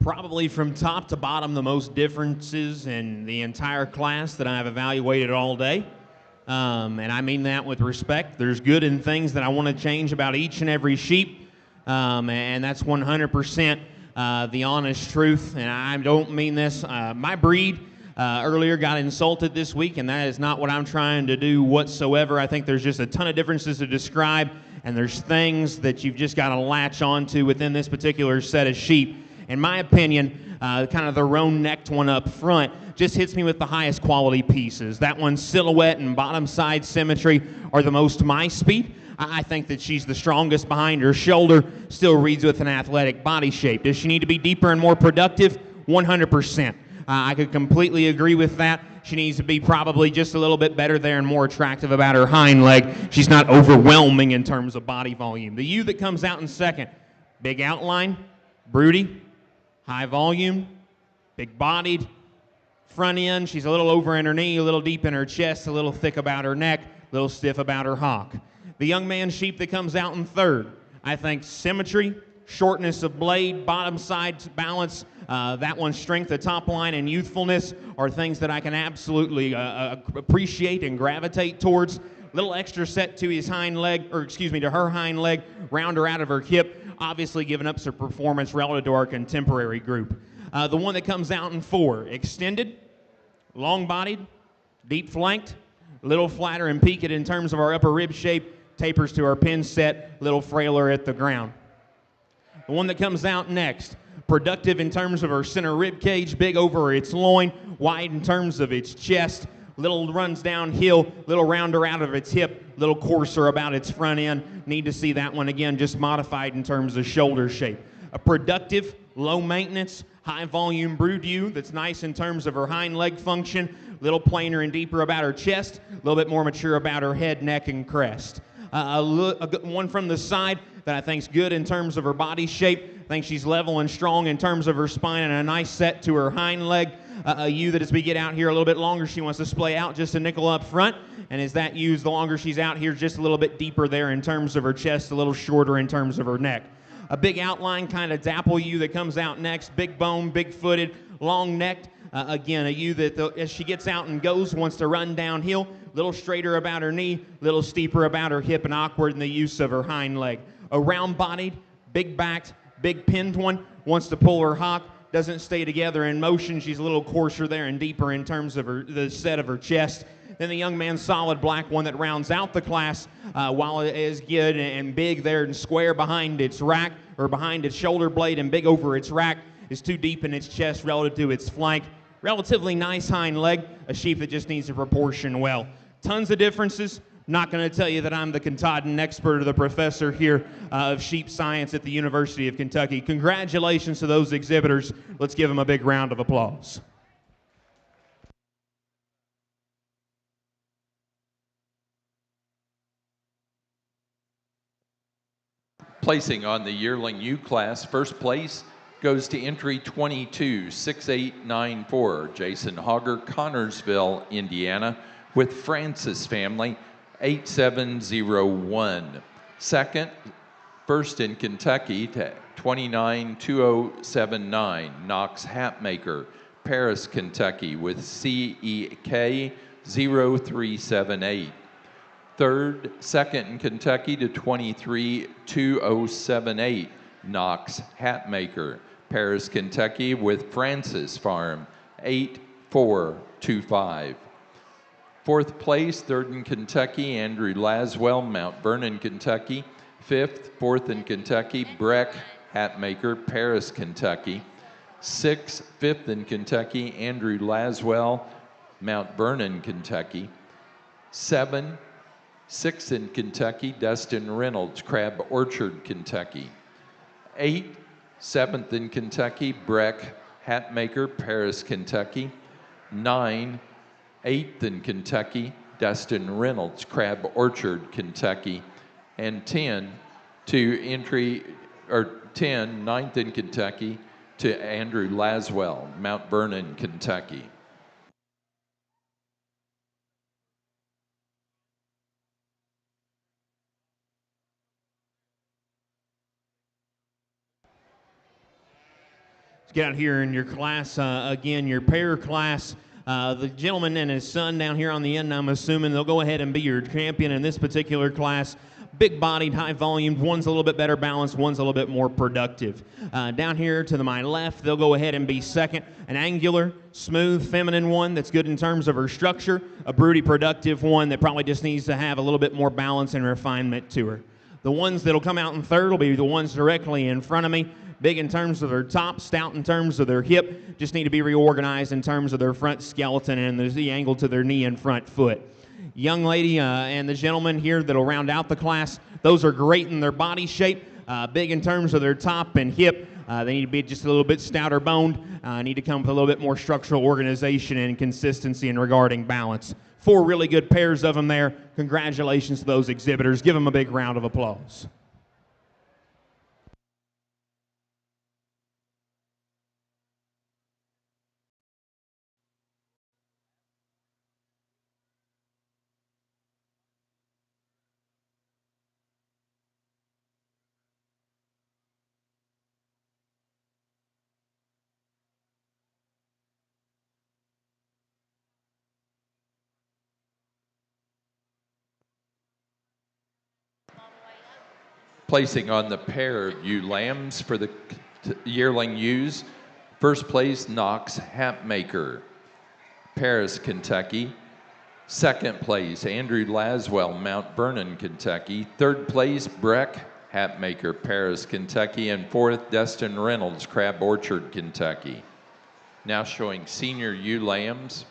Probably from top to bottom, the most differences in the entire class that I've evaluated all day. And I mean that with respect. There's good and things that I want to change about each and every sheep. And that's 100% the honest truth. And I don't mean this. My breed earlier got insulted this week, and that is not what I'm trying to do whatsoever. I think there's just a ton of differences to describe, and there's things that you've just got to latch onto within this particular set of sheep. In my opinion, kind of the roan-necked one up front just hits me with the highest quality pieces. That one's silhouette and bottom side symmetry are the most my speed. I think that she's the strongest behind her shoulder, still reads with an athletic body shape. Does she need to be deeper and more productive? 100%. I could completely agree with that. She needs to be probably just a little bit better there and more attractive about her hind leg. She's not overwhelming in terms of body volume. The ewe that comes out in second, big outline, broody, high volume, big-bodied, front end. She's a little over in her knee, a little deep in her chest, a little thick about her neck, a little stiff about her hock. The young man sheep that comes out in third, I think symmetry, shortness of blade, bottom side balance, that one's strength of top line and youthfulness are things that I can absolutely appreciate and gravitate towards. Little extra set to his hind leg, to her hind leg, round her out of her hip, obviously giving up some performance relative to our contemporary group. The one that comes out in four, extended, long-bodied, deep-flanked, a little flatter and peaked in terms of our upper rib shape, tapers to our pin set, little frailer at the ground. The one that comes out next, productive in terms of her center rib cage, big over its loin, wide in terms of its chest, little runs downhill, little rounder out of its hip, little coarser about its front end. Need to see that one again, just modified in terms of shoulder shape. A productive, low maintenance, high volume brood ewe that's nice in terms of her hind leg function, little plainer and deeper about her chest, a little bit more mature about her head, neck, and crest. One from the side that I think's good in terms of her body shape. I think she's level and strong in terms of her spine and a nice set to her hind leg. A ewe that as we get out here a little bit longer, she wants to splay out just a nickel up front. And as that ewe's, the longer she's out here, just a little bit deeper there in terms of her chest, a little shorter in terms of her neck. A big outline kind of dapple ewe that comes out next, big bone, big footed, long necked. Again, a ewe that as she gets out and goes, wants to run downhill, little straighter about her knee, little steeper about her hip, and awkward in the use of her hind leg. A round bodied, big backed, big pinned one, wants to pull her hock, doesn't stay together in motion. She's a little coarser there and deeper in terms of the set of her chest. Then the young man's solid black one that rounds out the class, while it is good and big there and square behind its rack, or behind its shoulder blade and big over its rack, is too deep in its chest relative to its flank. Relatively nice hind leg, a sheep that just needs to proportion well. Tons of differences. Not going to tell you that I'm the Katahdin expert or the professor here of sheep science at the University of Kentucky. Congratulations to those exhibitors. Let's give them a big round of applause. Placing on the yearling ewe class, first place goes to entry 226894, Jason Hogger, Connorsville, Indiana, with Francis family, 8701. Second, first in Kentucky to 292079, Knox Hatmaker, Paris, Kentucky, with CEK 0378. Third, second in Kentucky to 232078, Knox Hatmaker, Paris, Kentucky, with Francis Farm, 8425. Fourth place, third in Kentucky, Andrew Laswell, Mount Vernon, Kentucky. Fifth, fourth in Kentucky, Breck Hatmaker, Paris, Kentucky. Sixth, fifth in Kentucky, Andrew Laswell, Mount Vernon, Kentucky. Seven, sixth in Kentucky, Dustin Reynolds, Crab Orchard, Kentucky. 8, seventh in Kentucky, Breck Hatmaker, Paris, Kentucky. 9, 8th in Kentucky, Dustin Reynolds, Crab Orchard, Kentucky. And 10, 9th in Kentucky, to Andrew Laswell, Mount Vernon, Kentucky. get out here in your class, again, your pair class. The gentleman and his son down here on the end, I'm assuming they'll go ahead and be your champion in this particular class. Big-bodied, high-volumed. One's a little bit better balanced. One's a little bit more productive. Down here to my left, they'll go ahead and be second. An angular, smooth, feminine one that's good in terms of her structure. A broody, productive one that probably just needs to have a little bit more balance and refinement to her. The ones that'll come out in third will be the ones directly in front of me. Big in terms of their top, stout in terms of their hip. Just need to be reorganized in terms of their front skeleton and the angle to their knee and front foot. Young lady and the gentleman here that'll round out the class, those are great in their body shape, big in terms of their top and hip. They need to be just a little bit stouter boned, need to come with a little bit more structural organization and consistency in regarding balance. 4 really good pairs of them there. Congratulations to those exhibitors. Give them a big round of applause. Placing on the pair of ewe lambs for the yearling ewes. First place, Knox Hatmaker, Paris, Kentucky. Second place, Andrew Laswell, Mount Vernon, Kentucky. Third place, Breck Hatmaker, Paris, Kentucky. And fourth, Destin Reynolds, Crab Orchard, Kentucky. Now showing senior ewe lambs.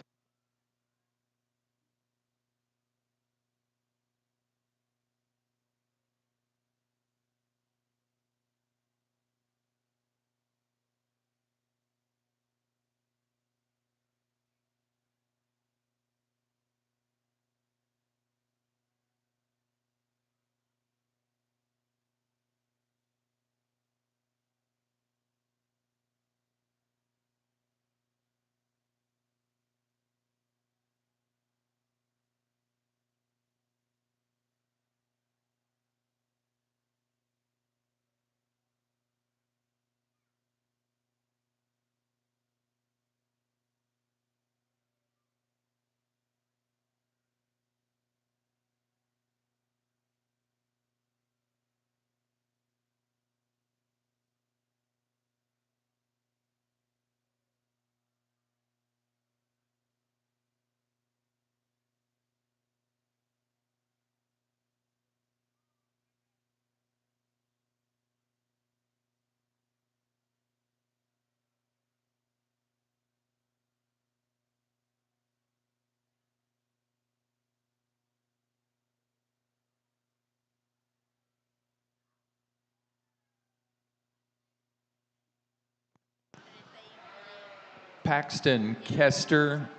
Paxton Kester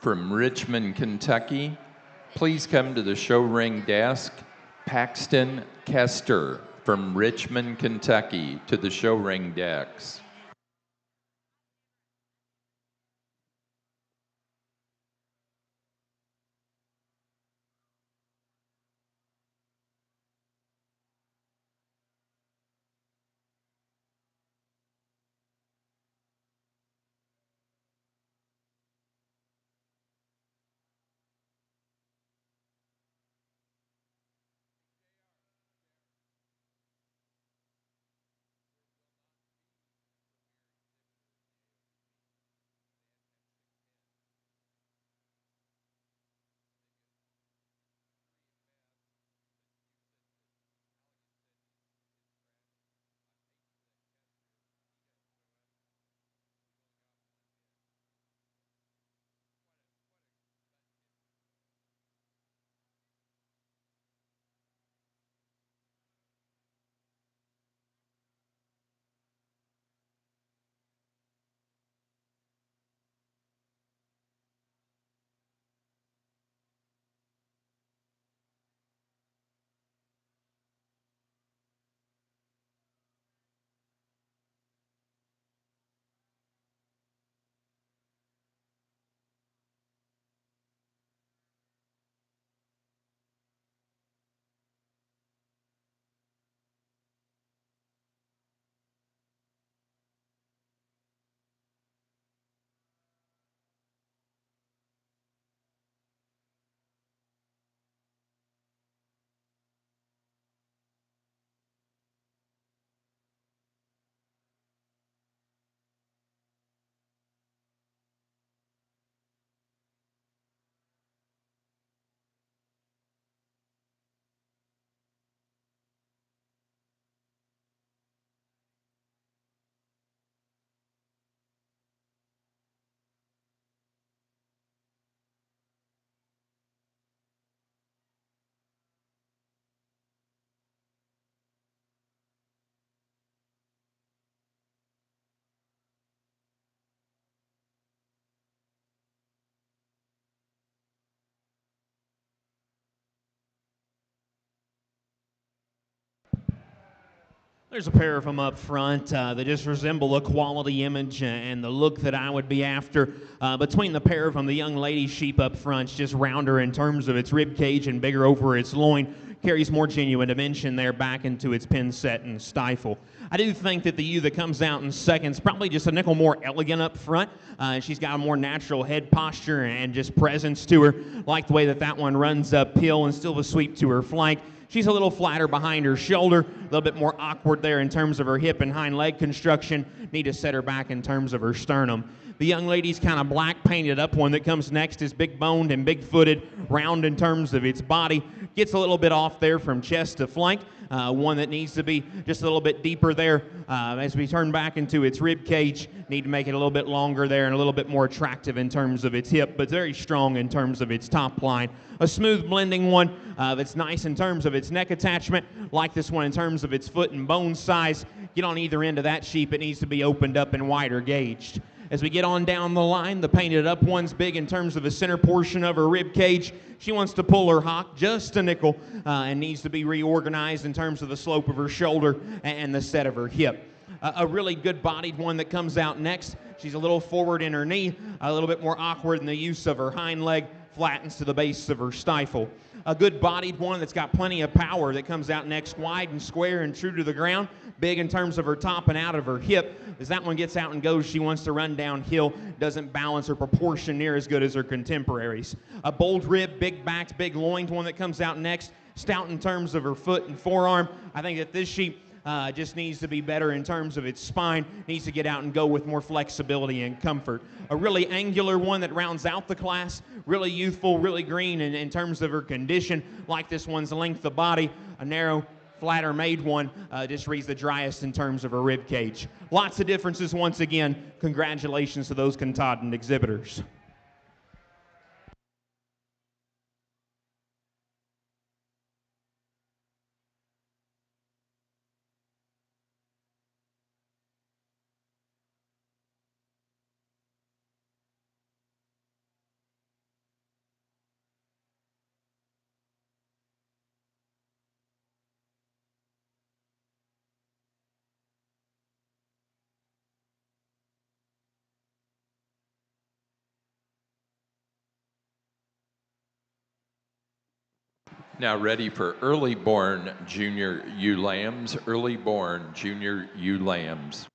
from Richmond, Kentucky. Please come to the show ring desk. Paxton Kester from Richmond, Kentucky, to the show ring desk. There's a pair of them up front that just resemble a quality image and the look that I would be after. Between the pair of them, the young lady sheep up front's just rounder in terms of its rib cage and bigger over its loin. Carries more genuine dimension there back into its pin set and stifle. I do think that the ewe that comes out in second is probably just a nickel more elegant up front. She's got a more natural head posture and just presence to her. Like the way that one runs uphill and still a sweep to her flank. She's a little flatter behind her shoulder, a little bit more awkward there in terms of her hip and hind leg construction. Need to set her back in terms of her sternum. The young lady's kind of black painted up one that comes next is big boned and big footed, round in terms of its body. Gets a little bit off there from chest to flank. One that needs to be just a little bit deeper there as we turn back into its rib cage. Need to make it a little bit longer there and a little bit more attractive in terms of its hip, but very strong in terms of its top line. A smooth blending one that's nice in terms of its neck attachment, like this one in terms of its foot and bone size. Get on either end of that sheep, it needs to be opened up and wider gauged. As we get on down the line, the painted up one's big in terms of the center portion of her rib cage. She wants to pull her hock just a nickel and needs to be reorganized in terms of the slope of her shoulder and the set of her hip. A really good bodied one that comes out next. She's a little forward in her knee, a little bit more awkward in the use of her hind leg, flattens to the base of her stifle. A good bodied one that's got plenty of power that comes out next, wide and square and true to the ground. Big in terms of her top and out of her hip. As that one gets out and goes, she wants to run downhill. Doesn't balance her proportion near as good as her contemporaries. A bold rib, big backed, big loined one that comes out next. Stout in terms of her foot and forearm. I think that this sheep just needs to be better in terms of its spine, needs to get out and go with more flexibility and comfort. A really angular one that rounds out the class, really youthful, really green in terms of her condition, like this one's length of body. A narrow, flatter made one just reads the driest in terms of her rib cage. Lots of differences once again. Congratulations to those Katahdin exhibitors. Now ready for early born junior ewe lambs, early born junior ewe lambs.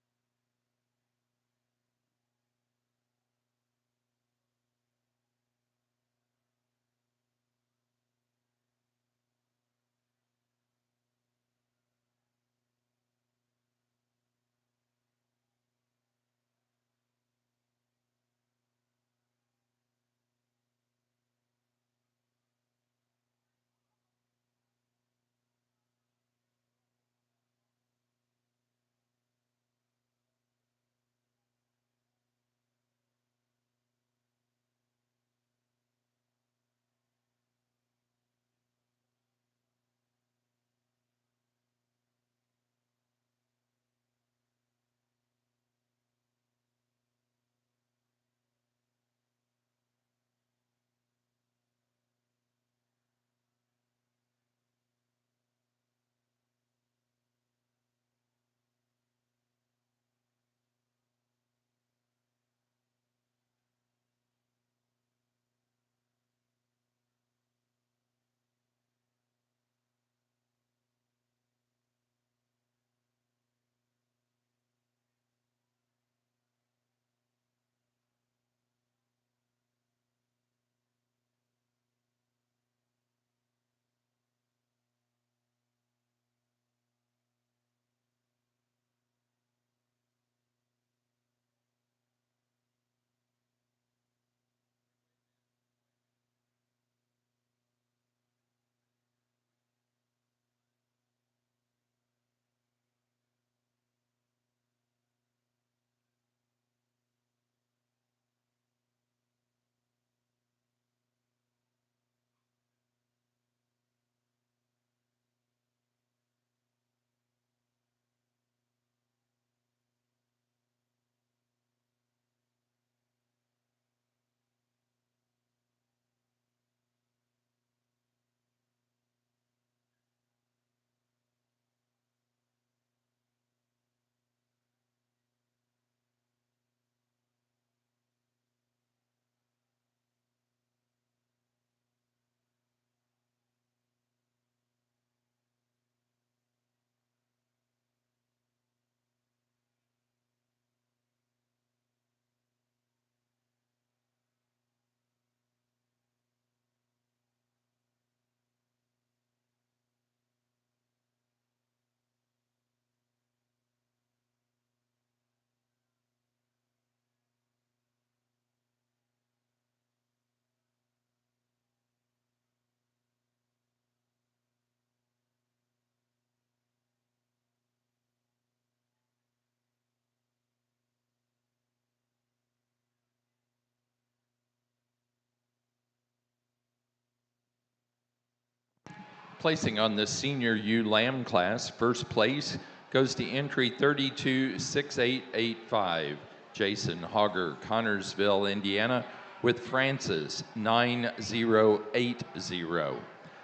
Placing on the Senior U Lamb class, first place goes to entry 326885, Jason Hogger, Connorsville, Indiana, with Francis 9080.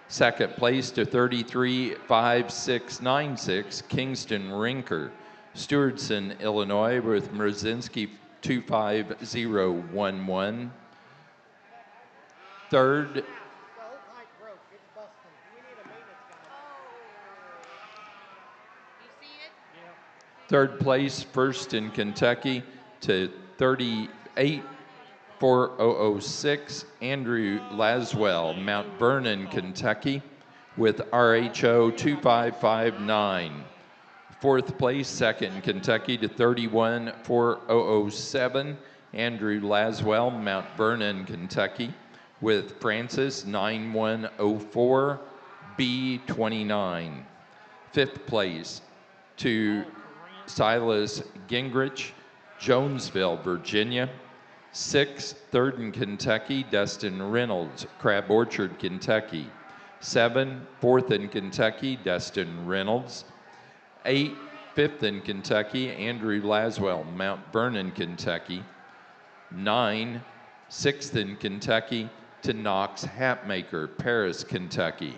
Second place to 335696, Kingston Rinker, Stewardson, Illinois, with Mrozinski 25011. Third, third place, first in Kentucky, to 38406, Andrew Laswell, Mount Vernon, Kentucky, with RHO 2559. Fourth place, second in Kentucky, to 31407, Andrew Laswell, Mount Vernon, Kentucky, with Francis 9104 B29. Fifth place to Silas Gingrich, Jonesville, Virginia. Sixth, third in Kentucky, Destin Reynolds, Crab Orchard, Kentucky. 7, fourth in Kentucky, Destin Reynolds. 8, fifth in Kentucky, Andrew Laswell, Mount Vernon, Kentucky. 9, sixth in Kentucky, to Knox Hatmaker, Paris, Kentucky.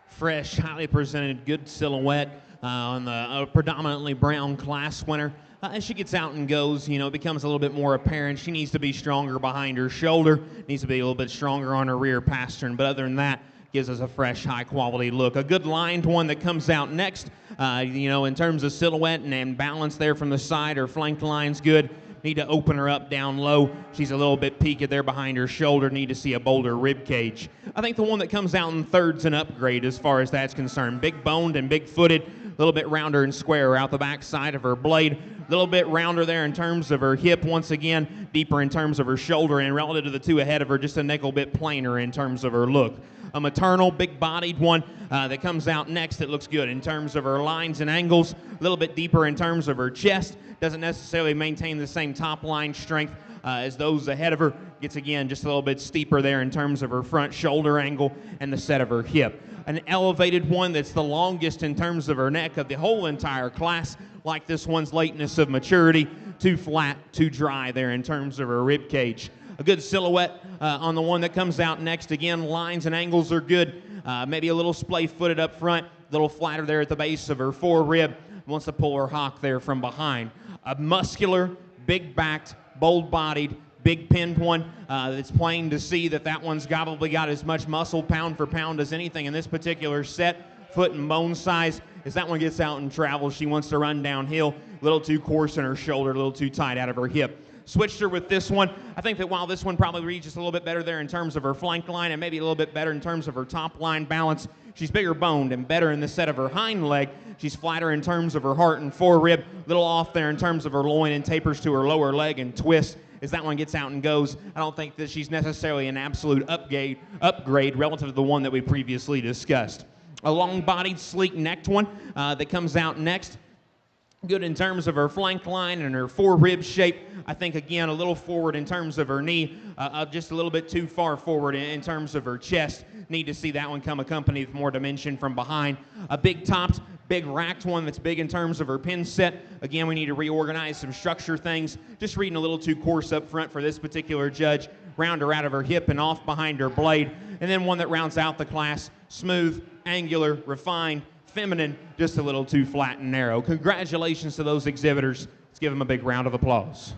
Fresh, highly presented, good silhouette on the predominantly brown class winner. As she gets out and goes, it becomes a little bit more apparent. She needs to be stronger behind her shoulder, needs to be a little bit stronger on her rear pastern. But other than that, gives us a fresh, high-quality look. A good lined one that comes out next, in terms of silhouette and balance there from the side. Her flank line's good. Need to open her up down low. She's a little bit peaked there behind her shoulder. Need to see a bolder rib cage. I think the one that comes out in third's an upgrade as far as that's concerned. Big boned and big footed, a little bit rounder and square out the back side of her blade. A little bit rounder there in terms of her hip once again, deeper in terms of her shoulder, and relative to the two ahead of her, just a nickel bit plainer in terms of her look. A maternal, big-bodied one that comes out next that looks good in terms of her lines and angles, a little bit deeper in terms of her chest. Doesn't necessarily maintain the same top line strength as those ahead of her. Gets, again, just a little bit steeper there in terms of her front shoulder angle and the set of her hip. An elevated one that's the longest in terms of her neck of the whole entire class, like this one's lateness of maturity. Too flat, too dry there in terms of her rib cage. A good silhouette on the one that comes out next. Again, lines and angles are good. Maybe a little splay-footed up front, a little flatter there at the base of her forerib. wants to pull her hock there from behind. A muscular, big-backed, bold-bodied, big pinned one. It's plain to see that that one's probably got as much muscle pound for pound as anything in this particular set. Foot and bone size. As that one gets out and travels, she wants to run downhill. A little too coarse in her shoulder, a little too tight out of her hip. Switched her with this one. I think that while this one probably reads just a little bit better there in terms of her flank line and maybe a little bit better in terms of her top line balance, she's bigger boned and better in the set of her hind leg. She's flatter in terms of her heart and forearm, a little off there in terms of her loin and tapers to her lower leg and twists. As that one gets out and goes, I don't think that she's necessarily an absolute upgrade relative to the one that we previously discussed. A long-bodied, sleek-necked one that comes out next. Good in terms of her flank line and her fore-rib shape. I think, again, a little forward in terms of her knee, just a little bit too far forward in terms of her chest. Need to see that one come accompanied with more dimension from behind. A big-topped, big racked one that's big in terms of her pin set. Again, we need to reorganize some structure things. Just reading a little too coarse up front for this particular judge. Round her out of her hip and off behind her blade. And then one that rounds out the class. Smooth, angular, refined, feminine, just a little too flat and narrow. Congratulations to those exhibitors. Let's give them a big round of applause.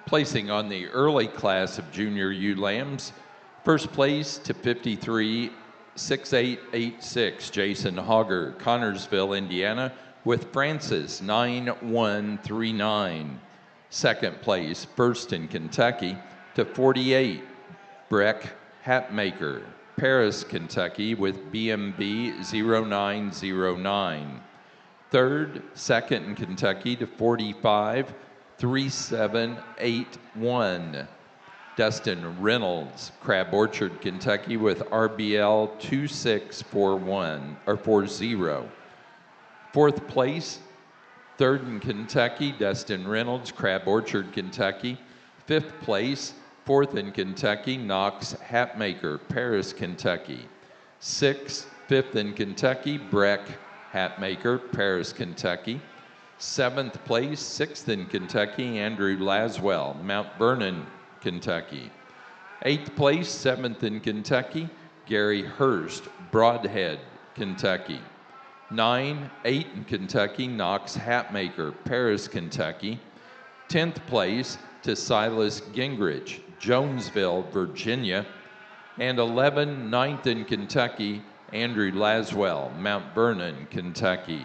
Placing on the early class of junior ewe lambs, first place to 53.6886, Jason Hogger, Connorsville, Indiana, with Francis 9139. Second place, first in Kentucky, to 48, Breck Hatmaker, Paris, Kentucky, with BMB 0909. Third, second in Kentucky, to 45, 3781. Dustin Reynolds, Crab Orchard, Kentucky, with RBL 2641 or 40. Fourth place, third in Kentucky, Dustin Reynolds, Crab Orchard, Kentucky. Fifth place, fourth in Kentucky, Knox Hatmaker, Paris, Kentucky. Sixth, fifth in Kentucky, Breck Hatmaker, Paris, Kentucky. Seventh place, sixth in Kentucky, Andrew Laswell, Mount Vernon, Kentucky. Eighth place, seventh in Kentucky, Gary Hurst, Broadhead, Kentucky. 9, 8 in Kentucky, Knox Hatmaker, Paris, Kentucky. 10th place to Silas Gingrich, Jonesville, Virginia. And 11, 9th in Kentucky, Andrew Laswell, Mount Vernon, Kentucky.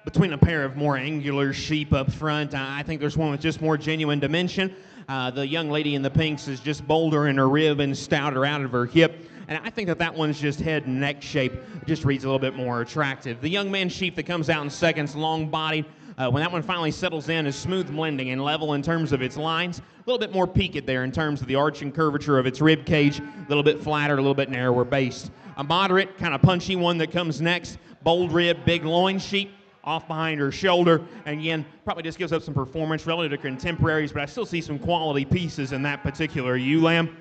Between a pair of more angular sheep up front, I think there's one with just more genuine dimension. The young lady in the pinks is just bolder in her rib and stouter out of her hip. And I think that that one's just head and neck shape. It just reads a little bit more attractive. The young man sheep that comes out in seconds, long-bodied. When that one finally settles in, is smooth blending and level in terms of its lines. A little bit more peaked there in terms of the arch and curvature of its rib cage. A little bit flatter, a little bit narrower based. A moderate, kind of punchy one that comes next. Bold rib, big loin sheep. Off behind her shoulder, and again, probably just gives up some performance relative to contemporaries, but I still see some quality pieces in that particular ewe lamb.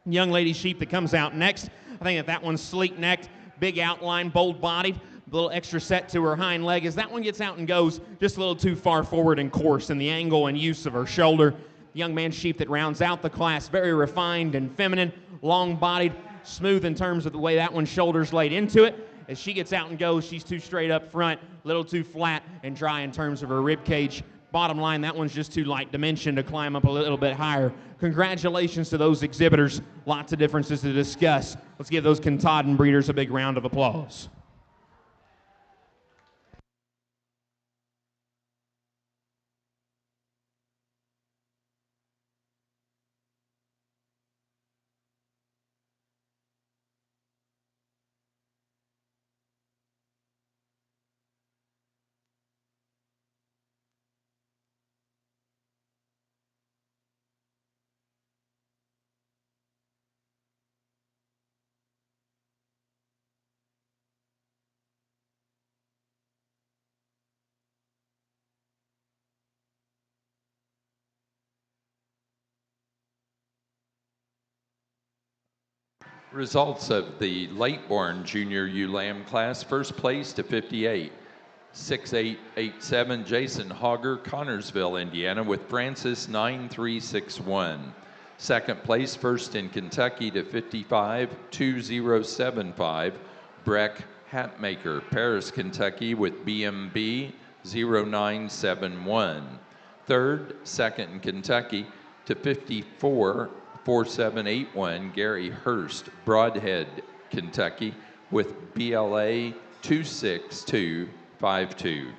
Young lady sheep that comes out next, I think that one's sleek-necked, big outline, bold-bodied, a little extra set to her hind leg. As that one gets out and goes just a little too far forward and coarse in the angle and use of her shoulder. Young man sheep that rounds out the class, very refined and feminine, long-bodied, smooth in terms of the way that one's shoulders laid into it. As she gets out and goes, she's too straight up front, a little too flat and dry in terms of her rib cage. Bottom line, that one's just too light dimension to climb up a little bit higher. Congratulations to those exhibitors. Lots of differences to discuss. Let's give those Katahdin breeders a big round of applause. Results of the late-born junior ewe lamb class: first place to 58, 6887 Jason Hogger, Connorsville, Indiana, with Francis 9361. Second place, first in Kentucky, to 55, 2075 Breck Hatmaker, Paris, Kentucky, with BMB 0971. Third, second in Kentucky, to 54, 4781 Gary Hurst, Broadhead, Kentucky, with BLA 26252.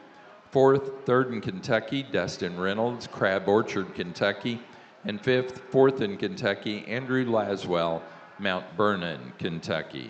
Fourth, third in Kentucky, Dustin Reynolds, Crab Orchard, Kentucky. And fifth, fourth in Kentucky, Andrew Laswell, Mount Vernon, Kentucky.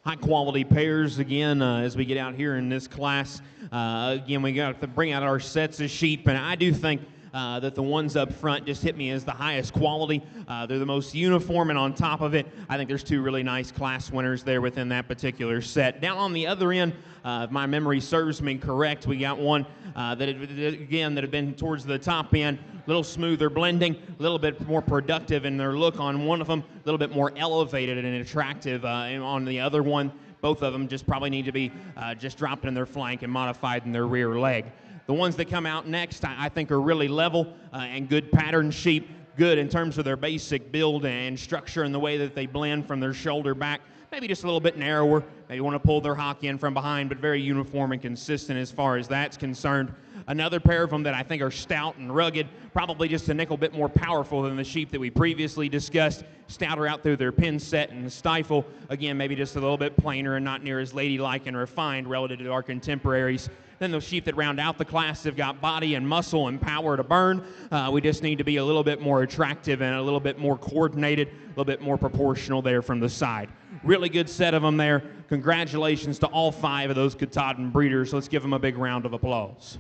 High quality pairs again as we get out here in this class. Again, we got to bring out our sets of sheep, and I do think that the ones up front just hit me as the highest quality. They're the most uniform, and on top of it, I think there's two really nice class winners there within that particular set. Down on the other end, if my memory serves me correct, we got one that had been towards the top end, a little smoother blending, a little bit more productive in their look on one of them, a little bit more elevated and attractive on the other one. Both of them just probably need to be just dropped in their flank and modified in their rear leg. The ones that come out next, I think, are really level and good pattern sheep, good in terms of their basic build and structure and the way that they blend from their shoulder back. Maybe just a little bit narrower. Maybe want to pull their hock in from behind, but very uniform and consistent as far as that's concerned. Another pair of them that I think are stout and rugged, probably just a nickel bit more powerful than the sheep that we previously discussed. Stouter out through their pin set and stifle. Again, maybe just a little bit plainer and not near as ladylike and refined relative to our contemporaries. Then those sheep that round out the class have got body and muscle and power to burn. We just need to be a little bit more attractive and a little bit more coordinated, a little bit more proportional there from the side. Really good set of them there. Congratulations to all 5 of those Katahdin breeders. Let's give them a big round of applause.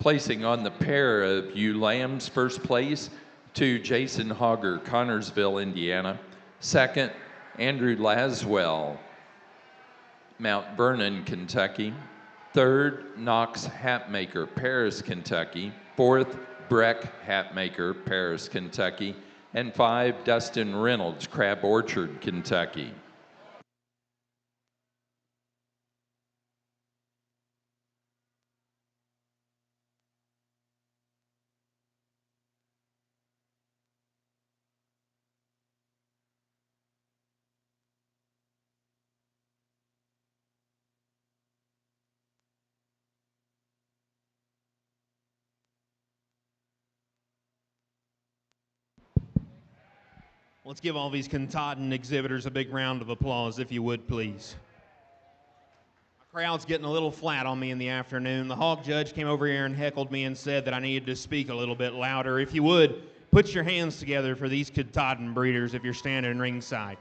Placing on the pair of ewe lambs: first place, 2, Jason Hogger, Connorsville, Indiana. 2nd, Andrew Laswell, Mount Vernon, Kentucky. 3rd, Knox Hatmaker, Paris, Kentucky. 4th, Breck Hatmaker, Paris, Kentucky. And 5, Dustin Reynolds, Crab Orchard, Kentucky. Let's give all these Katahdin exhibitors a big round of applause, if you would, please. The crowd's getting a little flat on me in the afternoon. The hog judge came over here and heckled me and said that I needed to speak a little bit louder. If you would, put your hands together for these Katahdin breeders if you're standing ringside.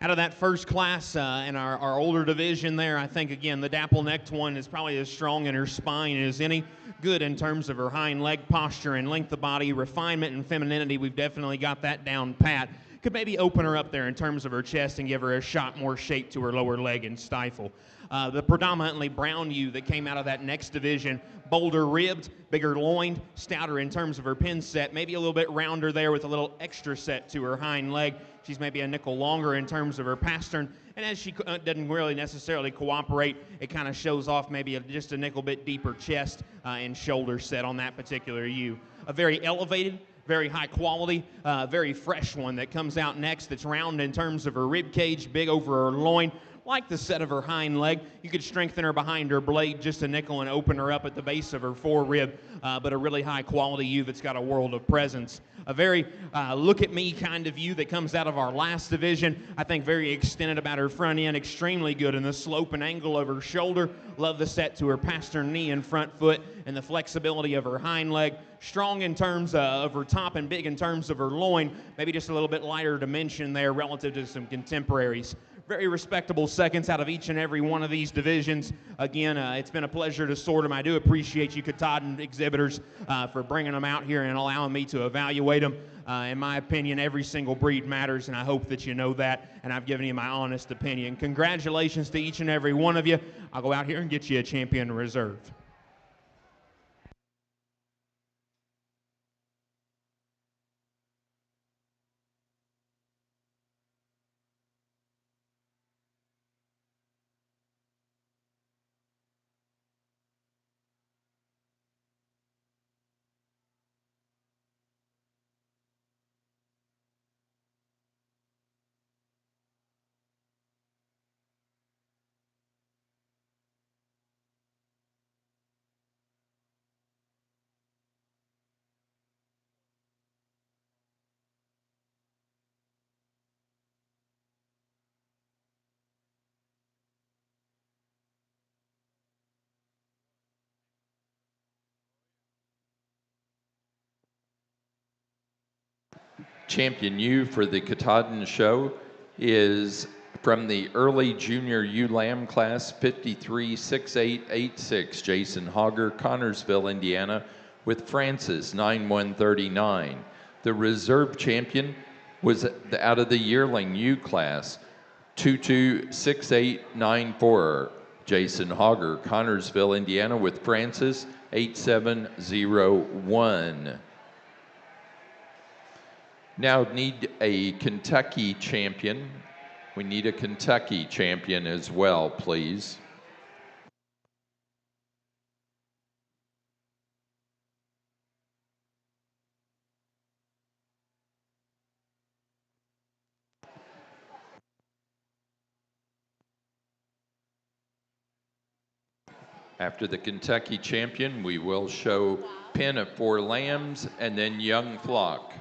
Out of that first class in our older division there, I think, again, the dapple-necked one is probably as strong in her spine as any. Good in terms of her hind leg posture and length of body, refinement and femininity. We've definitely got that down pat. Could maybe open her up there in terms of her chest and give her a shot more shape to her lower leg and stifle. The predominantly brown ewe that came out of that next division, bolder ribbed, bigger loined, stouter in terms of her pin set, maybe a little bit rounder there with a little extra set to her hind leg. She's maybe a nickel longer in terms of her pastern, and as she doesn't really necessarily cooperate, it kind of shows off maybe just a nickel bit deeper chest and shoulder set on that particular ewe. A very elevated, very high quality, very fresh one that comes out next that's round in terms of her rib cage, big over her loin. Like the set of her hind leg, you could strengthen her behind her blade just a nickel and open her up at the base of her forerib, but a really high quality ewe that's got a world of presence. A very look-at-me kind of ewe that comes out of our last division. I think very extended about her front end, extremely good in the slope and angle of her shoulder. Love the set to her pastern knee and front foot and the flexibility of her hind leg. Strong in terms of her top and big in terms of her loin. Maybe just a little bit lighter dimension there relative to some contemporaries. Very respectable seconds out of each and every one of these divisions. Again, it's been a pleasure to sort them. I do appreciate you Katahdin exhibitors for bringing them out here and allowing me to evaluate them. In my opinion, every single breed matters, and I hope that you know that, and I've given you my honest opinion. Congratulations to each and every one of you. I'll go out here and get you a champion reserve. Champion ewe for the Katahdin show is from the early junior ewe lamb class, 536886, Jason Hogger, Connorsville, Indiana, with Francis, 9139. The reserve champion was out of the yearling ewe class, 226894, Jason Hogger, Connorsville, Indiana, with Francis, 8701. Now need a Kentucky champion. We need a Kentucky champion as well, please. After the Kentucky champion, we will show Pen of Four Lambs and then Young Flock.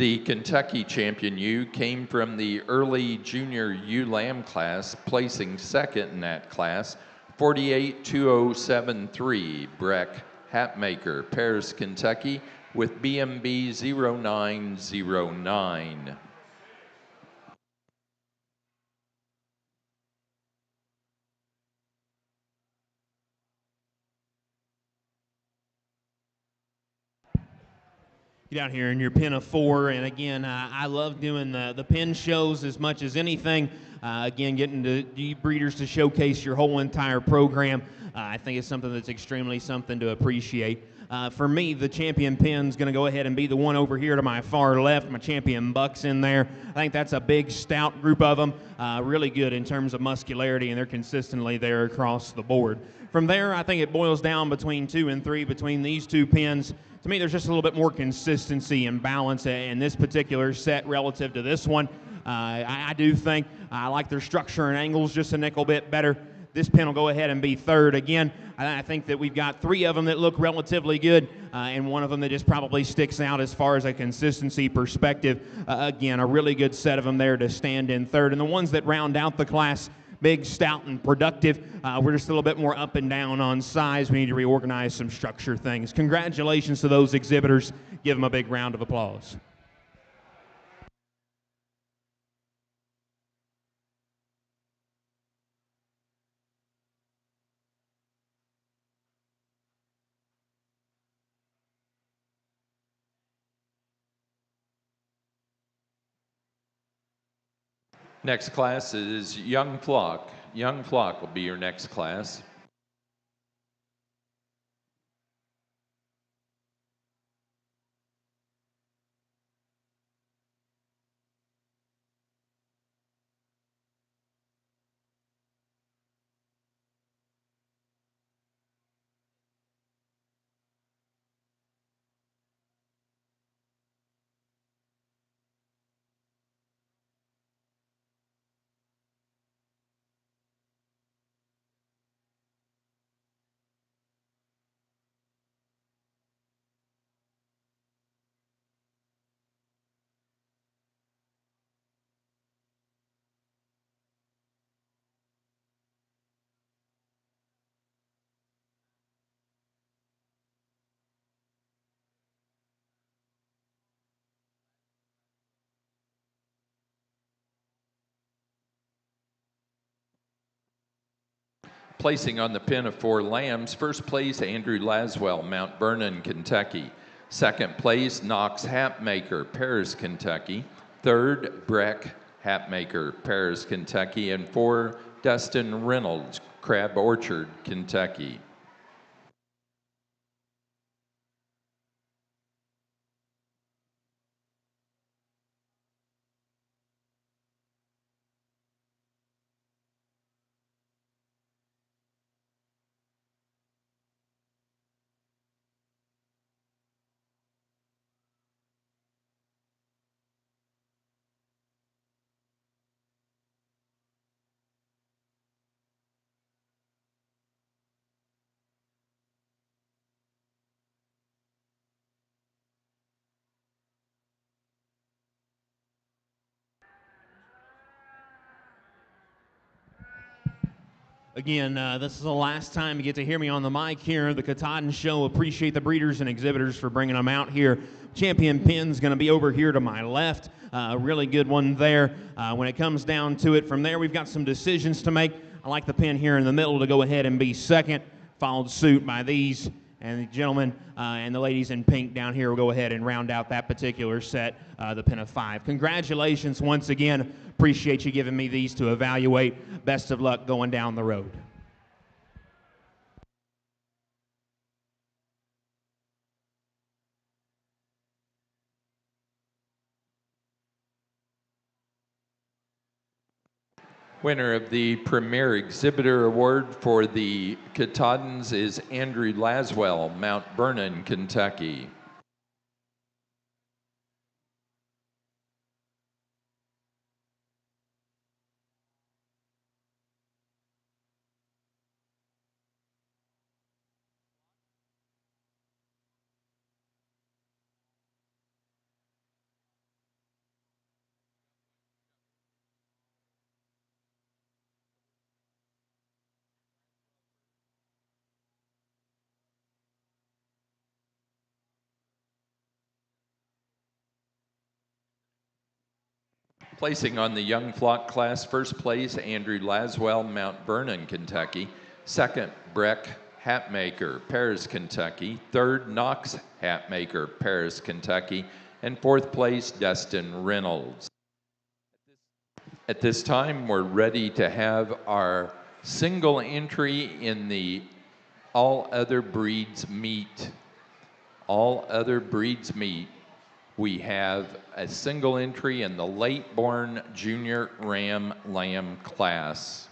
The Kentucky champion ewe came from the early junior ewe lamb class, placing second in that class, 482073, Breck Hatmaker, Paris, Kentucky, with BMB 0909. Get out here in your pen of four, and again, I love doing the pen shows as much as anything. Again, getting you breeders to showcase your whole entire program, I think it's something that's extremely something to appreciate. For me, the champion pen's going to go ahead and be the one over here to my far left. My champion buck's in there. I think that's a big, stout group of them. Really good in terms of muscularity, and they're consistently there across the board. From there, I think it boils down between 2 and 3 between these two pens. To me, there's just a little bit more consistency and balance in this particular set relative to this one. I do think I like their structure and angles just a nickel bit better. This pen will go ahead and be third. Again, I think that we've got 3 of them that look relatively good, and one of them that just probably sticks out as far as a consistency perspective. Again, a really good set of them there to stand in third. And the ones that round out the class, big, stout, and productive. We're just a little bit more up and down on size. We need to reorganize some structure things. Congratulations to those exhibitors. Give them a big round of applause. Next class is Young Flock. Young Flock will be your next class. Placing on the pen of 4 lambs, first place, Andrew Laswell, Mount Vernon, Kentucky. Second place, Knox Hatmaker, Paris, Kentucky. Third, Breck Hatmaker, Paris, Kentucky. And 4, Dustin Reynolds, Crab Orchard, Kentucky. Again, this is the last time you get to hear me on the mic here at the Katahdin Show. Appreciate the breeders and exhibitors for bringing them out here. Champion pin's going to be over here to my left. Really good one there. When it comes down to it, from there we've got some decisions to make. I like the pin here in the middle to go ahead and be second, followed suit by these. And the gentlemen and the ladies in pink down here will go ahead and round out that particular set, the pin of 5. Congratulations once again. Appreciate you giving me these to evaluate. Best of luck going down the road. Winner of the Premier Exhibitor Award for the Katahdins is Andrew Laswell, Mount Vernon, Kentucky. Placing on the young flock class, first place, Andrew Laswell, Mount Vernon, Kentucky. Second, Breck Hatmaker, Paris, Kentucky. Third, Knox Hatmaker, Paris, Kentucky. And fourth place, Dustin Reynolds. At this time, we're ready to have our single entry in the All Other Breeds meet. All Other Breeds meet. We have a single entry in the late born junior ram lamb class.